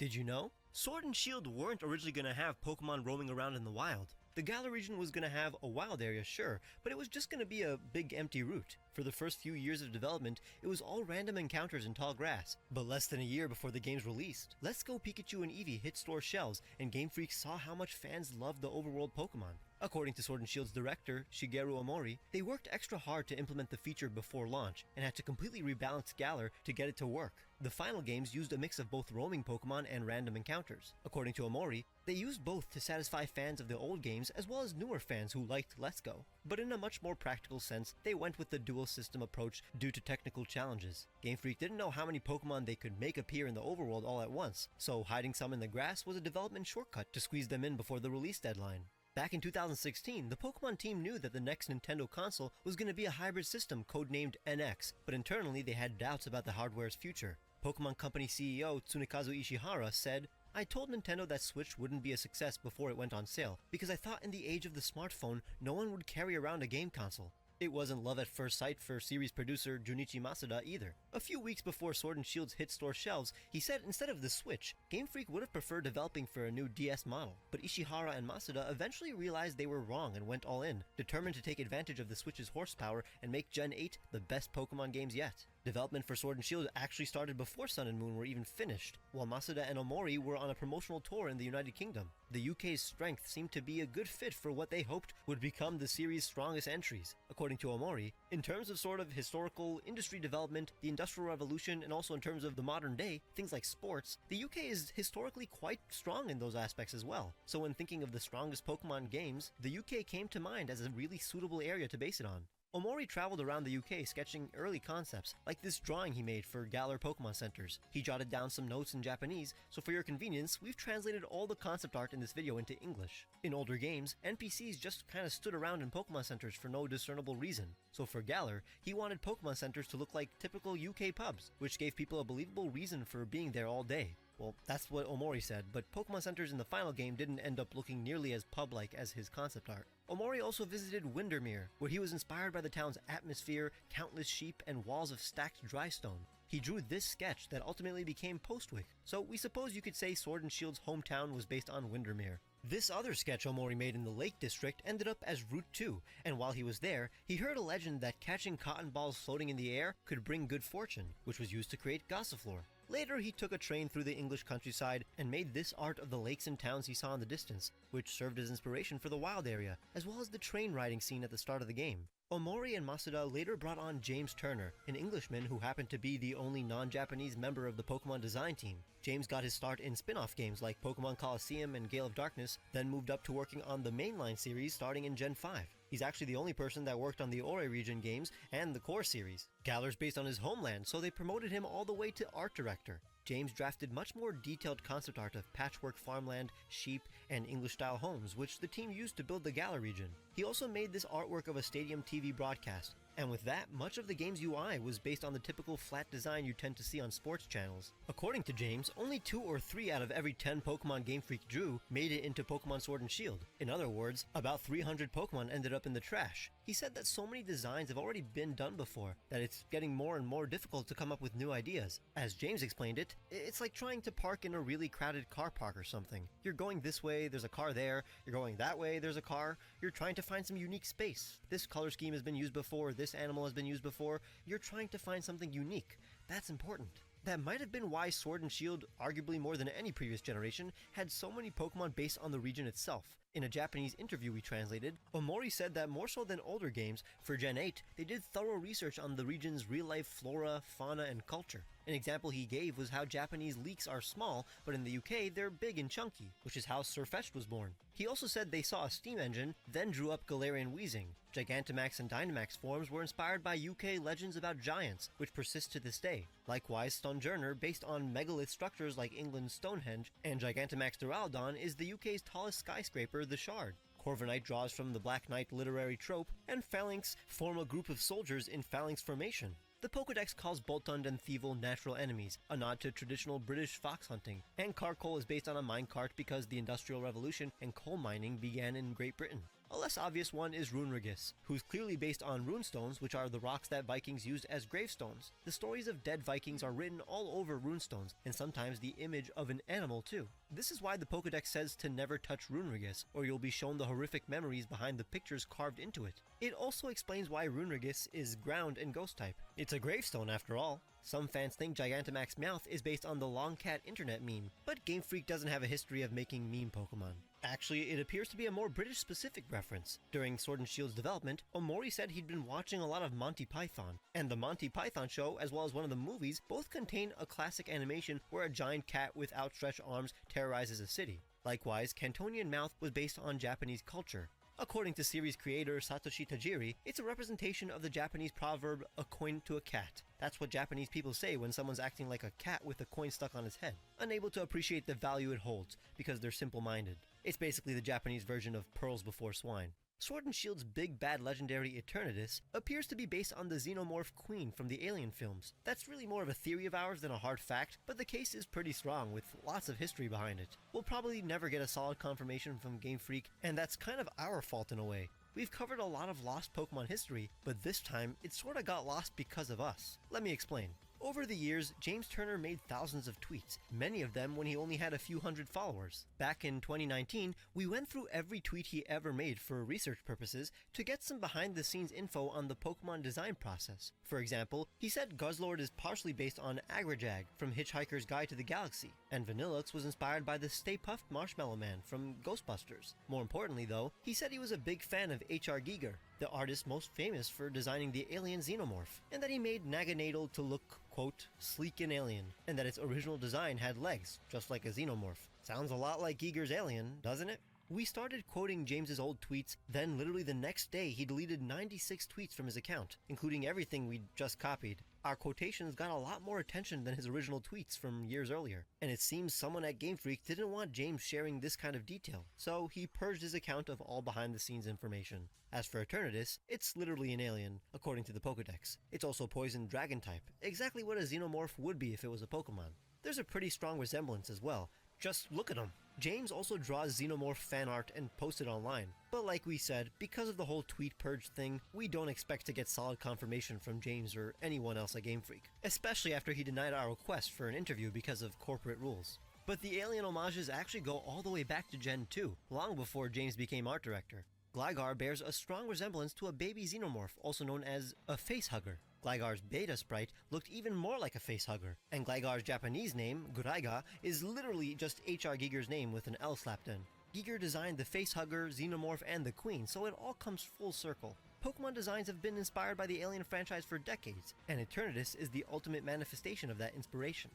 did you know? Sword and Shield weren't originally going to have Pokemon roaming around in the wild. The Galar region was going to have a wild area, sure, but it was just going to be a big empty route. For the first few years of development, it was all random encounters in tall grass. But less than a year before the game's released, Let's Go Pikachu and Eevee hit store shelves, and Game Freak saw how much fans loved the overworld Pokemon. According to Sword and Shield's director, Shigeru Omori, they worked extra hard to implement the feature before launch, and had to completely rebalance Galar to get it to work. The final games used a mix of both roaming Pokemon and random encounters. According to Omori, they used both to satisfy fans of the old games as well as newer fans who liked Let's Go. But in a much more practical sense, they went with the dual system approach due to technical challenges. Game Freak didn't know how many Pokemon they could make appear in the overworld all at once, so hiding some in the grass was a development shortcut to squeeze them in before the release deadline. Back in 2016, the Pokemon team knew that the next Nintendo console was going to be a hybrid system codenamed NX, but internally they had doubts about the hardware's future. Pokemon Company CEO Tsunekazu Ishihara said, "I told Nintendo that Switch wouldn't be a success before it went on sale, because I thought in the age of the smartphone, no one would carry around a game console." It wasn't love at first sight for series producer Junichi Masuda either. A few weeks before Sword and Shield's hit store shelves, he said instead of the Switch, Game Freak would have preferred developing for a new DS model. But Ishihara and Masuda eventually realized they were wrong and went all in, determined to take advantage of the Switch's horsepower and make Gen 8 the best Pokemon games yet. Development for Sword and Shield actually started before Sun and Moon were even finished, while Masuda and Omori were on a promotional tour in the United Kingdom. The UK's strength seemed to be a good fit for what they hoped would become the series' strongest entries. According to Omori, in terms of sort of historical industry development, the Industrial Revolution, and also in terms of the modern day, things like sports, the UK is historically quite strong in those aspects as well. So when thinking of the strongest Pokemon games, the UK came to mind as a really suitable area to base it on. Omori traveled around the UK sketching early concepts, like this drawing he made for Galar Pokemon Centers. He jotted down some notes in Japanese, so for your convenience, we've translated all the concept art in this video into English. In older games, NPCs just kinda stood around in Pokemon Centers for no discernible reason. So for Galar, he wanted Pokemon Centers to look like typical UK pubs, which gave people a believable reason for being there all day. Well, that's what Omori said, but Pokemon Centers in the final game didn't end up looking nearly as pub-like as his concept art. Omori also visited Windermere, where he was inspired by the town's atmosphere, countless sheep, and walls of stacked dry stone. He drew this sketch that ultimately became Postwick, so we suppose you could say Sword and Shield's hometown was based on Windermere. This other sketch Omori made in the Lake District ended up as Route 2, and while he was there, he heard a legend that catching cotton balls floating in the air could bring good fortune, which was used to create Gossifleur. Later, he took a train through the English countryside and made this art of the lakes and towns he saw in the distance, which served as inspiration for the wild area, as well as the train riding scene at the start of the game. Omori and Masuda later brought on James Turner, an Englishman who happened to be the only non-Japanese member of the Pokemon design team. James got his start in spin-off games like Pokemon Coliseum and Gale of Darkness, then moved up to working on the mainline series starting in Gen 5. He's actually the only person that worked on the Ore region games and the core series. Galar's based on his homeland, so they promoted him all the way to art director. James drafted much more detailed concept art of patchwork farmland, sheep, and English-style homes, which the team used to build the Galar region. He also made this artwork of a stadium TV broadcast, and with that, much of the game's UI was based on the typical flat design you tend to see on sports channels. According to James, only 2 or 3 out of every 10 Pokemon Game Freak drew made it into Pokemon Sword and Shield. In other words, about 300 Pokemon ended up in the trash. He said that so many designs have already been done before, that it's getting more and more difficult to come up with new ideas. As James explained it, it's like trying to park in a really crowded car park or something. You're going this way, there's a car there, you're going that way, there's a car, you're trying to find some unique space. This color scheme has been used before, this animal has been used before, you're trying to find something unique. That's important. That might have been why Sword and Shield, arguably more than any previous generation, had so many Pokemon based on the region itself. In a Japanese interview we translated, Omori said that more so than older games, for Gen 8, they did thorough research on the region's real-life flora, fauna, and culture. An example he gave was how Japanese leeks are small, but in the UK they're big and chunky, which is how Sirfetch'd was born. He also said they saw a steam engine, then drew up Galarian Weezing. Gigantamax and Dynamax forms were inspired by UK legends about giants, which persist to this day. Likewise, Stonjourner, based on megalith structures like England's Stonehenge, and Gigantamax Duraludon is the UK's tallest skyscraper, the Shard. Corviknight draws from the Black Knight literary trope, and Phalanx form a group of soldiers in phalanx formation. The Pokédex calls Boltund and Thievul natural enemies, a nod to traditional British fox hunting, and Carcoal is based on a minecart because the Industrial Revolution and coal mining began in Great Britain. A less obvious one is Runerigus, who's clearly based on runestones, which are the rocks that Vikings used as gravestones. The stories of dead Vikings are written all over runestones, and sometimes the image of an animal too. This is why the Pokédex says to never touch Runerigus, or you'll be shown the horrific memories behind the pictures carved into it. It also explains why Runerigus is ground and ghost type. It's a gravestone after all. Some fans think Gigantamax Meowth is based on the Longcat internet meme, but Game Freak doesn't have a history of making meme Pokemon. Actually, it appears to be a more British-specific reference. During Sword and Shield's development, Omori said he'd been watching a lot of Monty Python, and the Monty Python show, as well as one of the movies, both contain a classic animation where a giant cat with outstretched arms terrorizes a city. Likewise, Cantonian Mouth was based on Japanese culture. According to series creator Satoshi Tajiri, it's a representation of the Japanese proverb, a coin to a cat. That's what Japanese people say when someone's acting like a cat with a coin stuck on his head, unable to appreciate the value it holds because they're simple-minded. It's basically the Japanese version of Pearls Before Swine. Sword and Shield's big bad legendary Eternatus appears to be based on the Xenomorph Queen from the Alien films. That's really more of a theory of ours than a hard fact, but the case is pretty strong with lots of history behind it. We'll probably never get a solid confirmation from Game Freak, and that's kind of our fault in a way. We've covered a lot of lost Pokemon history, but this time it sorta got lost because of us. Let me explain. Over the years, James Turner made thousands of tweets, many of them when he only had a few hundred followers. Back in 2019, we went through every tweet he ever made for research purposes to get some behind-the-scenes info on the Pokemon design process. For example, he said Guzzlord is partially based on Agrajag from Hitchhiker's Guide to the Galaxy, and Vanillux was inspired by the Stay Puft Marshmallow Man from Ghostbusters. More importantly though, he said he was a big fan of H.R. Giger, the artist most famous for designing the alien Xenomorph, and that he made Naganadel to look, quote, sleek and alien, and that its original design had legs, just like a Xenomorph. Sounds a lot like Giger's Alien, doesn't it? We started quoting James's old tweets, then literally the next day he deleted 96 tweets from his account, including everything we'd just copied. Our quotations got a lot more attention than his original tweets from years earlier, and it seems someone at Game Freak didn't want James sharing this kind of detail, so he purged his account of all behind-the-scenes information. As for Eternatus, it's literally an alien, according to the Pokedex. It's also poison dragon type, exactly what a Xenomorph would be if it was a Pokemon. There's a pretty strong resemblance as well. Just look at him. James also draws Xenomorph fan art and posts it online. But like we said, because of the whole tweet purge thing, we don't expect to get solid confirmation from James or anyone else at Game Freak, especially after he denied our request for an interview because of corporate rules. But the alien homages actually go all the way back to Gen 2, long before James became art director. Gligar bears a strong resemblance to a baby Xenomorph, also known as a facehugger. Gligar's beta sprite looked even more like a facehugger, and Gligar's Japanese name, Guraiga, is literally just H.R. Giger's name with an L slapped in. Giger designed the facehugger, Xenomorph, and the Queen, so it all comes full circle. Pokemon designs have been inspired by the Alien franchise for decades, and Eternatus is the ultimate manifestation of that inspiration.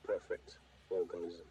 Perfect organism.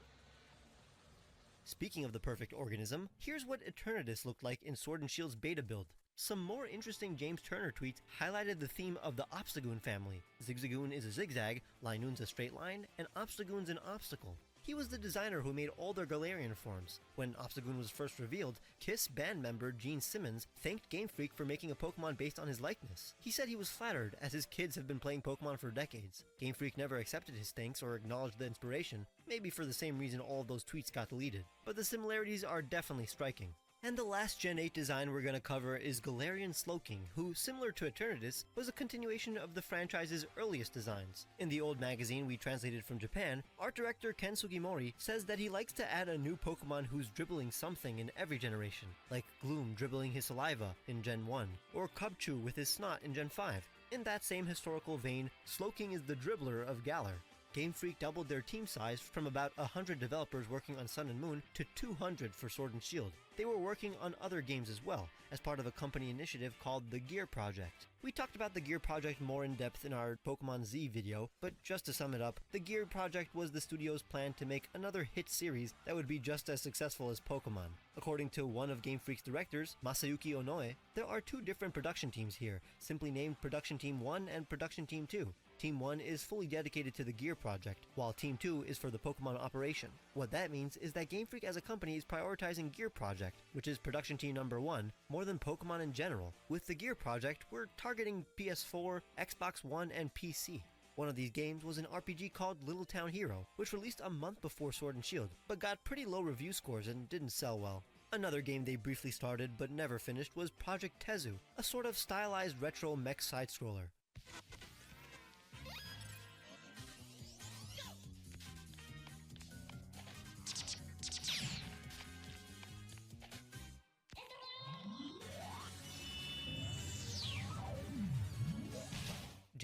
Speaking of the perfect organism, here's what Eternatus looked like in Sword and Shield's beta build. Some more interesting James Turner tweets highlighted the theme of the Obstagoon family. Zigzagoon is a zigzag, Linoon's a straight line, and Obstagoon's an obstacle. He was the designer who made all their Galarian forms. When Obstagoon was first revealed, KISS band member Gene Simmons thanked Game Freak for making a Pokemon based on his likeness. He said he was flattered, as his kids have been playing Pokemon for decades. Game Freak never accepted his thanks or acknowledged the inspiration, maybe for the same reason all of those tweets got deleted. But the similarities are definitely striking. And the last Gen 8 design we're going to cover is Galarian Slowking, who, similar to Eternatus, was a continuation of the franchise's earliest designs. In the old magazine we translated from Japan, art director Ken Sugimori says that he likes to add a new Pokemon who's dribbling something in every generation, like Gloom dribbling his saliva in Gen 1, or Cubchoo with his snot in Gen 5. In that same historical vein, Slowking is the dribbler of Galar. Game Freak doubled their team size from about 100 developers working on Sun and Moon to 200 for Sword and Shield. They were working on other games as well, as part of a company initiative called the Gear Project. We talked about the Gear Project more in depth in our Pokemon Z video, but just to sum it up, the Gear Project was the studio's plan to make another hit series that would be just as successful as Pokemon. According to one of Game Freak's directors, Masayuki Onoe, there are two different production teams here, simply named Production Team 1 and Production Team 2. Team 1 is fully dedicated to the Gear Project, while Team 2 is for the Pokemon operation. What that means is that Game Freak as a company is prioritizing Gear Project, which is Production Team number 1, more than Pokemon in general. With the Gear Project, we're targeting PS4, Xbox One, and PC. One of these games was an RPG called Little Town Hero, which released a month before Sword and Shield, but got pretty low review scores and didn't sell well. Another game they briefly started but never finished was Project Tezu, a sort of stylized retro mech side-scroller.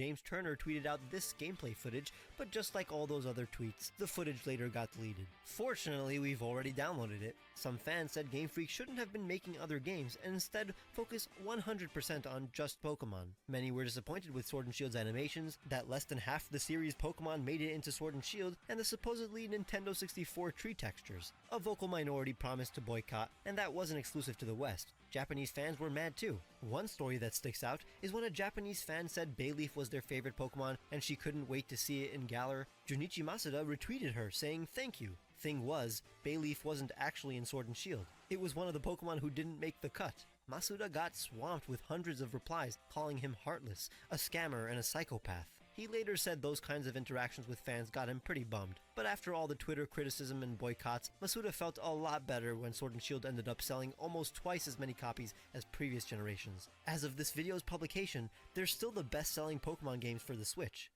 James Turner tweeted out this gameplay footage, but just like all those other tweets, the footage later got deleted. Fortunately, we've already downloaded it. Some fans said Game Freak shouldn't have been making other games and instead focus 100% on just Pokemon. Many were disappointed with Sword and Shield's animations, that less than half the series Pokemon made it into Sword and Shield, and the supposedly Nintendo 64 tree textures. A vocal minority promised to boycott, and that wasn't exclusive to the West. Japanese fans were mad too. One story that sticks out is when a Japanese fan said Bayleaf was their favorite Pokemon and she couldn't wait to see it in Galar. Junichi Masuda retweeted her saying thank you. Thing was, Bayleaf wasn't actually in Sword and Shield. It was one of the Pokemon who didn't make the cut. Masuda got swamped with hundreds of replies calling him heartless, a scammer, and a psychopath. He later said those kinds of interactions with fans got him pretty bummed. But after all the Twitter criticism and boycotts, Masuda felt a lot better when Sword and Shield ended up selling almost twice as many copies as previous generations. As of this video's publication, they're still the best-selling Pokemon games for the Switch.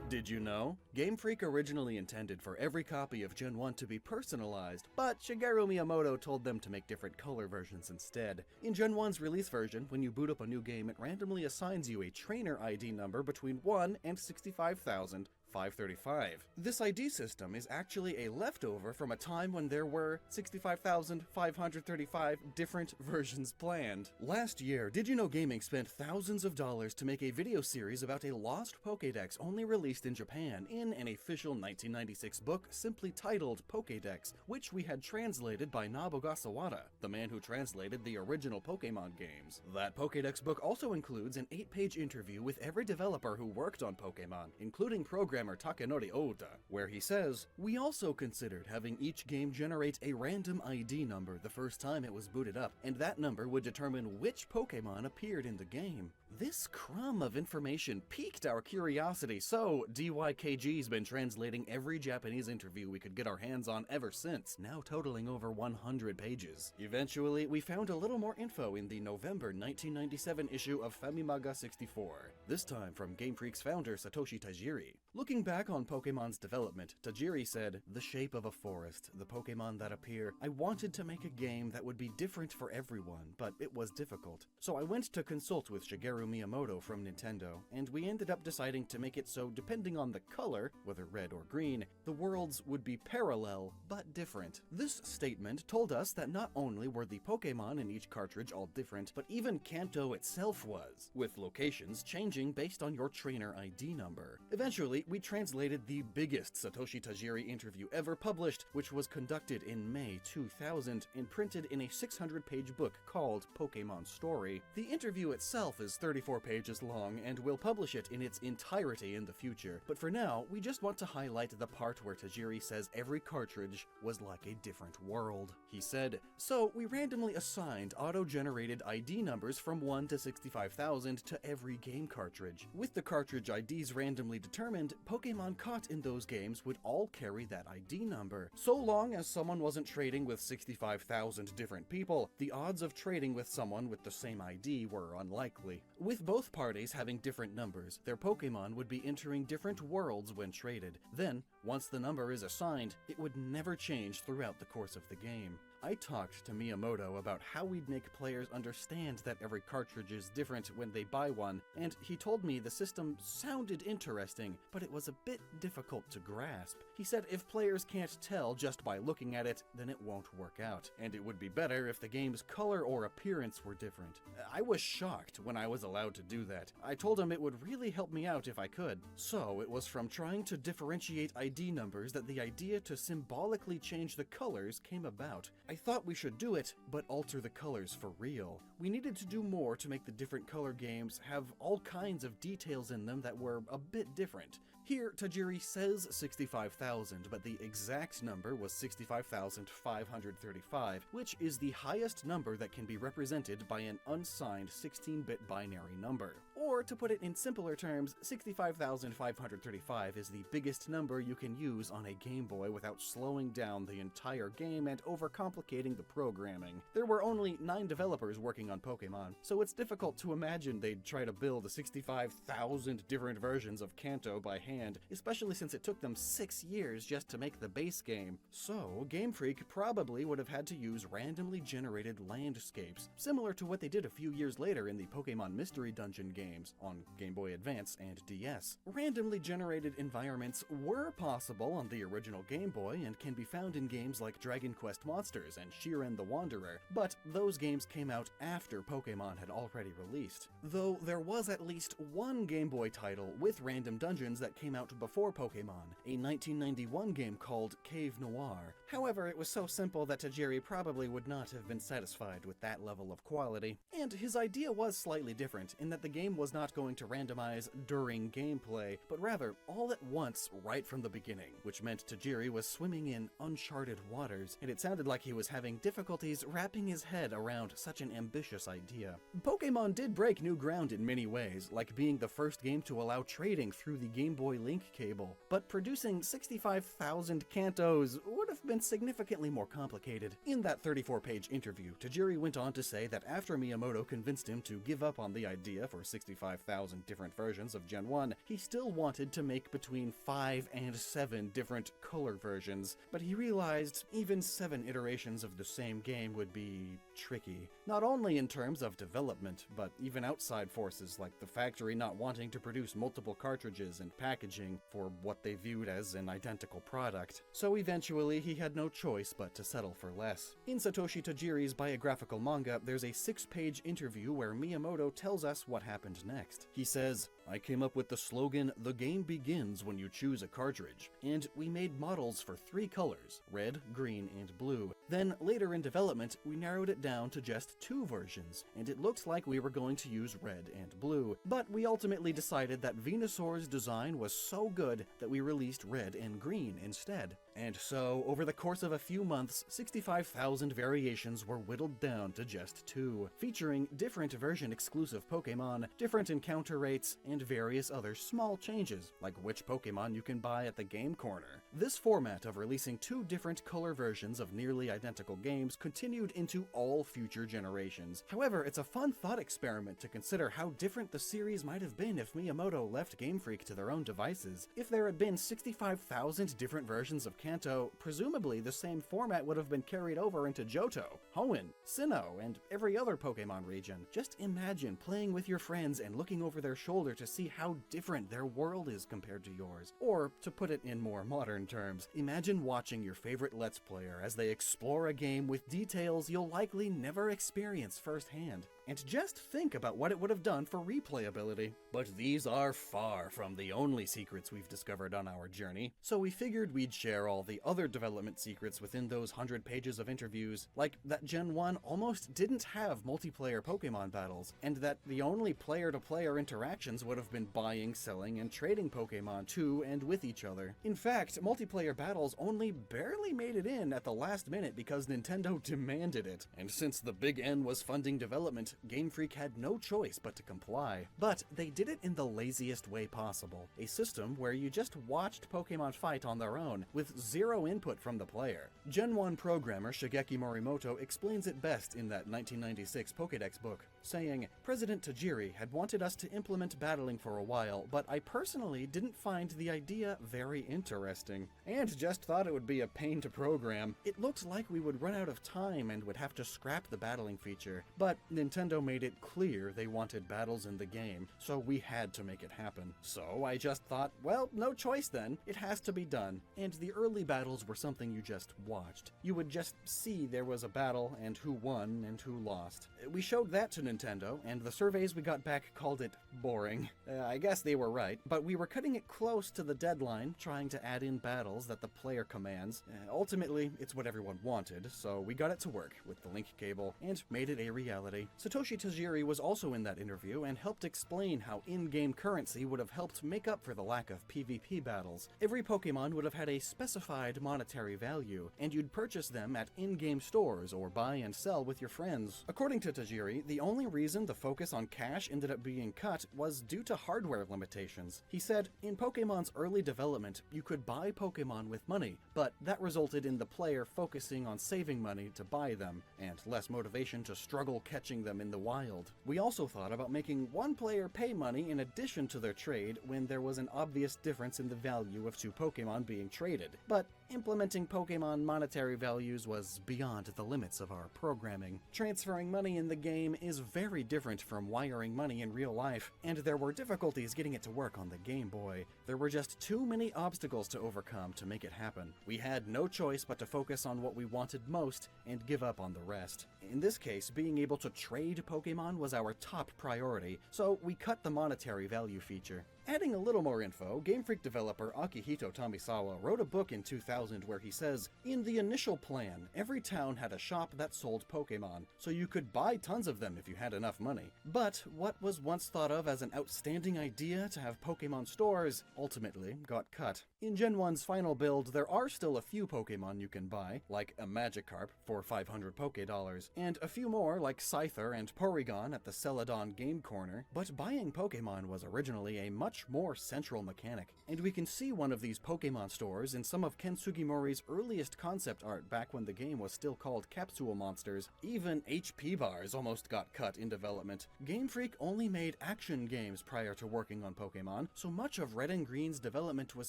Did you know? Game Freak originally intended for every copy of Gen 1 to be personalized, but Shigeru Miyamoto told them to make different color versions instead. In Gen 1's release version, when you boot up a new game, it randomly assigns you a trainer ID number between 1 and 65,535. This ID system is actually a leftover from a time when there were 65,535 different versions planned. Last year, Did You Know Gaming spent thousands of dollars to make a video series about a lost Pokédex only released in Japan in an official 1996 book simply titled Pokédex, which we had translated by Nobuo Ogasawara, the man who translated the original Pokémon games. That Pokédex book also includes an 8-page interview with every developer who worked on Pokémon, including programmer Takenori Ota, where he says, "We also considered having each game generate a random ID number the first time it was booted up, and that number would determine which Pokémon appeared in the game. This crumb of information piqued our curiosity, so DYKG's been translating every Japanese interview we could get our hands on ever since, now totaling over 100 pages. Eventually, we found a little more info in the November 1997 issue of Famimaga 64, this time from Game Freak's founder Satoshi Tajiri. Looking back on Pokémon's development, Tajiri said, "The shape of a forest, the Pokémon that appear. I wanted to make a game that would be different for everyone, but it was difficult. So I went to consult with Shigeru Miyamoto from Nintendo, and we ended up deciding to make it so depending on the color, whether red or green, the worlds would be parallel, but different." This statement told us that not only were the Pokémon in each cartridge all different, but even Kanto itself was, with locations changing based on your trainer ID number. Eventually, we translated the biggest Satoshi Tajiri interview ever published, which was conducted in May 2000 and printed in a 600-page book called Pokémon Story. The interview itself is 34 pages long, and we'll publish it in its entirety in the future, but for now, we just want to highlight the part where Tajiri says every cartridge was like a different world. He said, "So we randomly assigned auto-generated ID numbers from 1 to 65,000 to every game cartridge. With the cartridge IDs randomly determined, Pokémon caught in those games would all carry that ID number. So long as someone wasn't trading with 65,000 different people, the odds of trading with someone with the same ID were unlikely. With both parties having different numbers, their Pokémon would be entering different worlds when traded. Then, Once the number is assigned, it would never change throughout the course of the game. I talked to Miyamoto about how we'd make players understand that every cartridge is different when they buy one, and he told me the system sounded interesting, but it was a bit difficult to grasp. He said if players can't tell just by looking at it, then it won't work out, and it would be better if the game's color or appearance were different. I was shocked when I was allowed to do that. I told him it would really help me out if I could. So it was from trying to differentiate ID numbers that the idea to symbolically change the colors came about. I thought we should do it, but alter the colors for real. We needed to do more to make the different color games have all kinds of details in them that were a bit different. Here, Tajiri says 65,000, but the exact number was 65,535, which is the highest number that can be represented by an unsigned 16-bit binary number. Or, to put it in simpler terms, 65,535 is the biggest number you can use on a Game Boy without slowing down the entire game and overcomplicating the programming. There were only 9 developers working on Pokemon, so it's difficult to imagine they'd try to build 65,000 different versions of Kanto by hand, especially since it took them 6 years just to make the base game. So, Game Freak probably would have had to use randomly generated landscapes, similar to what they did a few years later in the Pokemon Mystery Dungeon games on Game Boy Advance and DS. Randomly generated environments were possible on the original Game Boy and can be found in games like Dragon Quest Monsters and Shiren the Wanderer, but those games came out after Pokemon had already released. Though there was at least one Game Boy title with random dungeons that came out before Pokemon, a 1991 game called Cave Noir. However, it was so simple that Tajiri probably would not have been satisfied with that level of quality. And his idea was slightly different, in that the game was not going to randomize during gameplay, but rather all at once right from the beginning, which meant Tajiri was swimming in uncharted waters, and it sounded like he was having difficulties wrapping his head around such an ambitious idea. Pokemon did break new ground in many ways, like being the first game to allow trading through the Game Boy Link cable, but producing 65,000 Kantos would have been significantly more complicated. In that 34-page interview, Tajiri went on to say that after Miyamoto convinced him to give up on the idea for 65,000 different versions of Gen 1, he still wanted to make between 5 and 7 different color versions, but he realized even 7 iterations of the same game would be tricky. Not only in terms of development, but even outside forces like the factory not wanting to produce multiple cartridges and packaging for what they viewed as an identical product. So eventually he had no choice but to settle for less. In Satoshi Tajiri's biographical manga, there's a 6-page interview where Miyamoto tells us what happened next. He says, "I came up with the slogan, 'The game begins when you choose a cartridge,' and we made models for 3 colors, red, green, and blue. Then later in development, we narrowed it down to just 2 versions, and it looked like we were going to use red and blue, but we ultimately decided that Venusaur's design was so good that we released red and green instead. And so, over the course of a few months, 65,000 variations were whittled down to just 2, featuring different version-exclusive Pokemon, different encounter rates, and various other small changes, like which Pokemon you can buy at the game corner. This format of releasing 2 different color versions of nearly identical games continued into all future generations. However, it's a fun thought experiment to consider how different the series might have been if Miyamoto left Game Freak to their own devices. If there had been 65,000 different versions of Kanto, presumably the same format would have been carried over into Johto, Hoenn, Sinnoh, and every other Pokemon region. Just imagine playing with your friends and looking over their shoulder to see how different their world is compared to yours. Or, to put it in more modern terms, imagine watching your favorite Let's Player as they explore a game with details you'll likely never experience firsthand. And just think about what it would have done for replayability. But these are far from the only secrets we've discovered on our journey, so we figured we'd share all the other development secrets within those 100 pages of interviews, like that Gen 1 almost didn't have multiplayer Pokemon battles, and that the only player-to-player interactions would have been buying, selling, and trading Pokemon to and with each other. In fact, multiplayer battles only barely made it in at the last minute because Nintendo demanded it, and since the Big N was funding development, Game Freak had no choice but to comply. But they did it in the laziest way possible, a system where you just watched Pokemon fight on their own, with zero input from the player. Gen 1 programmer Shigeki Morimoto explains it best in that 1996 Pokédex book, saying, "President Tajiri had wanted us to implement battling for a while, but I personally didn't find the idea very interesting, and just thought it would be a pain to program. It looked like we would run out of time and would have to scrap the battling feature, but Nintendo made it clear they wanted battles in the game, so we had to make it happen. So I just thought, well, no choice then, it has to be done." And the early battles were something you just watched. You would just see there was a battle and who won and who lost. We showed that to Nintendo, and the surveys we got back called it boring. I guess they were right, but we were cutting it close to the deadline, trying to add in battles that the player commands. Ultimately, it's what everyone wanted, so we got it to work with the link cable and made it a reality. Satoshi Tajiri was also in that interview and helped explain how in-game currency would have helped make up for the lack of PvP battles. Every Pokemon would have had a specified monetary value, and you'd purchase them at in-game stores or buy and sell with your friends. According to Tajiri, the only reason the focus on cash ended up being cut was due to hardware limitations. He said, "In Pokemon's early development, you could buy Pokemon with money, but that resulted in the player focusing on saving money to buy them, and less motivation to struggle catching them in the wild. We also thought about making one player pay money in addition to their trade when there was an obvious difference in the value of two Pokemon being traded, but implementing Pokemon monetary values was beyond the limits of our programming. Transferring money in the game is very different from wiring money in real life, and there were difficulties getting it to work on the Game Boy. There were just too many obstacles to overcome to make it happen. We had no choice but to focus on what we wanted most and give up on the rest. In this case, being able to trade Pokemon was our top priority, so we cut the monetary value feature." Adding a little more info, Game Freak developer Akihito Tomisawa wrote a book in 2000 where he says, "In the initial plan, every town had a shop that sold Pokemon, so you could buy tons of them if you had enough money. But what was once thought of as an outstanding idea to have Pokemon stores ultimately got cut. In Gen 1's final build, there are still a few Pokemon you can buy, like a Magikarp for 500 Pokédollars, and a few more like Scyther and Porygon at the Celadon Game Corner, but buying Pokemon was originally a much more central mechanic, and we can see one of these Pokemon stores in some of Ken Sugimori's earliest concept art back when the game was still called Capsule Monsters. Even HP bars almost got cut in development. Game Freak only made action games prior to working on Pokemon, so much of Red and Green's development was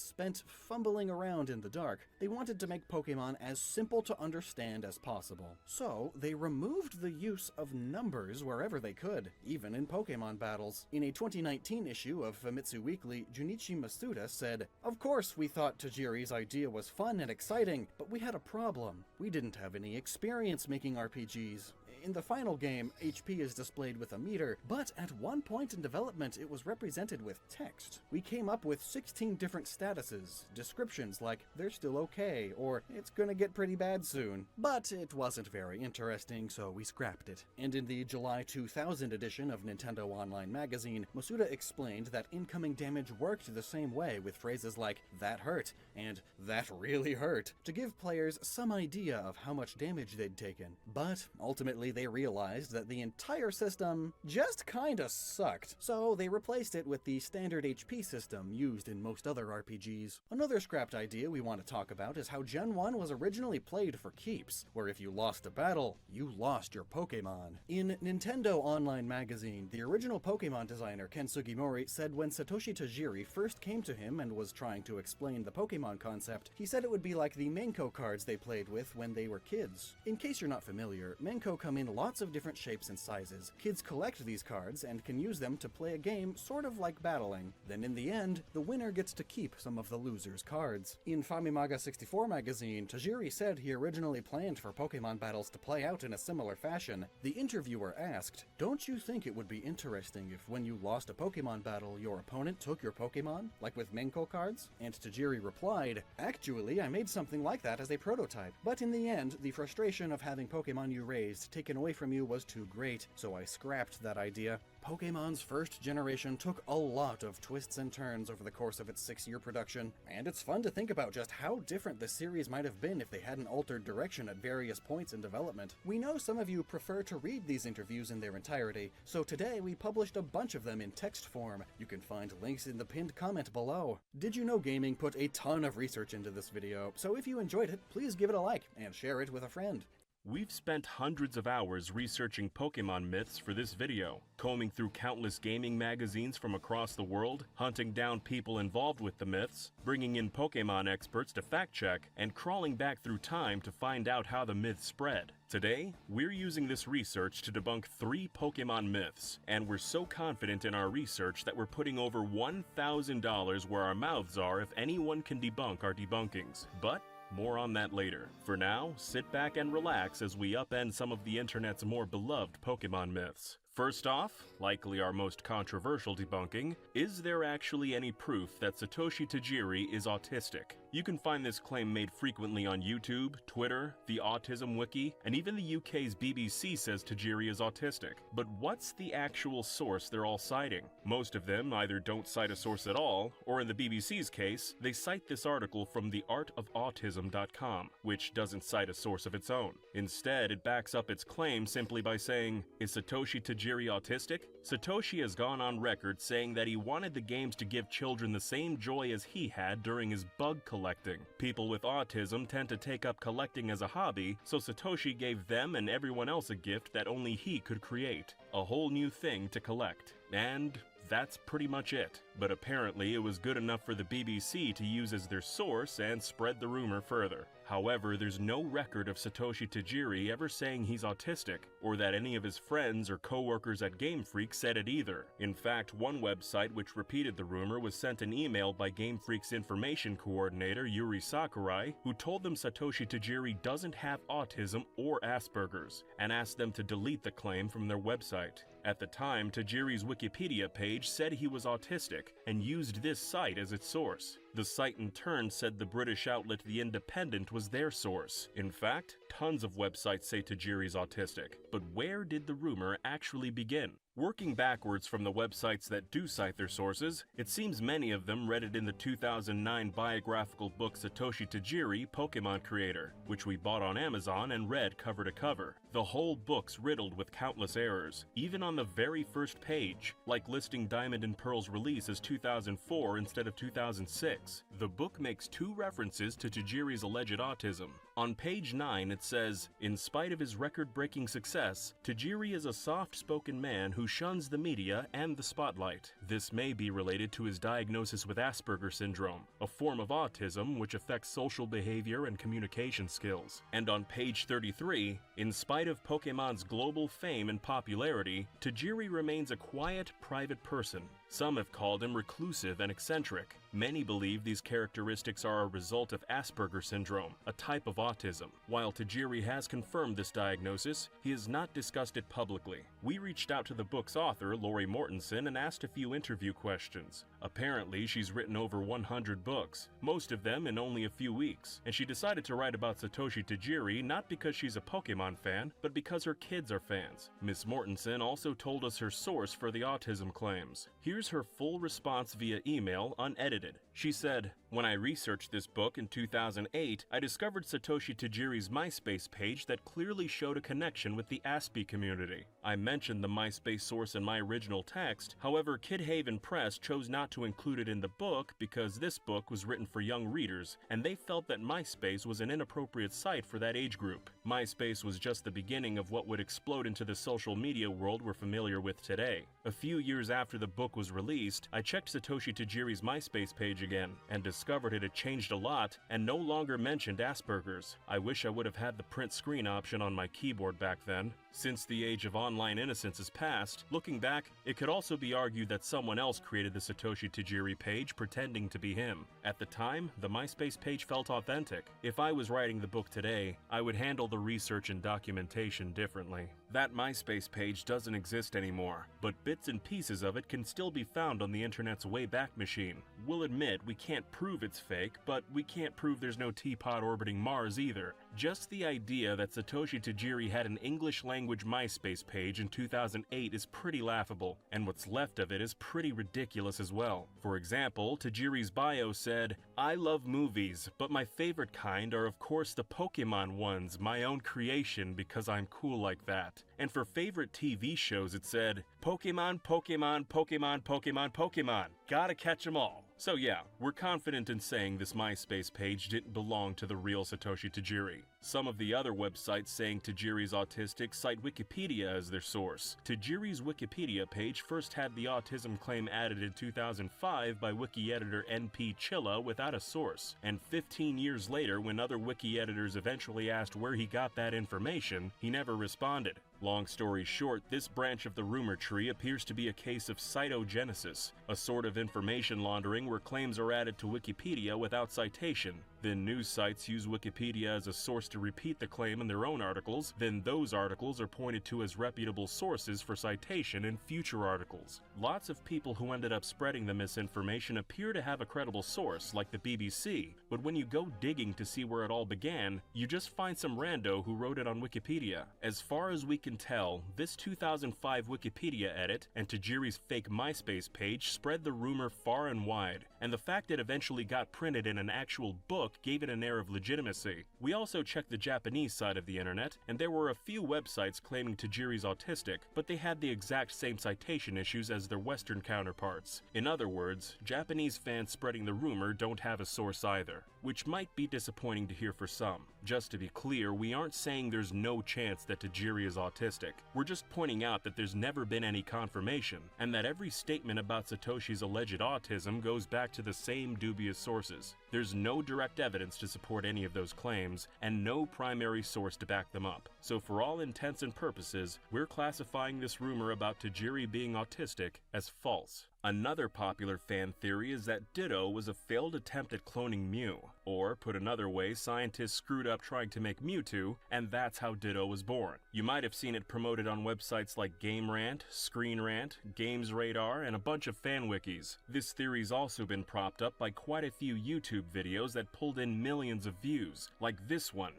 spent fumbling around in the dark. They wanted to make Pokemon as simple to understand as possible, so they removed the use of numbers wherever they could, even in Pokemon battles. In a 2019 issue of Famitsu Weekly, Junichi Masuda said, "Of course we thought Tajiri's idea was fun and exciting, but we had a problem. We didn't have any experience making RPGs. In the final game, HP is displayed with a meter, but at one point in development it was represented with text. We came up with 16 different statuses, descriptions like, 'they're still okay,' or 'it's gonna get pretty bad soon.' But it wasn't very interesting, so we scrapped it." And in the July 2000 edition of Nintendo Online Magazine, Masuda explained that incoming damage worked the same way with phrases like, "that hurt," and "that really hurt," to give players some idea of how much damage they'd taken. But ultimately they realized that the entire system just kinda sucked, so they replaced it with the standard HP system used in most other RPGs. Another scrapped idea we want to talk about is how Gen 1 was originally played for keeps, where if you lost a battle, you lost your Pokemon. In Nintendo Online Magazine, the original Pokemon designer Ken Sugimori said when Satoshi Tajiri first came to him and was trying to explain the Pokemon concept, he said it would be like the Menko cards they played with when they were kids. In case you're not familiar, Menko come in lots of different shapes and sizes. Kids collect these cards and can use them to play a game sort of like battling. Then in the end, the winner gets to keep some of the loser's cards. In Famimaga 64 magazine, Tajiri said he originally planned for Pokemon battles to play out in a similar fashion. The interviewer asked, "Don't you think it would be interesting if when you lost a Pokemon battle, your opponent took your Pokemon, like with Menko cards?" And Tajiri replied, "Actually, I made something like that as a prototype, but in the end, the frustration of having Pokemon you raised taken away from you was too great, so I scrapped that idea." Pokemon's first generation took a lot of twists and turns over the course of its 6-year production, and it's fun to think about just how different the series might have been if they hadn't altered direction at various points in development. We know some of you prefer to read these interviews in their entirety, so today we published a bunch of them in text form. You can find links in the pinned comment below. Did You Know Gaming put a ton of research into this video, so if you enjoyed it, please give it a like and share it with a friend. We've spent hundreds of hours researching Pokemon myths for this video, combing through countless gaming magazines from across the world, hunting down people involved with the myths, bringing in Pokemon experts to fact-check, and crawling back through time to find out how the myths spread. Today, we're using this research to debunk 3 Pokemon myths, and we're so confident in our research that we're putting over $1,000 where our mouths are if anyone can debunk our debunkings. But more on that later. For now, sit back and relax as we upend some of the internet's more beloved Pokemon myths. First off, likely our most controversial debunking, is there actually any proof that Satoshi Tajiri is autistic? You can find this claim made frequently on YouTube, Twitter, the Autism Wiki, and even the UK's BBC says Tajiri is autistic. But what's the actual source they're all citing? Most of them either don't cite a source at all, or in the BBC's case, they cite this article from theartofautism.com, which doesn't cite a source of its own. Instead, it backs up its claim simply by saying, is Satoshi Tajiri autistic? Satoshi has gone on record saying that he wanted the games to give children the same joy as he had during his bug collecting. People with autism tend to take up collecting as a hobby, so Satoshi gave them and everyone else a gift that only he could create. A whole new thing to collect. And that's pretty much it. But apparently it was good enough for the BBC to use as their source and spread the rumor further. However, there's no record of Satoshi Tajiri ever saying he's autistic, or that any of his friends or co-workers at Game Freak said it either. In fact, one website which repeated the rumor was sent an email by Game Freak's information coordinator Yuri Sakurai, who told them Satoshi Tajiri doesn't have autism or Asperger's, and asked them to delete the claim from their website. At the time, Tajiri's Wikipedia page said he was autistic, and used this site as its source. The site in turn said the British outlet The Independent was their source. In fact, tons of websites say Tajiri's autistic. But where did the rumor actually begin? Working backwards from the websites that do cite their sources, it seems many of them read it in the 2009 biographical book Satoshi Tajiri, Pokemon Creator, which we bought on Amazon and read cover to cover. The whole book's riddled with countless errors, even on the very first page, like listing Diamond and Pearl's release as 2004 instead of 2006. The book makes 2 references to Tajiri's alleged autism. On page 9 it says, in spite of his record-breaking success, Tajiri is a soft-spoken man who shuns the media and the spotlight. This may be related to his diagnosis with Asperger syndrome, a form of autism which affects social behavior and communication skills. And on page 33, in spite of Pokemon's global fame and popularity, Tajiri remains a quiet, private person. Some have called him reclusive and eccentric. Many believe these characteristics are a result of Asperger syndrome, a type of autism. While Tajiri has confirmed this diagnosis, he has not discussed it publicly. We reached out to the book's author, Lori Mortensen, and asked a few interview questions. Apparently, she's written over 100 books, most of them in only a few weeks, and she decided to write about Satoshi Tajiri not because she's a Pokemon fan, but because her kids are fans. Ms. Mortensen also told us her source for the autism claims. Here's her full response via email, unedited. She said, when I researched this book in 2008, I discovered Satoshi Tajiri's MySpace page that clearly showed a connection with the Aspie community. I mentioned the MySpace source in my original text, however, Kid Haven Press chose not to include it in the book because this book was written for young readers, and they felt that MySpace was an inappropriate site for that age group. MySpace was just the beginning of what would explode into the social media world we're familiar with today. A few years after the book was released, I checked Satoshi Tajiri's MySpace page again, and discovered it had changed a lot and no longer mentioned Asperger's. I wish I would have had the print screen option on my keyboard back then. Since the age of online innocence is past, looking back, it could also be argued that someone else created the Satoshi Tajiri page pretending to be him. At the time, the MySpace page felt authentic. If I was writing the book today, I would handle the research and documentation differently. That MySpace page doesn't exist anymore, but bits and pieces of it can still be found on the internet's Wayback Machine. We'll admit we can't prove it's fake, but we can't prove there's no teapot orbiting Mars either. Just the idea that Satoshi Tajiri had an English-language MySpace page in 2008 is pretty laughable, and what's left of it is pretty ridiculous as well. For example, Tajiri's bio said, "I love movies, but my favorite kind are of course the Pokemon ones, my own creation because I'm cool like that." And for favorite TV shows it said, "Pokemon, Pokemon, Pokemon, Pokemon, Pokemon. Gotta catch 'em all." So yeah, we're confident in saying this MySpace page didn't belong to the real Satoshi Tajiri. Some of the other websites saying Tajiri's autistic cite Wikipedia as their source. Tajiri's Wikipedia page first had the autism claim added in 2005 by wiki editor NP Chilla without a source, and 15 years later when other wiki editors eventually asked where he got that information, he never responded. Long story short, this branch of the rumor tree appears to be a case of cytogenesis, a sort of information laundering where claims are added to Wikipedia without citation. Then news sites use Wikipedia as a source to repeat the claim in their own articles, then those articles are pointed to as reputable sources for citation in future articles. Lots of people who ended up spreading the misinformation appear to have a credible source, like the BBC, but when you go digging to see where it all began, you just find some rando who wrote it on Wikipedia. As far as we can tell, this 2005 Wikipedia edit and Tajiri's fake MySpace page spread the rumor far and wide, and the fact it eventually got printed in an actual book gave it an air of legitimacy. We also checked the Japanese side of the internet, and there were a few websites claiming Tajiri's autistic, but they had the exact same citation issues as their Western counterparts. In other words, Japanese fans spreading the rumor don't have a source either, which might be disappointing to hear for some. Just to be clear, we aren't saying there's no chance that Tajiri is autistic. We're just pointing out that there's never been any confirmation, and that every statement about Satoshi's alleged autism goes back to the same dubious sources. There's no direct evidence to support any of those claims, and no primary source to back them up. So for all intents and purposes, we're classifying this rumor about Tajiri being autistic as false. Another popular fan theory is that Ditto was a failed attempt at cloning Mew, or put another way, scientists screwed up trying to make Mewtwo, and that's how Ditto was born. You might have seen it promoted on websites like Game Rant, Screen Rant, Games Radar, and a bunch of fan wikis. This theory's also been propped up by quite a few YouTube videos that pulled in millions of views, like this one.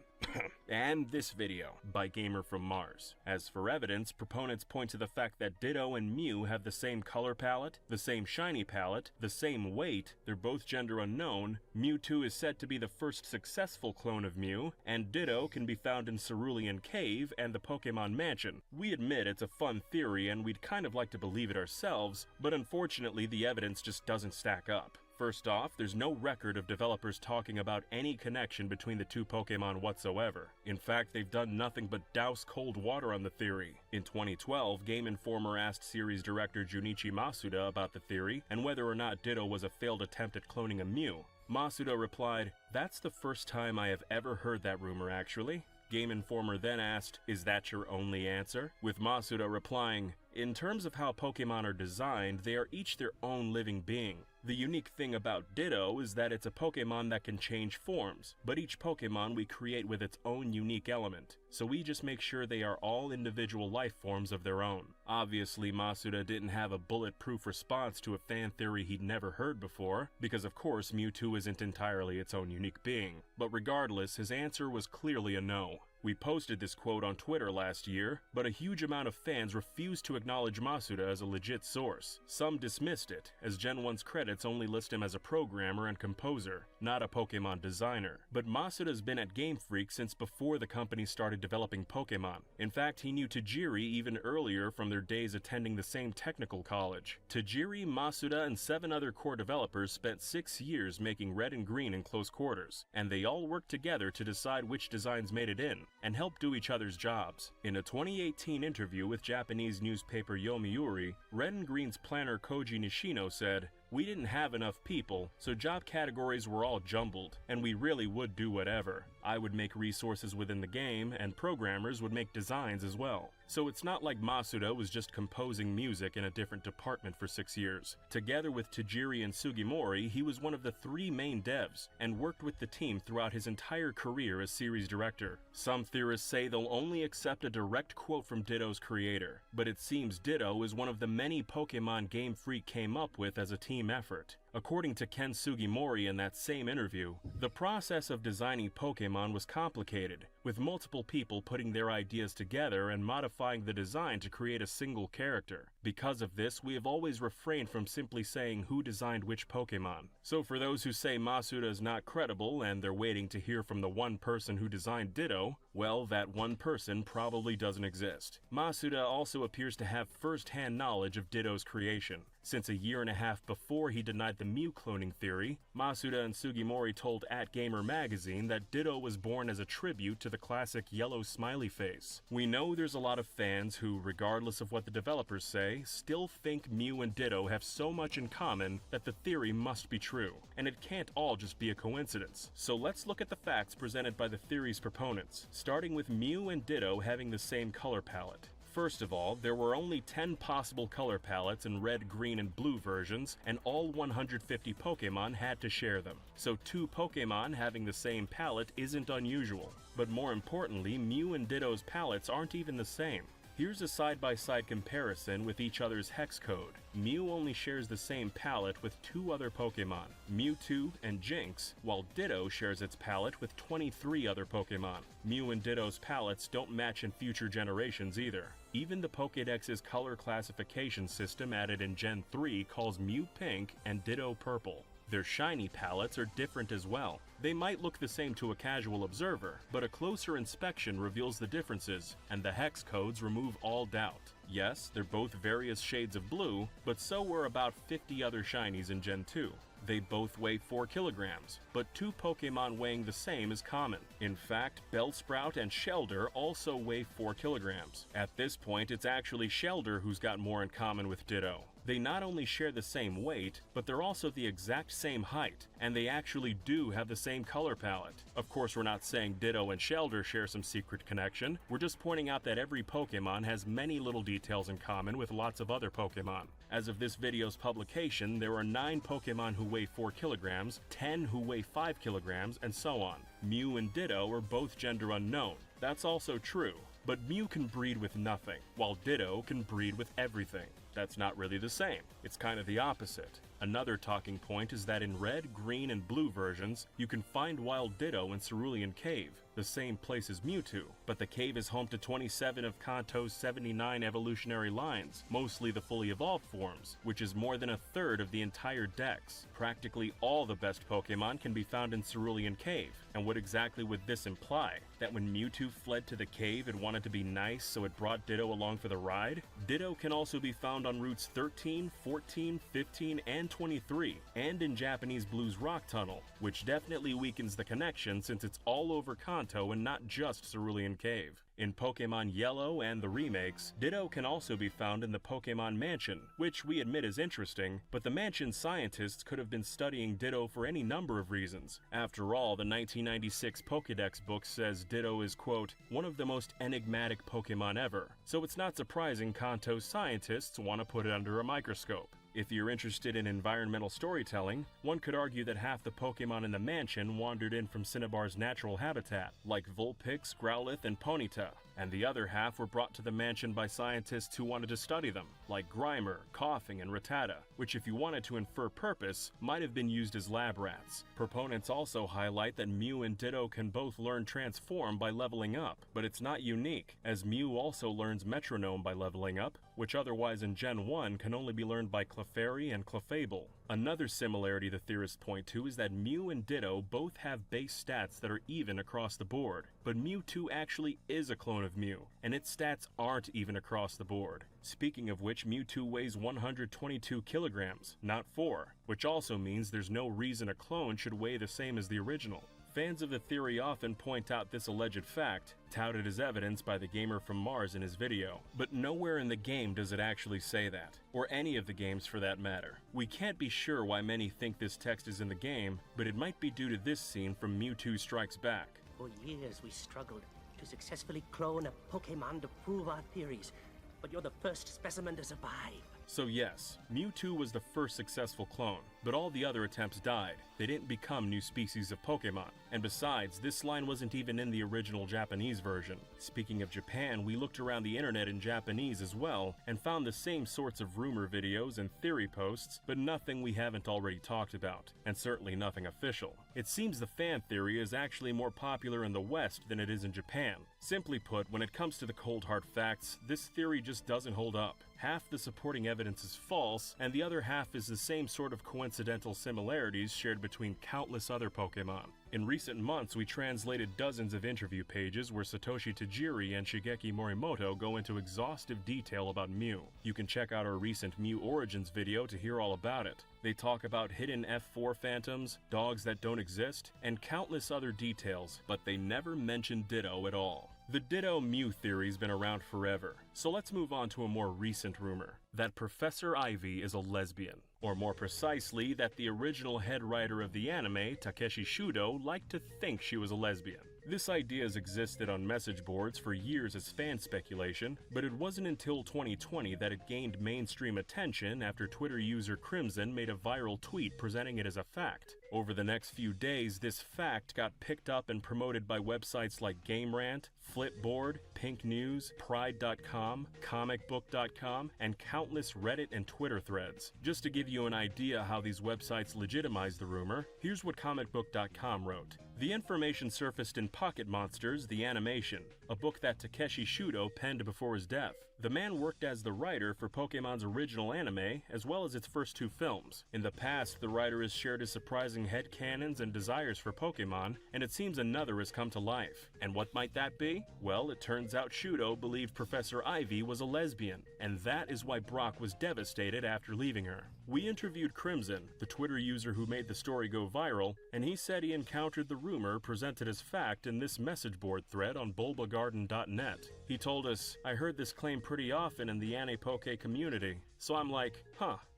And this video, by Gamer from Mars. As for evidence, proponents point to the fact that Ditto and Mew have the same color palette, the same shiny palette, the same weight, they're both gender unknown, Mewtwo is said to be the first successful clone of Mew, and Ditto can be found in Cerulean Cave and the Pokemon Mansion. We admit it's a fun theory and we'd kind of like to believe it ourselves, but unfortunately the evidence just doesn't stack up. First off, there's no record of developers talking about any connection between the two Pokemon whatsoever. In fact, they've done nothing but douse cold water on the theory. In 2012, Game Informer asked series director Junichi Masuda about the theory and whether or not Ditto was a failed attempt at cloning a Mew. Masuda replied, "That's the first time I have ever heard that rumor actually." Game Informer then asked, "Is that your only answer?" With Masuda replying, "In terms of how Pokemon are designed, they are each their own living being. The unique thing about Ditto is that it's a Pokemon that can change forms, but each Pokemon we create with its own unique element, so we just make sure they are all individual life forms of their own." Obviously, Masuda didn't have a bulletproof response to a fan theory he'd never heard before, because of course Mewtwo isn't entirely its own unique being. But regardless, his answer was clearly a no. We posted this quote on Twitter last year, but a huge amount of fans refused to acknowledge Masuda as a legit source. Some dismissed it, as Gen 1's credits only list him as a programmer and composer, not a Pokemon designer. But Masuda's been at Game Freak since before the company started developing Pokemon. In fact, he knew Tajiri even earlier from their days attending the same technical college. Tajiri, Masuda, and 7 other core developers spent 6 years making Red and Green in close quarters, and they all worked together to decide which designs made it in, and help do each other's jobs. In a 2018 interview with Japanese newspaper Yomiuri, Red and Green's planner Koji Nishino said, "We didn't have enough people, so job categories were all jumbled, and we really would do whatever. I would make resources within the game, and programmers would make designs as well. So it's not like Masuda was just composing music in a different department for 6 years. Together with Tajiri and Sugimori, he was one of the 3 main devs, and worked with the team throughout his entire career as series director. Some theorists say they'll only accept a direct quote from Ditto's creator, but it seems Ditto is one of the many Pokemon Game Freak came up with as a team effort. According to Ken Sugimori in that same interview, the process of designing Pokemon was complicated, with multiple people putting their ideas together and modifying the design to create a single character. Because of this, we have always refrained from simply saying who designed which Pokemon. So for those who say Masuda is not credible and they're waiting to hear from the one person who designed Ditto, well, that one person probably doesn't exist. Masuda also appears to have first-hand knowledge of Ditto's creation, since a year and a half before he denied the Mew cloning theory, Masuda and Sugimori told @Gamer magazine that Ditto was born as a tribute to the classic yellow smiley face. We know there's a lot of fans who, regardless of what the developers say, still think Mew and Ditto have so much in common that the theory must be true, and it can't all just be a coincidence. So let's look at the facts presented by the theory's proponents, starting with Mew and Ditto having the same color palette. First of all, there were only 10 possible color palettes in red, green, and blue versions, and all 150 Pokemon had to share them. So 2 Pokemon having the same palette isn't unusual. But more importantly, Mew and Ditto's palettes aren't even the same. Here's a side-by-side comparison with each other's hex code. Mew only shares the same palette with 2 other Pokemon, Mewtwo and Jinx, while Ditto shares its palette with 23 other Pokemon. Mew and Ditto's palettes don't match in future generations either. Even the Pokédex's color classification system added in Gen 3 calls Mew pink and Ditto purple. Their shiny palettes are different as well. They might look the same to a casual observer, but a closer inspection reveals the differences, and the hex codes remove all doubt. Yes, they're both various shades of blue, but so were about 50 other shinies in Gen 2. They both weigh 4 kilograms, but 2 Pokemon weighing the same is common. In fact, Bellsprout and Shellder also weigh 4 kilograms. At this point, it's actually Shellder who's got more in common with Ditto. They not only share the same weight, but they're also the exact same height, and they actually do have the same color palette. Of course, we're not saying Ditto and Shellder share some secret connection, we're just pointing out that every Pokemon has many little details in common with lots of other Pokemon. As of this video's publication, there are 9 Pokemon who weigh 4 kilograms, 10 who weigh 5 kilograms, and so on. Mew and Ditto are both gender unknown. That's also true, but Mew can breed with nothing, while Ditto can breed with everything. That's not really the same. It's kind of the opposite. Another talking point is that in red, green, and blue versions, you can find wild Ditto in Cerulean Cave, the same place as Mewtwo, but the cave is home to 27 of Kanto's 79 evolutionary lines, mostly the fully evolved forms, which is more than a third of the entire dex. Practically all the best Pokemon can be found in Cerulean Cave, and what exactly would this imply? That when Mewtwo fled to the cave it wanted to be nice, so it brought Ditto along for the ride? Ditto can also be found on routes 13, 14, 15, and 23, and in Japanese Blue's Rock Tunnel, which definitely weakens the connection since it's all over Kanto and not just Cerulean Cave. In Pokemon Yellow and the remakes, Ditto can also be found in the Pokemon Mansion, which we admit is interesting, but the Mansion scientists could have been studying Ditto for any number of reasons. After all, the 1996 Pokédex book says Ditto is, quote, one of the most enigmatic Pokemon ever, so it's not surprising Kanto's scientists want to put it under a microscope. If you're interested in environmental storytelling, one could argue that half the Pokemon in the mansion wandered in from Cinnabar's natural habitat, like Vulpix, Growlithe, and Ponyta, and the other half were brought to the mansion by scientists who wanted to study them, like Grimer, Coughing, and Rattata, which if you wanted to infer purpose, might have been used as lab rats. Proponents also highlight that Mew and Ditto can both learn Transform by leveling up, but it's not unique, as Mew also learns Metronome by leveling up, which otherwise in Gen 1 can only be learned by Clefairy and Clefable. Another similarity the theorists point to is that Mew and Ditto both have base stats that are even across the board, but Mewtwo actually is a clone of Mew, and its stats aren't even across the board. Speaking of which, Mewtwo weighs 122 kilograms, not 4, which also means there's no reason a clone should weigh the same as the original. Fans of the theory often point out this alleged fact, touted as evidence by the gamer from Mars in his video, but nowhere in the game does it actually say that, or any of the games for that matter. We can't be sure why many think this text is in the game, but it might be due to this scene from Mewtwo Strikes Back. For years we struggled to successfully clone a Pokemon to prove our theories, but you're the first specimen to survive. So yes, Mewtwo was the first successful clone, but all the other attempts died. They didn't become new species of Pokemon. And besides, this line wasn't even in the original Japanese version. Speaking of Japan, we looked around the internet in Japanese as well, and found the same sorts of rumor videos and theory posts, but nothing we haven't already talked about, and certainly nothing official. It seems the fan theory is actually more popular in the West than it is in Japan. Simply put, when it comes to the cold hard facts, this theory just doesn't hold up. Half the supporting evidence is false, and the other half is the same sort of coincidental similarities shared between countless other Pokemon. In recent months, we translated dozens of interview pages where Satoshi Tajiri and Shigeki Morimoto go into exhaustive detail about Mew. You can check out our recent Mew Origins video to hear all about it. They talk about hidden F4 phantoms, dogs that don't exist, and countless other details, but they never mention Ditto at all. The Ditto Mew theory's been around forever, so let's move on to a more recent rumor, that Professor Ivy is a lesbian. Or more precisely, that the original head writer of the anime, Takeshi Shudo, liked to think she was a lesbian. This idea has existed on message boards for years as fan speculation, but it wasn't until 2020 that it gained mainstream attention after Twitter user Crimson made a viral tweet presenting it as a fact. Over the next few days, this fact got picked up and promoted by websites like GameRant, Flipboard, Pink News, Pride.com, Comicbook.com, and countless Reddit and Twitter threads. Just to give you an idea how these websites legitimize the rumor, here's what Comicbook.com wrote. The information surfaced in Pocket Monsters, the Animation, a book that Takeshi Shudo penned before his death. The man worked as the writer for Pokemon's original anime, as well as its first two films. In the past, the writer has shared his surprising headcanons and desires for Pokemon, and it seems another has come to life. And what might that be? Well, it turns out Shudo believed Professor Ivy was a lesbian, and that is why Brock was devastated after leaving her. We interviewed Crimson, the Twitter user who made the story go viral, and he said he encountered the rumor presented as fact in this message board thread on bulbagarden.net. He told us, "I heard this claim pretty often in the Ane-Poke community, so I'm like,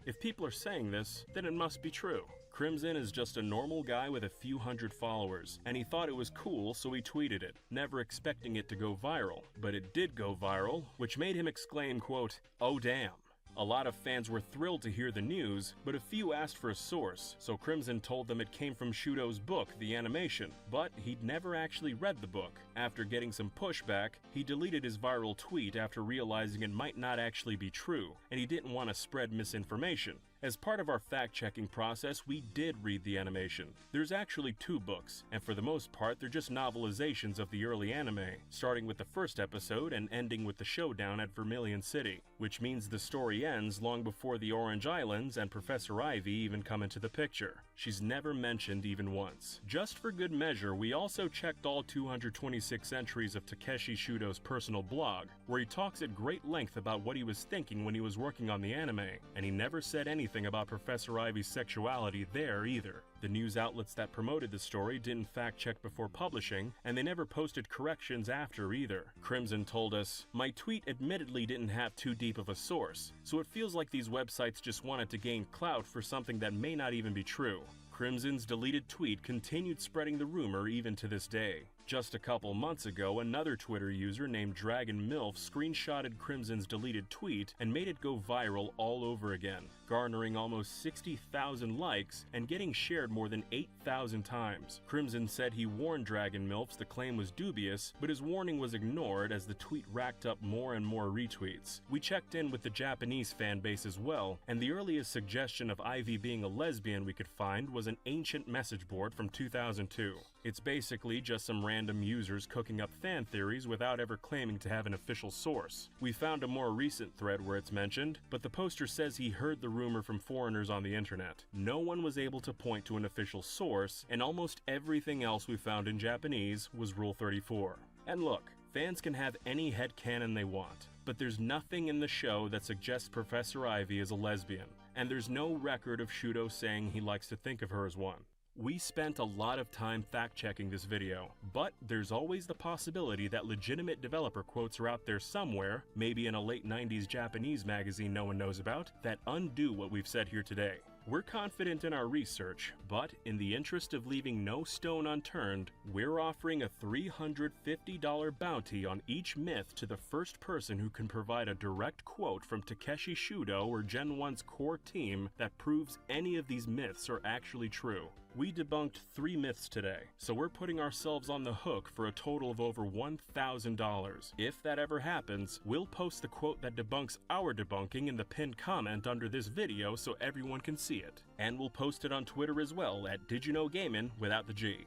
if people are saying this, then it must be true." Crimson is just a normal guy with a few hundred followers, and he thought it was cool, so he tweeted it, never expecting it to go viral. But it did go viral, which made him exclaim, quote, "Oh damn." A lot of fans were thrilled to hear the news, but a few asked for a source, so Crimson told them it came from Shudo's book, The Animation, but he'd never actually read the book. After getting some pushback, he deleted his viral tweet after realizing it might not actually be true, and he didn't want to spread misinformation. As part of our fact-checking process, we did read The Animation. There's actually 2 books, and for the most part, they're just novelizations of the early anime, starting with the first episode and ending with the showdown at Vermilion City, which means the story ends long before the Orange Islands and Professor Ivy even come into the picture. She's never mentioned even once. Just for good measure, we also checked all 226 entries of Takeshi Shudo's personal blog, where he talks at great length about what he was thinking when he was working on the anime, and he never said anything about Professor Ivy's sexuality there either. The news outlets that promoted the story didn't fact-check before publishing, and they never posted corrections after either. Crimson told us, "My tweet admittedly didn't have too deep of a source, so it feels like these websites just wanted to gain clout for something that may not even be true." Crimson's deleted tweet continued spreading the rumor even to this day. Just a couple months ago, another Twitter user named Dragon MILF screenshotted Crimson's deleted tweet and made it go viral all over again, garnering almost 60,000 likes and getting shared more than 8,000 times. Crimson said he warned Dragon MILFs the claim was dubious, but his warning was ignored as the tweet racked up more and more retweets. We checked in with the Japanese fan base as well, and the earliest suggestion of Ivy being a lesbian we could find was an ancient message board from 2002. It's basically just some random users cooking up fan theories without ever claiming to have an official source. We found a more recent thread where it's mentioned, but the poster says he heard the rumor from foreigners on the internet. No one was able to point to an official source, and almost everything else we found in Japanese was Rule 34. And look, fans can have any headcanon they want, but there's nothing in the show that suggests Professor Ivy is a lesbian, and there's no record of Shudo saying he likes to think of her as one. We spent a lot of time fact-checking this video, but there's always the possibility that legitimate developer quotes are out there somewhere, maybe in a late 90s Japanese magazine no one knows about, that undo what we've said here today. We're confident in our research, but in the interest of leaving no stone unturned, we're offering a $350 bounty on each myth to the first person who can provide a direct quote from Takeshi Shudo or Gen 1's core team that proves any of these myths are actually true. We debunked 3 myths today, so we're putting ourselves on the hook for a total of over $1,000. If that ever happens, we'll post the quote that debunks our debunking in the pinned comment under this video so everyone can see it. And we'll post it on Twitter as well at Did You Know Gaming without the G.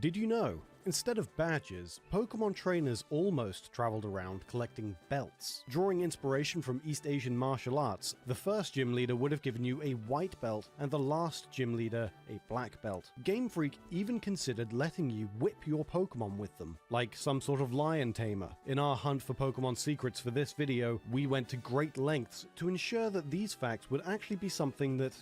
Did you know? Instead of badges, Pokemon trainers almost traveled around collecting belts. Drawing inspiration from East Asian martial arts, the first gym leader would have given you a white belt and the last gym leader a black belt. Game Freak even considered letting you whip your Pokemon with them, like some sort of lion tamer. In our hunt for Pokemon secrets for this video, we went to great lengths to ensure that these facts would actually be something that,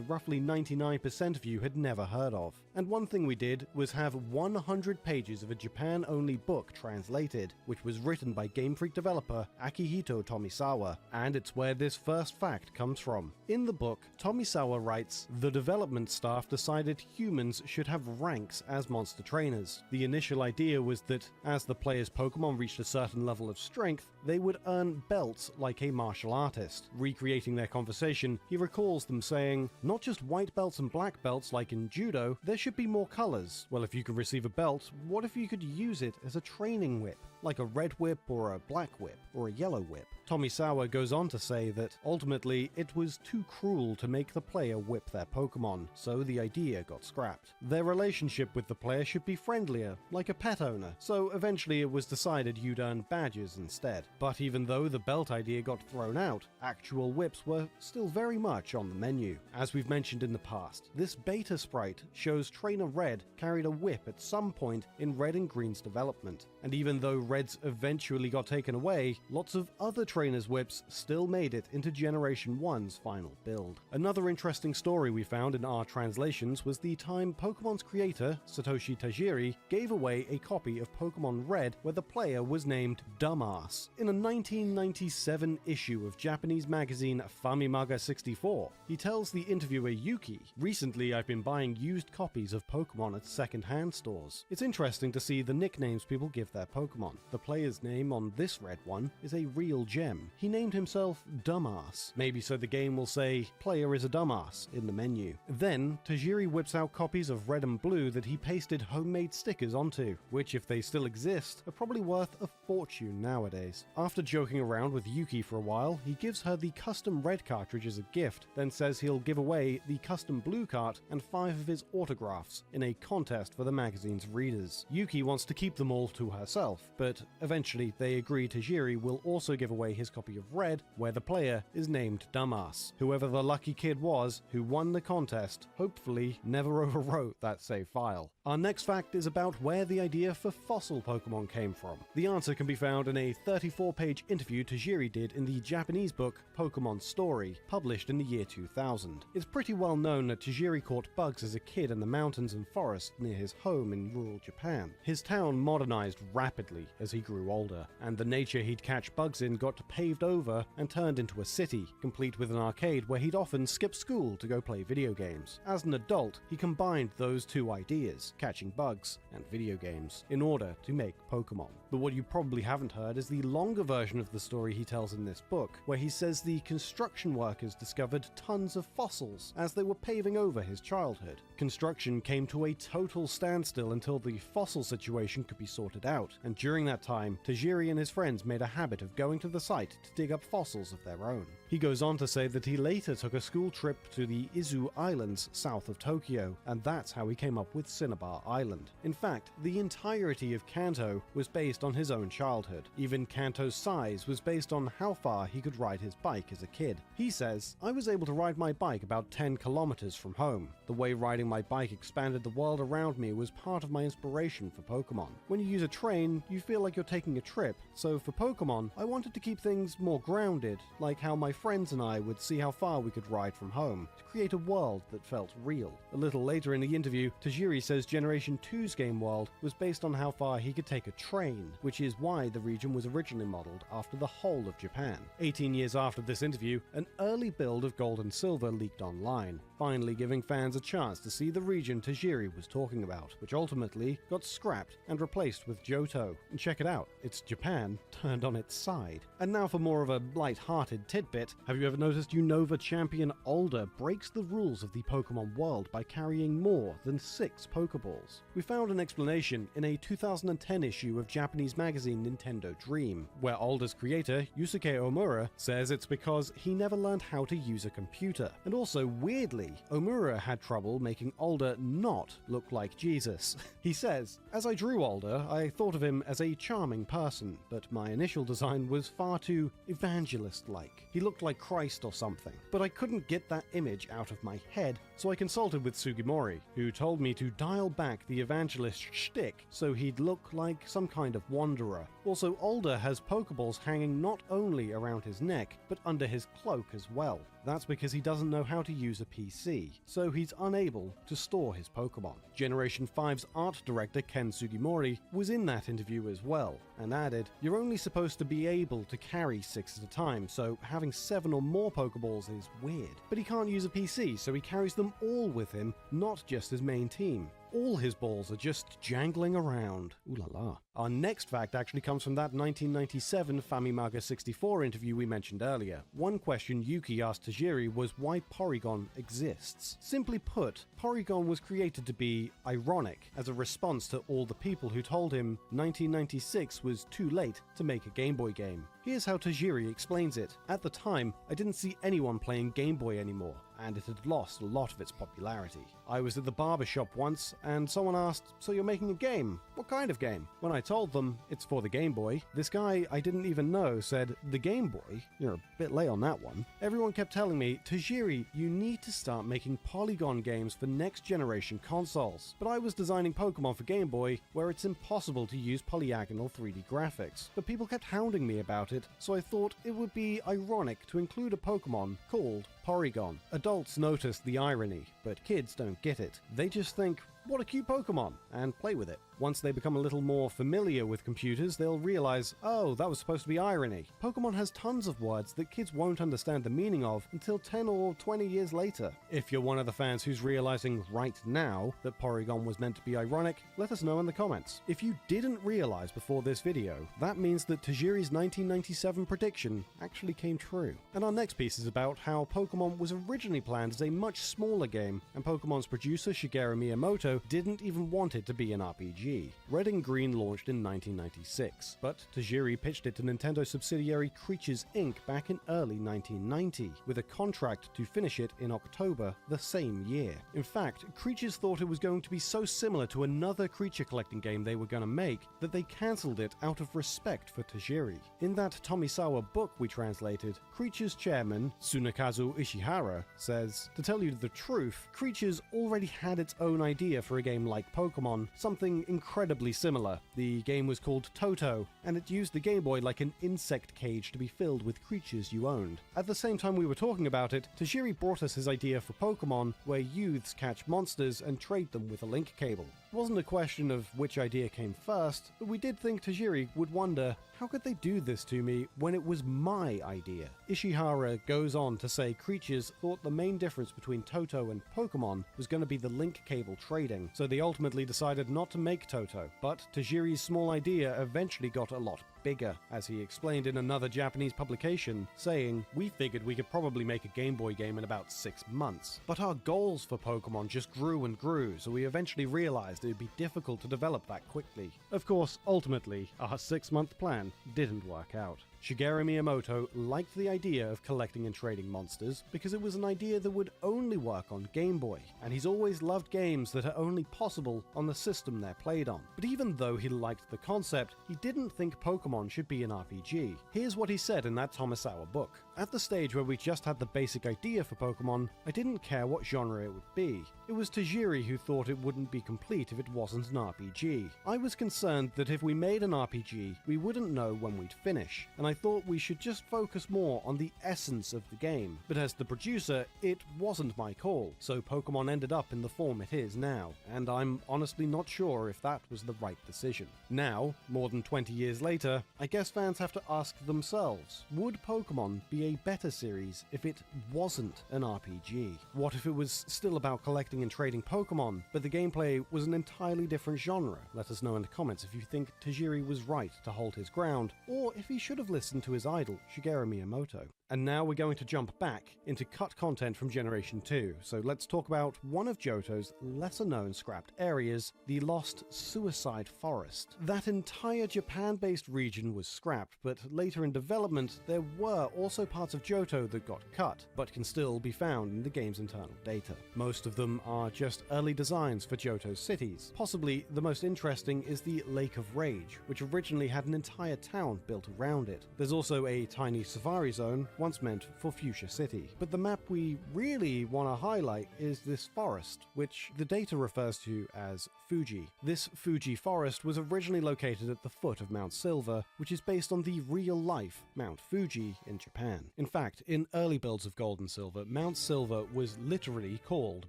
roughly 99% of you had never heard of. And one thing we did was have 100 pages of a Japan-only book translated, which was written by Game Freak developer Akihito Tomisawa, and it's where this first fact comes from. In the book, Tomisawa writes, "The development staff decided humans should have ranks as monster trainers. The initial idea was that as the player's Pokemon reached a certain level of strength, they would earn belts like a martial artist." Recreating their conversation, he recalls them saying, "Not just white belts and black belts like in judo, there should be more colors. Well, if you could receive a belt, what if you could use it as a training whip, like a red whip or a black whip or a yellow whip?" Tomisawa goes on to say that ultimately it was too cruel to make the player whip their Pokemon, so the idea got scrapped. Their relationship with the player should be friendlier, like a pet owner, so eventually it was decided you'd earn badges instead. But even though the belt idea got thrown out, actual whips were still very much on the menu. As we've mentioned in the past, this beta sprite shows Trainer Red carried a whip at some point in Red and Green's development, and even though Red's eventually got taken away, lots of other trainers' whips still made it into Generation 1's final build. Another interesting story we found in our translations was the time Pokemon's creator, Satoshi Tajiri, gave away a copy of Pokemon Red where the player was named Dumbass. In a 1997 issue of Japanese magazine Famimaga 64, he tells the interviewer Yuki, "Recently I've been buying used copies of Pokemon at second-hand stores. It's interesting to see the nicknames people give their Pokemon. The player's name on this red one is a real gem. He named himself Dumbass, maybe so the game will say, 'Player is a dumbass' in the menu." Then, Tajiri whips out copies of Red and Blue that he pasted homemade stickers onto, which if they still exist, are probably worth a fortune nowadays. After joking around with Yuki for a while, he gives her the custom Red cartridge as a gift, then says he'll give away the custom Blue cart and 5 of his autographs in a contest for the magazine's readers. Yuki wants to keep them all to herself, but eventually they agree Tajiri will also give away his copy of Red, where the player is named Dumbass. Whoever the lucky kid was who won the contest hopefully never overwrote that save file. Our next fact is about where the idea for fossil Pokemon came from. The answer can be found in a 34-page interview Tajiri did in the Japanese book Pokemon Story, published in the year 2000. It's pretty well known that Tajiri caught bugs as a kid in the mountains and forests near his home in rural Japan. His town modernized rapidly as he grew older, and the nature he'd catch bugs in got paved over and turned into a city, complete with an arcade where he'd often skip school to go play video games. As an adult, he combined those two ideas, catching bugs and video games, in order to make Pokemon. But what you probably haven't heard is the longer version of the story he tells in this book, where he says the construction workers discovered tons of fossils as they were paving over his childhood. Construction came to a total standstill until the fossil situation could be sorted out, and during that time, Tajiri and his friends made a habit of going to the site to dig up fossils of their own. He goes on to say that he later took a school trip to the Izu Islands south of Tokyo, and that's how he came up with Cinnabar Island. In fact, the entirety of Kanto was based on his own childhood. Even Kanto's size was based on how far he could ride his bike as a kid. He says, "I was able to ride my bike about 10 kilometers from home. The way riding my bike expanded the world around me was part of my inspiration for Pokemon. When you use a train, you feel like you're taking a trip, so for Pokemon, I wanted to keep things more grounded, like how my friends and I would see how far we could ride from home, to create a world that felt real. A little later in the interview, Tajiri says Generation 2's game world was based on how far he could take a train, which is why the region was originally modeled after the whole of Japan. 18 years after this interview, an early build of Gold and Silver leaked online, finally giving fans a chance to see the region Tajiri was talking about, which ultimately got scrapped and replaced with Johto. And check it out, it's Japan turned on its side. And now for more of a light-hearted tidbit, have you ever noticed Unova champion Alder breaks the rules of the Pokemon world by carrying more than 6 Pokeballs? We found an explanation in a 2010 issue of Japanese magazine Nintendo Dream, where Alder's creator, Yusuke Omura, says it's because he never learned how to use a computer. And also, weirdly, Omura had trouble making Alder not look like Jesus. He says, "As I drew Alder, I thought of him as a charming person, but my initial design was far too evangelist-like. He looked like Christ or something. But I couldn't get that image out of my head, so I consulted with Sugimori, who told me to dial back the evangelist shtick so he'd look like some kind of wanderer. Also, Alder has Pokeballs hanging not only around his neck, but under his cloak as well. That's because he doesn't know how to use a PC, so he's unable to store his Pokemon." Generation 5's art director Ken Sugimori was in that interview as well, and added, "You're only supposed to be able to carry 6 at a time, so having 7 or more Pokeballs is weird. But he can't use a PC, so he carries them all with him, not just his main team. All his balls are just jangling around. Ooh la la." Our next fact actually comes from that 1997 Famimaga 64 interview we mentioned earlier. One question Yuki asked Tajiri was why Porygon exists. Simply put, Porygon was created to be ironic, as a response to all the people who told him 1996 was too late to make a Game Boy game. Here's how Tajiri explains it. "At the time, I didn't see anyone playing Game Boy anymore, and it had lost a lot of its popularity. I was at the barbershop once, and someone asked, 'So you're making a game? What kind of game?' When I told them it's for the Game Boy, this guy I didn't even know said, 'The Game Boy? You're a bit late on that one.' Everyone kept telling me, 'Tajiri, you need to start making polygon games for next generation consoles.' But I was designing Pokemon for Game Boy, where it's impossible to use polyagonal 3D graphics. But people kept hounding me about it, so I thought it would be ironic to include a Pokemon called Porygon. Adults notice the irony, but kids don't get it. They just think, 'What a cute Pokemon,' and play with it. Once they become a little more familiar with computers, they'll realize, oh, that was supposed to be irony. Pokemon has tons of words that kids won't understand the meaning of until 10 or 20 years later. If you're one of the fans who's realizing right now that Porygon was meant to be ironic, let us know in the comments. If you didn't realize before this video, that means that Tajiri's 1997 prediction actually came true. And our next piece is about how Pokemon was originally planned as a much smaller game, and Pokemon's producer Shigeru Miyamoto didn't even want it to be an RPG. Red and Green launched in 1996, but Tajiri pitched it to Nintendo subsidiary Creatures Inc. back in early 1990, with a contract to finish it in October the same year. In fact, Creatures thought it was going to be so similar to another creature collecting game they were going to make that they cancelled it out of respect for Tajiri. In that Tomisawa book we translated, Creatures chairman Tsunekazu Ishihara says, "To tell you the truth, Creatures already had its own idea for a game like Pokemon, something incredibly similar. The game was called Toto, and it used the Game Boy like an insect cage to be filled with creatures you owned. At the same time we were talking about it, Tajiri brought us his idea for Pokemon, where youths catch monsters and trade them with a link cable. It wasn't a question of which idea came first, but we did think Tajiri would wonder, how could they do this to me when it was my idea?" Ishihara goes on to say Creatures thought the main difference between Toto and Pokemon was going to be the link cable trading, so they ultimately decided not to make Toto. But Tajiri's small idea eventually got a lot bigger, as he explained in another Japanese publication, saying, "We figured we could probably make a Game Boy game in about 6 months. But our goals for Pokemon just grew and grew, so we eventually realized it would be difficult to develop that quickly." Of course, ultimately, our 6-month plan didn't work out. Shigeru Miyamoto liked the idea of collecting and trading monsters because it was an idea that would only work on Game Boy, and he's always loved games that are only possible on the system they're played on. But even though he liked the concept, he didn't think Pokemon should be an RPG. Here's what he said in that Tomisawa book. "At the stage where we just had the basic idea for Pokemon, I didn't care what genre it would be. It was Tajiri who thought it wouldn't be complete if it wasn't an RPG. I was concerned that if we made an RPG, we wouldn't know when we'd finish, and I thought we should just focus more on the essence of the game. But as the producer, it wasn't my call, so Pokemon ended up in the form it is now, and I'm honestly not sure if that was the right decision. Now, more than 20 years later, I guess fans have to ask themselves, would Pokemon be a better series if it wasn't an RPG? What if it was still about collecting and trading Pokemon, but the gameplay was an entirely different genre? Let us know in the comments if you think Tajiri was right to hold his ground, or if he should have listened to his idol, Shigeru Miyamoto. And now we're going to jump back into cut content from Generation 2, so let's talk about one of Johto's lesser-known scrapped areas, the Lost Suicide Forest. That entire Japan-based region was scrapped, but later in development there were also parts of Johto that got cut, but can still be found in the game's internal data. Most of them are just early designs for Johto's cities. Possibly the most interesting is the Lake of Rage, which originally had an entire town built around it. There's also a tiny safari zone, once meant for Fuchsia City. But the map we really want to highlight is this forest, which the data refers to as Fuji. This Fuji forest was originally located at the foot of Mount Silver, which is based on the real-life Mount Fuji in Japan. In fact, in early builds of Gold and Silver, Mount Silver was literally called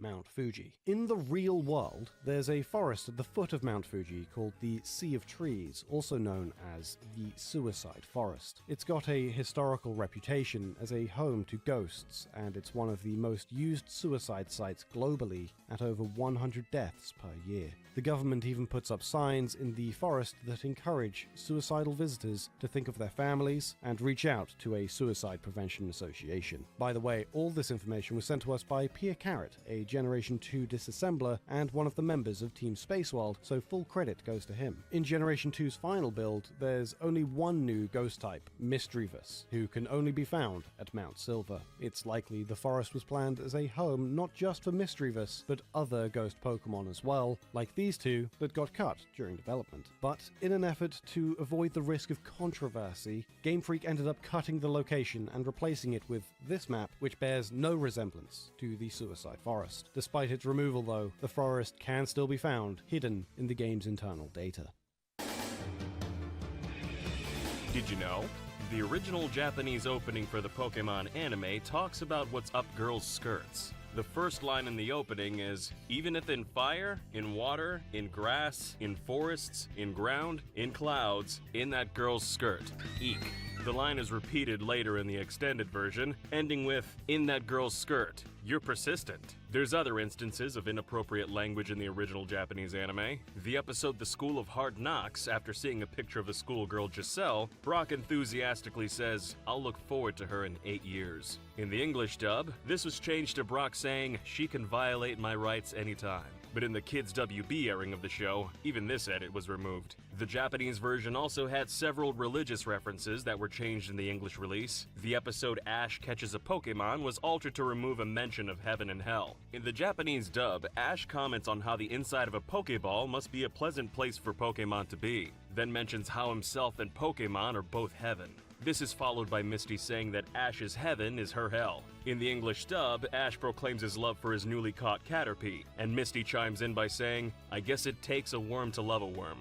Mount Fuji. In the real world, there's a forest at the foot of Mount Fuji called the Sea of Trees, also known as the Suicide Forest. It's got a historical reputation as a home to ghosts, and it's one of the most used suicide sites globally, at over 100 deaths per year. The government even puts up signs in the forest that encourage suicidal visitors to think of their families and reach out to a suicide prevention association. By the way, all this information was sent to us by Pierre Carrot, a Generation 2 disassembler and one of the members of Team Spaceworld, so full credit goes to him. In Generation 2's final build, there's only one new ghost type, Misdreavus, who can only be found at Mount Silver. It's likely the forest was planned as a home not just for Misdreavus, but other ghost Pokemon as well, like these two that got cut during development. But in an effort to avoid the risk of controversy, Game Freak ended up cutting the location and replacing it with this map, which bears no resemblance to the Suicide Forest. Despite its removal though, the forest can still be found, hidden in the game's internal data. Did you know? The original Japanese opening for the Pokemon anime talks about what's up girls' skirts. The first line in the opening is, even if in fire, in water, in grass, in forests, in ground, in clouds, in that girl's skirt. Eek. The line is repeated later in the extended version, ending with, in that girl's skirt. You're persistent. There's other instances of inappropriate language in the original Japanese anime. The episode The School of Hard Knocks, after seeing a picture of a schoolgirl Giselle, Brock enthusiastically says, I'll look forward to her in 8 years. In the English dub, this was changed to Brock saying, she can violate my rights anytime. But in the Kids WB airing of the show, even this edit was removed. The Japanese version also had several religious references that were changed in the English release. The episode Ash Catches a Pokemon was altered to remove a mention of heaven and hell. In the Japanese dub, Ash comments on how the inside of a Pokeball must be a pleasant place for Pokemon to be, then mentions how himself and Pokemon are both heaven. This is followed by Misty saying that Ash's heaven is her hell. In the English dub, Ash proclaims his love for his newly caught Caterpie, and Misty chimes in by saying, I guess it takes a worm to love a worm.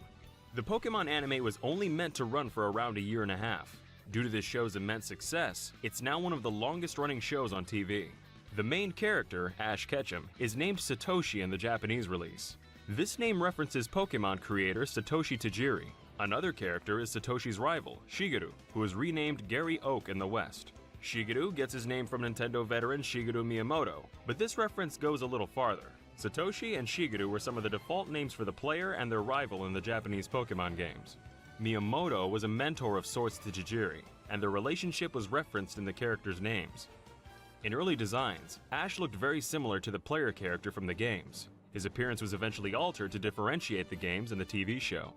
The Pokemon anime was only meant to run for around a year and a half. Due to this show's immense success, it's now one of the longest running shows on TV. The main character, Ash Ketchum, is named Satoshi in the Japanese release. This name references Pokemon creator Satoshi Tajiri. Another character is Satoshi's rival, Shigeru, who is renamed Gary Oak in the West. Shigeru gets his name from Nintendo veteran Shigeru Miyamoto, but this reference goes a little farther. Satoshi and Shigeru were some of the default names for the player and their rival in the Japanese Pokemon games. Miyamoto was a mentor of sorts to Tajiri, and their relationship was referenced in the characters' names. In early designs, Ash looked very similar to the player character from the games. His appearance was eventually altered to differentiate the games and the TV show.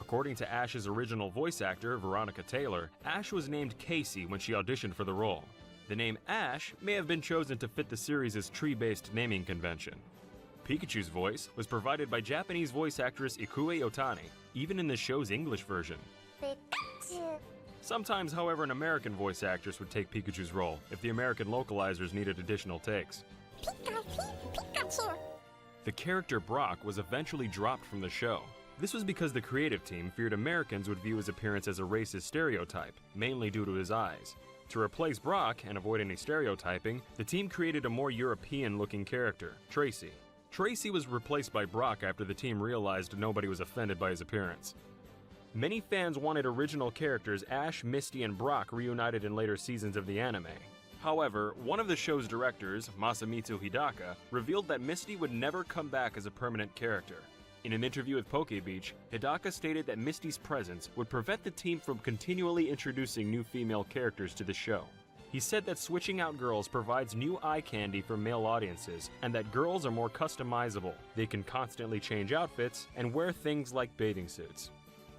According to Ash's original voice actor, Veronica Taylor, Ash was named Casey when she auditioned for the role. The name Ash may have been chosen to fit the series' tree-based naming convention. Pikachu's voice was provided by Japanese voice actress Ikue Otani, even in the show's English version. Pikachu. Sometimes, however, an American voice actress would take Pikachu's role if the American localizers needed additional takes. Pikachu. The character Brock was eventually dropped from the show. This was because the creative team feared Americans would view his appearance as a racist stereotype, mainly due to his eyes. To replace Brock and avoid any stereotyping, the team created a more European-looking character, Tracy. Tracy was replaced by Brock after the team realized nobody was offended by his appearance. Many fans wanted original characters Ash, Misty, and Brock reunited in later seasons of the anime. However, one of the show's directors, Masamitsu Hidaka, revealed that Misty would never come back as a permanent character. In an interview with PokeBeach, Hidaka stated that Misty's presence would prevent the team from continually introducing new female characters to the show. He said that switching out girls provides new eye candy for male audiences, and that girls are more customizable. They can constantly change outfits and wear things like bathing suits.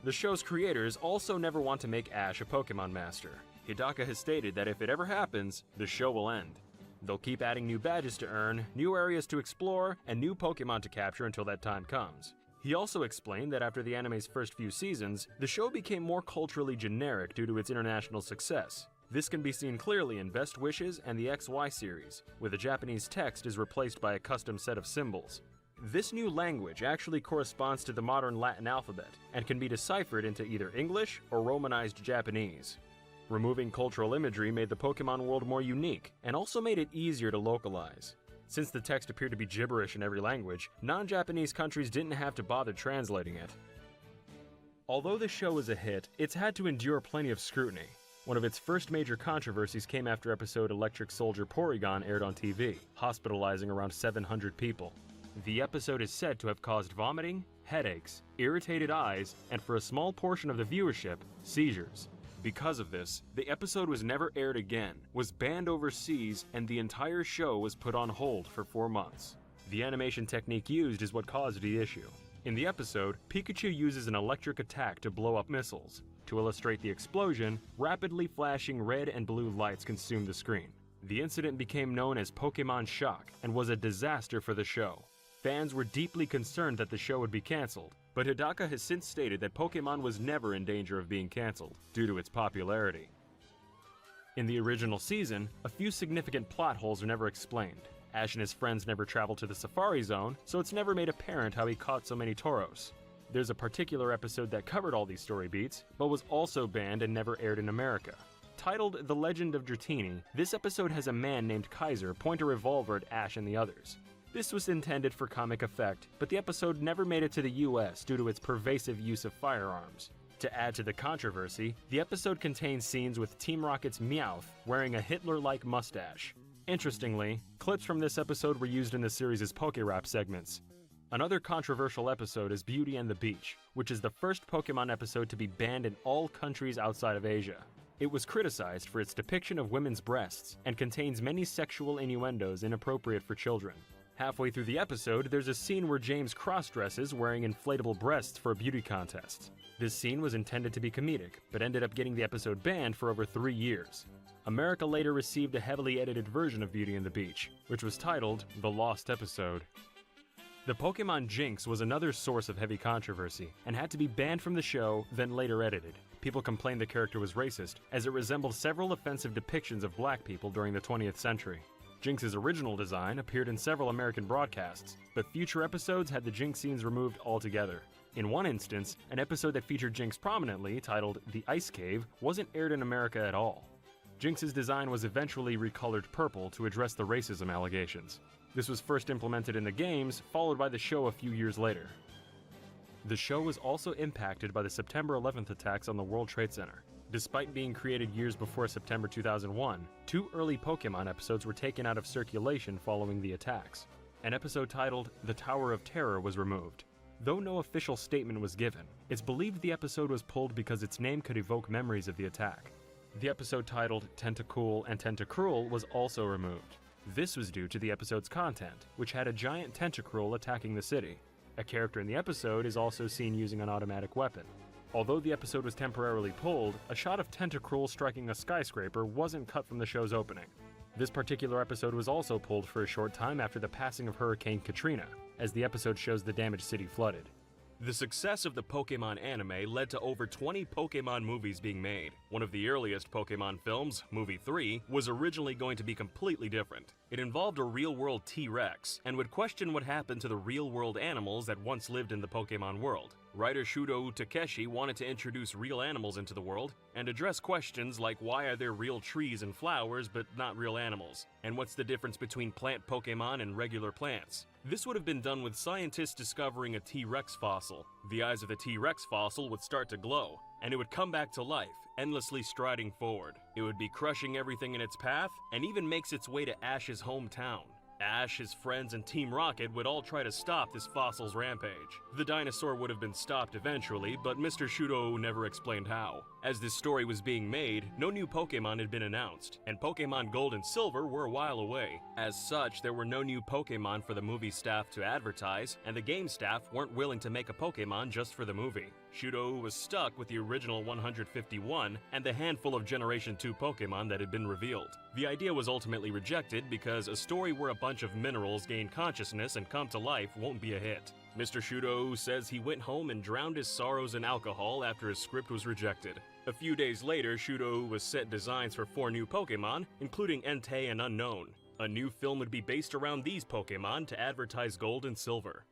The show's creators also never want to make Ash a Pokemon master. Hidaka has stated that if it ever happens, the show will end. They'll keep adding new badges to earn, new areas to explore, and new Pokemon to capture until that time comes. He also explained that after the anime's first few seasons, the show became more culturally generic due to its international success. This can be seen clearly in Best Wishes and the XY series, where the Japanese text is replaced by a custom set of symbols. This new language actually corresponds to the modern Latin alphabet, and can be deciphered into either English or Romanized Japanese. Removing cultural imagery made the Pokemon world more unique, and also made it easier to localize. Since the text appeared to be gibberish in every language, non-Japanese countries didn't have to bother translating it. Although the show was a hit, it's had to endure plenty of scrutiny. One of its first major controversies came after episode Electric Soldier Porygon aired on TV, hospitalizing around 700 people. The episode is said to have caused vomiting, headaches, irritated eyes, and for a small portion of the viewership, seizures. Because of this, the episode was never aired again, was banned overseas, and the entire show was put on hold for 4 months. The animation technique used is what caused the issue. In the episode, Pikachu uses an electric attack to blow up missiles. To illustrate the explosion, rapidly flashing red and blue lights consumed the screen. The incident became known as Pokemon Shock and was a disaster for the show. Fans were deeply concerned that the show would be cancelled, but Hidaka has since stated that Pokemon was never in danger of being cancelled, due to its popularity. In the original season, a few significant plot holes are never explained. Ash and his friends never traveled to the Safari Zone, so it's never made apparent how he caught so many Tauros. There's a particular episode that covered all these story beats, but was also banned and never aired in America. Titled The Legend of Dratini, this episode has a man named Kaiser point a revolver at Ash and the others. This was intended for comic effect, but the episode never made it to the US due to its pervasive use of firearms. To add to the controversy, the episode contains scenes with Team Rocket's Meowth wearing a Hitler-like mustache. Interestingly, clips from this episode were used in the series' Poké-Rap segments. Another controversial episode is Beauty and the Beach, which is the first Pokemon episode to be banned in all countries outside of Asia. It was criticized for its depiction of women's breasts, and contains many sexual innuendos inappropriate for children. Halfway through the episode, there's a scene where James cross-dresses wearing inflatable breasts for a beauty contest. This scene was intended to be comedic, but ended up getting the episode banned for over 3 years. America later received a heavily edited version of Beauty and the Beach, which was titled The Lost Episode. The Pokemon Jinx was another source of heavy controversy, and had to be banned from the show, then later edited. People complained the character was racist, as it resembled several offensive depictions of black people during the 20th century. Jinx's original design appeared in several American broadcasts, but future episodes had the Jinx scenes removed altogether. In one instance, an episode that featured Jinx prominently, titled The Ice Cave, wasn't aired in America at all. Jinx's design was eventually recolored purple to address the racism allegations. This was first implemented in the games, followed by the show a few years later. The show was also impacted by the September 11th attacks on the World Trade Center. Despite being created years before September 2001, 2 early Pokemon episodes were taken out of circulation following the attacks. An episode titled The Tower of Terror was removed. Though no official statement was given, it's believed the episode was pulled because its name could evoke memories of the attack. The episode titled Tentacool and Tentacruel was also removed. This was due to the episode's content, which had a giant Tentacruel attacking the city. A character in the episode is also seen using an automatic weapon. Although the episode was temporarily pulled, a shot of Tentacruel striking a skyscraper wasn't cut from the show's opening. This particular episode was also pulled for a short time after the passing of Hurricane Katrina, as the episode shows the damaged city flooded. The success of the Pokemon anime led to over 20 Pokemon movies being made. One of the earliest Pokemon films, Movie 3, was originally going to be completely different. It involved a real-world T-Rex, and would question what happened to the real-world animals that once lived in the Pokemon world. Writer Shudo Takeshi wanted to introduce real animals into the world, and address questions like why are there real trees and flowers but not real animals, and what's the difference between plant Pokemon and regular plants. This would have been done with scientists discovering a T-Rex fossil. The eyes of the T-Rex fossil would start to glow, and it would come back to life, endlessly striding forward. It would be crushing everything in its path, and even makes its way to Ash's hometown. Ash, his friends, and Team Rocket would all try to stop this fossil's rampage. The dinosaur would have been stopped eventually, but Mr. Shudo never explained how. As this story was being made, no new Pokemon had been announced, and Pokemon Gold and Silver were a while away. As such, there were no new Pokemon for the movie staff to advertise, and the game staff weren't willing to make a Pokemon just for the movie. Shudo was stuck with the original 151 and the handful of Generation 2 Pokemon that had been revealed. The idea was ultimately rejected because a story where a bunch of minerals gain consciousness and come to life won't be a hit. Mr. Shudo says he went home and drowned his sorrows in alcohol after his script was rejected. A few days later, Shudo was sent designs for 4 new Pokemon, including Entei and Unknown. A new film would be based around these Pokemon to advertise Gold and Silver.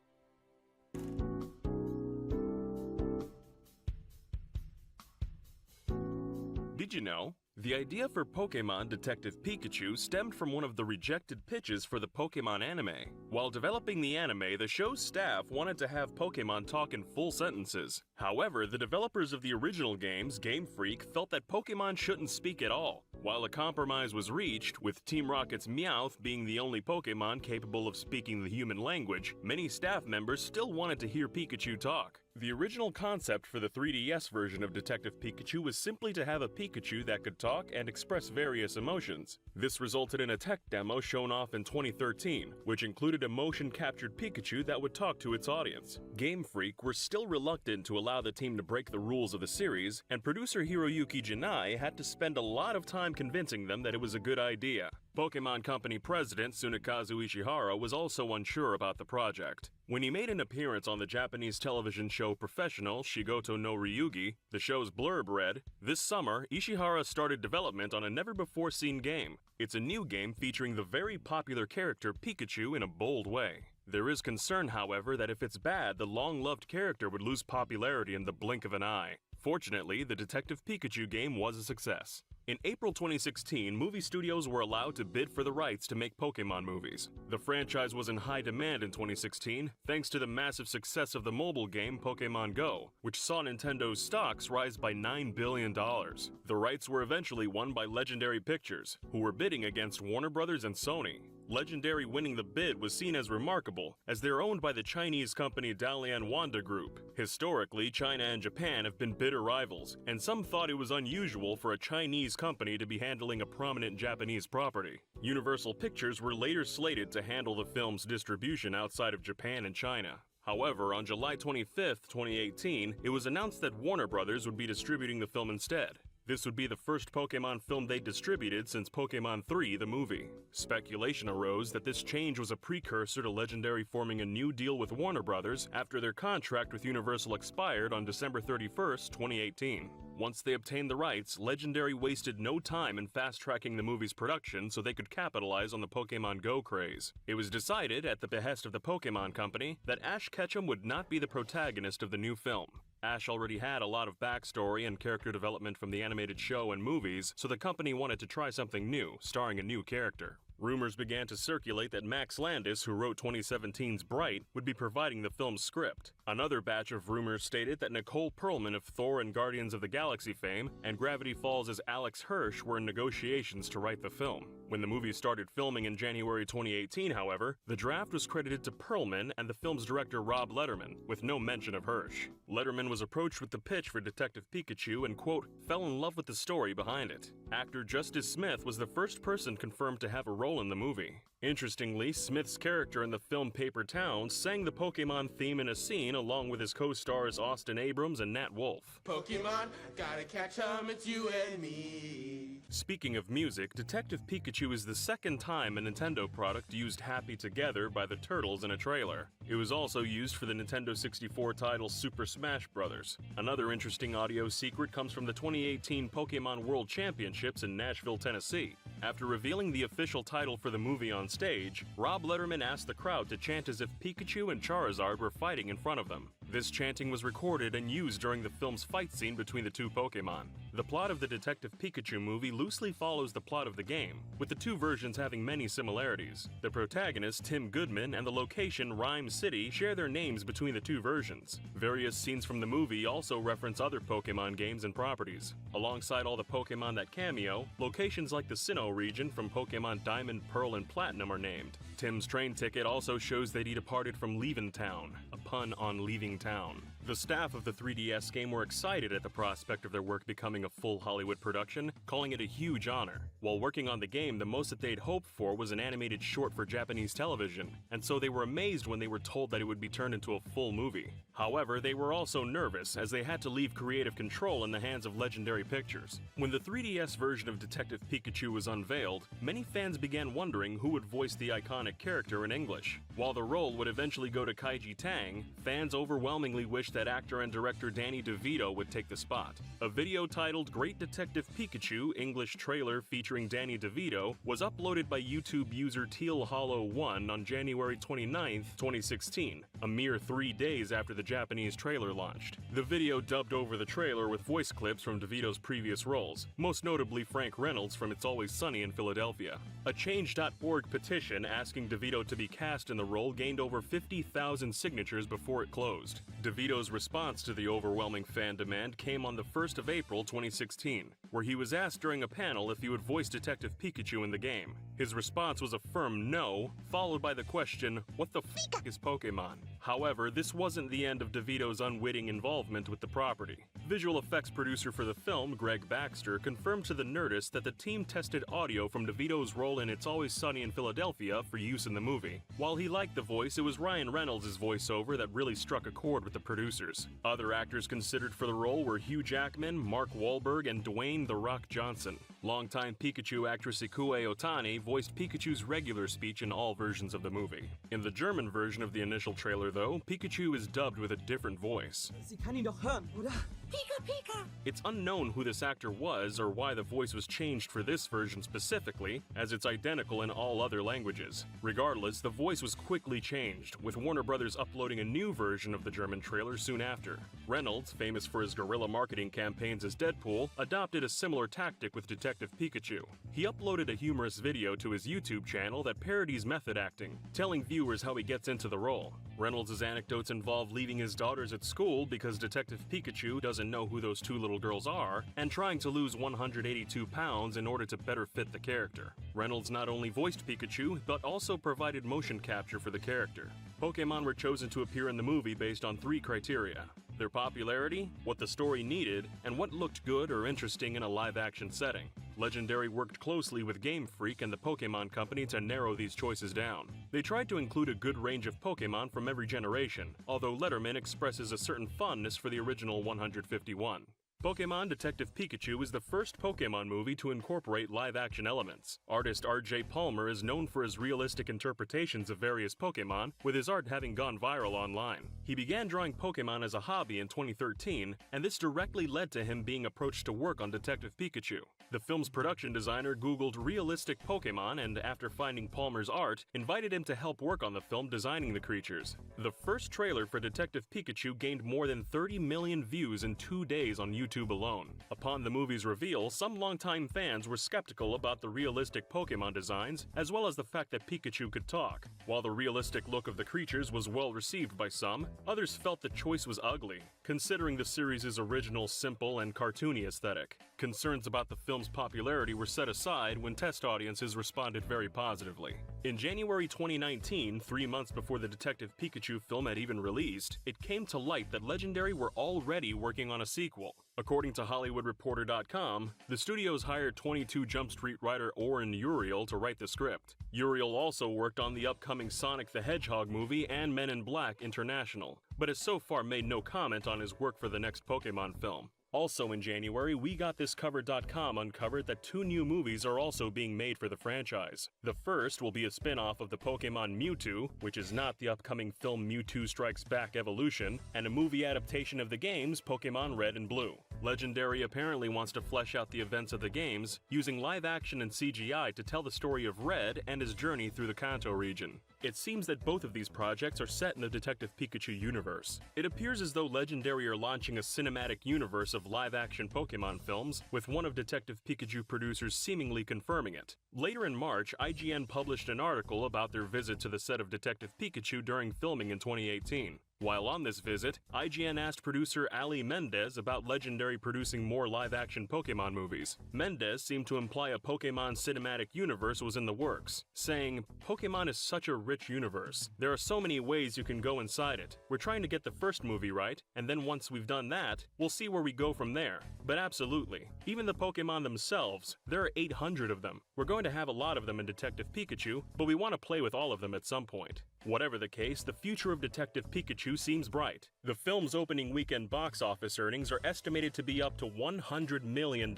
Did you know? The idea for Pokemon Detective Pikachu stemmed from one of the rejected pitches for the Pokemon anime. While developing the anime, the show's staff wanted to have Pokemon talk in full sentences. However, the developers of the original games, Game Freak, felt that Pokemon shouldn't speak at all. While a compromise was reached, with Team Rocket's Meowth being the only Pokemon capable of speaking the human language, many staff members still wanted to hear Pikachu talk. The original concept for the 3DS version of Detective Pikachu was simply to have a Pikachu that could talk and express various emotions. This resulted in a tech demo shown off in 2013, which included a motion-captured Pikachu that would talk to its audience. Game Freak were still reluctant to allow the team to break the rules of the series, and producer Hiroyuki Janai had to spend a lot of time convincing them that it was a good idea. Pokemon Company president Tsunekazu Ishihara was also unsure about the project. When he made an appearance on the Japanese television show Professional Shigoto no Ryugi, the show's blurb read, "This summer, Ishihara started development on a never-before-seen game. It's a new game featuring the very popular character Pikachu in a bold way. There is concern, however, that if it's bad, the long-loved character would lose popularity in the blink of an eye. Fortunately, the Detective Pikachu game was a success." In April 2016, movie studios were allowed to bid for the rights to make Pokemon movies. The franchise was in high demand in 2016, thanks to the massive success of the mobile game Pokemon Go, which saw Nintendo's stocks rise by $9 billion. The rights were eventually won by Legendary Pictures, who were bidding against Warner Brothers and Sony. Legendary winning the bid was seen as remarkable, as they're owned by the Chinese company Dalian Wanda Group. Historically, China and Japan have been bitter rivals, and some thought it was unusual for a Chinese company to be handling a prominent Japanese property. Universal Pictures were later slated to handle the film's distribution outside of Japan and China. However, on July 25, 2018, it was announced that Warner Brothers would be distributing the film instead. This would be the first Pokemon film they distributed since Pokemon 3, the movie. Speculation arose that this change was a precursor to Legendary forming a new deal with Warner Brothers after their contract with Universal expired on December 31, 2018. Once they obtained the rights, Legendary wasted no time in fast-tracking the movie's production so they could capitalize on the Pokemon Go craze. It was decided, at the behest of the Pokemon Company, that Ash Ketchum would not be the protagonist of the new film. Ash already had a lot of backstory and character development from the animated show and movies, so the company wanted to try something new, starring a new character. Rumors began to circulate that Max Landis, who wrote 2017's Bright, would be providing the film's script. Another batch of rumors stated that Nicole Perlman of Thor and Guardians of the Galaxy fame and Gravity Falls' Alex Hirsch were in negotiations to write the film. When the movie started filming in January 2018, however, the draft was credited to Perlman and the film's director Rob Letterman, with no mention of Hirsch. Letterman was approached with the pitch for Detective Pikachu and, quote, fell in love with the story behind it. Actor Justice Smith was the first person confirmed to have a role in the movie. Interestingly, Smith's character in the film Paper Towns sang the Pokemon theme in a scene along with his co-stars Austin Abrams and Nat Wolff. Pokemon, gotta catch 'em, it's you and me. Speaking of music, Detective Pikachu is the second time a Nintendo product used Happy Together by the Turtles in a trailer. It was also used for the Nintendo 64 title Super Smash Bros. Another interesting audio secret comes from the 2018 Pokemon World Championships in Nashville, Tennessee. After revealing the official title for the movie on stage, Rob Letterman asked the crowd to chant as if Pikachu and Charizard were fighting in front of them. This chanting was recorded and used during the film's fight scene between the two Pokemon. The plot of the Detective Pikachu movie loosely follows the plot of the game, with the two versions having many similarities. The protagonist, Tim Goodman, and the location, Rhyme City, share their names between the two versions. Various scenes from the movie also reference other Pokemon games and properties. Alongside all the Pokemon that cameo, locations like the Sinnoh region from Pokemon Diamond, Pearl, and Platinum are named. Tim's train ticket also shows that he departed from Leavin' Town, a pun on leaving town. The staff of the 3DS game were excited at the prospect of their work becoming a full Hollywood production, calling it a huge honor. While working on the game, the most that they'd hoped for was an animated short for Japanese television, and so they were amazed when they were told that it would be turned into a full movie. However, they were also nervous, as they had to leave creative control in the hands of Legendary Pictures. When the 3DS version of Detective Pikachu was unveiled, many fans began wondering who would voice the iconic character in English. While the role would eventually go to Kaiji Tang, fans overwhelmingly wished that actor and director Danny DeVito would take the spot. A video titled Great Detective Pikachu English trailer featuring Danny DeVito was uploaded by YouTube user TealHollow1 on January 29, 2016, a mere 3 days after the Japanese trailer launched. The video dubbed over the trailer with voice clips from DeVito's previous roles, most notably Frank Reynolds from It's Always Sunny in Philadelphia. A Change.org petition asking DeVito to be cast in the role gained over 50,000 signatures before it closed. DeVito's response to the overwhelming fan demand came on the 1st of April 2016, where he was asked during a panel if he would voice Detective Pikachu in the game. His response was a firm no, followed by the question, "What the f*** is Pokemon?" However, this wasn't the end of DeVito's unwitting involvement with the property. Visual effects producer for the film, Greg Baxter, confirmed to the Nerdist that the team tested audio from DeVito's role in It's Always Sunny in Philadelphia for use in the movie. While he liked the voice, it was Ryan Reynolds' voiceover that really struck a chord with the producers. Other actors considered for the role were Hugh Jackman, Mark Wahlberg, and Dwayne "The Rock" Johnson. Longtime Pikachu actress Ikue Otani voiced Pikachu's regular speech in all versions of the movie. In the German version of the initial trailer, though, Pikachu is dubbed with a different voice. Sie kann ihn doch hören, oder? Pika Pika! It's unknown who this actor was or why the voice was changed for this version specifically, as it's identical in all other languages. Regardless, the voice was quickly changed, with Warner Brothers uploading a new version of the German trailer soon after. Reynolds, famous for his guerrilla marketing campaigns as Deadpool, adopted a similar tactic with Detective Pikachu. He uploaded a humorous video to his YouTube channel that parodies method acting, telling viewers how he gets into the role. Reynolds' anecdotes involve leaving his daughters at school because Detective Pikachu doesn't know who those two little girls are, and trying to lose 182 pounds in order to better fit the character. Reynolds not only voiced Pikachu, but also provided motion capture for the character. Pokemon were chosen to appear in the movie based on 3 criteria: their popularity, what the story needed, and what looked good or interesting in a live-action setting. Legendary worked closely with Game Freak and the Pokemon Company to narrow these choices down. They tried to include a good range of Pokemon from every generation, although Letterman expresses a certain fondness for the original 151. Pokemon Detective Pikachu is the first Pokemon movie to incorporate live-action elements. Artist R.J. Palmer is known for his realistic interpretations of various Pokemon, with his art having gone viral online. He began drawing Pokemon as a hobby in 2013, and this directly led to him being approached to work on Detective Pikachu. The film's production designer Googled realistic Pokemon and, after finding Palmer's art, invited him to help work on the film designing the creatures. The first trailer for Detective Pikachu gained more than 30 million views in 2 days on YouTube alone. Upon the movie's reveal, some longtime fans were skeptical about the realistic Pokemon designs, as well as the fact that Pikachu could talk. While the realistic look of the creatures was well received by some, others felt the choice was ugly, considering the series' original simple and cartoony aesthetic. Concerns about the film's popularity were set aside when test audiences responded very positively. In January 2019, 3 months before the Detective Pikachu film had even released, it came to light that Legendary were already working on a sequel. According to HollywoodReporter.com, the studios hired 22 Jump Street writer Oren Uriel to write the script. Uriel also worked on the upcoming Sonic the Hedgehog movie and Men in Black International, but has so far made no comment on his work for the next Pokemon film. Also in January, WeGotThisCovered.com uncovered that 2 new movies are also being made for the franchise. The first will be a spin-off of the Pokemon Mewtwo, which is not the upcoming film Mewtwo Strikes Back Evolution, and a movie adaptation of the games Pokemon Red and Blue. Legendary apparently wants to flesh out the events of the games, using live action and CGI to tell the story of Red and his journey through the Kanto region. It seems that both of these projects are set in the Detective Pikachu universe. It appears as though Legendary are launching a cinematic universe of live-action Pokemon films, with one of Detective Pikachu producers seemingly confirming it. Later in March, IGN published an article about their visit to the set of Detective Pikachu during filming in 2018. While on this visit, IGN asked producer Ali Mendez about Legendary producing more live-action Pokemon movies. Mendez seemed to imply a Pokemon cinematic universe was in the works, saying, "Pokemon is such a rich universe. There are so many ways you can go inside it. We're trying to get the first movie right, and then once we've done that, we'll see where we go from there." But absolutely. Even the Pokemon themselves, there are 800 of them. We're going to have a lot of them in Detective Pikachu, but we want to play with all of them at some point. Whatever the case, the future of Detective Pikachu seems bright. The film's opening weekend box office earnings are estimated to be up to $100 million,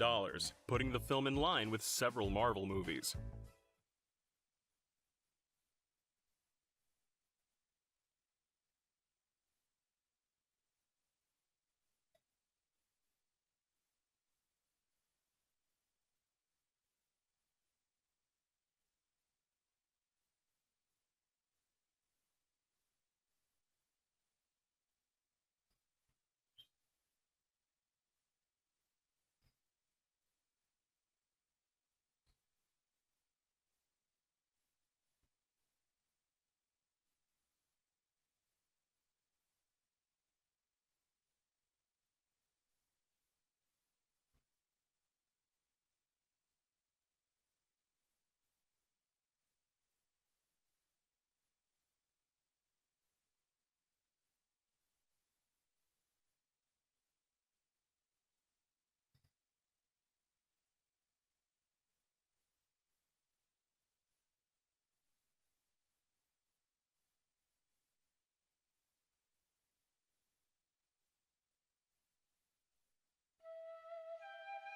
putting the film in line with several Marvel movies.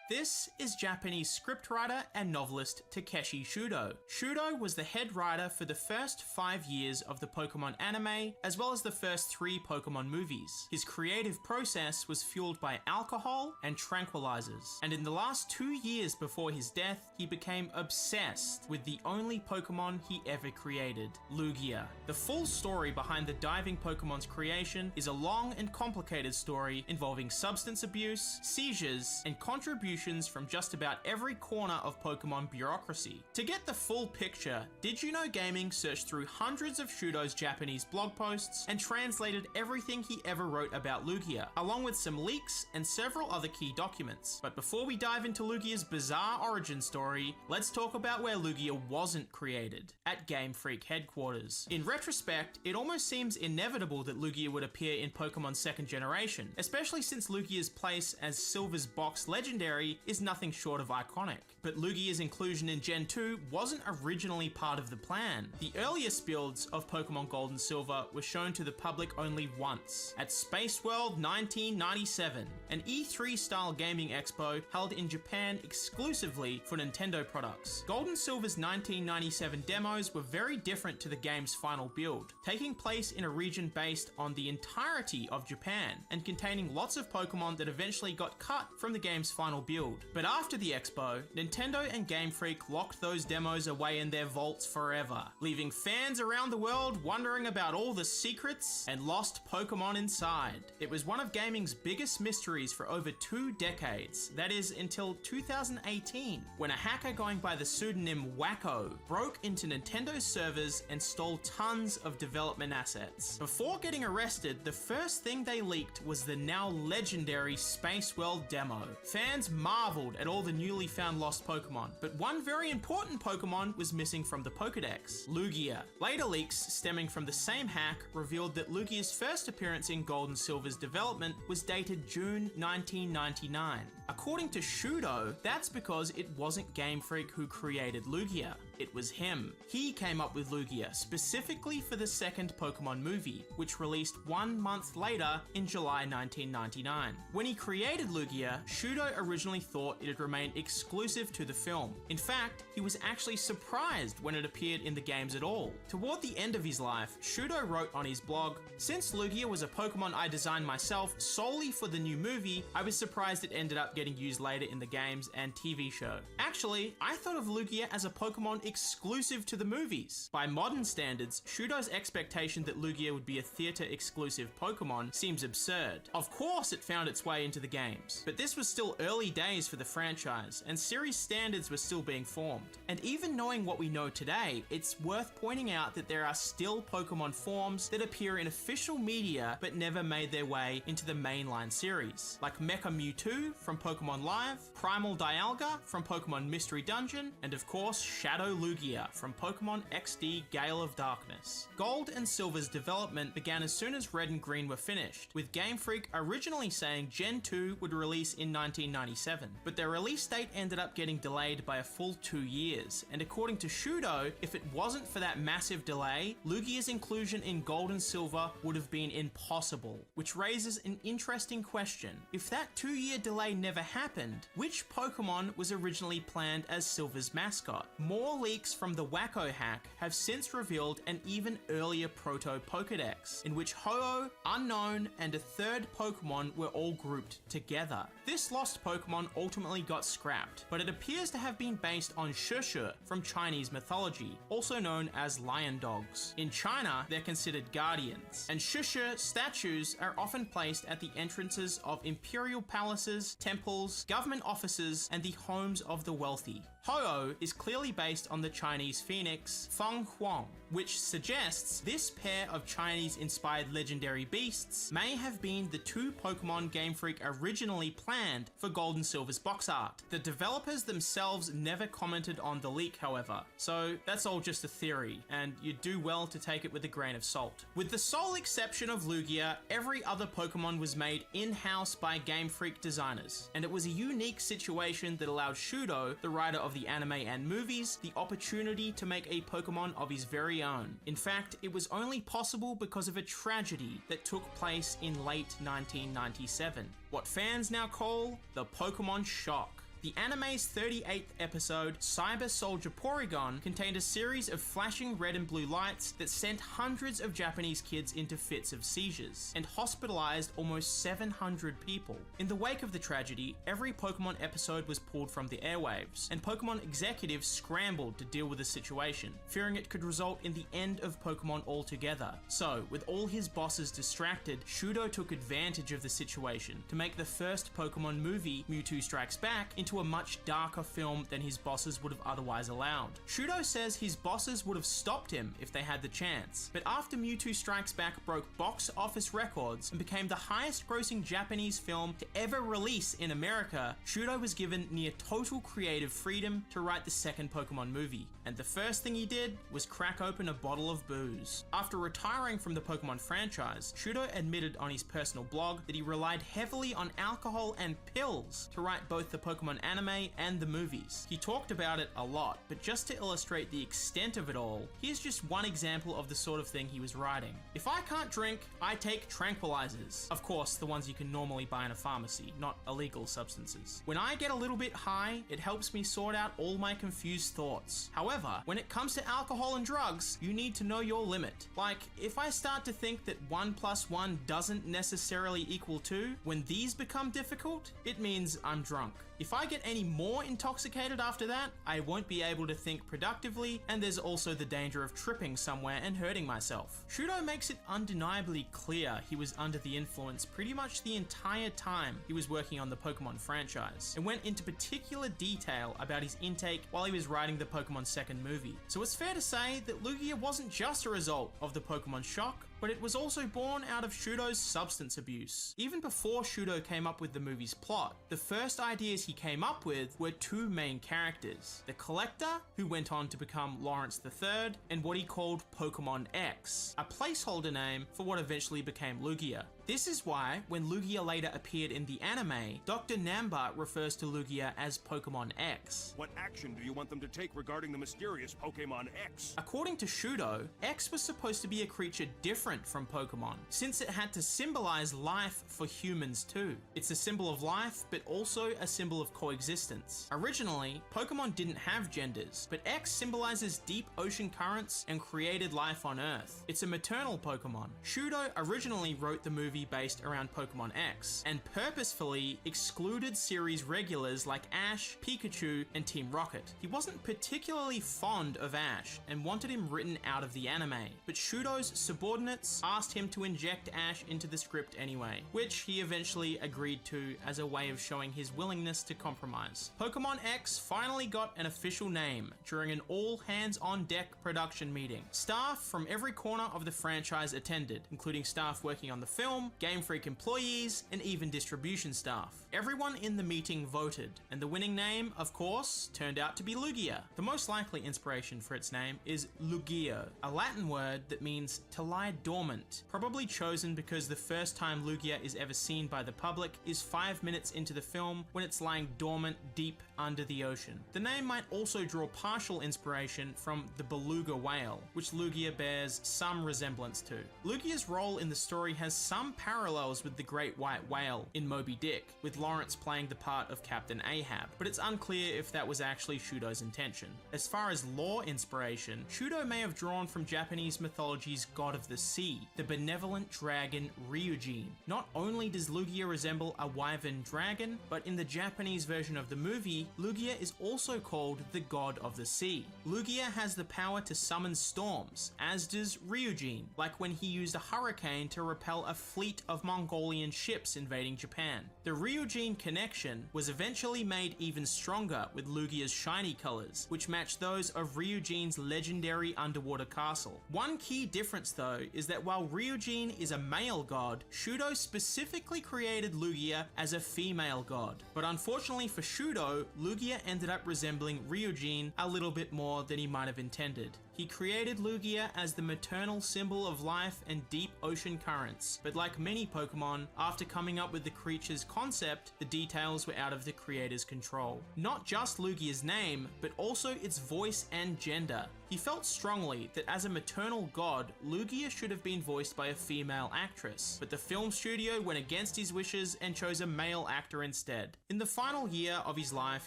This is Japanese scriptwriter and novelist Takeshi Shudo. Shudo was the head writer for the first 5 years of the Pokemon anime, as well as the first 3 Pokemon movies. His creative process was fueled by alcohol and tranquilizers, and in the last 2 years before his death, he became obsessed with the only Pokemon he ever created, Lugia. The full story behind the diving Pokemon's creation is a long and complicated story involving substance abuse, seizures, and contributions from just about every corner of Pokemon bureaucracy. To get the full picture, Did You Know Gaming searched through hundreds of Shudo's Japanese blog posts and translated everything he ever wrote about Lugia, along with some leaks and several other key documents. But before we dive into Lugia's bizarre origin story, let's talk about where Lugia wasn't created, at Game Freak headquarters. In retrospect, it almost seems inevitable that Lugia would appear in Pokemon 2nd Generation, especially since Lugia's place as Silver's box legendary is nothing short of iconic. But Lugia's inclusion in Gen 2 wasn't originally part of the plan. The earliest builds of Pokemon Gold and Silver were shown to the public only once, at Space World 1997, an E3-style gaming expo held in Japan exclusively for Nintendo products. Gold and Silver's 1997 demos were very different to the game's final build, taking place in a region based on the entirety of Japan, and containing lots of Pokemon that eventually got cut from the game's final build. But after the expo, Nintendo and Game Freak locked those demos away in their vaults forever, leaving fans around the world wondering about all the secrets and lost Pokemon inside. It was one of gaming's biggest mysteries for over 2 decades, that is until 2018, when a hacker going by the pseudonym Wacko broke into Nintendo's servers and stole tons of development assets. Before getting arrested, the first thing they leaked was the now legendary Space World demo. Fans marveled at all the newly found lost Pokemon, but one very important Pokemon was missing from the Pokedex, Lugia. Later leaks stemming from the same hack revealed that Lugia's first appearance in Gold and Silver's development was dated June 1999. According to Shudo, that's because it wasn't Game Freak who created Lugia. It was him. He came up with Lugia specifically for the second Pokemon movie, which released 1 month later in July 1999. When he created Lugia, Shudo originally thought it'd remain exclusive to the film. In fact, he was actually surprised when it appeared in the games at all. Toward the end of his life, Shudo wrote on his blog, "Since Lugia was a Pokemon I designed myself solely for the new movie, I was surprised it ended up getting used later in the games and TV show. Actually, I thought of Lugia as a Pokemon exclusive to the movies." By modern standards, Shudo's expectation that Lugia would be a theater-exclusive Pokemon seems absurd. Of course it found its way into the games, but this was still early days for the franchise, and series standards were still being formed. And even knowing what we know today, it's worth pointing out that there are still Pokemon forms that appear in official media but never made their way into the mainline series, like Mecha Mewtwo from Pokemon Live, Primal Dialga from Pokemon Mystery Dungeon, and of course Shadow Lugia from Pokemon XD Gale of Darkness. Gold and Silver's development began as soon as Red and Green were finished, with Game Freak originally saying Gen 2 would release in 1997, but their release date ended up getting delayed by a full 2 years, and according to Shudo, if it wasn't for that massive delay, Lugia's inclusion in Gold and Silver would have been impossible, which raises an interesting question. If that 2-year delay never happened, which Pokemon was originally planned as Silver's mascot? More leaks from the Wacko hack have since revealed an even earlier proto-Pokedex, in which Ho-Oh, Unknown, and a third Pokemon were all grouped together. This lost Pokemon ultimately got scrapped, but it appears to have been based on Shushu from Chinese mythology, also known as lion dogs. In China, they're considered guardians, and Shushu statues are often placed at the entrances of imperial palaces, temples, government offices, and the homes of the wealthy. Ho-Oh is clearly based on the Chinese phoenix Feng Huang, which suggests this pair of Chinese-inspired legendary beasts may have been the two Pokemon Game Freak originally planned for Gold and Silver's box art. The developers themselves never commented on the leak, however, so that's all just a theory, and you'd do well to take it with a grain of salt. With the sole exception of Lugia, every other Pokemon was made in-house by Game Freak designers, and it was a unique situation that allowed Shudo, the writer of the anime and movies, the opportunity to make a Pokemon of his very own. In fact, it was only possible because of a tragedy that took place in late 1997, what fans now call the Pokemon Shock. The anime's 38th episode, Cyber Soldier Porygon, contained a series of flashing red and blue lights that sent hundreds of Japanese kids into fits of seizures, and hospitalized almost 700 people. In the wake of the tragedy, every Pokemon episode was pulled from the airwaves, and Pokemon executives scrambled to deal with the situation, fearing it could result in the end of Pokemon altogether. So, with all his bosses distracted, Shudo took advantage of the situation to make the first Pokemon movie, Mewtwo Strikes Back, into a much darker film than his bosses would have otherwise allowed. Shudo says his bosses would have stopped him if they had the chance, but after Mewtwo Strikes Back broke box office records and became the highest grossing Japanese film to ever release in America, Shudo was given near total creative freedom to write the second Pokemon movie, and the first thing he did was crack open a bottle of booze. After retiring from the Pokemon franchise, Shudo admitted on his personal blog that he relied heavily on alcohol and pills to write both the Pokemon anime and the movies. He talked about it a lot, but just to illustrate the extent of it all, here's just one example of the sort of thing he was writing. "If I can't drink, I take tranquilizers." Of course, the ones you can normally buy in a pharmacy, not illegal substances. "When I get a little bit high, it helps me sort out all my confused thoughts. However, when it comes to alcohol and drugs, you need to know your limit. Like, if I start to think that 1 + 1 doesn't necessarily equal 2, when these become difficult, it means I'm drunk. If I get any more intoxicated after that, I won't be able to think productively, and there's also the danger of tripping somewhere and hurting myself." Shudo makes it undeniably clear he was under the influence pretty much the entire time he was working on the Pokemon franchise, and went into particular detail about his intake while he was writing the Pokemon second movie. So it's fair to say that Lugia wasn't just a result of the Pokemon Shock, but it was also born out of Shudo's substance abuse. Even before Shudo came up with the movie's plot, the first ideas he came up with were two main characters: the Collector, who went on to become Lawrence III, and what he called Pokemon X, a placeholder name for what eventually became Lugia. This is why, when Lugia later appeared in the anime, Dr. Namba refers to Lugia as Pokemon X. What action do you want them to take regarding the mysterious Pokemon X? According to Shudo, X was supposed to be a creature different from Pokemon, since it had to symbolize life for humans too. It's a symbol of life, but also a symbol of coexistence. Originally, Pokemon didn't have genders, but X symbolizes deep ocean currents and created life on Earth. It's a maternal Pokemon. Shudo originally wrote the movie based around Pokemon X, and purposefully excluded series regulars like Ash, Pikachu, and Team Rocket. He wasn't particularly fond of Ash, and wanted him written out of the anime, but Shudo's subordinates asked him to inject Ash into the script anyway, which he eventually agreed to as a way of showing his willingness to compromise. Pokemon X finally got an official name during an all-hands-on-deck production meeting. Staff from every corner of the franchise attended, including staff working on the film, Game Freak employees, and even distribution staff. Everyone in the meeting voted, and the winning name, of course, turned out to be Lugia. The most likely inspiration for its name is Lugio, a Latin word that means to lie dormant, probably chosen because the first time Lugia is ever seen by the public is 5 minutes into the film when it's lying dormant deep under the ocean. The name might also draw partial inspiration from the beluga whale, which Lugia bears some resemblance to. Lugia's role in the story has some parallels with the great white whale in Moby Dick, with Lawrence playing the part of Captain Ahab, but it's unclear if that was actually Shudo's intention. As far as lore inspiration, Shudo may have drawn from Japanese mythology's god of the sea, the benevolent dragon Ryujin. Not only does Lugia resemble a wyvern dragon, but in the Japanese version of the movie, Lugia is also called the god of the sea. Lugia has the power to summon storms, as does Ryujin, like when he used a hurricane to repel a fleet of Mongolian ships invading Japan. The Ryujin connection was eventually made even stronger with Lugia's shiny colors, which match those of Ryujin's legendary underwater castle. One key difference though is that while Ryujin is a male god, Shudo specifically created Lugia as a female god. But unfortunately for Shudo, Lugia ended up resembling Ryujin a little bit more than he might have intended. He created Lugia as the maternal symbol of life and deep ocean currents, but like many Pokemon, after coming up with the creature's concept, the details were out of the creator's control. Not just Lugia's name, but also its voice and gender. He felt strongly that as a maternal god, Lugia should have been voiced by a female actress, but the film studio went against his wishes and chose a male actor instead. In the final year of his life,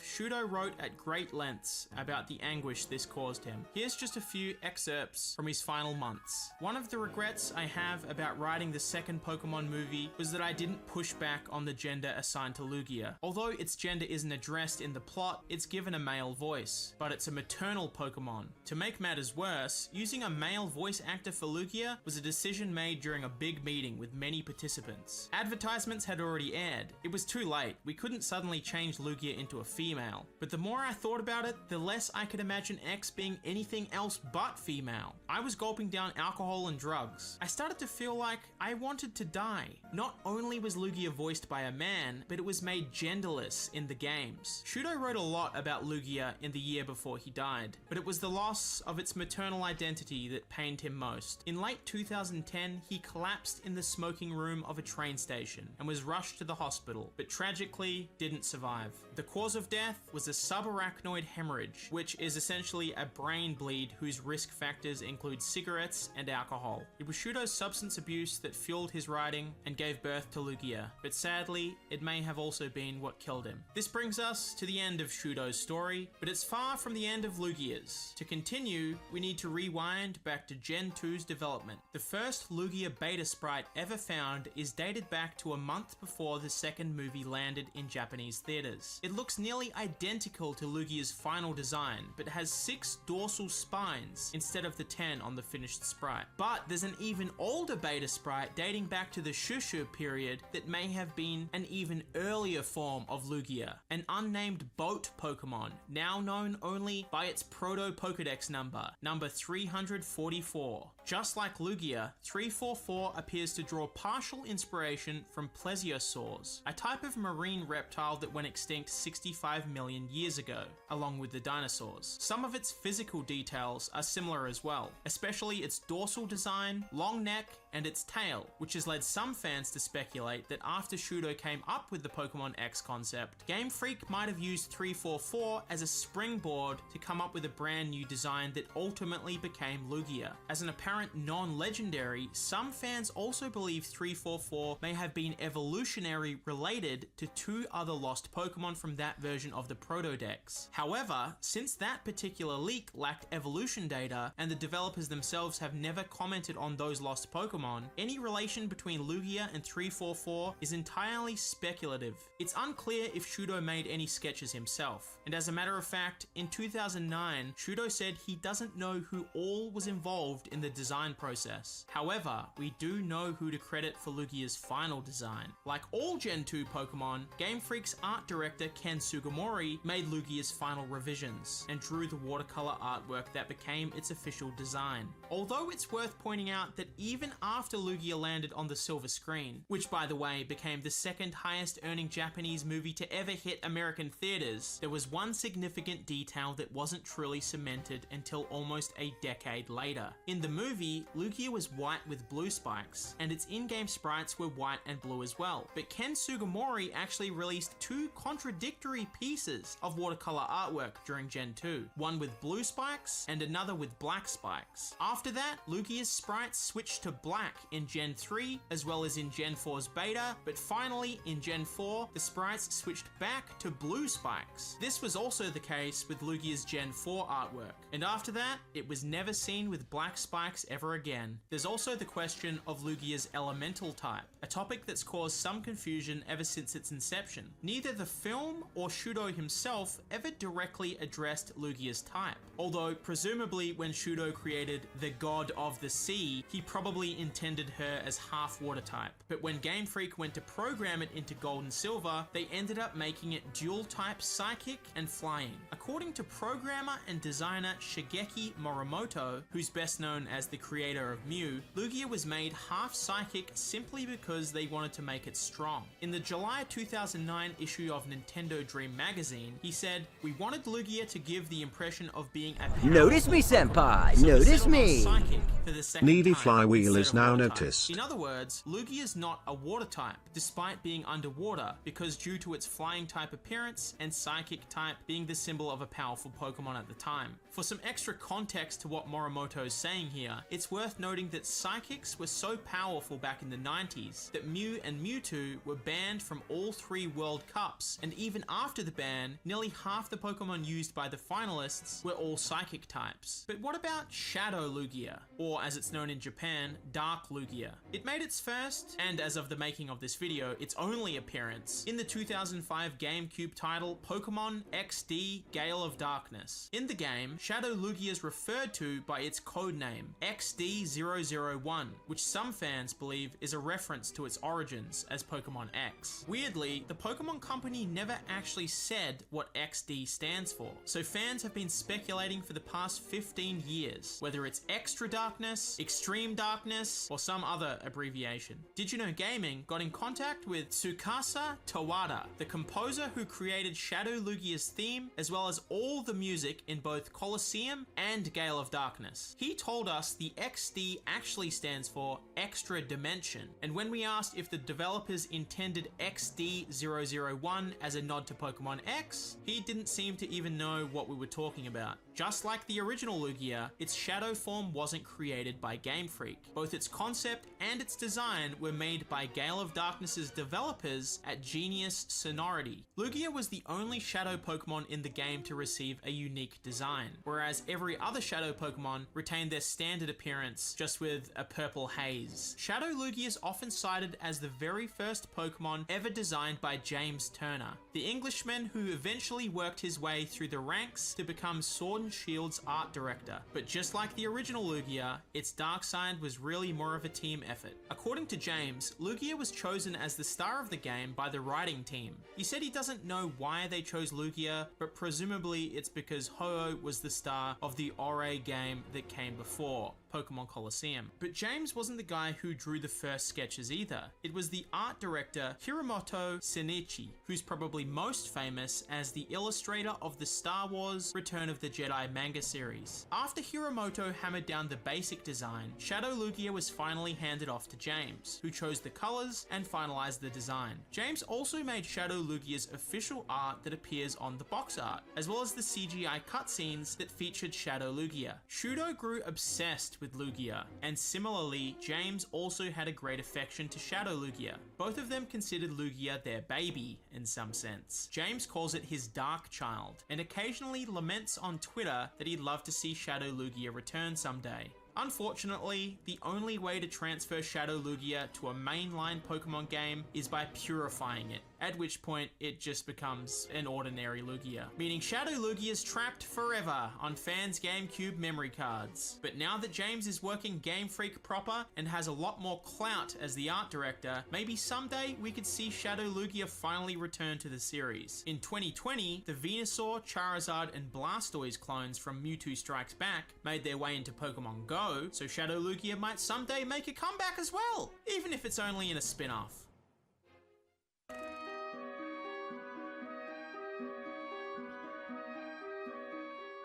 Shudo wrote at great lengths about the anguish this caused him. Here's just a few excerpts from his final months. One of the regrets I have about writing the second Pokemon movie was that I didn't push back on the gender assigned to Lugia. Although its gender isn't addressed in the plot, it's given a male voice, but it's a maternal Pokemon. To make matters worse, using a male voice actor for Lugia was a decision made during a big meeting with many participants. Advertisements had already aired. It was too late. We couldn't suddenly change Lugia into a female. But the more I thought about it, the less I could imagine X being anything else but female. I was gulping down alcohol and drugs. I started to feel like I wanted to die. Not only was Lugia voiced by a man, but it was made genderless in the games. Shudo wrote a lot about Lugia in the year before he died, but it was the loss of its maternal identity that pained him most. In late 2010, he collapsed in the smoking room of a train station and was rushed to the hospital, but tragically didn't survive. The cause of death was a subarachnoid hemorrhage, which is essentially a brain bleed whose risk factors include cigarettes and alcohol. It was Shudo's substance abuse that fueled his writing and gave birth to Lugia, but sadly, it may have also been what killed him. This brings us to the end of Shudo's story, but it's far from the end of Lugia's. To continue, we need to rewind back to Gen 2's development. The first Lugia beta sprite ever found is dated back to a month before the second movie landed in Japanese theaters. It looks nearly identical to Lugia's final design, but has 6 dorsal spines instead of the 10 on the finished sprite. But there's an even older beta sprite dating back to the Shushu period that may have been an even earlier form of Lugia, an unnamed boat Pokemon, now known only by its proto-Pokedex number 344. Just like Lugia, 344 appears to draw partial inspiration from plesiosaurs, a type of marine reptile that went extinct 65 million years ago, along with the dinosaurs. Some of its physical details are similar as well, especially its dorsal design, long neck, and its tail, which has led some fans to speculate that after Shudo came up with the Pokemon X concept, Game Freak might have used 344 as a springboard to come up with a brand new design that ultimately became Lugia. As an apparent non-legendary, some fans also believe 344 may have been evolutionary related to 2 other lost Pokemon from that version of the Proto-Dex. However, since that particular leak lacked evolution data, and the developers themselves have never commented on those lost Pokemon, any relation between Lugia and 344 is entirely speculative. It's unclear if Shudo made any sketches himself, and as a matter of fact, in 2009, Shudo said he doesn't know who all was involved in the design process. However, we do know who to credit for Lugia's final design. Like all Gen 2 Pokemon, Game Freak's art director Ken Sugimori made Lugia's final revisions, and drew the watercolor artwork that became its official design. Although it's worth pointing out that even after Lugia landed on the silver screen, which by the way became the second highest earning Japanese movie to ever hit American theaters, there was one significant detail that wasn't truly cemented until almost a decade later. In the movie, Lugia was white with blue spikes, and its in-game sprites were white and blue as well. But Ken Sugimori actually released 2 contradictory pieces of watercolor artwork during Gen 2, one with blue spikes and another with black spikes. After that, Lugia's sprites switched to black in Gen 3 as well as in Gen 4's beta, but finally in Gen 4, the sprites switched back to blue spikes. This was also the case with Lugia's Gen 4 artwork, and after that, it was never seen with black spikes ever again. There's also the question of Lugia's elemental type, a topic that's caused some confusion ever since its inception. Neither the film or Shudo himself ever directly addressed Lugia's type, although presumably when Shudo created the God of the Sea, he probably intended her as half water type. But when Game Freak went to program it into Gold and Silver, they ended up making it dual type Psychic and Flying. According to programmer and designer Shigeki Morimoto, who's best known as the creator of Mew, Lugia was made half Psychic simply because they wanted to make it strong. In the July 2009 issue of Nintendo Dream magazine, he said, "We wanted Lugia to give the impression of being a Notice me, senpai, notice me. Psychic for the second Needy time flywheel instead is of now water type." noticed. In other words, Lugia is not a water type, despite being underwater, because due to its flying type appearance and psychic type being the symbol of a powerful Pokemon at the time. For some extra context to what Morimoto is saying here, it's worth noting that psychics were so powerful back in the 90s that Mew and Mewtwo were banned from all 3 World Cups, and even after the ban, nearly half the Pokemon used by the finalists were all psychic types. But what about Shadow Lugia, or as it's known in Japan, Dark Lugia? It made its first, and as of the making of this video, its only appearance in the 2005 GameCube title Pokemon XD Gale of Darkness. In the game, Shadow Lugia is referred to by its codename XD001, which some fans believe is a reference to its origins as Pokemon X. Weirdly, the Pokemon Company never actually said what XD stands for, so fans have been speculating for the past 15 years whether it's Extra Darkness, Extreme Darkness, or some other abbreviation. Did You Know Gaming got in contact with Tsukasa Tawada, the composer who created Shadow Lugia's theme, as well as all the music in both Colosseum and Gale of Darkness. He told us the XD actually stands for Extra Dimension, and when we asked if the developers intended XD001 as a nod to Pokemon X, he didn't seem to even know what we were talking about. Just like the original Lugia, its shadow form wasn't created by Game Freak. Both its concept and its design were made by Gale of Darkness's developers at Genius Sonority. Lugia was the only shadow Pokemon in the game to receive a unique design, whereas every other shadow Pokemon retained their standard appearance, just with a purple haze. Shadow Lugia is often cited as the very first Pokemon ever designed by James Turner, the Englishman who eventually worked his way through the ranks to become Sword and Shield's art director. But just like the original Lugia, its dark side was really more of a team effort. According to James, Lugia was chosen as the star of the game by the writing team. He said he doesn't know why they chose Lugia, but presumably it's because Ho-Oh was the star of the Ore game that came before. Pokemon Colosseum. But James wasn't the guy who drew the first sketches either. It was the art director Hiromoto Shinichi, who's probably most famous as the illustrator of the Star Wars Return of the Jedi manga series. After Hiromoto hammered down the basic design, Shadow Lugia was finally handed off to James, who chose the colors and finalized the design. James also made Shadow Lugia's official art that appears on the box art, as well as the CGI cutscenes that featured Shadow Lugia. Shudo grew obsessed with Lugia, and similarly, James also had a great affection to Shadow Lugia. Both of them considered Lugia their baby in some sense. James calls it his dark child, and occasionally laments on Twitter that he'd love to see Shadow Lugia return someday. Unfortunately, the only way to transfer Shadow Lugia to a mainline Pokemon game is by purifying it, at which point it just becomes an ordinary Lugia, meaning Shadow Lugia is trapped forever on fans' GameCube memory cards. But now that James is working Game Freak proper and has a lot more clout as the art director, maybe someday we could see Shadow Lugia finally return to the series. In 2020, the Venusaur, Charizard, and Blastoise clones from Mewtwo Strikes Back made their way into Pokemon Go, so Shadow Lugia might someday make a comeback as well, even if it's only in a spin-off.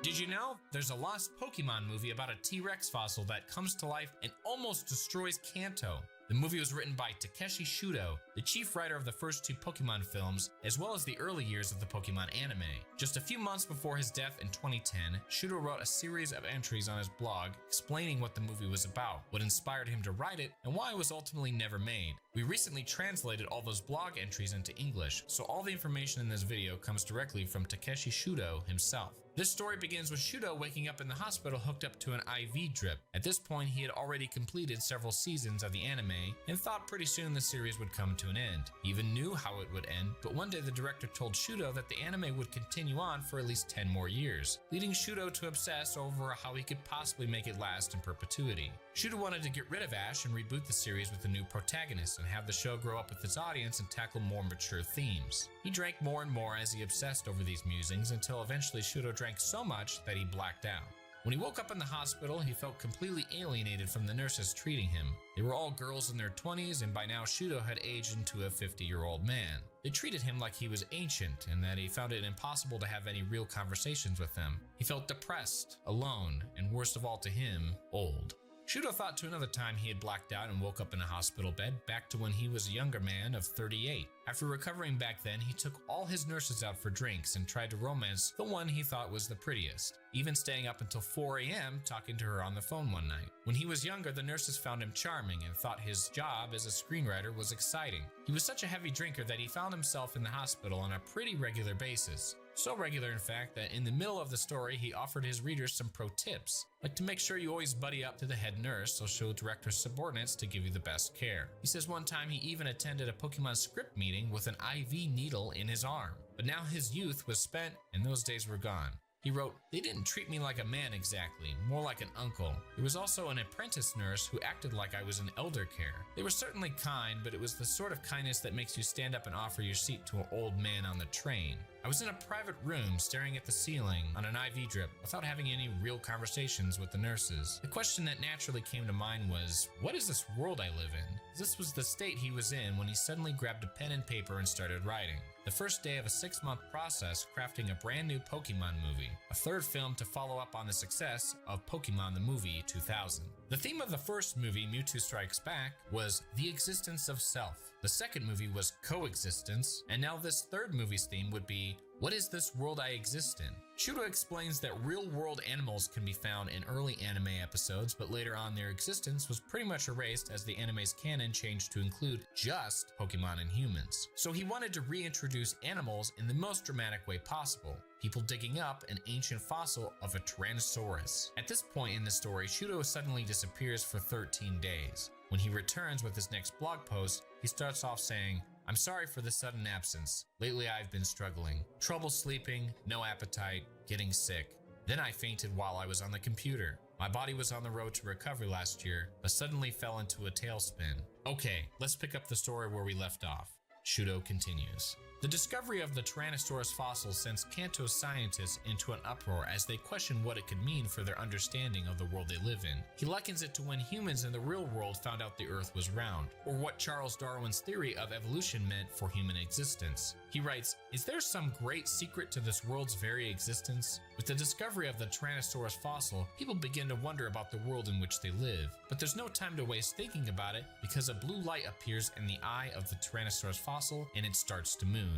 Did you know there's a lost Pokemon movie about a T-Rex fossil that comes to life and almost destroys Kanto? The movie was written by Takeshi Shudo, the chief writer of the first two Pokemon films, as well as the early years of the Pokemon anime. Just a few months before his death in 2010, Shudo wrote a series of entries on his blog explaining what the movie was about, what inspired him to write it, and why it was ultimately never made. We recently translated all those blog entries into English, so all the information in this video comes directly from Takeshi Shudo himself. This story begins with Shudo waking up in the hospital hooked up to an IV drip. At this point, he had already completed several seasons of the anime and thought pretty soon the series would come to an end. He even knew how it would end, but one day the director told Shudo that the anime would continue on for at least 10 more years, leading Shudo to obsess over how he could possibly make it last in perpetuity. Shudo wanted to get rid of Ash and reboot the series with a new protagonist and have the show grow up with its audience and tackle more mature themes. He drank more and more as he obsessed over these musings until eventually Shudo drank so much that he blacked out. When he woke up in the hospital, he felt completely alienated from the nurses treating him. They were all girls in their 20s, and by now Shudo had aged into a 50-year-old man. They treated him like he was ancient and that he found it impossible to have any real conversations with them. He felt depressed, alone, and worst of all to him, old. Shudo thought to another time he had blacked out and woke up in a hospital bed back to when he was a younger man of 38. After recovering back then, he took all his nurses out for drinks and tried to romance the one he thought was the prettiest, even staying up until 4 a.m. talking to her on the phone one night. When he was younger, the nurses found him charming and thought his job as a screenwriter was exciting. He was such a heavy drinker that he found himself in the hospital on a pretty regular basis. So regular, in fact, that in the middle of the story, he offered his readers some pro tips, like to make sure you always buddy up to the head nurse so she'll direct her subordinates to give you the best care. He says one time he even attended a Pokemon script meeting with an IV needle in his arm. But now his youth was spent and those days were gone. He wrote, "They didn't treat me like a man exactly, more like an uncle. There was also an apprentice nurse who acted like I was in elder care. They were certainly kind, but it was the sort of kindness that makes you stand up and offer your seat to an old man on the train. I was in a private room staring at the ceiling on an IV drip without having any real conversations with the nurses. The question that naturally came to mind was, what is this world I live in?" This was the state he was in when he suddenly grabbed a pen and paper and started writing. The first day of a 6-month process crafting a brand new Pokemon movie, a third film to follow up on the success of Pokemon the Movie 2000. The theme of the first movie, Mewtwo Strikes Back, was the existence of self. The second movie was coexistence, and now this third movie's theme would be, what is this world I exist in? Shudo explains that real-world animals can be found in early anime episodes, but later on their existence was pretty much erased as the anime's canon changed to include just Pokemon and humans. So he wanted to reintroduce animals in the most dramatic way possible, people digging up an ancient fossil of a Tyrannosaurus. At this point in the story, Shudo suddenly disappears for 13 days. When he returns with his next blog post, he starts off saying, "I'm sorry for the sudden absence. Lately I've been struggling. Trouble sleeping, no appetite, getting sick. Then I fainted while I was on the computer. My body was on the road to recovery last year, but suddenly fell into a tailspin." Okay, let's pick up the story where we left off. Shudo continues. The discovery of the Tyrannosaurus fossil sends Kanto's scientists into an uproar as they question what it could mean for their understanding of the world they live in. He likens it to when humans in the real world found out the Earth was round, or what Charles Darwin's theory of evolution meant for human existence. He writes, "Is there some great secret to this world's very existence? With the discovery of the Tyrannosaurus fossil, people begin to wonder about the world in which they live. But there's no time to waste thinking about it because a blue light appears in the eye of the Tyrannosaurus fossil and it starts to move.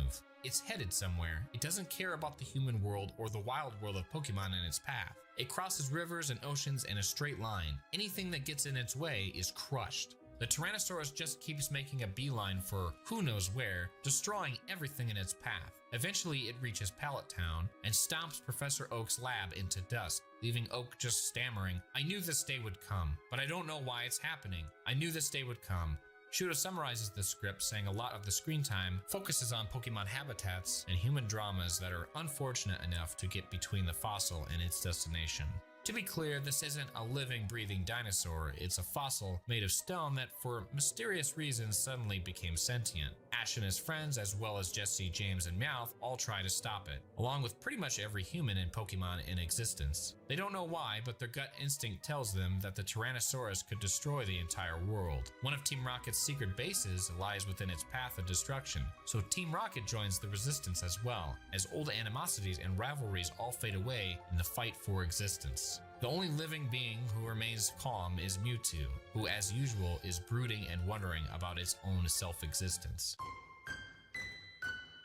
It's headed somewhere. It doesn't care about the human world or the wild world of Pokemon in its path. It crosses rivers and oceans in a straight line. Anything that gets in its way is crushed. The Tyrannosaurus just keeps making a beeline for who knows where, destroying everything in its path. Eventually, it reaches Pallet Town and stomps Professor Oak's lab into dust, leaving Oak just stammering, "I knew this day would come, but I don't know why it's happening. I knew this day would come." Shudo summarizes the script, saying a lot of the screen time focuses on Pokemon habitats and human dramas that are unfortunate enough to get between the fossil and its destination. To be clear, this isn't a living, breathing dinosaur. It's a fossil made of stone that, for mysterious reasons, suddenly became sentient. Ash and his friends, as well as Jesse, James, and Meowth, all try to stop it, along with pretty much every human in Pokemon in existence. They don't know why, but their gut instinct tells them that the Tyrannosaurus could destroy the entire world. One of Team Rocket's secret bases lies within its path of destruction, so Team Rocket joins the resistance as well, as old animosities and rivalries all fade away in the fight for existence. The only living being who remains calm is Mewtwo, who as usual is brooding and wondering about its own self-existence.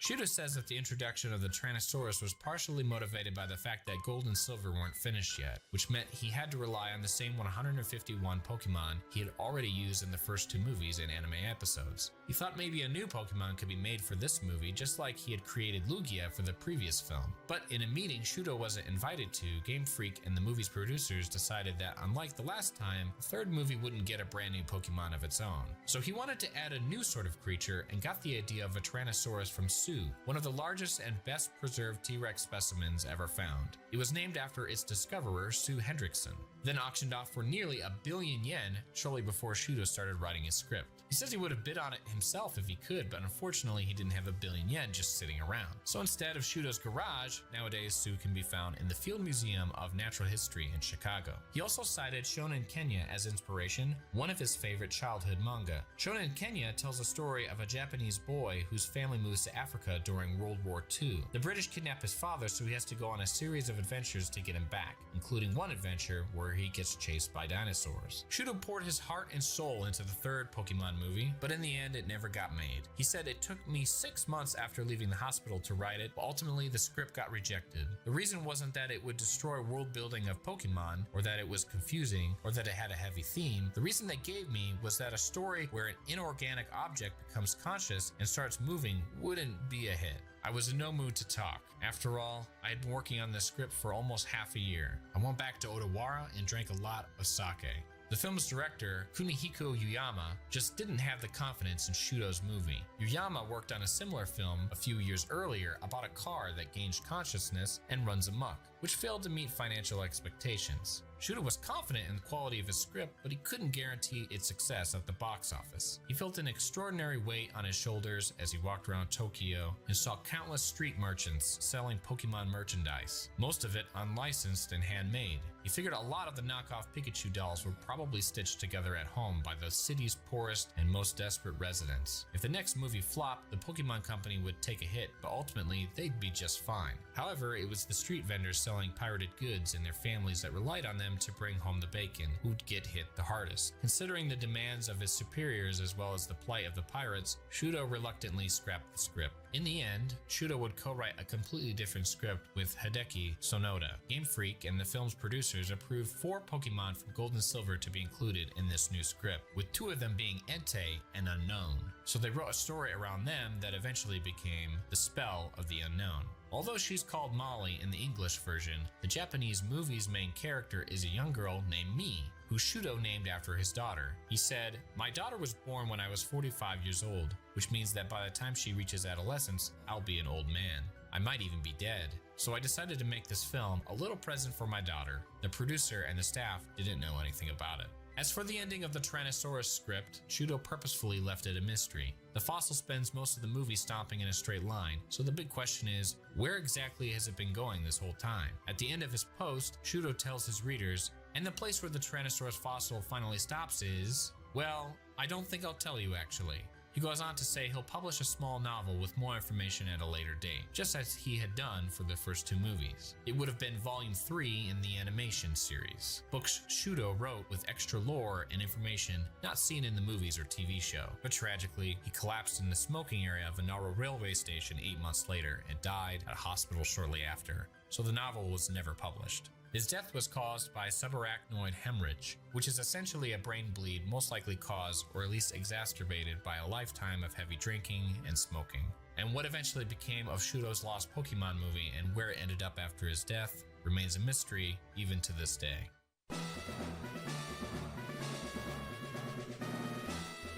Shudo says that the introduction of the Tyrannosaurus was partially motivated by the fact that Gold and Silver weren't finished yet, which meant he had to rely on the same 151 Pokemon he had already used in the first two movies and anime episodes. He thought maybe a new Pokemon could be made for this movie, just like he had created Lugia for the previous film. But in a meeting Shudo wasn't invited to, Game Freak and the movie's producers decided that unlike the last time, the third movie wouldn't get a brand new Pokemon of its own. So he wanted to add a new sort of creature and got the idea of a Tyrannosaurus from Sue, one of the largest and best preserved T-Rex specimens ever found. It was named after its discoverer, Sue Hendrickson, then auctioned off for nearly $1 billion shortly before Shudo started writing his script. He says he would have bid on it himself if he could, but unfortunately he didn't have $1 billion just sitting around. So instead of Shudo's garage, nowadays Sue can be found in the Field Museum of Natural History in Chicago. He also cited Shonen Kenya as inspiration, one of his favorite childhood manga. Shonen Kenya tells a story of a Japanese boy whose family moves to Africa during World War II. The British kidnap his father, so he has to go on a series of adventures to get him back, including one adventure where he gets chased by dinosaurs. Shudo poured his heart and soul into the third Pokemon movie, but in the end it never got made. He said, "It took me 6 months after leaving the hospital to write it, but ultimately the script got rejected. The reason wasn't that it would destroy world building of Pokemon, or that it was confusing, or that it had a heavy theme. The reason they gave me was that a story where an inorganic object becomes conscious and starts moving wouldn't be a hit. I was in no mood to talk. After all, I had been working on this script for almost half a year. I went back to Odawara and drank a lot of sake." The film's director, Kunihiko Yuyama, just didn't have the confidence in Shudo's movie. Yuyama worked on a similar film a few years earlier about a car that gains consciousness and runs amok, which failed to meet financial expectations. Shudo was confident in the quality of his script, but he couldn't guarantee its success at the box office. He felt an extraordinary weight on his shoulders as he walked around Tokyo and saw countless street merchants selling Pokemon merchandise, most of it unlicensed and handmade. He figured a lot of the knockoff Pikachu dolls were probably stitched together at home by the city's poorest and most desperate residents. If the next movie flopped, the Pokemon Company would take a hit, but ultimately they'd be just fine. However, it was the street vendors selling pirated goods and their families that relied on them to bring home the bacon who'd get hit the hardest. Considering the demands of his superiors as well as the plight of the pirates, Shudo reluctantly scrapped the script. In the end, Shudo would co-write a completely different script with Hideki Sonoda. Game Freak and the film's producers approved 4 Pokemon from Gold and Silver to be included in this new script, with 2 of them being Entei and Unknown. So they wrote a story around them that eventually became The Spell of the Unknown. Although she's called Molly in the English version, the Japanese movie's main character is a young girl named Mii, who Shudo named after his daughter. He said, "My daughter was born when I was 45 years old, which means that by the time she reaches adolescence, I'll be an old man. I might even be dead. So I decided to make this film a little present for my daughter." The producer and the staff didn't know anything about it. As for the ending of the Tyrannosaurus script, Shudo purposefully left it a mystery. The fossil spends most of the movie stomping in a straight line, so the big question is, where exactly has it been going this whole time? At the end of his post, Shudo tells his readers, and the place where the Tyrannosaurus fossil finally stops is... well, I don't think I'll tell you actually. He goes on to say he'll publish a small novel with more information at a later date, just as he had done for the first 2 movies. It would have been Volume 3 in the animation series. Books Shudo wrote with extra lore and information not seen in the movies or TV show. But tragically, he collapsed in the smoking area of a Nara railway station 8 months later and died at a hospital shortly after, so the novel was never published. His death was caused by subarachnoid hemorrhage, which is essentially a brain bleed most likely caused or at least exacerbated by a lifetime of heavy drinking and smoking. And what eventually became of Shudo's Lost Pokemon movie and where it ended up after his death remains a mystery even to this day.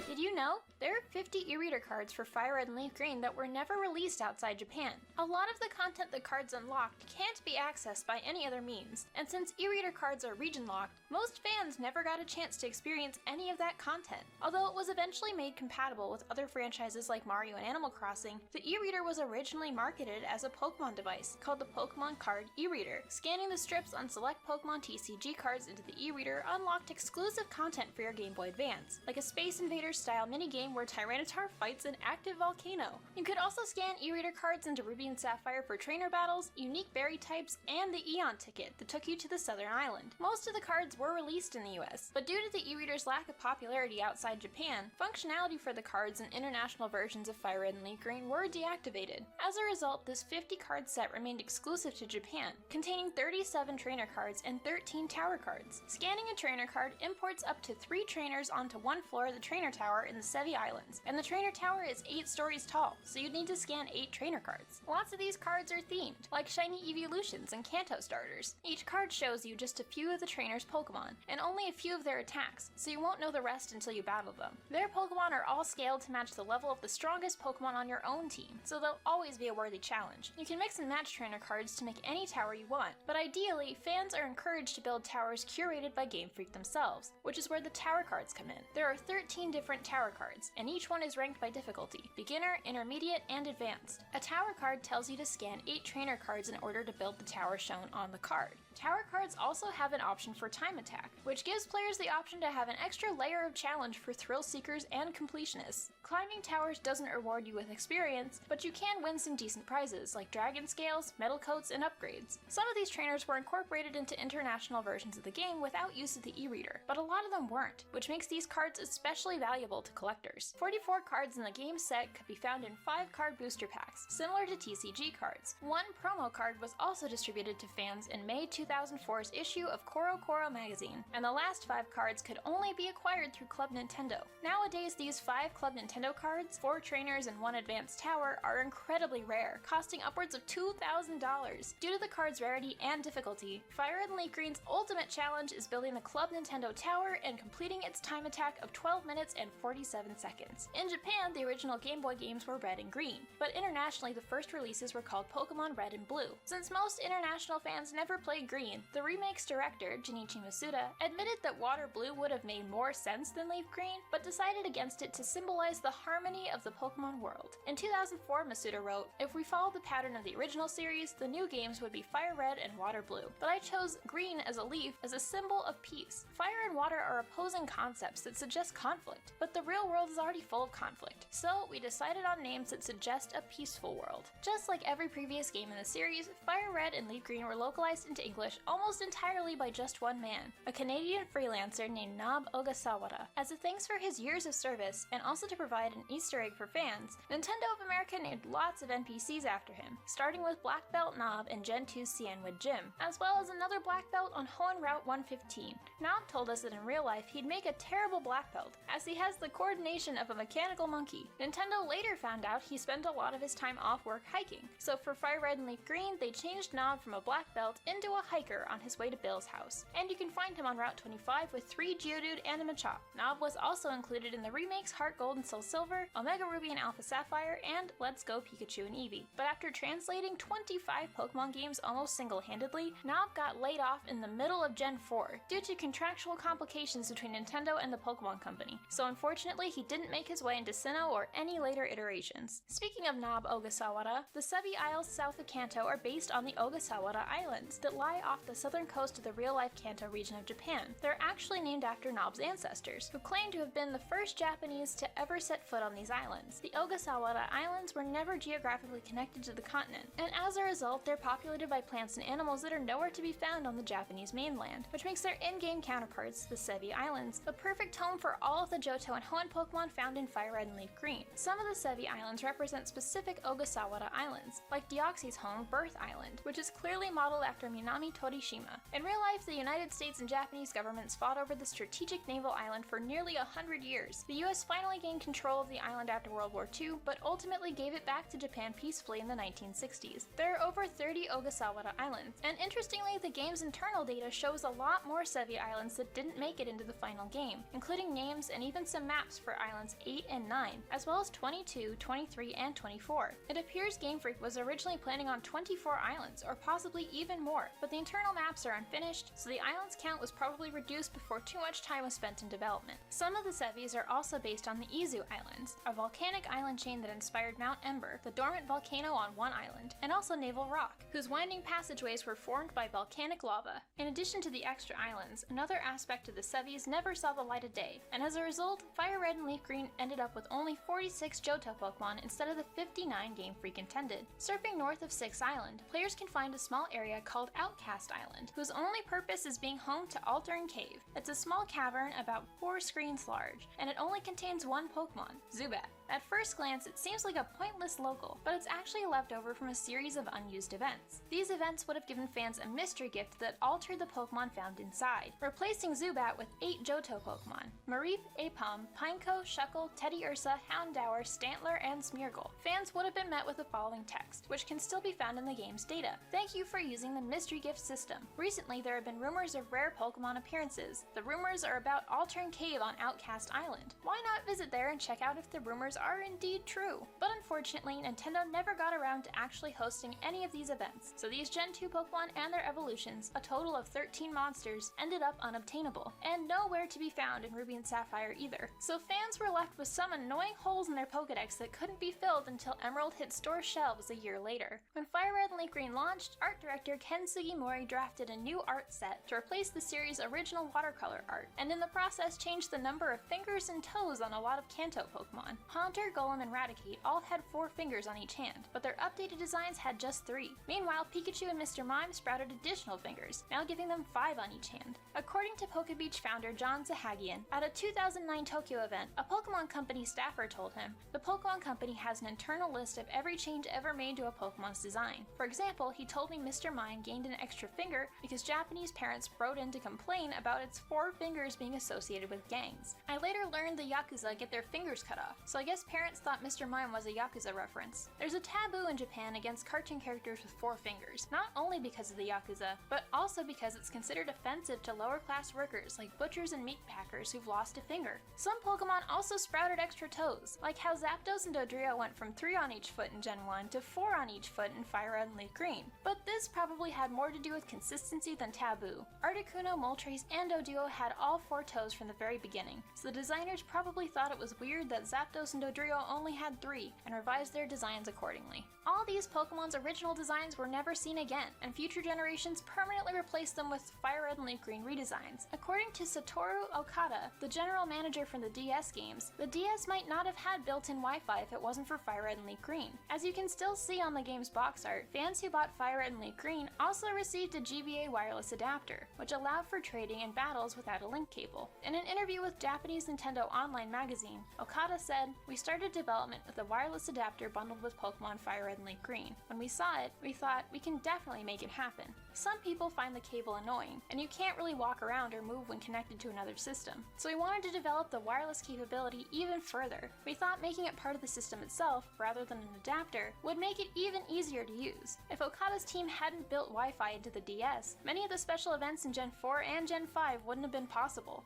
Did you know? There are 50 e-reader cards for Fire Red and Leaf Green that were never released outside Japan. A lot of the content the cards unlocked can't be accessed by any other means, and since e-reader cards are region-locked, most fans never got a chance to experience any of that content. Although it was eventually made compatible with other franchises like Mario and Animal Crossing, the e-reader was originally marketed as a Pokemon device called the Pokemon Card e-reader. Scanning the strips on select Pokemon TCG cards into the e-reader unlocked exclusive content for your Game Boy Advance, like a Space Invaders-style minigame where Tyranitar fights an active volcano. You could also scan e-reader cards into Ruby and Sapphire for trainer battles, unique berry types, and the Eon ticket that took you to the Southern Island. Most of the cards were released in the US, but due to the e-reader's lack of popularity outside Japan, functionality for the cards in international versions of Fire Red and Leaf Green were deactivated. As a result, this 50 card set remained exclusive to Japan, containing 37 trainer cards and 13 tower cards. Scanning a trainer card imports up to 3 trainers onto one floor of the trainer tower in the Sevi Islands, and the trainer tower is 8 stories tall, so you'd need to scan 8 trainer cards. Lots of these cards are themed, like shiny evolutions and Kanto starters. Each card shows you just a few of the trainer's Pokemon, and only a few of their attacks, so you won't know the rest until you battle them. Their Pokemon are all scaled to match the level of the strongest Pokemon on your own team, so they'll always be a worthy challenge. You can mix and match trainer cards to make any tower you want, but ideally, fans are encouraged to build towers curated by Game Freak themselves, which is where the tower cards come in. There are 13 different tower cards, and each one is ranked by difficulty: beginner, intermediate, and advanced. A tower card tells you to scan 8 trainer cards in order to build the tower shown on the card. Tower cards also have an option for time attack, which gives players the option to have an extra layer of challenge for thrill seekers and completionists. Climbing towers doesn't reward you with experience, but you can win some decent prizes like dragon scales, metal coats, and upgrades. Some of these trainers were incorporated into international versions of the game without use of the e-reader, but a lot of them weren't, which makes these cards especially valuable to collectors. 44 cards in the game set could be found in 5 card booster packs, similar to TCG cards. One promo card was also distributed to fans in May 2004's issue of Koro Koro magazine, and the last 5 cards could only be acquired through Club Nintendo. Nowadays, these 5 Club Nintendo cards, 4 trainers, and 1 advanced tower are incredibly rare, costing upwards of $2,000. Due to the card's rarity and difficulty, Fire Red and Leaf Green's ultimate challenge is building the Club Nintendo tower and completing its time attack of 12 minutes and 47 seconds. In Japan, the original Game Boy games were red and green, but internationally the first releases were called Pokemon Red and Blue. Since most international fans never played green, the remake's director, Junichi Masuda, admitted that Water Blue would have made more sense than Leaf Green, but decided against it to symbolize the harmony of the Pokemon world. In 2004, Masuda wrote, "If we follow the pattern of the original series, the new games would be Fire Red and Water Blue, but I chose green as a leaf as a symbol of peace. Fire and water are opposing concepts that suggest conflict, but the real world is already full of conflict, so we decided on names that suggest a peaceful world." Just like every previous game in the series, Fire Red and Leaf Green were localized into English almost entirely by just one man, a Canadian freelancer named Nob Ogasawara. As a thanks for his years of service, and also to provide an Easter egg for fans, Nintendo of America named lots of NPCs after him, starting with Black Belt Nob and Gen 2's Cianwood Jim, as well as another Black Belt on Hoenn Route 115. Nob told us that in real life he'd make a terrible Black Belt, as he has the coordination of a mechanical monkey. Nintendo later found out he spent a lot of his time off work hiking, so for Fire Red and Leaf Green, they changed Nob from a Black Belt into a hiker on his way to Bill's house, and you can find him on Route 25 with 3 Geodude and a Machop. Nob was also included in the remakes Heart Gold and Soul Silver, Omega Ruby and Alpha Sapphire, and Let's Go Pikachu and Eevee. But after translating 25 Pokemon games almost single-handedly, Nob got laid off in the middle of Gen 4 due to contractual complications between Nintendo and the Pokemon Company, so unfortunately he didn't make his way into Sinnoh or any later iterations. Speaking of Nob Ogasawara, the Sevi Isles south of Kanto are based on the Ogasawara Islands that lie off the southern coast of the real-life Kanto region of Japan. They're actually named after Nob's ancestors, who claim to have been the first Japanese to ever set foot on these islands. The Ogasawara Islands were never geographically connected to the continent, and as a result they're populated by plants and animals that are nowhere to be found on the Japanese mainland, which makes their in-game counterparts, the Sevi Islands, a perfect home for all of the Johto and Hoenn Pokemon found in Fire Red and Leaf Green. Some of the Sevi Islands represent specific Ogasawara Islands, like Deoxy's home, Birth Island, which is clearly modeled after Minami Torishima. In real life, the United States and Japanese governments fought over the strategic naval island for nearly 100 years. The US finally gained control of the island after World War II, but ultimately gave it back to Japan peacefully in the 1960s. There are over 30 Ogasawara Islands, and interestingly, the game's internal data shows a lot more Sevi Islands that didn't make it into the final game, including names and even some maps for Islands 8 and 9, as well as 22, 23, and 24. It appears Game Freak was originally planning on 24 islands, or possibly even more, but the internal maps are unfinished, so the islands count was probably reduced before too much time was spent in development. Some of the Sevis are also based on the Izu Islands, a volcanic island chain that inspired Mount Ember, the dormant volcano on one island, and also Naval Rock, whose winding passageways were formed by volcanic lava. In addition to the extra islands, another aspect of the Sevis never saw the light of day, and as a result, Fire Red and Leaf Green ended up with only 46 Johto Pokemon instead of the 59 Game Freak intended. Surfing north of 6 Island, players can find a small area called Outcast Island, whose only purpose is being home to Altering Cave. It's a small cavern about 4 screens large, and it only contains one Pokemon, Zubat. At first glance, it seems like a pointless local, but it's actually left over from a series of unused events. These events would have given fans a mystery gift that altered the Pokemon found inside, replacing Zubat with 8 Johto Pokemon: Mareep, Aipom, Pineco, Shuckle, Teddy Ursa, Houndour, Stantler, and Smeargle. Fans would have been met with the following text, which can still be found in the game's data. Thank you for using the mystery gift system. Recently, there have been rumors of rare Pokemon appearances. The rumors are about Altering Cave on Outcast Island. Why not visit there and check out if the rumors are indeed true? But unfortunately, Nintendo never got around to actually hosting any of these events, so these Gen 2 Pokemon and their evolutions, a total of 13 monsters, ended up unobtainable, and nowhere to be found in Ruby and Sapphire either. So fans were left with some annoying holes in their Pokedex that couldn't be filled until Emerald hit store shelves a year later. When Fire Red and Leaf Green launched, art director Ken Sugimori drafted a new art set to replace the series' original watercolor art, and in the process changed the number of fingers and toes on a lot of Kanto Pokemon. Haunter, Golem, and Raticate all had 4 fingers on each hand, but their updated designs had just 3. Meanwhile, Pikachu and Mr. Mime sprouted additional fingers, now giving them 5 on each hand. According to PokeBeach founder John Zahagian, at a 2009 Tokyo event, a Pokemon Company staffer told him, "The Pokemon Company has an internal list of every change ever made to a Pokemon's design. For example, he told me Mr. Mime gained an extra finger because Japanese parents wrote in to complain about its 4 fingers being associated with gangs. I later learned the Yakuza get their fingers cut off, so I guess parents thought Mr. Mime was a Yakuza reference." There's a taboo in Japan against cartoon characters with 4 fingers, not only because of the Yakuza, but also because it's considered offensive to lower class workers like butchers and meat packers who've lost a finger. Some Pokemon also sprouted extra toes, like how Zapdos and Dodrio went from 3 on each foot in Gen 1 to 4 on each foot in Fire Red and Leaf Green. But this probably had more to do with consistency than taboo. Articuno, Moltres, and Doduo had all 4 toes from the very beginning, so the designers probably thought it was weird that Zapdos and Dodrio only had 3, and revised their designs accordingly. All these Pokemon's original designs were never seen again, and future generations permanently replaced them with Fire Red and Leaf Green redesigns. According to Satoru Okada, the general manager for the DS games, the DS might not have had built-in Wi-Fi if it wasn't for Fire Red and Leaf Green. As you can still see on the game's box art, fans who bought Fire Red and Leaf Green also received a GBA wireless adapter, which allowed for trading in battles without a link cable. In an interview with Japanese Nintendo Online magazine, Okada said, "We started development with a wireless adapter bundled with Pokemon Fire Red and Leaf Green. When we saw it, we thought we can definitely make it happen. Some people find the cable annoying, and you can't really walk around or move when connected to another system. So we wanted to develop the wireless capability even further. We thought making it part of the system itself, rather than an adapter, would make it even easier to use. If Okada's team hadn't built Wi-Fi into the DS, many of the special events in Gen 4 and Gen 5 wouldn't have been possible."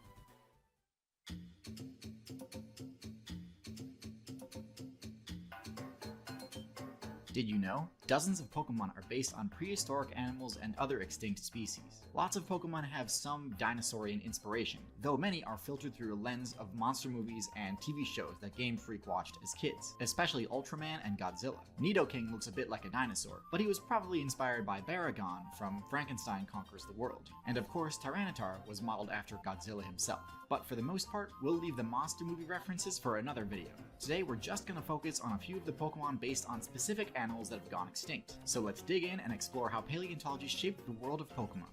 Did you know? Dozens of Pokemon are based on prehistoric animals and other extinct species. Lots of Pokemon have some dinosaurian inspiration, though many are filtered through a lens of monster movies and TV shows that Game Freak watched as kids, especially Ultraman and Godzilla. Nidoking looks a bit like a dinosaur, but he was probably inspired by Baragon from Frankenstein Conquers the World. And of course, Tyranitar was modeled after Godzilla himself. But for the most part, we'll leave the monster movie references for another video. Today we're just gonna focus on a few of the Pokemon based on specific animals that have gone extinct. So let's dig in and explore how paleontology shaped the world of Pokemon.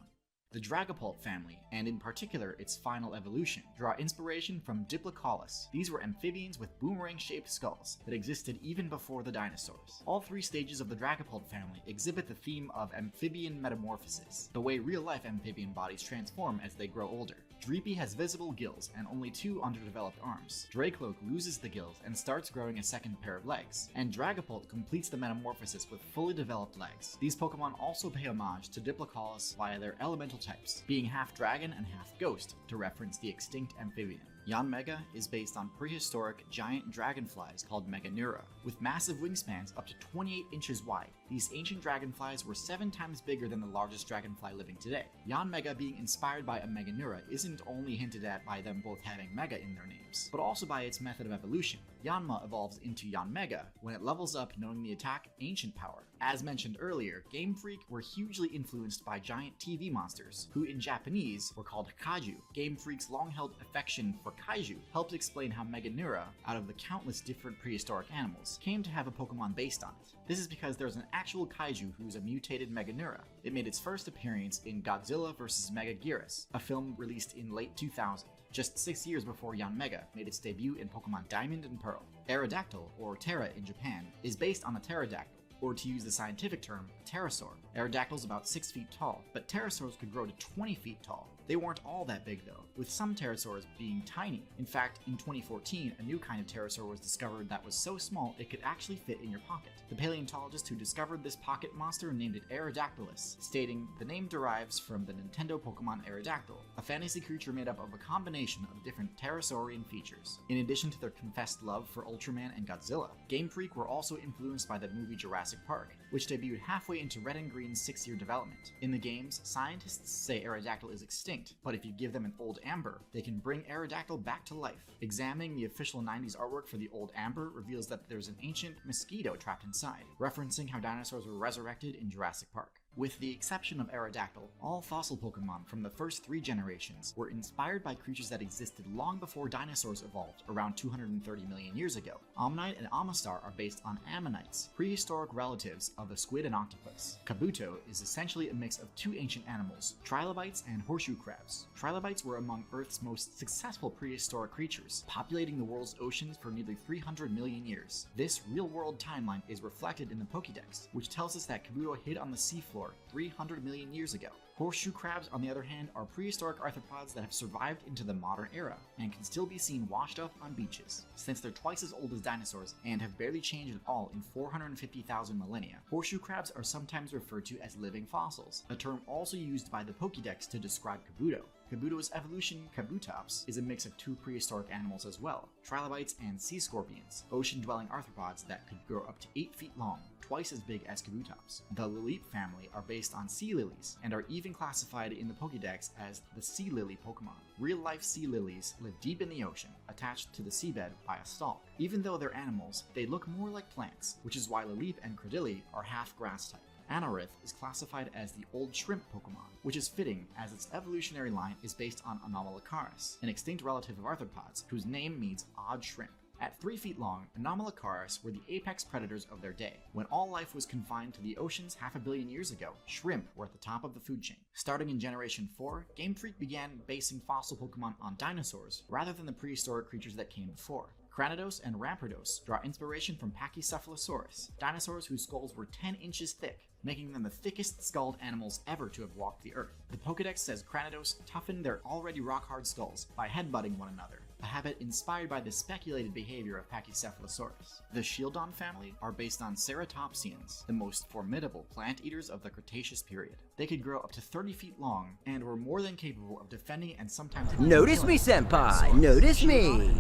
The Dragapult family, and in particular its final evolution, draw inspiration from Diplocaulus. These were amphibians with boomerang-shaped skulls that existed even before the dinosaurs. All three stages of the Dragapult family exhibit the theme of amphibian metamorphosis, the way real-life amphibian bodies transform as they grow older. Dreepy has visible gills and only 2 underdeveloped arms. Dracloak loses the gills and starts growing a second pair of legs, and Dragapult completes the metamorphosis with fully developed legs. These Pokemon also pay homage to Diplocaulus via their elemental types, being half dragon and half ghost, to reference the extinct amphibian. Yanmega is based on prehistoric giant dragonflies called Meganeura, with massive wingspans up to 28 inches wide. These ancient dragonflies were 7 times bigger than the largest dragonfly living today. Yanmega being inspired by a Meganeura isn't only hinted at by them both having Mega in their names, but also by its method of evolution. Yanma evolves into Yanmega when it levels up, knowing the attack Ancient Power. As mentioned earlier, Game Freak were hugely influenced by giant TV monsters, who in Japanese were called kaiju. Game Freak's long-held affection for kaiju helped explain how Meganeura, out of the countless different prehistoric animals, came to have a Pokemon based on it. This is because there's an actual kaiju who's a mutated Meganeura. It made its first appearance in Godzilla vs. Megaguirus, a film released in late 2000. Just 6 years before Yanmega made its debut in Pokemon Diamond and Pearl. Aerodactyl, or Terra in Japan, is based on a pterodactyl, or to use the scientific term, pterosaur. Aerodactyl's about 6 feet tall, but pterosaurs could grow to 20 feet tall. They weren't all that big though, with some pterosaurs being tiny. In fact, in 2014, a new kind of pterosaur was discovered that was so small it could actually fit in your pocket. The paleontologist who discovered this pocket monster named it Aerodactylus, stating the name derives from the Nintendo Pokemon Aerodactyl, a fantasy creature made up of a combination of different pterosaurian features. In addition to their confessed love for Ultraman and Godzilla, Game Freak were also influenced by the movie Jurassic Park, which debuted halfway into Red and Green's 6-year development. In the games, scientists say Aerodactyl is extinct, but if you give them an old Amber, they can bring Aerodactyl back to life. Examining the official 90s artwork for the old Amber reveals that there's an ancient mosquito trapped inside, referencing how dinosaurs were resurrected in Jurassic Park. With the exception of Aerodactyl, all fossil Pokemon from the first 3 generations were inspired by creatures that existed long before dinosaurs evolved, around 230 million years ago. Omnite and Omastar are based on ammonites, prehistoric relatives of the squid and octopus. Kabuto is essentially a mix of 2 ancient animals, trilobites and horseshoe crabs. Trilobites were among Earth's most successful prehistoric creatures, populating the world's oceans for nearly 300 million years. This real-world timeline is reflected in the Pokédex, which tells us that Kabuto hid on the seafloor 300 million years ago. Horseshoe crabs, on the other hand, are prehistoric arthropods that have survived into the modern era and can still be seen washed up on beaches. Since they're twice as old as dinosaurs and have barely changed at all in 450,000 millennia, horseshoe crabs are sometimes referred to as living fossils, a term also used by the Pokédex to describe Kabuto. Kabuto's evolution, Kabutops, is a mix of 2 prehistoric animals as well, trilobites and sea scorpions, ocean-dwelling arthropods that could grow up to 8 feet long, twice as big as Kabutops. The Lileep family are based on sea lilies, and are even classified in the Pokédex as the sea lily Pokemon. Real-life sea lilies live deep in the ocean, attached to the seabed by a stalk. Even though they're animals, they look more like plants, which is why Lileep and Cradily are half grass type. Anorith is classified as the old shrimp Pokemon, which is fitting as its evolutionary line is based on Anomalocaris, an extinct relative of arthropods whose name means odd shrimp. At 3 feet long, Anomalocaris were the apex predators of their day. When all life was confined to the oceans 500 million years ago, shrimp were at the top of the food chain. Starting in Generation 4, Game Freak began basing fossil Pokemon on dinosaurs rather than the prehistoric creatures that came before. Cranidos and Rampardos draw inspiration from Pachycephalosaurus, dinosaurs whose skulls were 10 inches thick. making them the thickest skulled animals ever to have walked the earth. The Pokedex says Cranidos toughened their already rock-hard skulls by headbutting one another, a habit inspired by the speculated behavior of Pachycephalosaurus. The Shieldon family are based on ceratopsians, the most formidable plant eaters of the Cretaceous period. They could grow up to 30 feet long and were more than capable of defending and sometimes Notice me, senpai! Notice me!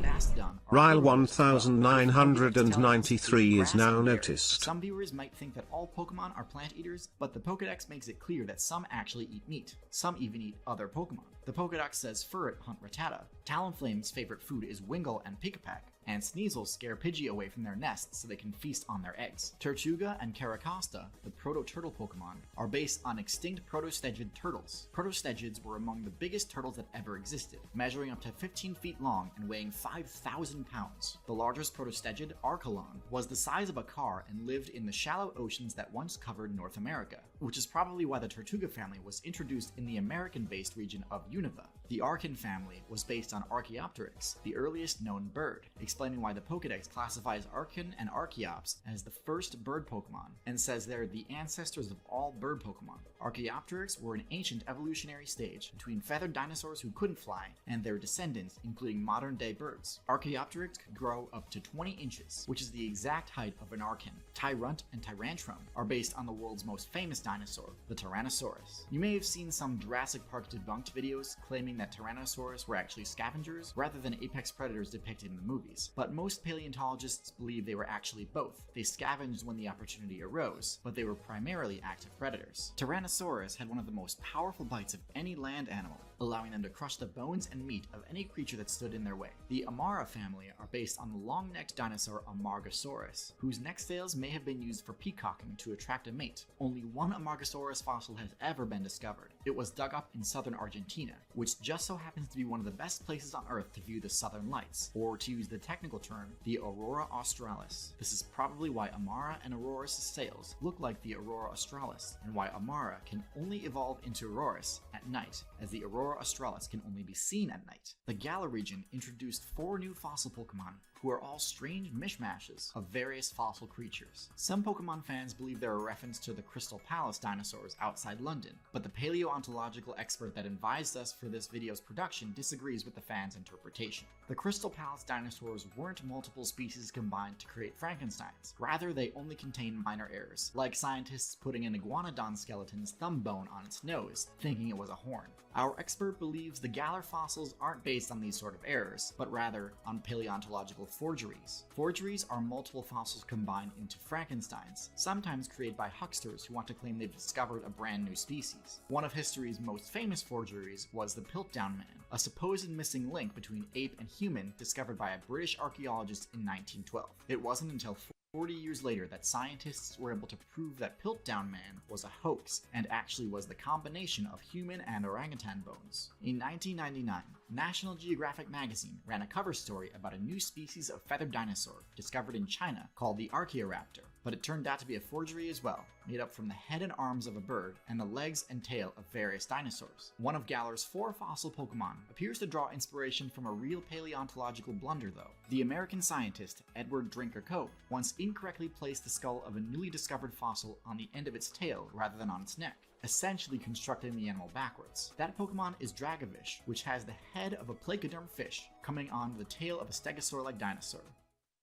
Ryle 1993 is now noticed. Some viewers might think that all Pokemon are plant eaters, but the Pokedex makes it clear that some actually eat meat. Some even eat other Pokemon. The Pokedex says Furret hunt Rattata, Talonflame's favorite food is Wingull and Pikapak, and Sneasel scare Pidgey away from their nests so they can feast on their eggs. Tortuga and Caracosta, the proto-turtle Pokemon, are based on extinct protostegid turtles. Protostegids were among the biggest turtles that ever existed, measuring up to 15 feet long and weighing 5,000 pounds. The largest protostegid, Archelon, was the size of a car and lived in the shallow oceans that once covered North America, which is probably why the Tortuga family was introduced in the American-based region of Unova. The Archen family was based on Archaeopteryx, the earliest known bird, explaining why the Pokedex classifies Archen and Archaeops as the first bird Pokemon, and says they're the ancestors of all bird Pokemon. Archaeopteryx were an ancient evolutionary stage between feathered dinosaurs who couldn't fly and their descendants, including modern-day birds. Archaeopteryx could grow up to 20 inches, which is the exact height of an Archen. Tyrunt and Tyrantrum are based on the world's most famous dinosaur, the Tyrannosaurus. You may have seen some Jurassic Park debunked videos claiming that Tyrannosaurus were actually scavengers rather than apex predators depicted in the movies, but most paleontologists believe they were actually both. They scavenged when the opportunity arose, but they were primarily active predators. Tyrannosaurus had one of the most powerful bites of any land animal, allowing them to crush the bones and meat of any creature that stood in their way. The Amara family are based on the long-necked dinosaur Amargasaurus, whose neck scales may have been used for peacocking to attract a mate. Only one Amargasaurus fossil has ever been discovered. It was dug up in southern Argentina, which just so happens to be one of the best places on Earth to view the southern lights, or to use the technical term, the Aurora Australis. This is probably why Amara and Aurora's sails look like the Aurora Australis, and why Amara can only evolve into Aurorus at night, as the Aurora Australis can only be seen at night. The Galar region introduced 4 new fossil Pokemon who are all strange mishmashes of various fossil creatures. Some Pokemon fans believe they're a reference to the Crystal Palace dinosaurs outside London, but the paleontological expert that advised us for this video's production disagrees with the fans' interpretation. The Crystal Palace dinosaurs weren't multiple species combined to create Frankensteins. Rather, they only contain minor errors, like scientists putting an iguanodon skeleton's thumb bone on its nose, thinking it was a horn. Our expert believes the Galar fossils aren't based on these sort of errors, but rather on paleontological forgeries. Forgeries are multiple fossils combined into Frankensteins, sometimes created by hucksters who want to claim they've discovered a brand new species. One of history's most famous forgeries was the Piltdown Man, a supposed missing link between ape and human discovered by a British archaeologist in 1912. It wasn't until 40 years later that scientists were able to prove that Piltdown Man was a hoax and actually was the combination of human and orangutan bones. In 1999, National Geographic magazine ran a cover story about a new species of feathered dinosaur discovered in China called the Archaeoraptor, but it turned out to be a forgery as well, made up from the head and arms of a bird and the legs and tail of various dinosaurs. One of Galar's 4 fossil Pokemon appears to draw inspiration from a real paleontological blunder though. The American scientist Edward Drinker Cope once incorrectly placed the skull of a newly discovered fossil on the end of its tail rather than on its neck, essentially constructing the animal backwards. That Pokemon is Dragovish, which has the head of a placoderm fish coming on the tail of a stegosaur-like dinosaur.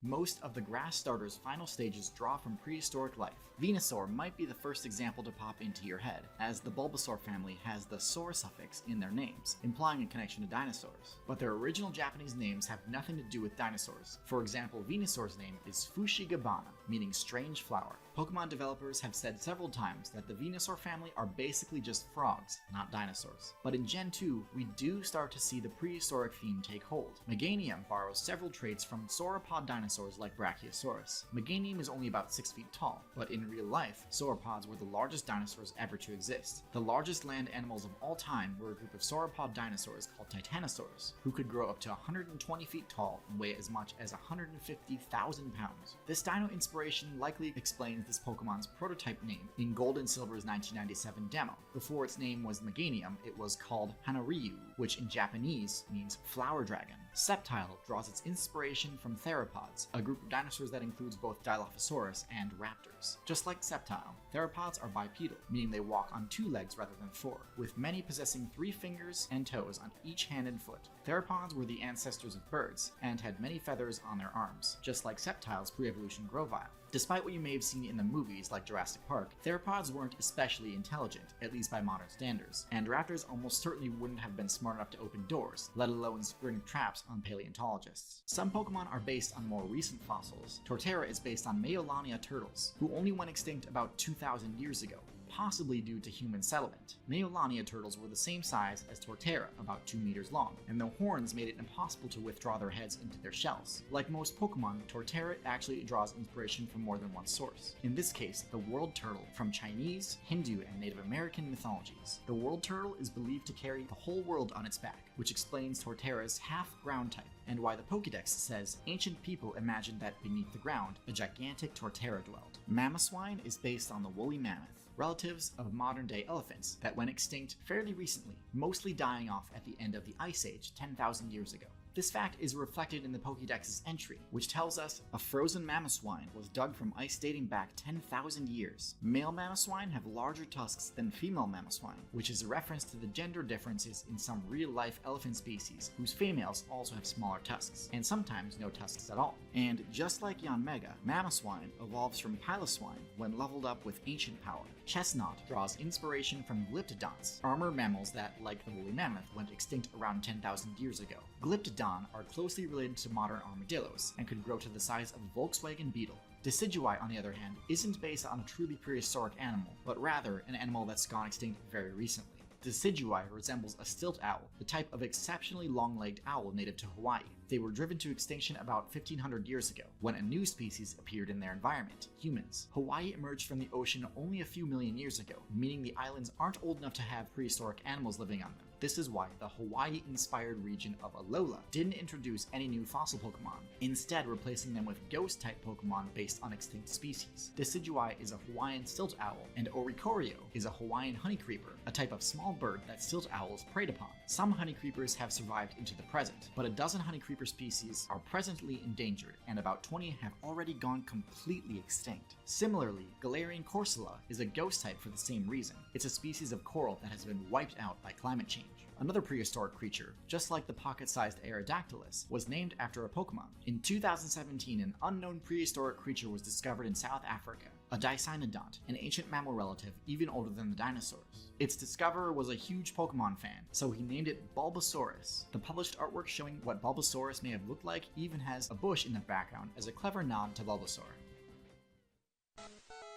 Most of the grass starter's final stages draw from prehistoric life. Venusaur might be the first example to pop into your head, as the Bulbasaur family has the "saur" suffix in their names, implying a connection to dinosaurs. But their original Japanese names have nothing to do with dinosaurs. For example, Venusaur's name is Fushigabana, meaning strange flower. Pokemon developers have said several times that the Venusaur family are basically just frogs, not dinosaurs. But in Gen 2, we do start to see the prehistoric theme take hold. Meganium borrows several traits from sauropod dinosaurs like Brachiosaurus. Meganium is only about 6 feet tall, but in real life, sauropods were the largest dinosaurs ever to exist. The largest land animals of all time were a group of sauropod dinosaurs called Titanosaurs, who could grow up to 120 feet tall and weigh as much as 150,000 pounds. This dino inspiration likely explains this Pokemon's prototype name in Gold and Silver's 1997 demo. Before its name was Meganium, it was called Hanaryu, which in Japanese means flower dragon. Sceptile draws its inspiration from theropods, a group of dinosaurs that includes both Dilophosaurus and raptors. Just like Sceptile, theropods are bipedal, meaning they walk on 2 legs rather than 4, with many possessing 3 fingers and toes on each hand and foot. Theropods were the ancestors of birds, and had many feathers on their arms, just like Sceptile's pre-evolution Grovile. Despite what you may have seen in the movies like Jurassic Park, theropods weren't especially intelligent, at least by modern standards, and raptors almost certainly wouldn't have been smart enough to open doors, let alone spring traps on paleontologists. Some Pokemon are based on more recent fossils. Torterra is based on Meolania turtles, who only went extinct about 2,000 years ago, possibly due to human settlement. Meolania turtles were the same size as Torterra, about 2 meters long, and their horns made it impossible to withdraw their heads into their shells. Like most Pokemon, Torterra actually draws inspiration from more than one source. In this case, the world turtle from Chinese, Hindu, and Native American mythologies. The world turtle is believed to carry the whole world on its back, which explains Torterra's half-ground type, and why the Pokédex says ancient people imagined that beneath the ground, a gigantic Torterra dwelled. Mamoswine is based on the woolly mammoth, relatives of modern-day elephants that went extinct fairly recently, mostly dying off at the end of the Ice Age 10,000 years ago. This fact is reflected in the Pokédex's entry, which tells us a frozen mamoswine was dug from ice dating back 10,000 years. Male mamoswine have larger tusks than female mamoswine, which is a reference to the gender differences in some real-life elephant species, whose females also have smaller tusks, and sometimes no tusks at all. And just like Yanmega, mamoswine evolves from piloswine when leveled up with ancient power. Chestnut draws inspiration from glyptodonts, armored mammals that, like the woolly mammoth, went extinct around 10,000 years ago. Glyptodon are closely related to modern armadillos and could grow to the size of a Volkswagen Beetle. Decidueye, on the other hand, isn't based on a truly prehistoric animal, but rather an animal that's gone extinct very recently. Decidueye resembles a stilt owl, the type of exceptionally long-legged owl native to Hawaii. They were driven to extinction about 1,500 years ago, when a new species appeared in their environment, humans. Hawaii emerged from the ocean only a few million years ago, meaning the islands aren't old enough to have prehistoric animals living on them. This is why the Hawaii-inspired region of Alola didn't introduce any new fossil Pokemon, instead replacing them with ghost-type Pokemon based on extinct species. Decidueye is a Hawaiian stilt owl, and Oricorio is a Hawaiian honeycreeper, a type of small bird that stilt owls preyed upon. Some honeycreepers have survived into the present, but a dozen honeycreeper species are presently endangered, and about 20 have already gone completely extinct. Similarly, Galarian Corsola is a ghost type for the same reason. It's a species of coral that has been wiped out by climate change. Another prehistoric creature, just like the pocket-sized Aerodactylus, was named after a Pokemon. In 2017, an unknown prehistoric creature was discovered in South Africa, a Dicynodont, an ancient mammal relative even older than the dinosaurs. Its discoverer was a huge Pokemon fan, so he named it Bulbasaurus. The published artwork showing what Bulbasaurus may have looked like even has a bush in the background as a clever nod to Bulbasaur.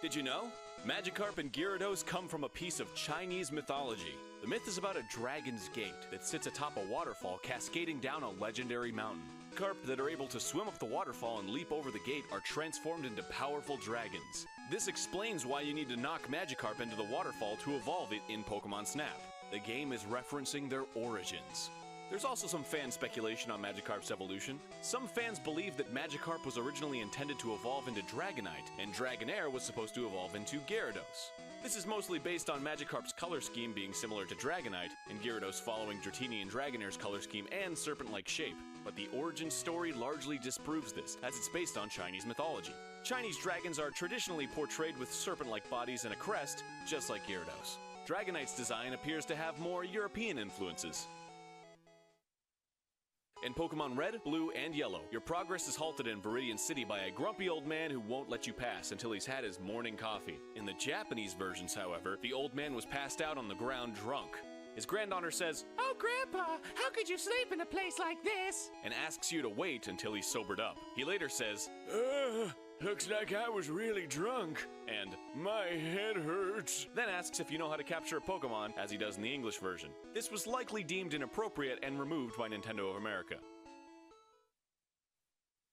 Did you know? Magikarp and Gyarados come from a piece of Chinese mythology. The myth is about a dragon's gate that sits atop a waterfall cascading down a legendary mountain. Carp that are able to swim up the waterfall and leap over the gate are transformed into powerful dragons. This explains why you need to knock Magikarp into the waterfall to evolve it in Pokemon Snap. The game is referencing their origins. There's also some fan speculation on Magikarp's evolution. Some fans believe that Magikarp was originally intended to evolve into Dragonite, and Dragonair was supposed to evolve into Gyarados. This is mostly based on Magikarp's color scheme being similar to Dragonite, and Gyarados following Dratini and Dragonair's color scheme and serpent-like shape. But the origin story largely disproves this, as it's based on Chinese mythology. Chinese dragons are traditionally portrayed with serpent-like bodies and a crest, just like Gyarados. Dragonite's design appears to have more European influences. In Pokemon Red, Blue, and Yellow, your progress is halted in Viridian City by a grumpy old man who won't let you pass until he's had his morning coffee. In the Japanese versions, however, the old man was passed out on the ground drunk. His granddaughter says, "Oh, Grandpa, how could you sleep in a place like this?" and asks you to wait until he's sobered up. He later says, "Looks like I was really drunk," and "My head hurts," then asks if you know how to capture a Pokemon, as he does in the English version. This was likely deemed inappropriate and removed by Nintendo of America.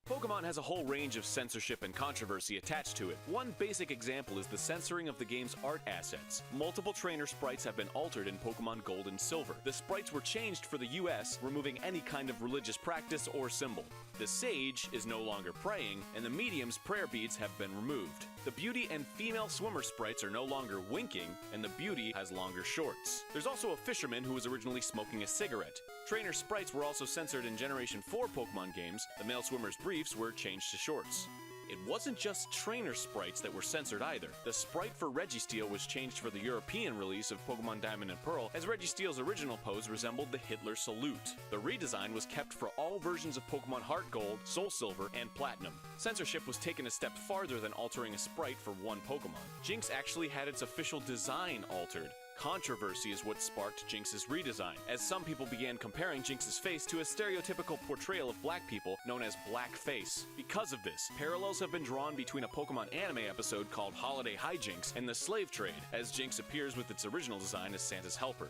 Pokemon has a whole range of censorship and controversy attached to it. One basic example is the censoring of the game's art assets. Multiple trainer sprites have been altered in Pokemon Gold and Silver. The sprites were changed for the US, removing any kind of religious practice or symbol. The sage is no longer praying, and the medium's prayer beads have been removed. The beauty and female swimmer sprites are no longer winking, and the beauty has longer shorts. There's also a fisherman who was originally smoking a cigarette. Trainer sprites were also censored in Generation 4 Pokemon games. The male swimmer's briefs were changed to shorts. It wasn't just trainer sprites that were censored either. The sprite for Registeel was changed for the European release of Pokemon Diamond and Pearl, as Registeel's original pose resembled the Hitler salute. The redesign was kept for all versions of Pokemon Heart Gold, Soul Silver, and Platinum. Censorship was taken a step farther than altering a sprite for one Pokemon. Jinx actually had its official design altered. Controversy is what sparked Jinx's redesign, as some people began comparing Jinx's face to a stereotypical portrayal of black people known as blackface. Because of this, parallels have been drawn between a Pokemon anime episode called Holiday Hijinks and the slave trade, as Jinx appears with its original design as Santa's helper.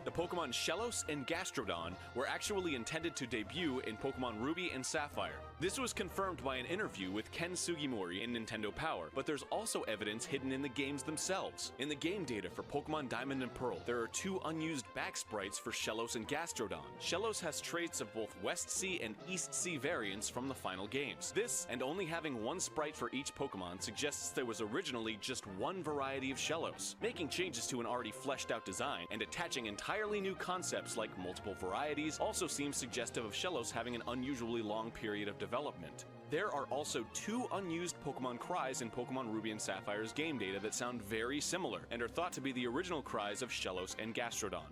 The Pokemon Shellos and Gastrodon were actually intended to debut in Pokemon Ruby and Sapphire. This was confirmed by an interview with Ken Sugimori in Nintendo Power, but there's also evidence hidden in the games themselves. In the game data for Pokemon Diamond and Pearl, there are 2 unused back sprites for Shellos and Gastrodon. Shellos has traits of both West Sea and East Sea variants from the final games. This, and only having 1 sprite for each Pokemon, suggests there was originally just 1 variety of Shellos. Making changes to an already fleshed out design and attaching entirely new concepts like multiple varieties also seems suggestive of Shellos having an unusually long period of development. There are also 2 unused Pokemon cries in Pokemon Ruby and Sapphire's game data that sound very similar and are thought to be the original cries of Shellos and Gastrodon.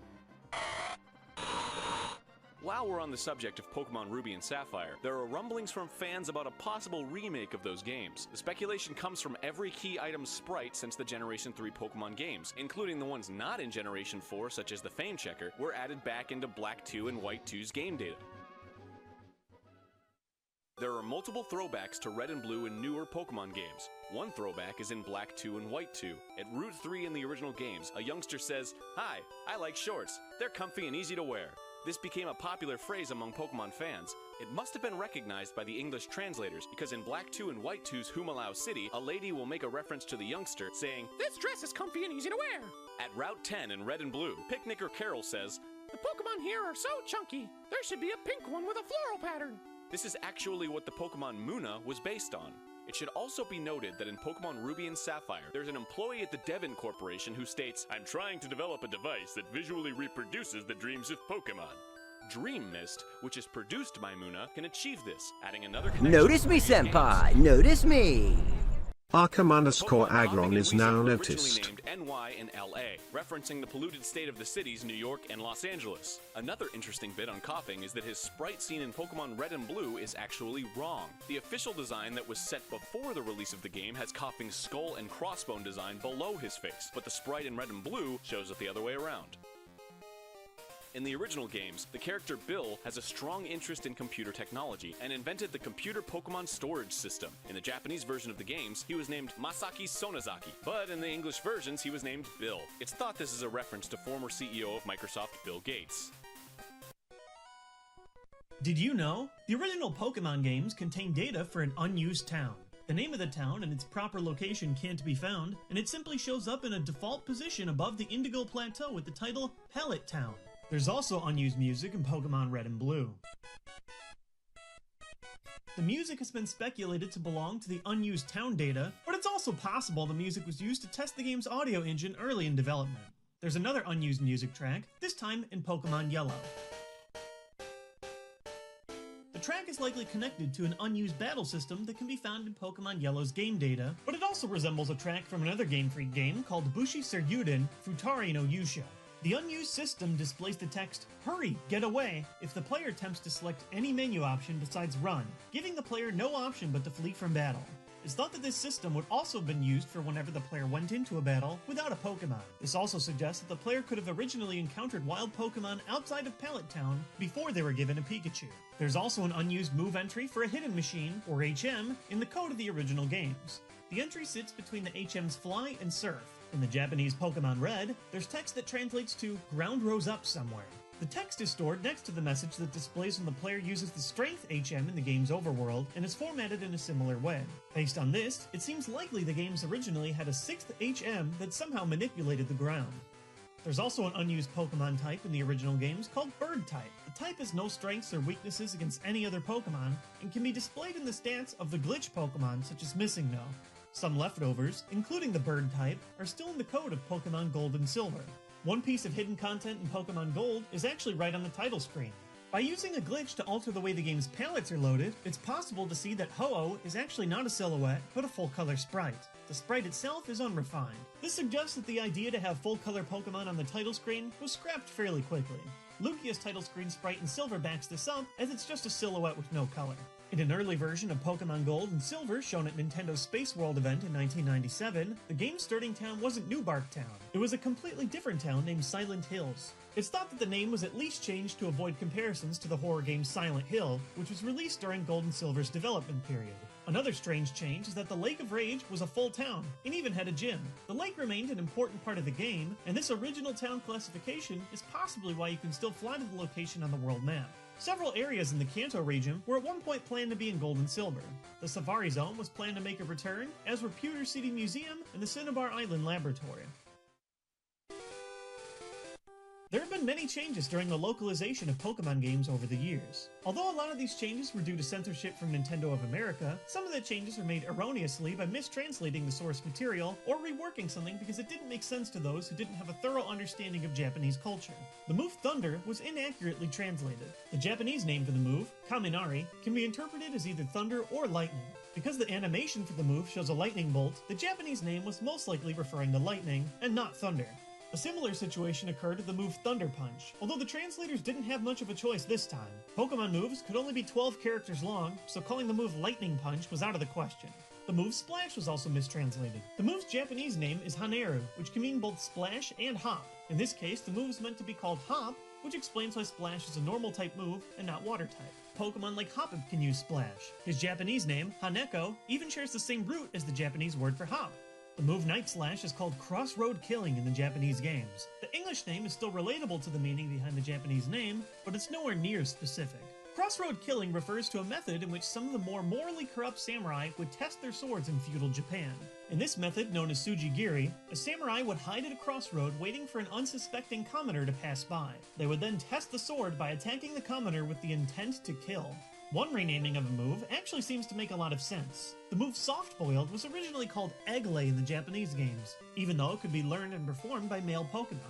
While we're on the subject of Pokemon Ruby and Sapphire, there are rumblings from fans about a possible remake of those games. The speculation comes from every key item sprite since the Generation 3 Pokemon games, including the ones not in Generation 4 such as the Fame Checker, were added back into Black 2 and White 2's game data. There are multiple throwbacks to Red and Blue in newer Pokemon games. One throwback is in Black 2 and White 2. At Route 3 in the original games, a youngster says, "Hi, I like shorts. They're comfy and easy to wear." This became a popular phrase among Pokemon fans. It must have been recognized by the English translators, because in Black 2 and White 2's Humalao City, a lady will make a reference to the youngster, saying, "This dress is comfy and easy to wear." At Route 10 in Red and Blue, Picnicker Carol says, "The Pokemon here are so chunky. There should be a pink one with a floral pattern." This is actually what the Pokemon Muna was based on. It should also be noted that in Pokemon Ruby and Sapphire, there's an employee at the Devon Corporation who states, "I'm trying to develop a device that visually reproduces the dreams of Pokemon." Dream Mist, which is produced by Muna, can achieve this, adding another connection. Notice me, senpai! Notice me! Arkham_Agron is now noticed. Named NY and LA, referencing the polluted state of the cities New York and Los Angeles. Another interesting bit on coughing is that his sprite seen in Pokemon Red and Blue is actually wrong. The official design that was set before the release of the game has Coughing's skull and crossbone design below his face, but the sprite in Red and Blue shows it the other way around. In the original games, the character Bill has a strong interest in computer technology and invented the computer Pokemon storage system. In the Japanese version of the games, he was named Masaki Sonozaki, but in the English versions, he was named Bill. It's thought this is a reference to former CEO of Microsoft, Bill Gates. Did you know? The original Pokemon games contain data for an unused town. The name of the town and its proper location can't be found, and it simply shows up in a default position above the Indigo Plateau with the title Pellet Town. There's also unused music in Pokemon Red and Blue. The music has been speculated to belong to the unused town data, but it's also possible the music was used to test the game's audio engine early in development. There's another unused music track, this time in Pokemon Yellow. The track is likely connected to an unused battle system that can be found in Pokemon Yellow's game data, but it also resembles a track from another Game Freak game called Bushi Seryuden Futari no Yusha. The unused system displays the text, "Hurry, get away," if the player attempts to select any menu option besides run, giving the player no option but to flee from battle. It's thought that this system would also have been used for whenever the player went into a battle without a Pokemon. This also suggests that the player could have originally encountered wild Pokemon outside of Pellet Town before they were given a Pikachu. There's also an unused move entry for a hidden machine, or HM, in the code of the original games. The entry sits between the HM's Fly and Surf. In the Japanese Pokemon Red, there's text that translates to "ground rose up somewhere." The text is stored next to the message that displays when the player uses the Strength HM in the game's overworld and is formatted in a similar way. Based on this, it seems likely the games originally had a 6th HM that somehow manipulated the ground. There's also an unused Pokemon type in the original games called Bird type. The type has no strengths or weaknesses against any other Pokemon and can be displayed in the stats of the glitch Pokemon such as Missing No. Some leftovers, including the Bird type, are still in the code of Pokemon Gold and Silver. One piece of hidden content in Pokemon Gold is actually right on the title screen. By using a glitch to alter the way the game's palettes are loaded, it's possible to see that Ho-Oh is actually not a silhouette, but a full-color sprite. The sprite itself is unrefined. This suggests that the idea to have full-color Pokemon on the title screen was scrapped fairly quickly. Lugia's title screen sprite in Silver backs this up, as it's just a silhouette with no color. In an early version of Pokemon Gold and Silver shown at Nintendo's Space World event in 1997, the game's starting town wasn't New Bark Town. It was a completely different town named Silent Hills. It's thought that the name was at least changed to avoid comparisons to the horror game Silent Hill, which was released during Gold and Silver's development period. Another strange change is that the Lake of Rage was a full town, and even had a gym. The lake remained an important part of the game, and this original town classification is possibly why you can still fly to the location on the world map. Several areas in the Kanto region were at one point planned to be in Gold and Silver. The Safari Zone was planned to make a return, as were Pewter City Museum and the Cinnabar Island Laboratory. There have been many changes during the localization of Pokemon games over the years. Although a lot of these changes were due to censorship from Nintendo of America, some of the changes were made erroneously by mistranslating the source material or reworking something because it didn't make sense to those who didn't have a thorough understanding of Japanese culture. The move Thunder was inaccurately translated. The Japanese name for the move, Kaminari, can be interpreted as either thunder or lightning. Because the animation for the move shows a lightning bolt, the Japanese name was most likely referring to lightning and not thunder. A similar situation occurred with the move Thunder Punch, although the translators didn't have much of a choice this time. Pokemon moves could only be 12 characters long, so calling the move Lightning Punch was out of the question. The move Splash was also mistranslated. The move's Japanese name is Haneru, which can mean both Splash and Hop. In this case, the move is meant to be called Hop, which explains why Splash is a normal type move and not water type. Pokemon like Hoppip can use Splash. His Japanese name, Haneko, even shares the same root as the Japanese word for hop. The move Night Slash is called Crossroad Killing in the Japanese games. The English name is still relatable to the meaning behind the Japanese name, but it's nowhere near specific. Crossroad Killing refers to a method in which some of the more morally corrupt samurai would test their swords in feudal Japan. In this method, known as Sujigiri, a samurai would hide at a crossroad waiting for an unsuspecting commoner to pass by. They would then test the sword by attacking the commoner with the intent to kill. One renaming of a move actually seems to make a lot of sense. The move Soft Boiled was originally called Egglay in the Japanese games, even though it could be learned and performed by male Pokemon.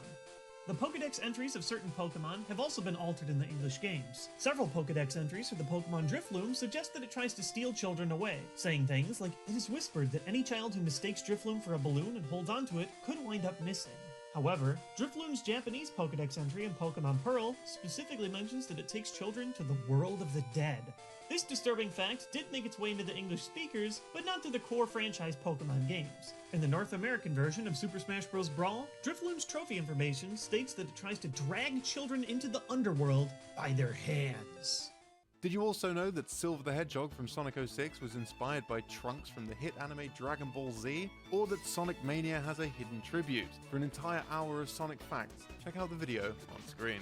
The Pokedex entries of certain Pokemon have also been altered in the English games. Several Pokedex entries for the Pokemon Drifloon suggest that it tries to steal children away, saying things like, "It is whispered that any child who mistakes Drifloon for a balloon and holds onto it could wind up missing." However, Drifloon's Japanese Pokedex entry in Pokemon Pearl specifically mentions that it takes children to the world of the dead. This disturbing fact did make its way into the English speakers, but not to the core franchise Pokemon games. In the North American version of Super Smash Bros. Brawl, Drifloon's trophy information states that it tries to drag children into the underworld by their hands. Did you also know that Silver the Hedgehog from Sonic 06 was inspired by Trunks from the hit anime Dragon Ball Z? Or that Sonic Mania has a hidden tribute? For an entire hour of Sonic facts, check out the video on screen.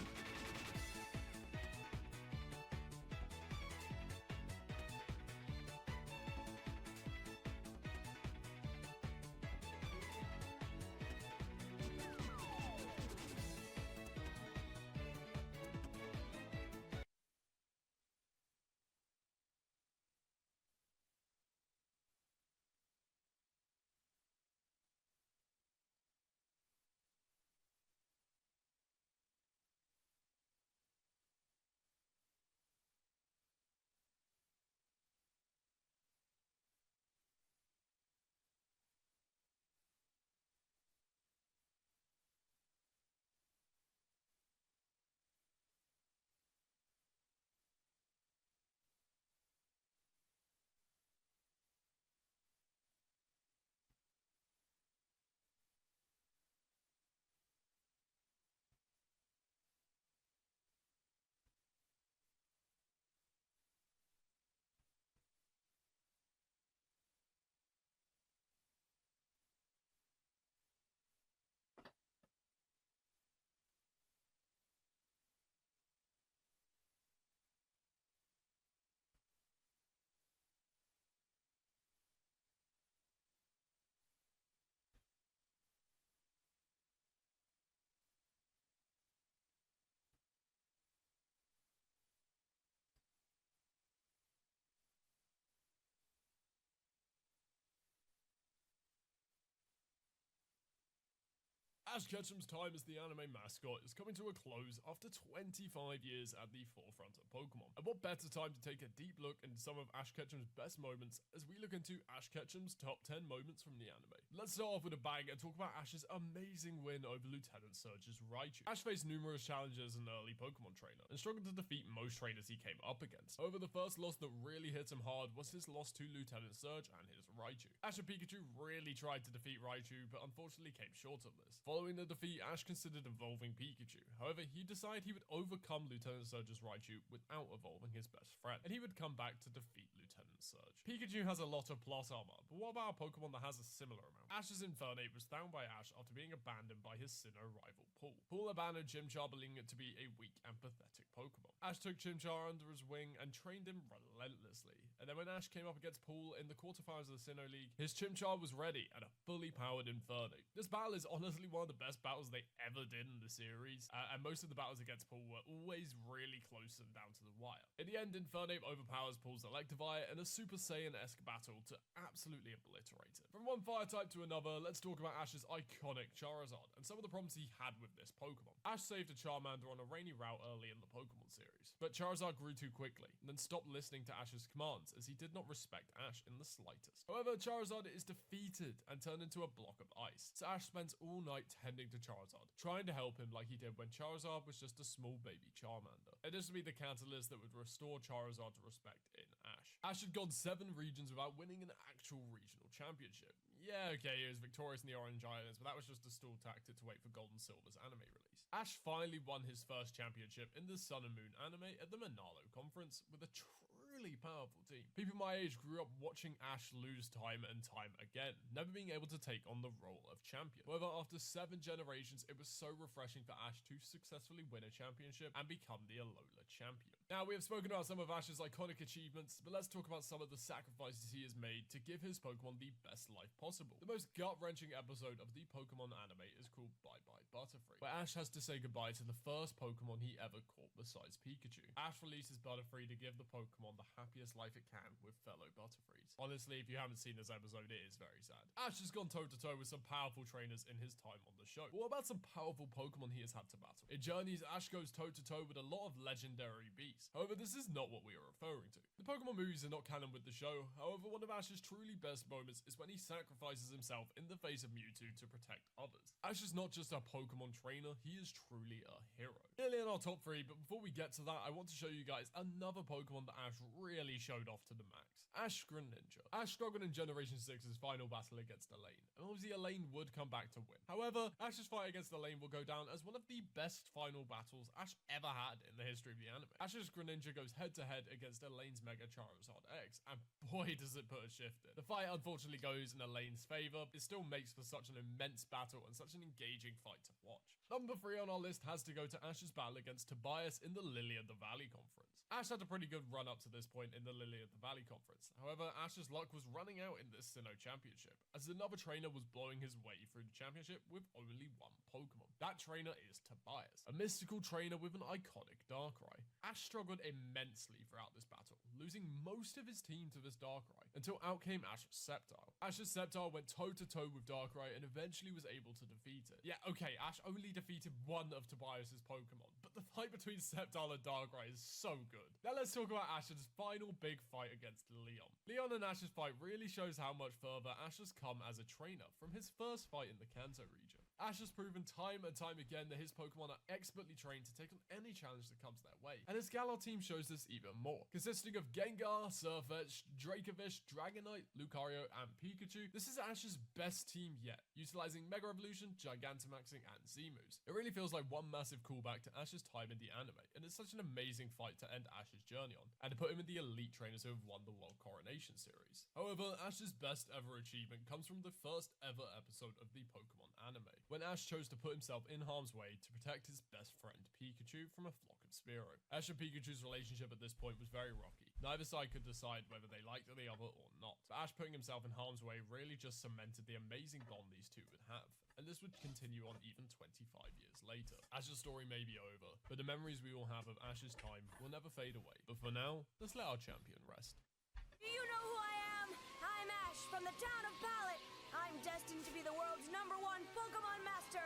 Ash Ketchum's time as the anime mascot is coming to a close after 25 years at the forefront of Pokemon. And what better time to take a deep look into some of Ash Ketchum's best moments as we look into Ash Ketchum's top 10 moments from the anime. Let's start off with a bang and talk about Ash's amazing win over Lieutenant Surge's Raichu. Ash faced numerous challenges as an early Pokemon trainer and struggled to defeat most trainers he came up against. However, the first loss that really hit him hard was his loss to Lieutenant Surge and his Raichu. Ash and Pikachu really tried to defeat Raichu, but unfortunately came short of this. Following the defeat, Ash considered evolving Pikachu. However, he decided he would overcome Lieutenant Surge's Raichu without evolving his best friend, and he would come back to defeat Lieutenant Surge. Pikachu has a lot of plot armor, but what about a Pokemon that has a similar amount? Ash's Infernape was found by Ash after being abandoned by his Sinnoh rival Paul. Paul abandoned Chimchar, believing it to be a weak and pathetic Pokemon. Ash took Chimchar under his wing and trained him relentlessly. And then when Ash came up against Paul in the quarterfinals of the Sinnoh League, his Chimchar was ready and a fully powered Infernape. This battle is honestly one of the best battles they ever did in the series, and most of the battles against Paul were always really close and down to the wire. In the end, Infernape overpowers Paul's Electivire in a Super Saiyan-esque battle to absolutely obliterate it. From one fire type to another, let's talk about Ash's iconic Charizard and some of the problems he had with this Pokemon. Ash saved a Charmander on a rainy route early in the Pokemon series, but Charizard grew too quickly and then stopped listening to Ash's commands as he did not respect Ash in the slightest. However, Charizard is defeated and turned into a block of ice, so Ash spends all night tending to Charizard, trying to help him like he did when Charizard was just a small baby Charmander. And this would be the catalyst that would restore Charizard's respect in Ash. Ash had gone 7 regions without winning an actual regional championship. Yeah, okay, he was victorious in the Orange Islands, but that was just a stall tactic to wait for Gold and Silver's anime release. Ash finally won his first championship in the Sun and Moon anime at the Manalo Conference with a truly powerful team. People my age grew up watching Ash lose time and time again, never being able to take on the role of champion. However, after 7 generations, it was so refreshing for Ash to successfully win a championship and become the Alola champion. Now, we have spoken about some of Ash's iconic achievements, but let's talk about some of the sacrifices he has made to give his Pokemon the best life possible. The most gut-wrenching episode of the Pokemon anime is called Bye Bye Butterfree, where Ash has to say goodbye to the first Pokemon he ever caught besides Pikachu. Ash releases Butterfree to give the Pokemon the happiest life it can with fellow Butterfrees. Honestly, if you haven't seen this episode, it is very sad. Ash has gone toe-to-toe with some powerful trainers in his time on the show. But what about some powerful Pokemon he has had to battle? In Journeys, Ash goes toe-to-toe with a lot of legendary beasts. However, this is not what we are referring to. The Pokemon movies are not canon with the show. However, one of Ash's truly best moments is when he sacrifices himself in the face of Mewtwo to protect others. Ash is not just a Pokemon trainer, he is truly a hero. Nearly in our top 3, but before we get to that, I want to show you guys another Pokemon that Ash really showed off to the max. Ash Greninja. Ash struggled in Generation 6's final battle against Elaine, and obviously Elaine would come back to win. However, Ash's fight against Elaine will go down as one of the best final battles Ash ever had in the history of the anime. Ash's Greninja goes head-to-head against Elaine's Mega Charizard X, and boy does it put a shift in. The fight unfortunately goes in Elaine's favor. It still makes for such an immense battle and such an engaging fight to watch. Number 3 on our list has to go to Ash's battle against Tobias in the Lily of the Valley Conference. Ash had a pretty good run up to this point in the Lily of the Valley Conference. However, Ash's luck was running out in this Sinnoh Championship, as another trainer was blowing his way through the championship with only one Pokemon. That trainer is Tobias, a mystical trainer with an iconic Darkrai. Ash struggled immensely throughout this battle, losing most of his team to this Darkrai, until out came Ash's Sceptile. Ash's Sceptile went toe-to-toe with Darkrai and eventually was able to defeat it. Yeah, okay, Ash only defeated one of Tobias's Pokemon, but the fight between Sceptile and Darkrai is so good. Now let's talk about Ash's final big fight against Leon. Leon and Ash's fight really shows how much further Ash has come as a trainer from his first fight in the Kanto region. Ash has proven time and time again that his Pokemon are expertly trained to take on any challenge that comes their way, and his Galar team shows this even more. Consisting of Gengar, Sirfetch'd, Dracovish, Dragonite, Lucario, and Pikachu, this is Ash's best team yet, utilizing Mega Evolution, Gigantamaxing, and Z-moves. It really feels like one massive callback to Ash's time in the anime, and it's such an amazing fight to end Ash's journey on, and to put him in the elite trainers who have won the World Coronation Series. However, Ash's best ever achievement comes from the first ever episode of the Pokemon anime, when Ash chose to put himself in harm's way to protect his best friend Pikachu from a flock of Spearow. Ash and Pikachu's relationship at this point was very rocky. Neither side could decide whether they liked the other or not, but Ash putting himself in harm's way really just cemented the amazing bond these two would have, and this would continue on even 25 years later. Ash's story may be over, but the memories we all have of Ash's time will never fade away. But for now, let's let our champion rest. Do you know who I am? I'm Ash from the town of Pallet. I'm destined to be the world's #1 Pokemon master.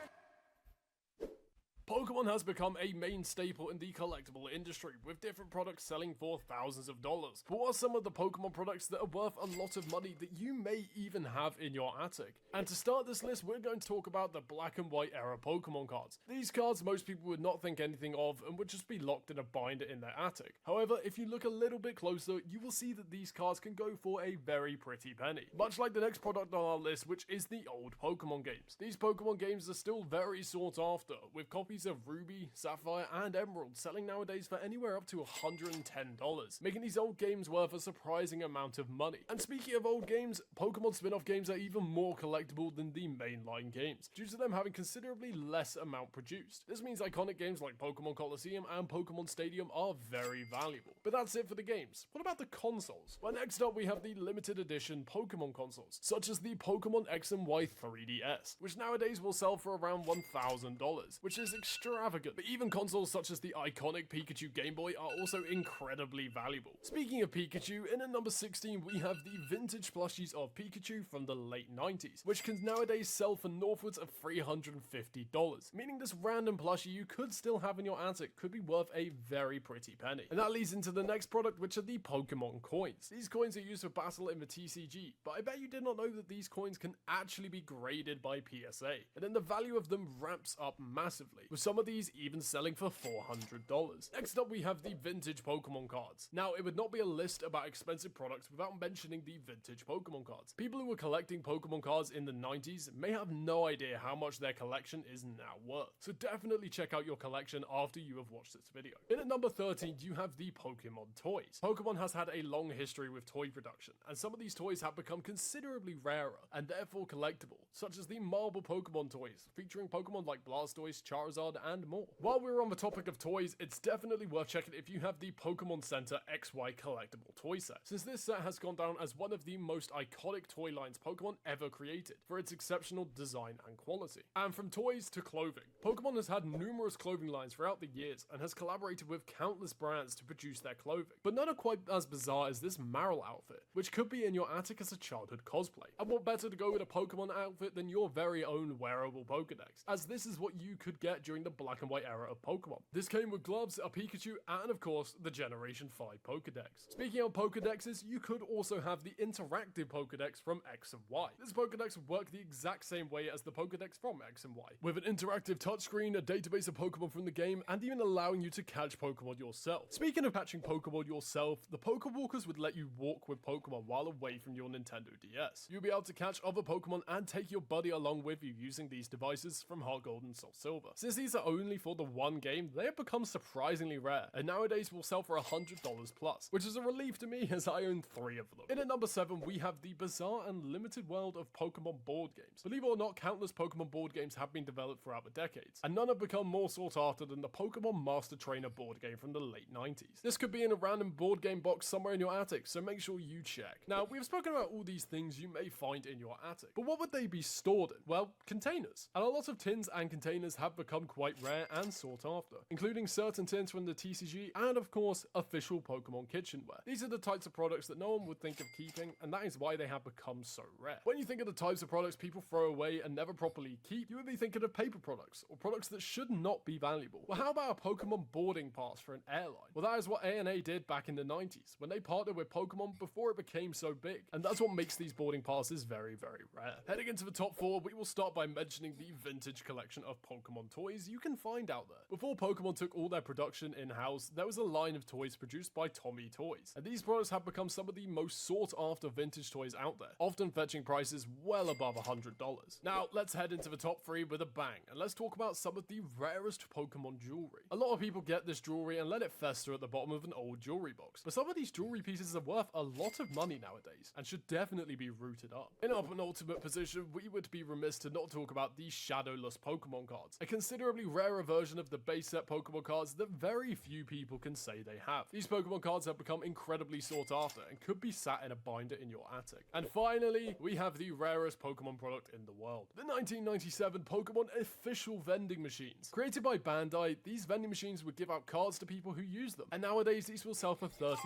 Pokemon has become a main staple in the collectible industry, with different products selling for thousands of dollars. But what are some of the Pokemon products that are worth a lot of money that you may even have in your attic? And to start this list, we're going to talk about the black and white era Pokemon cards. These cards most people would not think anything of and would just be locked in a binder in their attic. However, if you look a little bit closer, you will see that these cards can go for a very pretty penny. Much like the next product on our list, which is the old Pokemon games. These Pokemon games are still very sought after, with copies of Ruby, Sapphire, and Emerald selling nowadays for anywhere up to $110, making these old games worth a surprising amount of money. And speaking of old games, Pokemon spin-off games are even more collectible than the mainline games, due to them having considerably less amount produced. This means iconic games like Pokemon Coliseum and Pokemon Stadium are very valuable. But that's it for the games. What about the consoles? Well, next up we have the limited edition Pokemon consoles, such as the Pokemon X and Y 3DS, which nowadays will sell for around $1,000, which is extravagant. But even consoles such as the iconic Pikachu Game Boy are also incredibly valuable. Speaking of Pikachu, in at number 16 we have the vintage plushies of Pikachu from the late 90s, which can nowadays sell for northwards of $350, meaning this random plushie you could still have in your attic could be worth a very pretty penny. And that leads into the next product, which are the Pokemon coins. These coins are used for battle in the TCG, but I bet you did not know that these coins can actually be graded by PSA, and then the value of them ramps up massively, with some of these even selling for $400. Next up we have the vintage Pokemon cards. Now, it would not be a list about expensive products without mentioning the vintage Pokemon cards. People who were collecting Pokemon cards in the 90s may have no idea how much their collection is now worth, so definitely check out your collection after you have watched this video. In at number 13 you have the Pokemon toys. Pokemon has had a long history with toy production, and some of these toys have become considerably rarer and therefore collectible, such as the marble Pokemon toys featuring Pokemon like Blastoise, Charizard, and more. While we're on the topic of toys, it's definitely worth checking if you have the Pokemon Center XY collectible toy set, since this set has gone down as one of the most iconic toy lines Pokemon ever created for its exceptional design and quality. And from toys to clothing, Pokemon has had numerous clothing lines throughout the years and has collaborated with countless brands to produce their clothing, but none are quite as bizarre as this Marill outfit, which could be in your attic as a childhood cosplay. And what better to go with a Pokemon outfit than your very own wearable Pokedex, as this is what you could get during the black and white era of Pokemon. This came with gloves, a Pikachu, and of course the Generation 5 Pokedex. Speaking of Pokedexes, you could also have the interactive Pokedex from X and Y. This Pokedex would work the exact same way as the Pokedex from X and Y, with an interactive touchscreen, a database of Pokemon from the game, and even allowing you to catch Pokemon yourself. Speaking of catching Pokemon yourself, the Pokewalkers would let you walk with Pokemon while away from your Nintendo DS. You'll be able to catch other Pokemon and take your buddy along with you using these devices from Heart Gold and Soul Silver. Since these are only for the one game, they have become surprisingly rare, and nowadays will sell for $100 plus, which is a relief to me as I own 3 of them. In at number 7 we have the bizarre and limited world of Pokemon board games. Believe it or not, countless Pokemon board games have been developed throughout the decades, and none have become more sought after than the Pokemon Master Trainer board game from the late 90s. This could be in a random board game box somewhere in your attic, so make sure you check. Now, we've spoken about all these things you may find in your attic, but what would they be stored in? Well, containers. And a lot of tins and containers have become quite rare and sought after, including certain tins from the TCG and of course official Pokemon kitchenware. These are the types of products that no one would think of keeping, and that is why they have become so rare. When you think of the types of products people throw away and never properly keep, you would be thinking of paper products, or products that should not be valuable. Well, how about a Pokemon boarding pass for an airline? Well, that is what ANA did back in the 90s, when they partnered with Pokemon before it became so big, and that's what makes these boarding passes very, very rare. Heading into the top 4, we will start by mentioning the vintage collection of Pokemon toys you can find out there. Before Pokemon took all their production in-house, there was a line of toys produced by Tommy Toys, and these products have become some of the most sought after vintage toys out there, often fetching prices well above $100. Now, let's head into the top 3 with a bang, and let's talk about some of the rarest Pokemon jewelry. A lot of people get this jewelry and let it fester at the bottom of an old jewelry box, but some of these jewelry pieces are worth a lot of money nowadays, and should definitely be rooted up. In our penultimate position, we would be remiss to not talk about the Shadowless Pokemon cards, a considerably rarer version of the base set Pokemon cards that very few people can say they have. These Pokemon cards have become incredibly sought after and could be sat in a binder in your attic. And finally, we have the rarest Pokemon product in the world, the 1997 Pokemon official vending machines. Created by Bandai, these vending machines would give out cards to people who use them, and nowadays these will sell for $30,000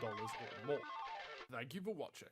or more. Thank you for watching.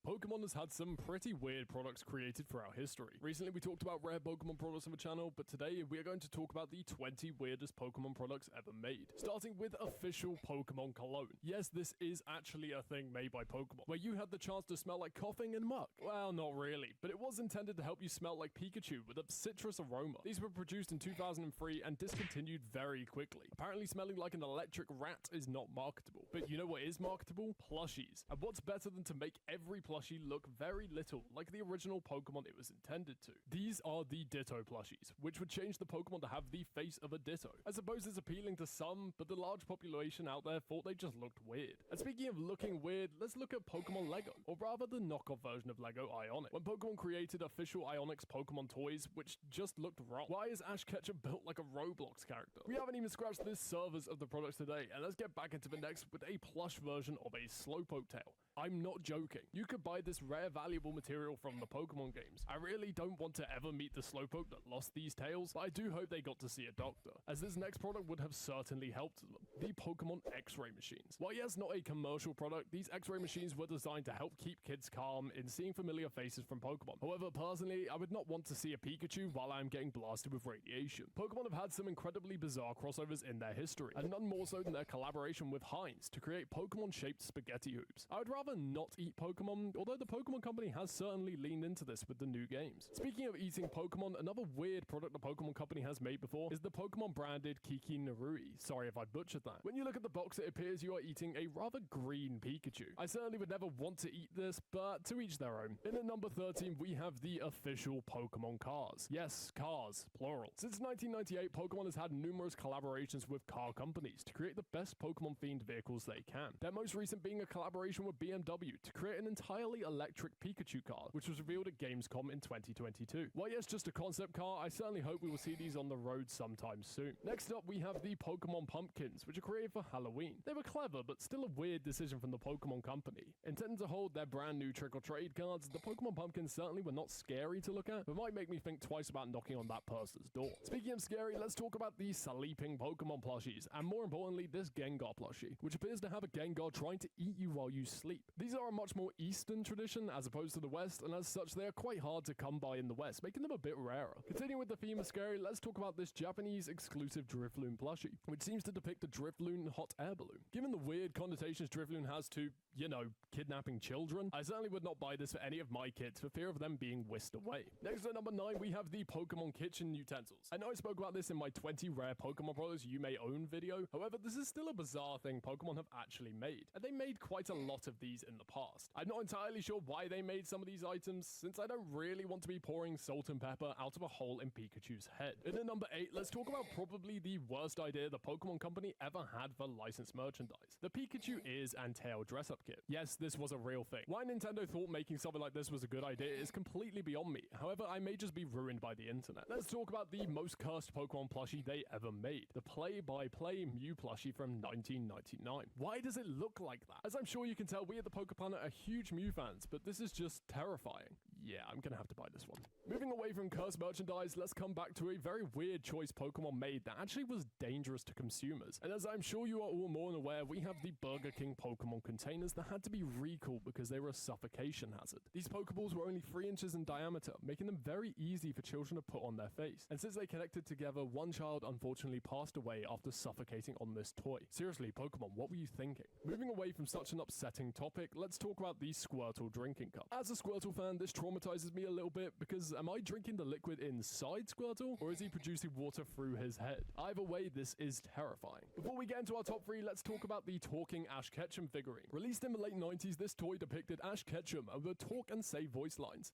Pokemon has had some pretty weird products created throughout history. Recently we talked about rare Pokemon products on the channel, but today we are going to talk about the 20 weirdest Pokemon products ever made. Starting with official Pokemon cologne. Yes, this is actually a thing made by Pokemon, where you had the chance to smell like coughing and muck. Well, not really, but it was intended to help you smell like Pikachu with a citrus aroma. These were produced in 2003 and discontinued very quickly. Apparently smelling like an electric rat is not marketable. But you know what is marketable? Plushies. And what's better than to make every plushie look very little like the original Pokemon it was intended to? These are the Ditto plushies, which would change the Pokemon to have the face of a Ditto. I suppose it's appealing to some, but the large population out there thought they just looked weird. And speaking of looking weird, let's look at Pokemon Lego, or rather the knockoff version of Lego Ionic. When Pokemon created official Ionix Pokemon toys, which just looked wrong. Why is Ash Ketchum built like a Roblox character? We haven't even scratched the surface of the products today, and let's get back into the next with a plush version of a Slowpoke tail. I'm not joking. You could buy this rare valuable material from the Pokemon games. I really don't want to ever meet the Slowpoke that lost these tails, but I do hope they got to see a doctor, as this next product would have certainly helped them. The Pokemon X-ray machines. While yes, not a commercial product, these X-ray machines were designed to help keep kids calm in seeing familiar faces from Pokemon. However, personally, I would not want to see a Pikachu while I am getting blasted with radiation. Pokemon have had some incredibly bizarre crossovers in their history, and none more so than their collaboration with Heinz to create Pokemon-shaped spaghetti hoops. I would rather not eat Pokemon, although the Pokemon Company has certainly leaned into this with the new games. Speaking of eating Pokemon, another weird product the Pokemon Company has made before is the Pokemon branded Kiki Narui. Sorry if I butchered that. When you look at the box, it appears you are eating a rather green Pikachu. I certainly would never want to eat this, but to each their own. In at number 13, we have the official Pokemon cars. Yes, cars, plural. Since 1998, Pokemon has had numerous collaborations with car companies to create the best Pokemon-themed vehicles they can. Their most recent being a collaboration with BMW to create an entirely electric Pikachu car, which was revealed at Gamescom in 2022. While yes, just a concept car, I certainly hope we will see these on the road sometime soon. Next up, we have the Pokemon Pumpkins, which are created for Halloween. They were clever, but still a weird decision from the Pokemon Company. Intending to hold their brand new trick-or-trade cards, the Pokemon Pumpkins certainly were not scary to look at, but might make me think twice about knocking on that person's door. Speaking of scary, let's talk about the sleeping Pokemon plushies, and more importantly, this Gengar plushie, which appears to have a Gengar trying to eat you while you sleep. These are a much more Eastern tradition as opposed to the West, and as such they are quite hard to come by in the West, making them a bit rarer. Continuing with the theme of scary, let's talk about this Japanese exclusive Drifloon plushie, which seems to depict a Drifloon hot air balloon. Given the weird connotations Drifloon has to, you know, kidnapping children, I certainly would not buy this for any of my kids for fear of them being whisked away. Next at number 9, we have the Pokemon kitchen utensils. I know I spoke about this in my 20 rare Pokemon products you may own video, however this is still a bizarre thing Pokemon have actually made, and they made quite a lot of these in the past. I'm not entirely sure why they made some of these items, since I don't really want to be pouring salt and pepper out of a hole in Pikachu's head. And at number 8, let's talk about probably the worst idea the Pokemon Company ever had for licensed merchandise. The Pikachu ears and tail dress-up kit. Yes, this was a real thing. Why Nintendo thought making something like this was a good idea is completely beyond me. However, I may just be ruined by the internet. Let's talk about the most cursed Pokemon plushie they ever made. The Play-by-Play Mew plushie from 1999. Why does it look like that? As I'm sure you can tell, we at the Pokeplanet are huge Mew fans, but this is just terrifying. Yeah, I'm gonna have to buy this one. Moving away from cursed merchandise, let's come back to a very weird choice Pokemon made that actually was dangerous to consumers. And as I'm sure you are all more than aware, we have the Burger King Pokemon containers that had to be recalled because they were a suffocation hazard. These Pokeballs were only 3 inches in diameter, making them very easy for children to put on their face. And since they connected together, one child unfortunately passed away after suffocating on this toy. Seriously, Pokemon, what were you thinking? Moving away from such an upsetting topic, let's talk about the Squirtle drinking cup. As a Squirtle fan, this traumatizes me a little bit because am I drinking the liquid inside Squirtle, or is he producing water through his head? Either way, this is terrifying. Before we get into our top 3, let's talk about the talking Ash Ketchum figurine. Released in the late 90s, this toy depicted Ash Ketchum and would talk and say voice lines.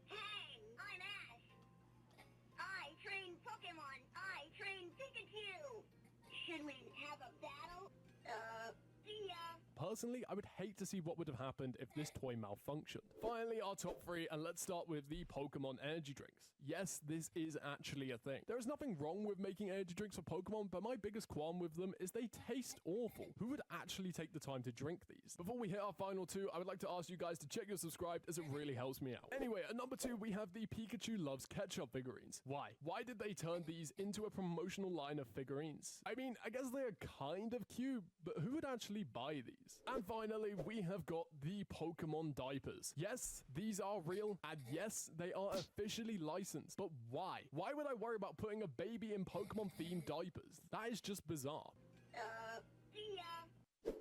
Hey, I'm Ash. I train Pokemon. I train Pikachu. Should we have a battle? See ya. Personally, I would hate to see what would have happened if this toy malfunctioned. Finally, our top 3, and let's start with the Pokemon energy drinks. Yes, this is actually a thing. There is nothing wrong with making energy drinks for Pokemon, but my biggest qualm with them is they taste awful. Who would actually take the time to drink these? Before we hit our final 2, I would like to ask you guys to check you're subscribed, as it really helps me out. Anyway, at number 2, we have the Pikachu Loves Ketchup figurines. Why? Why did they turn these into a promotional line of figurines? I mean, I guess they're kind of cute, but who would actually buy these? these. And finally, we have got the Pokemon diapers. Yes, these are real, and yes, they are officially licensed. But why? Why would I worry about putting a baby in Pokemon-themed diapers? That is just bizarre. See ya.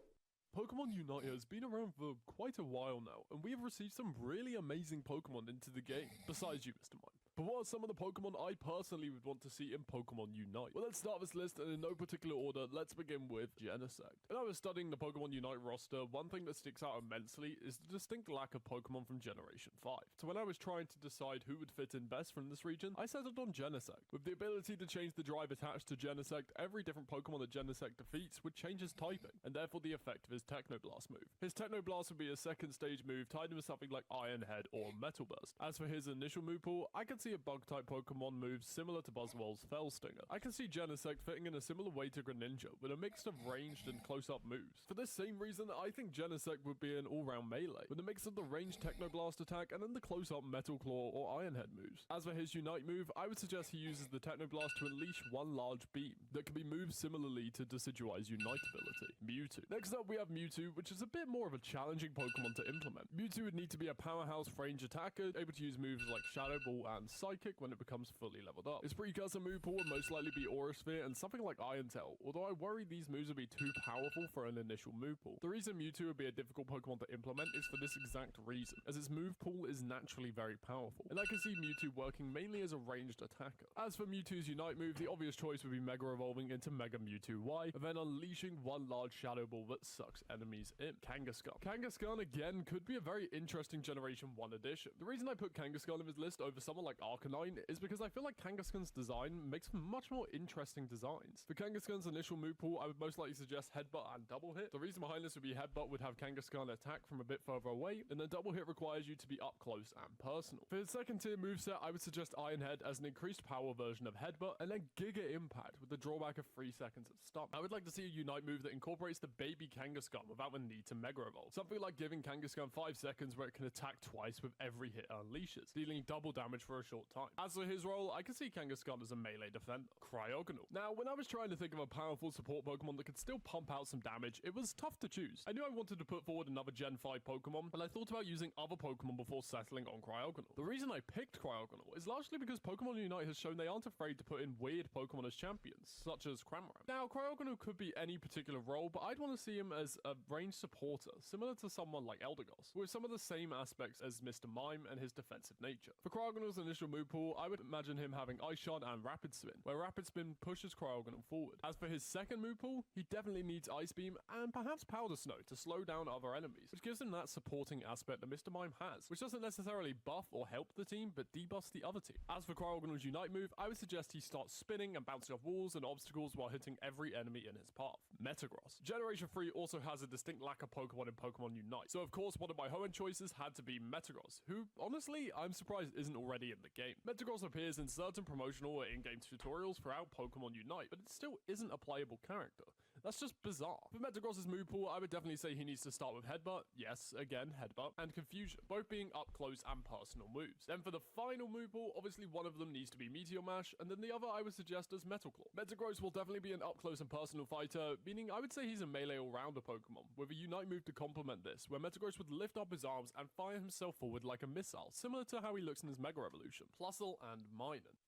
Pokemon Unite has been around for quite a while now, and we have received some really amazing Pokemon into the game, besides you, Mr. Mime. But what are some of the Pokemon I personally would want to see in Pokemon Unite? Well, let's start this list, and in no particular order, let's begin with Genesect. When I was studying the Pokemon Unite roster, one thing that sticks out immensely is the distinct lack of Pokemon from Generation 5. So when I was trying to decide who would fit in best from this region, I settled on Genesect. With the ability to change the drive attached to Genesect, every different Pokemon that Genesect defeats would change his typing, and therefore the effect of his Technoblast move. His Technoblast would be a second stage move tied in with something like Iron Head or Metal Burst. As for his initial move pool, I can see a Bug-type Pokemon move similar to Buzzwole's Fellstinger. I can see Genesect fitting in a similar way to Greninja, with a mix of ranged and close-up moves. For this same reason, I think Genesect would be an all-round melee, with a mix of the ranged Technoblast attack and then the close-up Metal Claw or Iron Head moves. As for his Unite move, I would suggest he uses the Technoblast to unleash one large beam that can be moved similarly to Decidueye's Unite ability, Mewtwo. Next up, we have Mewtwo, which is a bit more of a challenging Pokemon to implement. Mewtwo would need to be a powerhouse range attacker, able to use moves like Shadow Ball and Psychic when it becomes fully leveled up. His precursor move pool would most likely be Aura Sphere and something like Iron Tail, although I worry these moves would be too powerful for an initial move pool. The reason Mewtwo would be a difficult Pokemon to implement is for this exact reason, as its move pool is naturally very powerful, and I can see Mewtwo working mainly as a ranged attacker. As for Mewtwo's Unite move, the obvious choice would be Mega Evolving into Mega Mewtwo Y, and then unleashing one large Shadow Ball that sucks enemies in. Kangaskhan. Kangaskhan again could be a very interesting Generation 1 addition. The reason I put Kangaskhan in this list over someone like Arcanine is because I feel like Kangaskhan's design makes for much more interesting designs. For Kangaskhan's initial move pool, I would most likely suggest Headbutt and Double Hit. The reason behind this would be Headbutt would have Kangaskhan attack from a bit further away, and then Double Hit requires you to be up close and personal. For his second tier moveset, I would suggest Iron Head as an increased power version of Headbutt, and then Giga Impact with the drawback of 3 seconds of stun. I would like to see a Unite move that incorporates the baby Kangaskhan without the need to Mega Evolve. Something like giving Kangaskhan 5 seconds where it can attack twice with every hit it unleashes, dealing double damage for a short time. As for his role, I can see Kangaskhan as a melee defender. Cryogonal. Now, when I was trying to think of a powerful support Pokemon that could still pump out some damage, it was tough to choose. I knew I wanted to put forward another Gen 5 Pokemon, and I thought about using other Pokemon before settling on Cryogonal. The reason I picked Cryogonal is largely because Pokemon Unite has shown they aren't afraid to put in weird Pokemon as champions, such as Cramorant. Now, Cryogonal could be any particular role, but I'd want to see him as a ranged supporter, similar to someone like Eldegoss, with some of the same aspects as Mr. Mime and his defensive nature. For Cryogonal's initial move pool, I would imagine him having Ice Shard and Rapid Spin, where Rapid Spin pushes Cryogonal forward. As for his second move pool, he definitely needs Ice Beam and perhaps Powder Snow to slow down other enemies, which gives him that supporting aspect that Mr. Mime has, which doesn't necessarily buff or help the team, but debuffs the other team. As for Cryogonal's Unite move, I would suggest he starts spinning and bouncing off walls and obstacles while hitting every enemy in his path. Metagross. Generation 3 also has a distinct lack of Pokemon in Pokemon Unite, so of course one of my Hoenn choices had to be Metagross, who, honestly, I'm surprised isn't already in the game. Metagross appears in certain promotional or in-game tutorials throughout Pokemon Unite, but it still isn't a playable character. That's just bizarre. For Metagross's move pool, I would definitely say he needs to start with Headbutt, yes, again, Headbutt, and Confusion, both being up close and personal moves. Then for the final move pool, obviously one of them needs to be Meteor Mash, and then the other I would suggest as Metal Claw. Metagross will definitely be an up close and personal fighter, meaning I would say he's a melee all-rounder Pokemon, with a Unite move to complement this, where Metagross would lift up his arms and fire himself forward like a missile, similar to how he looks in his Mega Evolution. Plusle and Minun.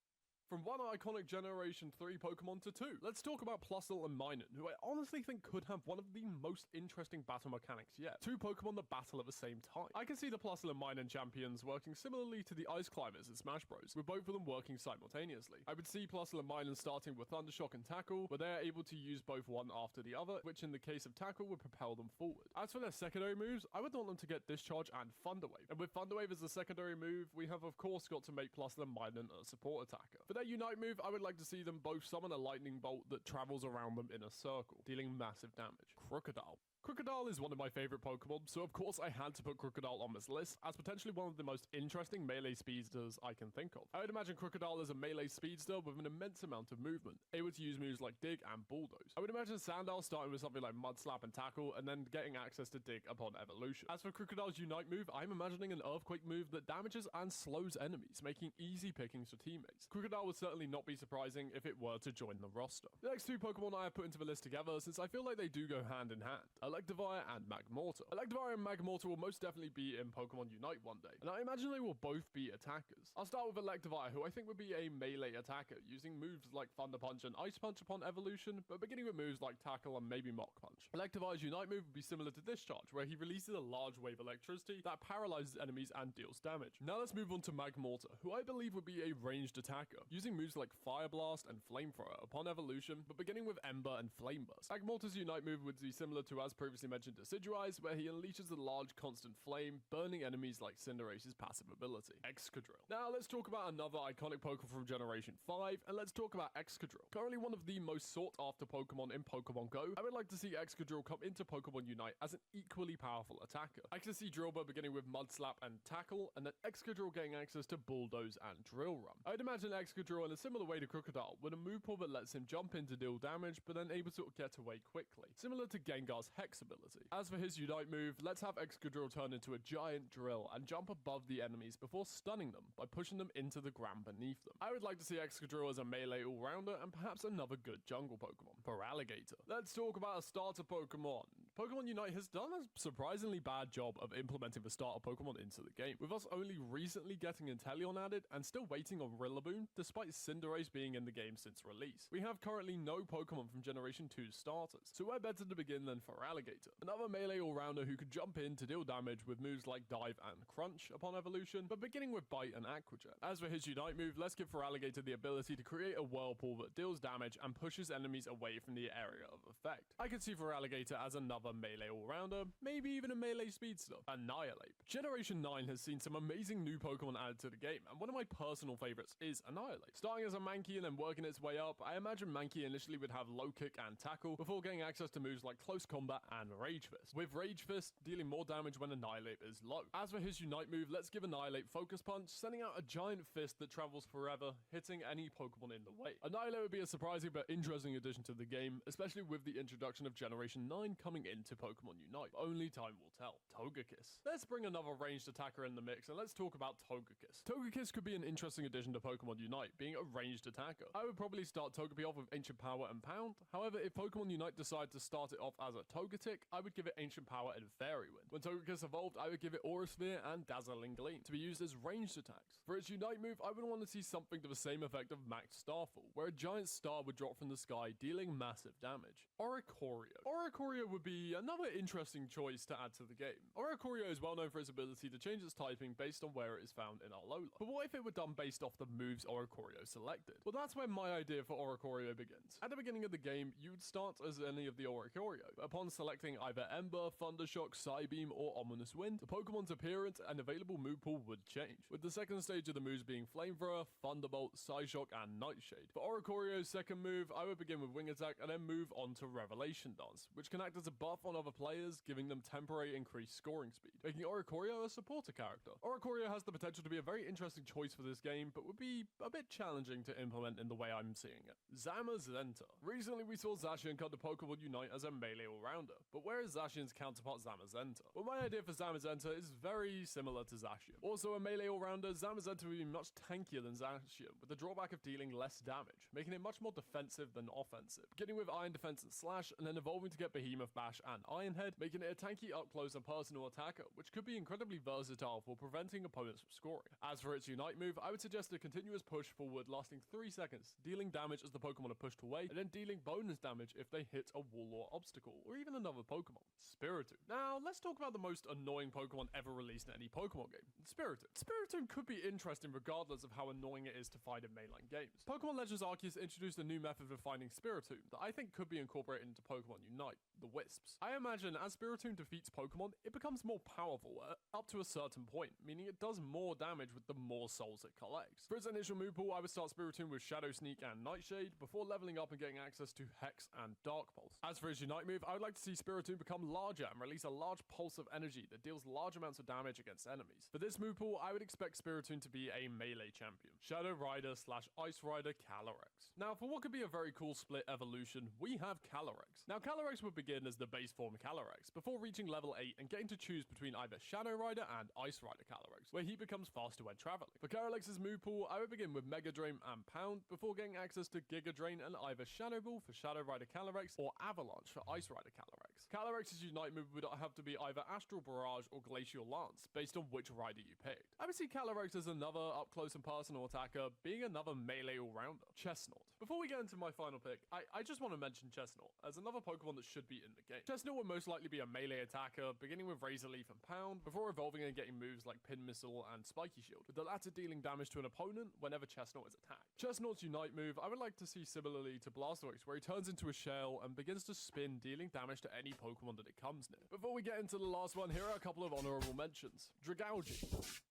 From one iconic Generation 3 Pokemon to two, let's talk about Plusle and Minun, who I honestly think could have one of the most interesting battle mechanics yet. Two Pokemon that battle at the same time. I can see the Plusle and Minun champions working similarly to the Ice Climbers in Smash Bros, with both of them working simultaneously. I would see Plusle and Minun starting with Thundershock and Tackle, where they are able to use both one after the other, which in the case of Tackle would propel them forward. As for their secondary moves, I would want them to get Discharge and Thunder Wave, and with Thunder Wave as a secondary move, we have of course got to make Plusle and Minun a support attacker. For their Unite move, I would like to see them both summon a lightning bolt that travels around them in a circle, dealing massive damage. Crocodile. Crocodile is one of my favorite Pokemon, so of course I had to put Crocodile on this list as potentially one of the most interesting melee speedsters I can think of. I would imagine Crocodile as a melee speedster with an immense amount of movement, able to use moves like Dig and Bulldoze. I would imagine Sandile starting with something like Mud Slap and Tackle, and then getting access to Dig upon evolution. As for Crocodile's Unite move, I'm imagining an Earthquake move that damages and slows enemies, making easy pickings for teammates. Crocodile would certainly not be surprising if it were to join the roster. The next two Pokemon I have put into the list together, since I feel like they do go hand in hand. Electivire and Magmortar. Electivire and Magmortar will most definitely be in Pokemon Unite one day, and I imagine they will both be attackers. I'll start with Electivire, who I think would be a melee attacker, using moves like Thunder Punch and Ice Punch upon evolution, but beginning with moves like Tackle and maybe Mach Punch. Electivire's Unite move would be similar to Discharge, where he releases a large wave of electricity that paralyzes enemies and deals damage. Now let's move on to Magmortar, who I believe would be a ranged attacker, using moves like Fire Blast and Flamethrower upon evolution, but beginning with Ember and Flame Burst. Magmortar's Unite move would be similar to, as previously mentioned, Decidueye's, where he unleashes a large constant flame, burning enemies like Cinderace's passive ability, Excadrill. Now let's talk about another iconic Pokemon from Generation 5, and let's talk about Excadrill. Currently one of the most sought after Pokemon in Pokemon Go, I would like to see Excadrill come into Pokemon Unite as an equally powerful attacker. I can see Drillbur beginning with Mud Slap and Tackle, and then Excadrill getting access to Bulldoze and Drill Run. I'd imagine Excadrill in a similar way to Crocodile, with a move pool that lets him jump in to deal damage, but then able to get away quickly, similar to Gengar's Hex ability. As for his Unite move, let's have Excadrill turn into a giant drill and jump above the enemies before stunning them by pushing them into the ground beneath them. I would like to see Excadrill as a melee all-rounder and perhaps another good jungle Pokemon. For Alligator, let's talk about a starter Pokemon. Pokemon Unite has done a surprisingly bad job of implementing the starter Pokemon into the game, with us only recently getting Inteleon added and still waiting on Rillaboom, despite Cinderace being in the game since release. We have currently no Pokemon from Generation 2's starters, so where better to begin than for Alligator, another melee all-rounder who could jump in to deal damage with moves like Dive and Crunch upon evolution, but beginning with Bite and Aqua Jet. As for his Unite move, let's give for Alligator the ability to create a whirlpool that deals damage and pushes enemies away from the area of effect. I could see for Alligator as another melee all-rounder, maybe even a melee speedster. Annihilate. Generation 9 has seen some amazing new Pokemon added to the game, and one of my personal favorites is Annihilate. Starting as a Mankey and then working its way up, I imagine Mankey initially would have Low Kick and Tackle, before getting access to moves like Close Combat and Rage Fist, with Rage Fist dealing more damage when Annihilate is low. As for his Unite move, let's give Annihilate Focus Punch, sending out a giant fist that travels forever, hitting any Pokemon in the way. Annihilate would be a surprising but interesting addition to the game, especially with the introduction of Generation 9 coming into Pokemon Unite. Only time will tell. Togekiss. Let's bring another ranged attacker in the mix, and let's talk about Togekiss. Togekiss could be an interesting addition to Pokemon Unite, being a ranged attacker. I would probably start Togepi off with Ancient Power and Pound. However, if Pokemon Unite decide to start it off as a Togetic, I would give it Ancient Power and Fairy Wind. When Togekiss evolved, I would give it Aura Sphere and Dazzling Gleam to be used as ranged attacks. For its Unite move, I would want to see something to the same effect of Max Starfall, where a giant star would drop from the sky, dealing massive damage. Oricorio. Oricorio would be another interesting choice to add to the game. Oricorio is well known for its ability to change its typing based on where it is found in Alola. But what if it were done based off the moves Oricorio selected? Well, that's where my idea for Oricorio begins. At the beginning of the game, you would start as any of the Oricorio. Upon selecting either Ember, Thundershock, Psybeam, or Ominous Wind, the Pokemon's appearance and available move pool would change, with the second stage of the moves being Flamethrower, Thunderbolt, Psyshock, and Nightshade. For Oricorio's second move, I would begin with Wing Attack and then move on to Revelation Dance, which can act as a buff on other players, giving them temporary increased scoring speed, making Oricorio a supporter character. Oricorio has the potential to be a very interesting choice for this game, but would be a bit challenging to implement in the way I'm seeing it. Zamazenta. Recently we saw Zacian come to Pokemon Unite as a melee all-rounder, but where is Zacian's counterpart Zamazenta? Well, my idea for Zamazenta is very similar to Zacian. Also a melee all-rounder, Zamazenta would be much tankier than Zacian, with the drawback of dealing less damage, making it much more defensive than offensive, beginning with Iron Defense and Slash, and then evolving to get Behemoth Bash and Iron Head, making it a tanky up-close and personal attacker, which could be incredibly versatile for preventing opponents from scoring. As for its Unite move, I would suggest a continuous push forward lasting 3 seconds, dealing damage as the Pokemon are pushed away, and then dealing bonus damage if they hit a wall or obstacle, or even another Pokemon. Spiritomb. Now, let's talk about the most annoying Pokemon ever released in any Pokemon game. Spiritomb. Spiritomb could be interesting regardless of how annoying it is to fight in mainline games. Pokemon Legends Arceus introduced a new method of finding Spiritomb that I think could be incorporated into Pokemon Unite, the Wisps. I imagine as Spiritomb defeats Pokemon, it becomes more powerful up to a certain point, meaning it does more damage with the more souls it collects. For its initial move pool, I would start Spiritomb with Shadow Sneak and Nightshade, before leveling up and getting access to Hex and Dark Pulse. As for its Unite move, I would like to see Spiritomb become larger and release a large pulse of energy that deals large amounts of damage against enemies. For this move pool, I would expect Spiritomb to be a melee champion. Shadow Rider / Ice Rider Calyrex. Now, for what could be a very cool split evolution, we have Calyrex. Now, Calyrex would begin as the base form Calyrex, before reaching level 8 and getting to choose between either Shadow Rider and Ice Rider Calyrex, where he becomes faster when traveling. For Carylex's move pool, I would begin with Mega Drain and Pound, before getting access to Giga Drain and either Shadow Ball for Shadow Rider Calyrex or Avalanche for Ice Rider Calyrex. Calyrex's Unite move would have to be either Astral Barrage or Glacial Lance, based on which rider you picked. I would see Calyrex as another up-close and personal attacker, being another melee all-rounder. Chestnut. Before we get into my final pick, I just want to mention Chestnut, as another Pokemon that should be in the game. Chestnut would most likely be a melee attacker, beginning with Razor Leaf and Pound, before evolving and getting moves like Pin Missile and Spiky Shield, with the latter dealing damage to an opponent whenever Chestnut is attacked. Chestnut's Unite move I would like to see similarly to Blastoise, where he turns into a shell and begins to spin, dealing damage to any Pokemon that it comes near. Before we get into the last one, here are a couple of honorable mentions. Dragalge,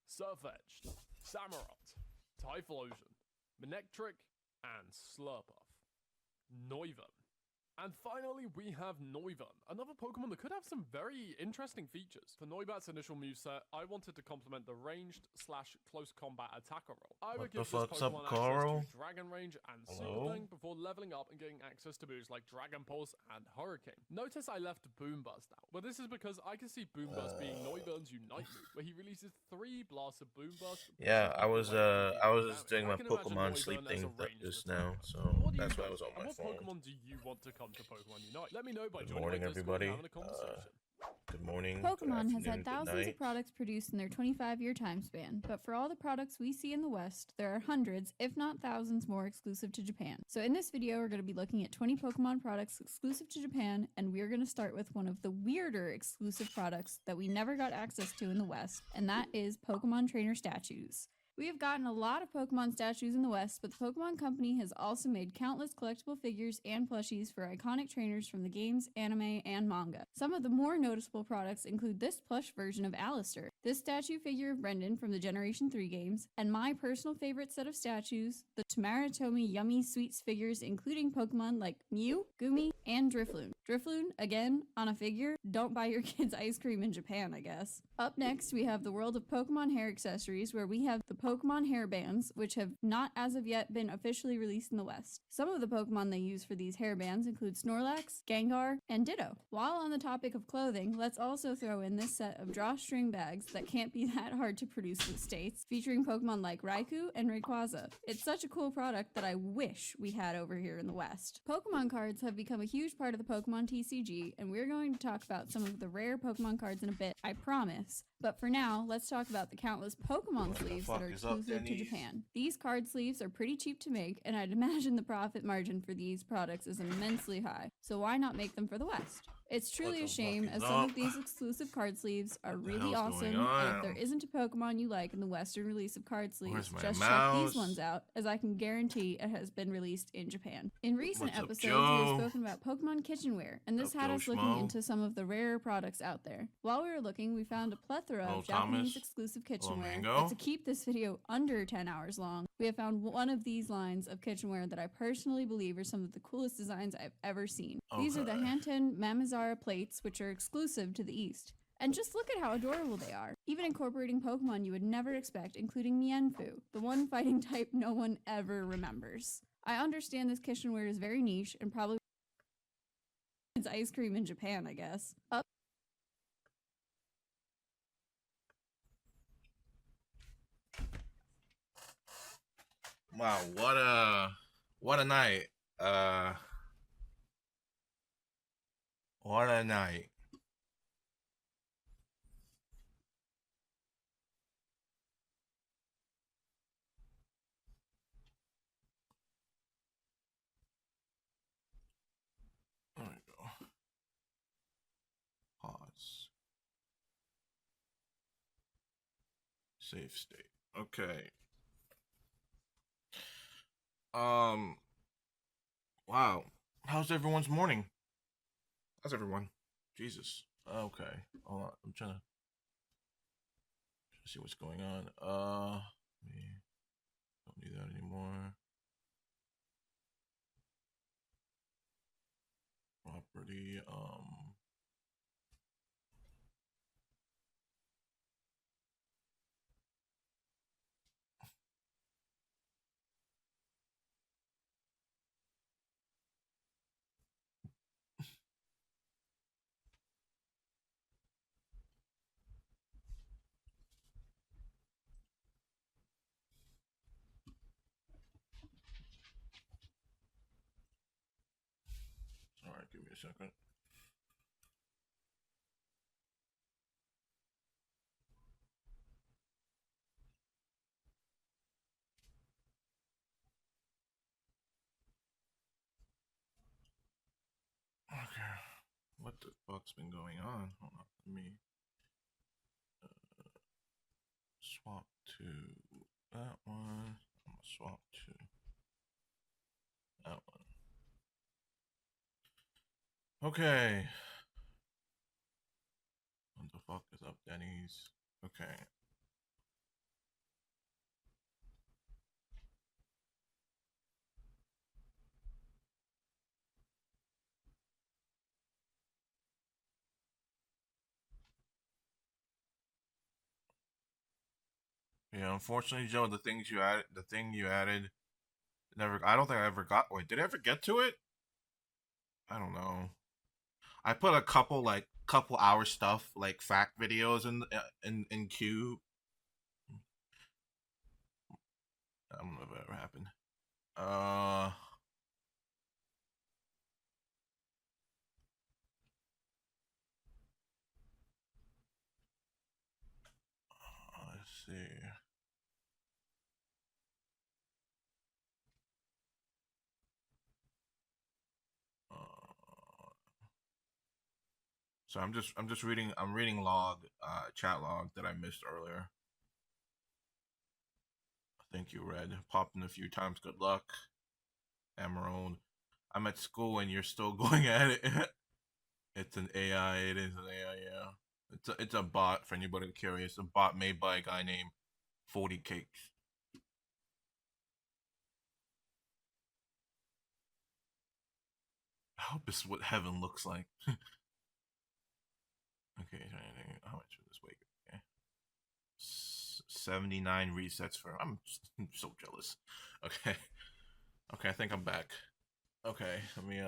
Surfetched, Samurott, Typhlosion, Manectric, and Slurpuff. Noivern. And finally, we have Noivern, another Pokemon that could have some very interesting features. For Noibat's initial moveset, I wanted to complement the ranged/close combat attacker role. I would give this Pokemon access to Dragon Range and Super Thing before leveling up and getting access to moves like Dragon Pulse and Hurricane. Notice I left Boomburst out, but this is because I can see Boomburst being Noivern's Unite move, where he releases 3 blasts of Boomburst. Yeah, I was doing my Pokemon sleep thing just now, so that's why I was on my phone. What Pokemon do you want to come to Pokemon Unite? Let me know by Good joining morning, my Discord everybody. and having a conversation. Good morning. Pokemon has good had afternoon, good thousands night. of products produced in their 25-year time span, but for all the products we see in the West, there are hundreds, if not thousands, more exclusive to Japan. So in this video, we're going to be looking at 20 Pokemon products exclusive to Japan, and we're going to start with one of the weirder exclusive products that we never got access to in the West, and that is Pokemon trainer statues. We have gotten a lot of Pokemon statues in the West, but the Pokemon Company has also made countless collectible figures and plushies for iconic trainers from the games, anime, and manga. Some of the more noticeable products include this plush version of Alistair, this statue figure of Brendan from the Generation 3 games, and my personal favorite set of statues, the Tamaratomi Yummy Sweets figures including Pokemon like Mew, Gumi, and Drifloon. Drifloon, again, on a figure. Don't buy your kids ice cream in Japan, I guess. Up next, we have the world of Pokemon hair accessories, where we have the Pokemon hairbands, which have not as of yet been officially released in the West. Some of the Pokemon they use for these hairbands include Snorlax, Gengar, and Ditto. While on the topic of clothing, let's also throw in this set of drawstring bags that can't be that hard to produce with States, featuring Pokemon like Raikou and Rayquaza. It's such a cool product that I wish we had over here in the West. Pokemon cards have become a huge part of the Pokemon TCG, and we're going to talk about some of the rare Pokemon cards in a bit, I promise. But for now, let's talk about the countless Pokemon sleeves that are exclusive to Japan. These card sleeves are pretty cheap to make, and I'd imagine the profit margin for these products is immensely high, so why not make them for the West? It's truly a shame, as some of these exclusive card sleeves are really awesome, and if there isn't a Pokemon you like in the Western release of card sleeves, just check these ones out, as I can guarantee it has been released in Japan. In recent episodes, we have spoken about Pokemon kitchenware, and this had us looking into some of the rarer products out there. While we were looking, we found a plethora of Japanese exclusive kitchenware, but to keep this video under 10 hours long, we have found one of these lines of kitchenware that I personally believe are some of the coolest designs I've ever seen. These are the Hanten Mamazara plates, which are exclusive to the East. And just look at how adorable they are, even incorporating Pokemon you would never expect, including Mienfoo, the one fighting type no one ever remembers. I understand this kitchenware is very niche and probably it's ice cream in Japan, I guess. Wow, what a night. What a night. There we go. Pause. Save state. Okay. Wow. How's everyone's morning? How's everyone? Jesus. Okay. Hold on. I'm trying to see what's going on. Don't need that anymore. Property. a second. Okay. What the fuck's been going on? Hold on. Let me swap to that one. I'm gonna swap to that one. Okay. What the fuck is up, Denny's? Okay. Yeah, unfortunately, Joe, the thing you added, never. I don't think I ever got. Wait, did I ever get to it? I don't know. I put a couple hour stuff like fact videos in queue. I don't know if it ever happened. Let's see. So I'm just reading chat log that I missed earlier. Thank you, Red. Popped in a few times. Good luck. Emerald. I'm at school and you're still going at it. It's an AI. It is an AI, yeah. It's a bot for anybody curious. A bot made by a guy named 40 Cakes. I hope this is what heaven looks like. Okay, how much for this week? Okay. 79 resets for. I'm so jealous. Okay. Okay, I think I'm back. Okay, let me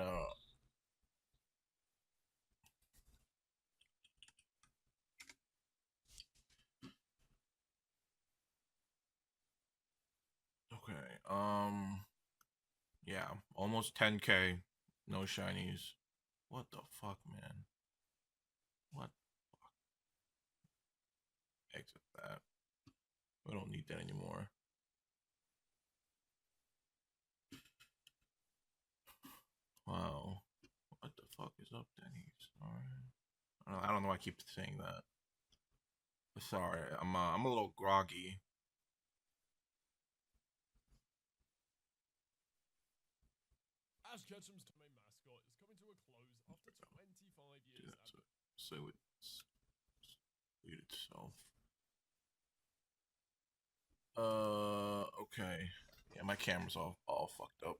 Okay, yeah, almost 10K. No shinies. What the fuck, man? What the fuck? Exit that. We don't need that anymore. Wow. What the fuck is up, Denny's? Alright. I don't know why I keep saying that. Sorry, I'm a little groggy. Ash Ketchum's main mascot is coming to a close after 25 years. So it's lead itself. Okay. Yeah, my camera's all fucked up.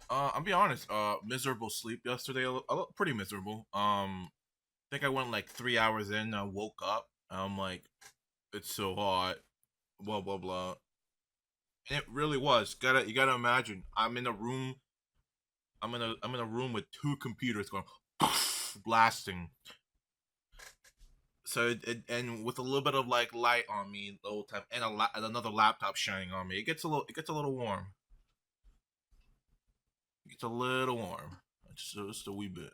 I'll be honest. Miserable sleep yesterday. Pretty miserable. I think I went like 3 hours in. I woke up. I'm like, it's so hot. Blah blah blah. And it really was. You gotta imagine. I'm in a room. I'm in a room with two computers going blasting. So and with a little bit of like light on me the whole time, and another laptop shining on me, it gets a little warm. It gets a little warm, just a wee bit.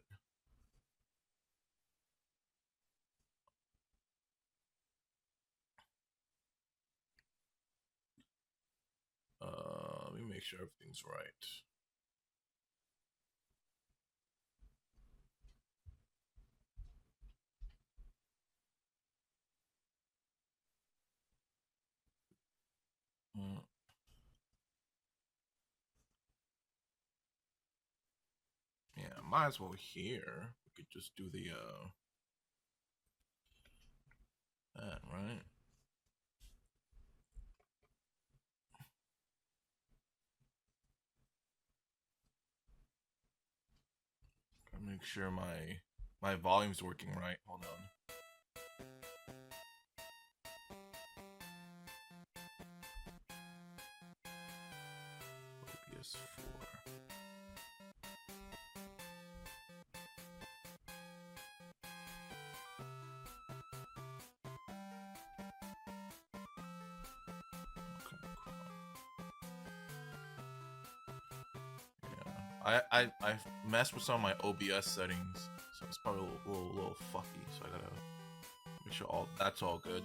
Let me make sure everything's right. Yeah, might as well here. We could just do the that, right? Gotta make sure my volume's working right. Hold on. PS4. I messed with some of my OBS settings, so it's probably a little fucky. So I gotta make sure that's all good.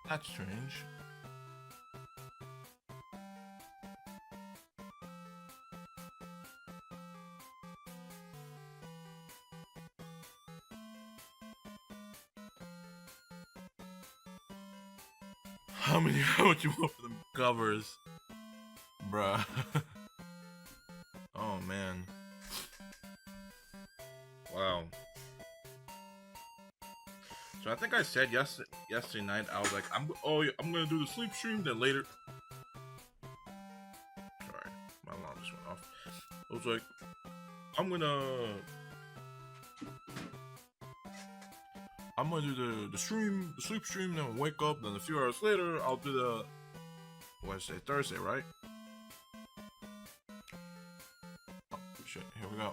That's strange. How much you want for the covers? Bruh. Oh man. Wow. So I think I said yesterday night, I was like, I'm gonna do the sleep stream, then later. Sorry, my alarm just went off. I was like, I'm gonna do the sleep stream, then we'll wake up, then a few hours later, I'll do the Thursday, right? Oh shit, here we go.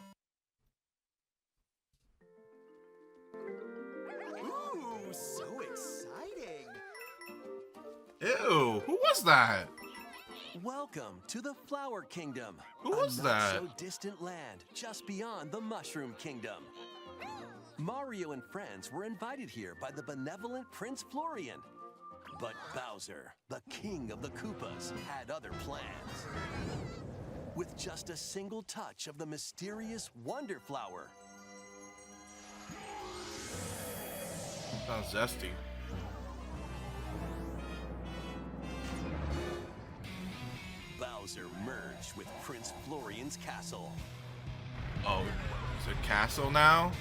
So exciting! Ew, who was that? Welcome to the Flower Kingdom. Who was that? A not so distant land just beyond the Mushroom Kingdom. Mario and friends were invited here by the benevolent Prince Florian. But Bowser, the king of the Koopas, had other plans. With just a single touch of the mysterious Wonder Flower, Sounds zesty. Bowser merged with Prince Florian's castle. Oh, it's a castle now?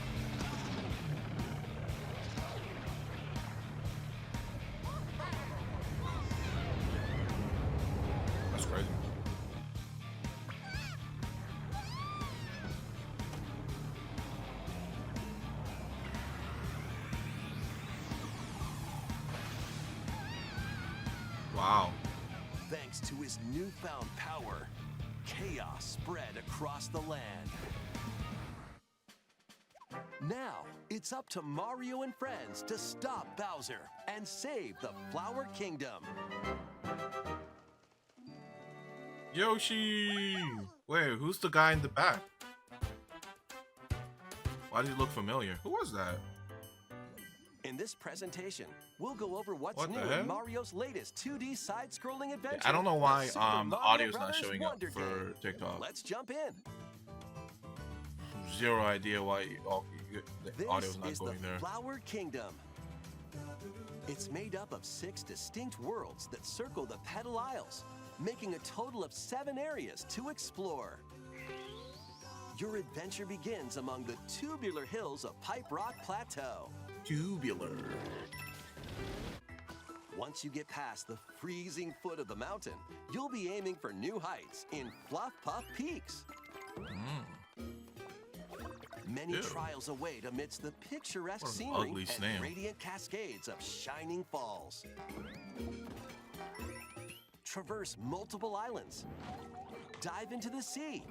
That's crazy. Wow. Thanks to his newfound power, chaos spread across the land. Now, it's up to Mario and friends to stop Bowser and save the Flower Kingdom. Yoshi! Wait, who's the guy in the back? Why does he look familiar? Who was that? In this presentation, we'll go over what's What the new heck? in Mario's latest 2D side-scrolling adventure. I don't know why the Super the Mario audio's not Brothers showing up Wonder for Game. TikTok. Let's jump in. Zero idea why the This audio's not is going the there. Flower Kingdom. It's made up of 6 distinct worlds that circle the Petal Isles, making a total of 7 areas to explore. Your adventure begins among the tubular hills of Pipe Rock Plateau. Tubular. Once you get past the freezing foot of the mountain, you'll be aiming for new heights in Fluff Puff Peaks. Many Ew. trials await amidst the picturesque What an scenery ugly and snail. radiant cascades of shining falls. Traverse multiple islands, dive into the sea,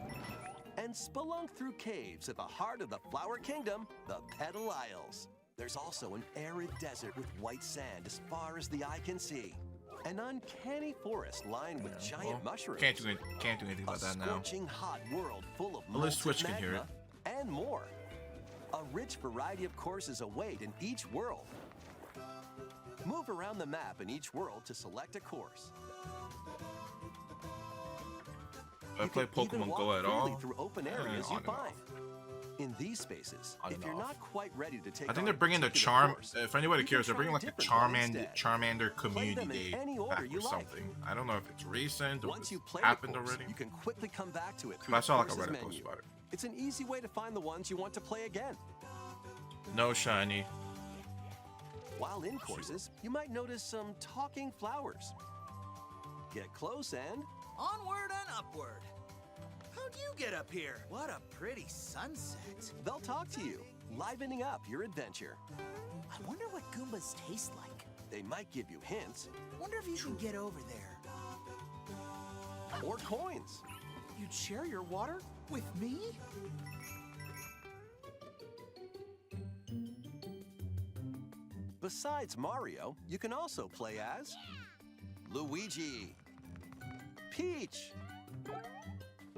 and spelunk through caves at the heart of the Flower Kingdom, the Petal Isles. There's also an arid desert with white sand as far as the eye can see. An uncanny forest lined with giant mushrooms. Can't do anything about that A now. scorching hot world full of Unless molten Twitch can hear magma and more. A rich variety of courses await in each world. Move around the map in each world to select a course. I play can even Pokemon walk Go at freely all? through open Eh, areas you on and find. off. In these spaces, On if and you're off. not quite ready to take I think on they're a bringing the particular charm. course, If anybody you can cares, they're try bringing a like a different one instead. Charmander community them in day any order back you or like. something. I don't know if it's recent or Once if you it's play happened the course, already. you can quickly come back to it through But I the saw like a courses Reddit post menu. about it. It's an easy way to find the ones you want to play again. No shiny. While in courses, you might notice some talking flowers. Get close and Onward and upward. How'd you get up here? What a pretty sunset. they'll talk to you. livening up your adventure. I wonder what Goombas taste like. They might give you hints. Wonder if you can get over there. Or coins. You'd share your water with me? Besides Mario, you can also play as Luigi, Peach,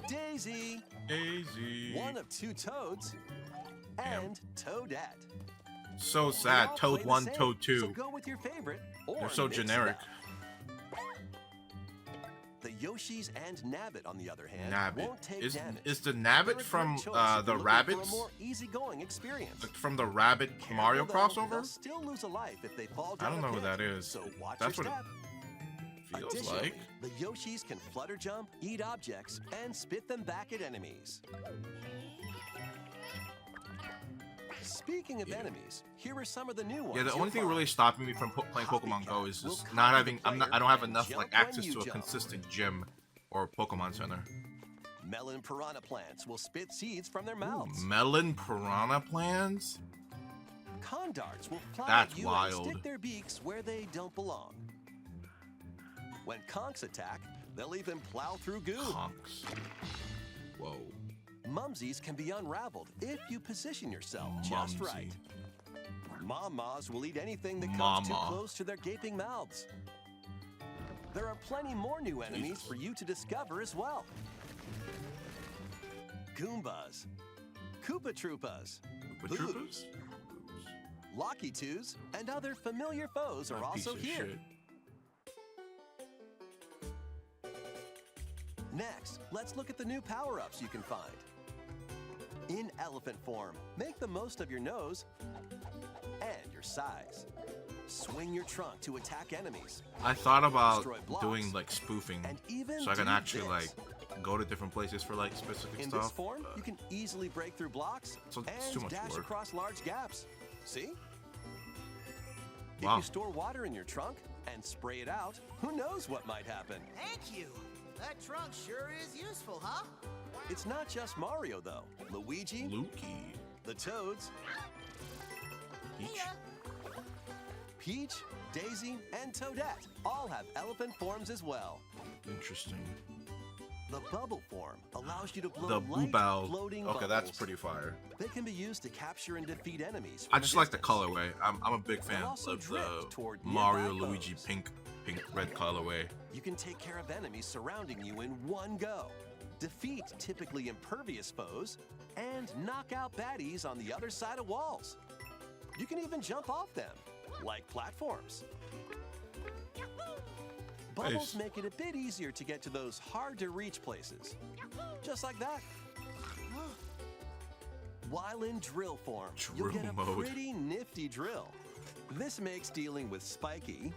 Daisy, one of 2 Toads, and Toadette. So They sad. all Toad play the 1, same, Toad 2. So go with your favorite, or They're so mix it generic. up. The Yoshis and Nabbit, on the other hand, Nabbit. won't take Is damage. the They're a Nabbit great from choice if the you're looking for Rabbits? a more easygoing experience. Like from the Rabbit Mario Although they'll crossover? still lose a life if they fall I down don't a know who pit, that is. So watch That's your what step. it feels Additionally, like. the Yoshis can flutter jump, eat objects, and spit them back at enemies. Speaking of enemies, here are some of the new ones. Yeah, the you'll only thing find. really stopping me from playing Pokemon Go is will just copy not the having. I player don't have and enough jump like when access you to a jump. consistent gym or Pokemon Center. Melon piranha plants will spit seeds from their mouths. Melon piranha plants? Condarts will fly That's at you wild. and stick their beaks where they don't belong. When conchs attack, they'll even plow through goo. Conchs. Whoa. Mumsies can be unraveled if you position yourself just Mumsy. right. Mom-Mas will eat anything that comes too Mama. close to their gaping mouths. There are plenty more new enemies for you to discover as well. Goombas, Koopa Troopas, Boos, Locky Twos, and other familiar foes are That piece also of here. shit. Next, let's look at the new power-ups you can find. In elephant form, make the most of your nose and your size. Swing your trunk to attack enemies. I thought about Destroy blocks, doing like spoofing, and even so I can do actually this. like go to different places for like specific In stuff. this form, you can easily break through blocks So it's and too much dash work. across large gaps. See? If Wow. you store water in your trunk and spray it out, who knows what might happen? Thank you. That trunk sure is useful, huh? It's not just Mario, though. Luigi, the Toads, Peach, Daisy, and Toadette all have elephant forms as well. Interesting. The bubble form allows you to blow The light, Boobao. floating Okay, that's bubbles. pretty fire. They can be used to capture and defeat enemies. I from a just like the distance. colorway. I'm a big fan They'll of also the drift toward Mario nearby Luigi foes. pink red colorway. You can take care of enemies surrounding you in one go, defeat typically impervious foes, and knock out baddies on the other side of walls. You can even jump off them, like platforms. Bubbles Nice. make it a bit easier to get to those hard-to-reach places. Just like that. While in drill form, you'll Drill get a mode. pretty nifty drill. This makes dealing with spiky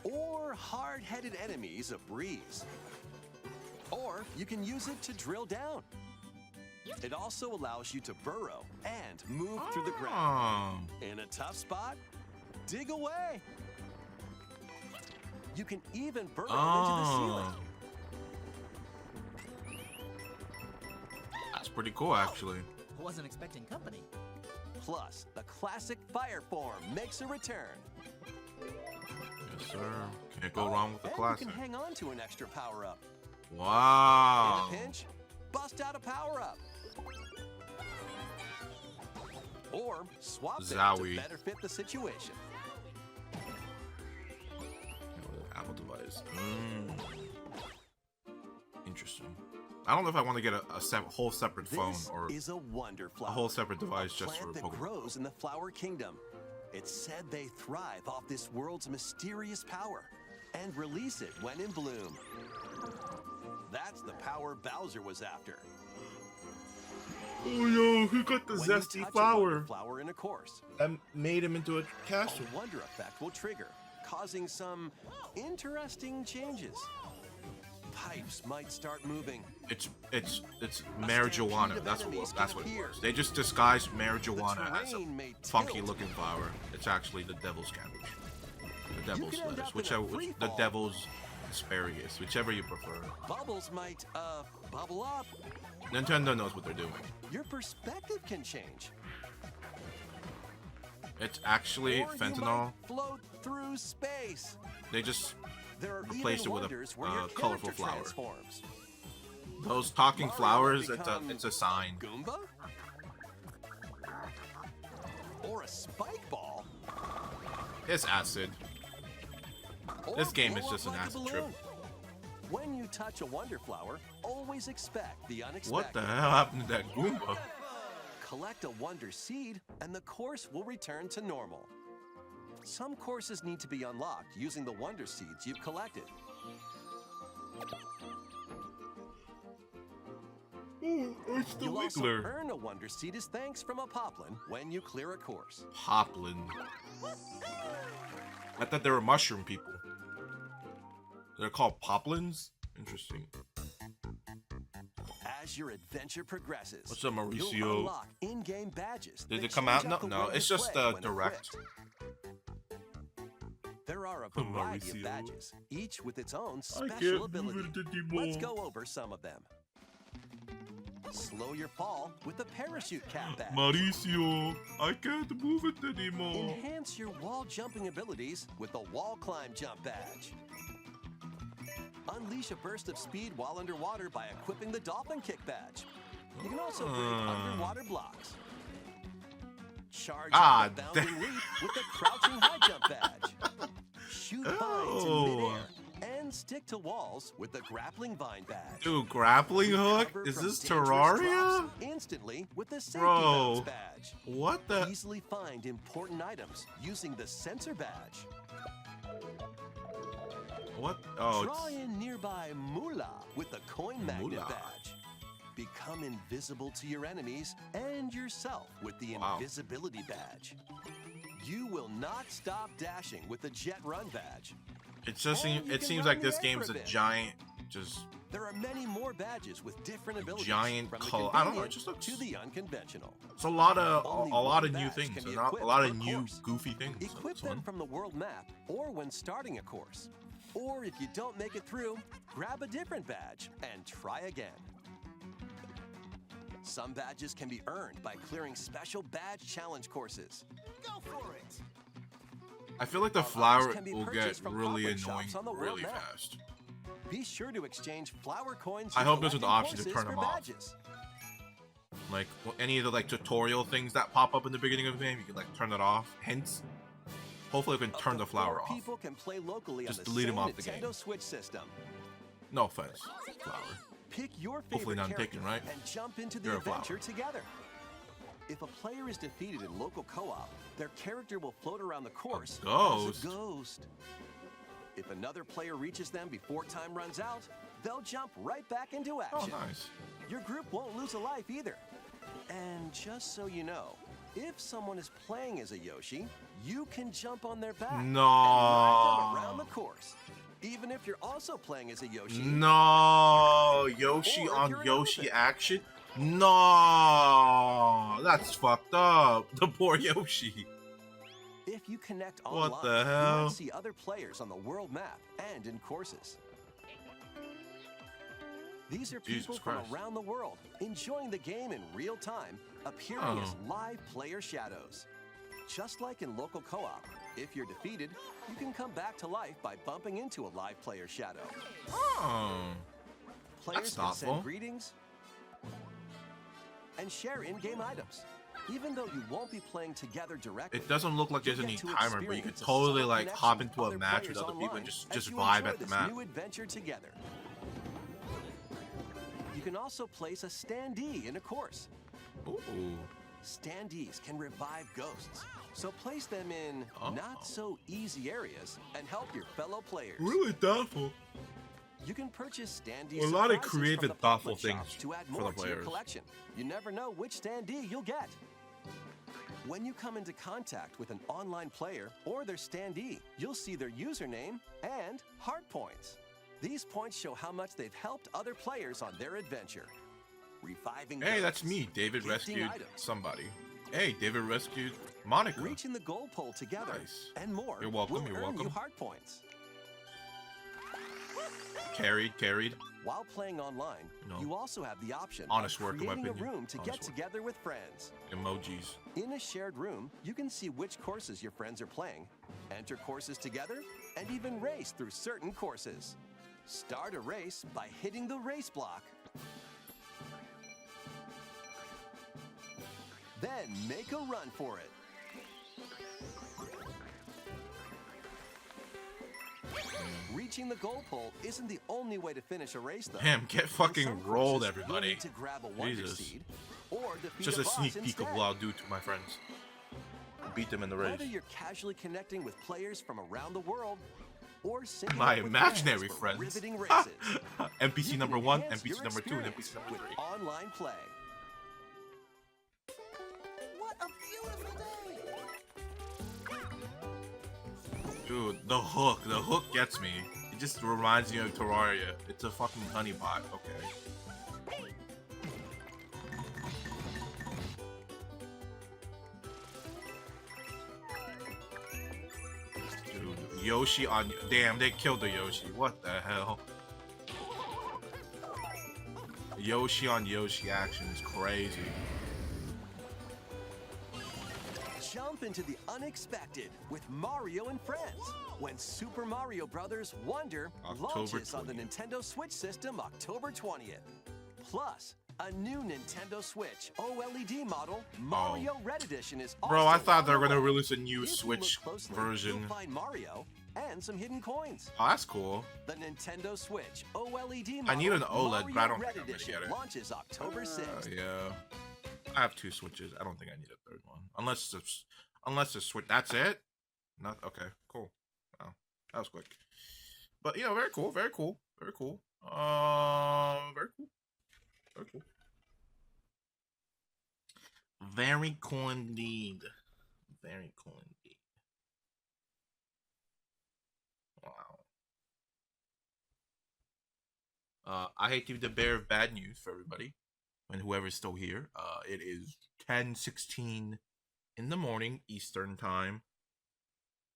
or hard-headed enemies a breeze. Or you can use it to drill down. It also allows you to burrow and move through the ground. In a tough spot, dig away. You can even burrow into the ceiling. That's pretty cool, actually. I wasn't expecting company. Plus, the classic fire form makes a return. Yes, sir. Can't go wrong with the And classic. you can hang on to an extra power-up. Wow. In a pinch, bust out a power-up. Or swap them to Zowie. better fit the situation. Apple device. Interesting. I don't know if I want to get a whole separate phone This or is a wonder flower. a whole separate device a just for plant that Pokemon. grows in the flower kingdom. It's said they thrive off this world's mysterious power and release it when in bloom. That's the power Bowser was after. Oh yo, who got the When you zesty touch a flower? wonder flower in a course, That made him into a castle. a wonder effect will trigger, causing some interesting changes. Pipes might start moving. It's marijuana. That's what it was. They just disguised marijuana as a funky looking flower. It's actually the devil's cabbage, the devil's could end lettuce, up in a whichever, free the fall. devil's asparagus, whichever you prefer. Bubbles might, bubble up. Nintendo knows what they're doing. Your perspective can change. It's actually Or you fentanyl. might float through space. They just There are replaced even it with wonders a where your colorful character flower. transforms. Those talking Mario flowers, becomes it's a sign. Goomba? Or a spike ball? It's acid. Or This game blow is just up an like a acid trip. balloon. When you touch a wonder flower, always expect the unexpected. What the hell happened to that Goomba? Collect a wonder seed, and the course will return to normal. Some courses need to be unlocked using the wonder seeds you've collected. It's the You'll also Wiggler. earn a wonder seed as thanks from a poplin when you clear a course. Poplin. I thought they were mushroom people. They're called poplins? Interesting. As your adventure progresses, What's up, Mauricio? you'll unlock in-game badges. Did that it come change out? up the No, world it's of just play when direct. equipped. There are a variety of Mauricio. badges, each with its own I special can't ability. move it anymore. Let's go over some of them. Slow your fall with the parachute cap badge. Mauricio, I can't move it anymore. Enhance your wall jumping abilities with the wall climb jump badge. Unleash a burst of speed while underwater by equipping the dolphin kick badge. You can also break underwater blocks. Charge up the bounding leap with the crouching high jump badge. Shoot vines in midair and stick to walls with the grappling vine badge. Dude, grappling hook? Recover Is from this dangerous Terraria? drops instantly with the safety Bro, bounce badge. what the? Easily find important items using the sensor badge. What? Oh, Draw it's... in nearby moolah with the coin magnet Moolah. badge. Become invisible to your enemies and yourself with the Wow. invisibility badge. You will not stop dashing with the jet run badge. It just And seems, you it can seems run like this the game's a air giant, just There are many more badges with different abilities. giant from the color. I don't know. It convenient just looks. to the unconventional. It's a lot of Only a lot one of new badge things, can be and not, a equipped lot for of a new course. goofy things. Equip It's them fun. from the world map or when starting a course. Or if you don't make it through, grab a different badge and try again. Some badges can be earned by clearing special badge challenge courses. Go for it. I feel like the Others flower can be will get purchased from really pop-up annoying shops on the world really map. fast. Be sure to exchange flower coins. I you hope there's an collect in option to courses turn for them off. badges. Like any of the tutorial things that pop up in the beginning of the game, you can turn it off. Hence, hopefully we can turn the flower off. People can play locally Just on the delete same 'em off the Nintendo game. Switch system. No offense, flower. Pick your Hopefully favorite none character taken, right? and jump into the You're a flower. adventure together. If a player is defeated in local co-op, their character will float around the course ghost? as a ghost. If another player reaches them before time runs out, they'll jump right back into action. Oh, nice. Your group won't lose a life either. And just so you know, if someone is playing as a Yoshi, you can jump on their back and ride them around the course. Even if you're also playing as a Yoshi. No, Yoshi Or if on you're an Yoshi elephant. action. No, that's fucked up. The poor Yoshi. If you connect What online, the you hell? might see other players on the world map and in courses. These are people Jesus from Christ. around the world enjoying the game in real time, appearing Oh. as live player shadows. Just like in local co-op, if you're defeated, you can come back to life by bumping into a live player shadow. Oh, Players that's can thoughtful. send greetings and share in-game items. Even though you won't be playing together directly, It doesn't look like there's you'll any get to timer, but you could experience a totally solid hop connection into with a other match with players other people online and just as you vibe enjoy at the this map. new adventure together. You can also place a standee in a course. Ooh. Standees can revive ghosts, so place them in Oh. not so easy areas and help your fellow players. Really thoughtful. You can purchase standee A lot of surprises creative, from the thoughtful pop-up shops things to add for more the to your players. collection. You never know which standee you'll get. When you come into contact with an online player or their standee, you'll see their username and heart points. These points show how much they've helped other players on their adventure. Reviving Hey, that's ghosts, me. David gifting rescued items, somebody. Hey, David rescued Monica. reaching the goal pole together, Nice. and more. You're welcome, will you're earn welcome. You heart points. Carried. While playing online, No. you also have the option Honest of work, in my creating a opinion. room to Honest get work. together with friends. Emojis. In a shared room, you can see which courses your friends are playing, enter courses together, and even race through certain courses. Start a race by hitting the race block. Then make a run for it. Reaching the goal pole isn't the only way to finish a race, though. Damn, get In fucking some rolled, courses, everybody. You'll need to grab a wonder Jesus. seed or defeat Just a a boss sneak peek instead. of what I'll do to my friends. Beat them in the race. Whether you're casually connecting with players from around the world or syncing My up with imaginary for friends. riveting races, NPC you number can 1, enhance NPC your number 2, and experience NPC number with 3. online play. What a beautiful day! Dude, the hook gets me. It just reminds me of Terraria. It's a fucking honey bot. Okay. Dude, Yoshi on... Damn, they killed the Yoshi. What the hell? Yoshi on Yoshi action is crazy. Jump into the unexpected with Mario and Friends when Super Mario Bros. Wonder launches on the Nintendo Switch system October 20th. Plus, a new Nintendo Switch OLED model, Mario Red Edition, is also Bro, I thought they were on the gonna way. release a new If you Switch look closely, version. You'll find Mario and some hidden coins. Oh, that's cool. The Nintendo Switch OLED model, I need an OLED, Mario but I don't Red think I'm gonna Edition get it. launches October 6th. Yeah. I have 2 Switches. I don't think I need a third one. Unless the Switch... That's it? Not... Okay, cool. Wow. That was quick. But, you know, very cool. Very cool. Very cool. Very cool. Very cool. Very cool indeed. Very cool indeed. Wow. I hate to be the bearer of bad news for everybody. And whoever's still here. It is 10:16 in the morning, Eastern time.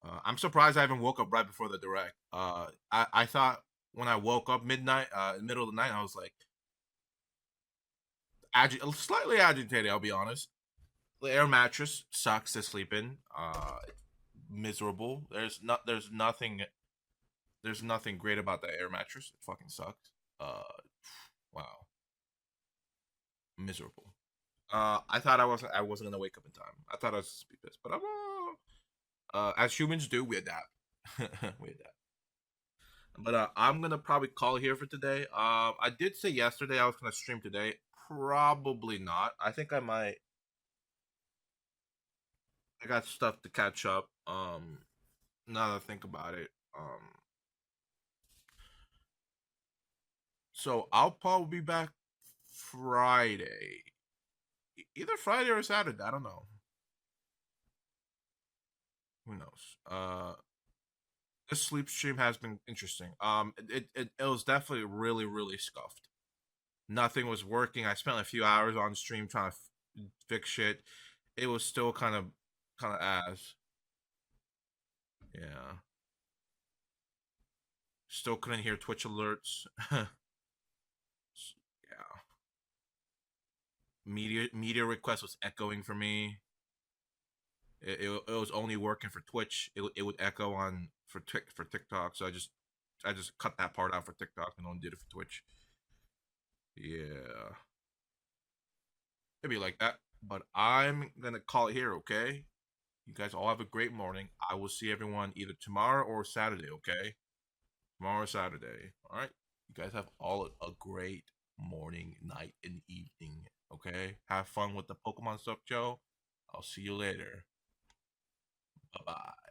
I'm surprised I haven't woke up right before the direct. I thought when I woke up midnight, middle of the night, I was like, slightly agitated, I'll be honest. The air mattress sucks to sleep in. Miserable. There's nothing great about the air mattress. It fucking sucks. Wow. Miserable. I thought I wasn't gonna wake up in time. I thought I was just be pissed, but I'm as humans do, we adapt. We adapt. But I'm gonna probably call here for today. I did say yesterday I was gonna stream today. Probably not. I think I might. I got stuff to catch up. Now that I think about it. So I'll probably be back Friday. Either Friday or Saturday. I don't know. Who knows? This sleep stream has been interesting. It was definitely really scuffed. Nothing was working. I spent a few hours on stream trying to fix shit. It was still kind of ass. Yeah. Still couldn't hear Twitch alerts. Yeah. Media request was echoing for me. It was only working for Twitch. It would echo on for TikTok. So I just cut that part out for TikTok and only did it for Twitch. Yeah. It'd be like that. But I'm gonna call it here, okay? You guys all have a great morning. I will see everyone either tomorrow or Saturday, okay? Tomorrow or Saturday. Alright? You guys have all a great morning, night, and evening, okay? Have fun with the Pokemon stuff, Joe. I'll see you later. Bye-bye.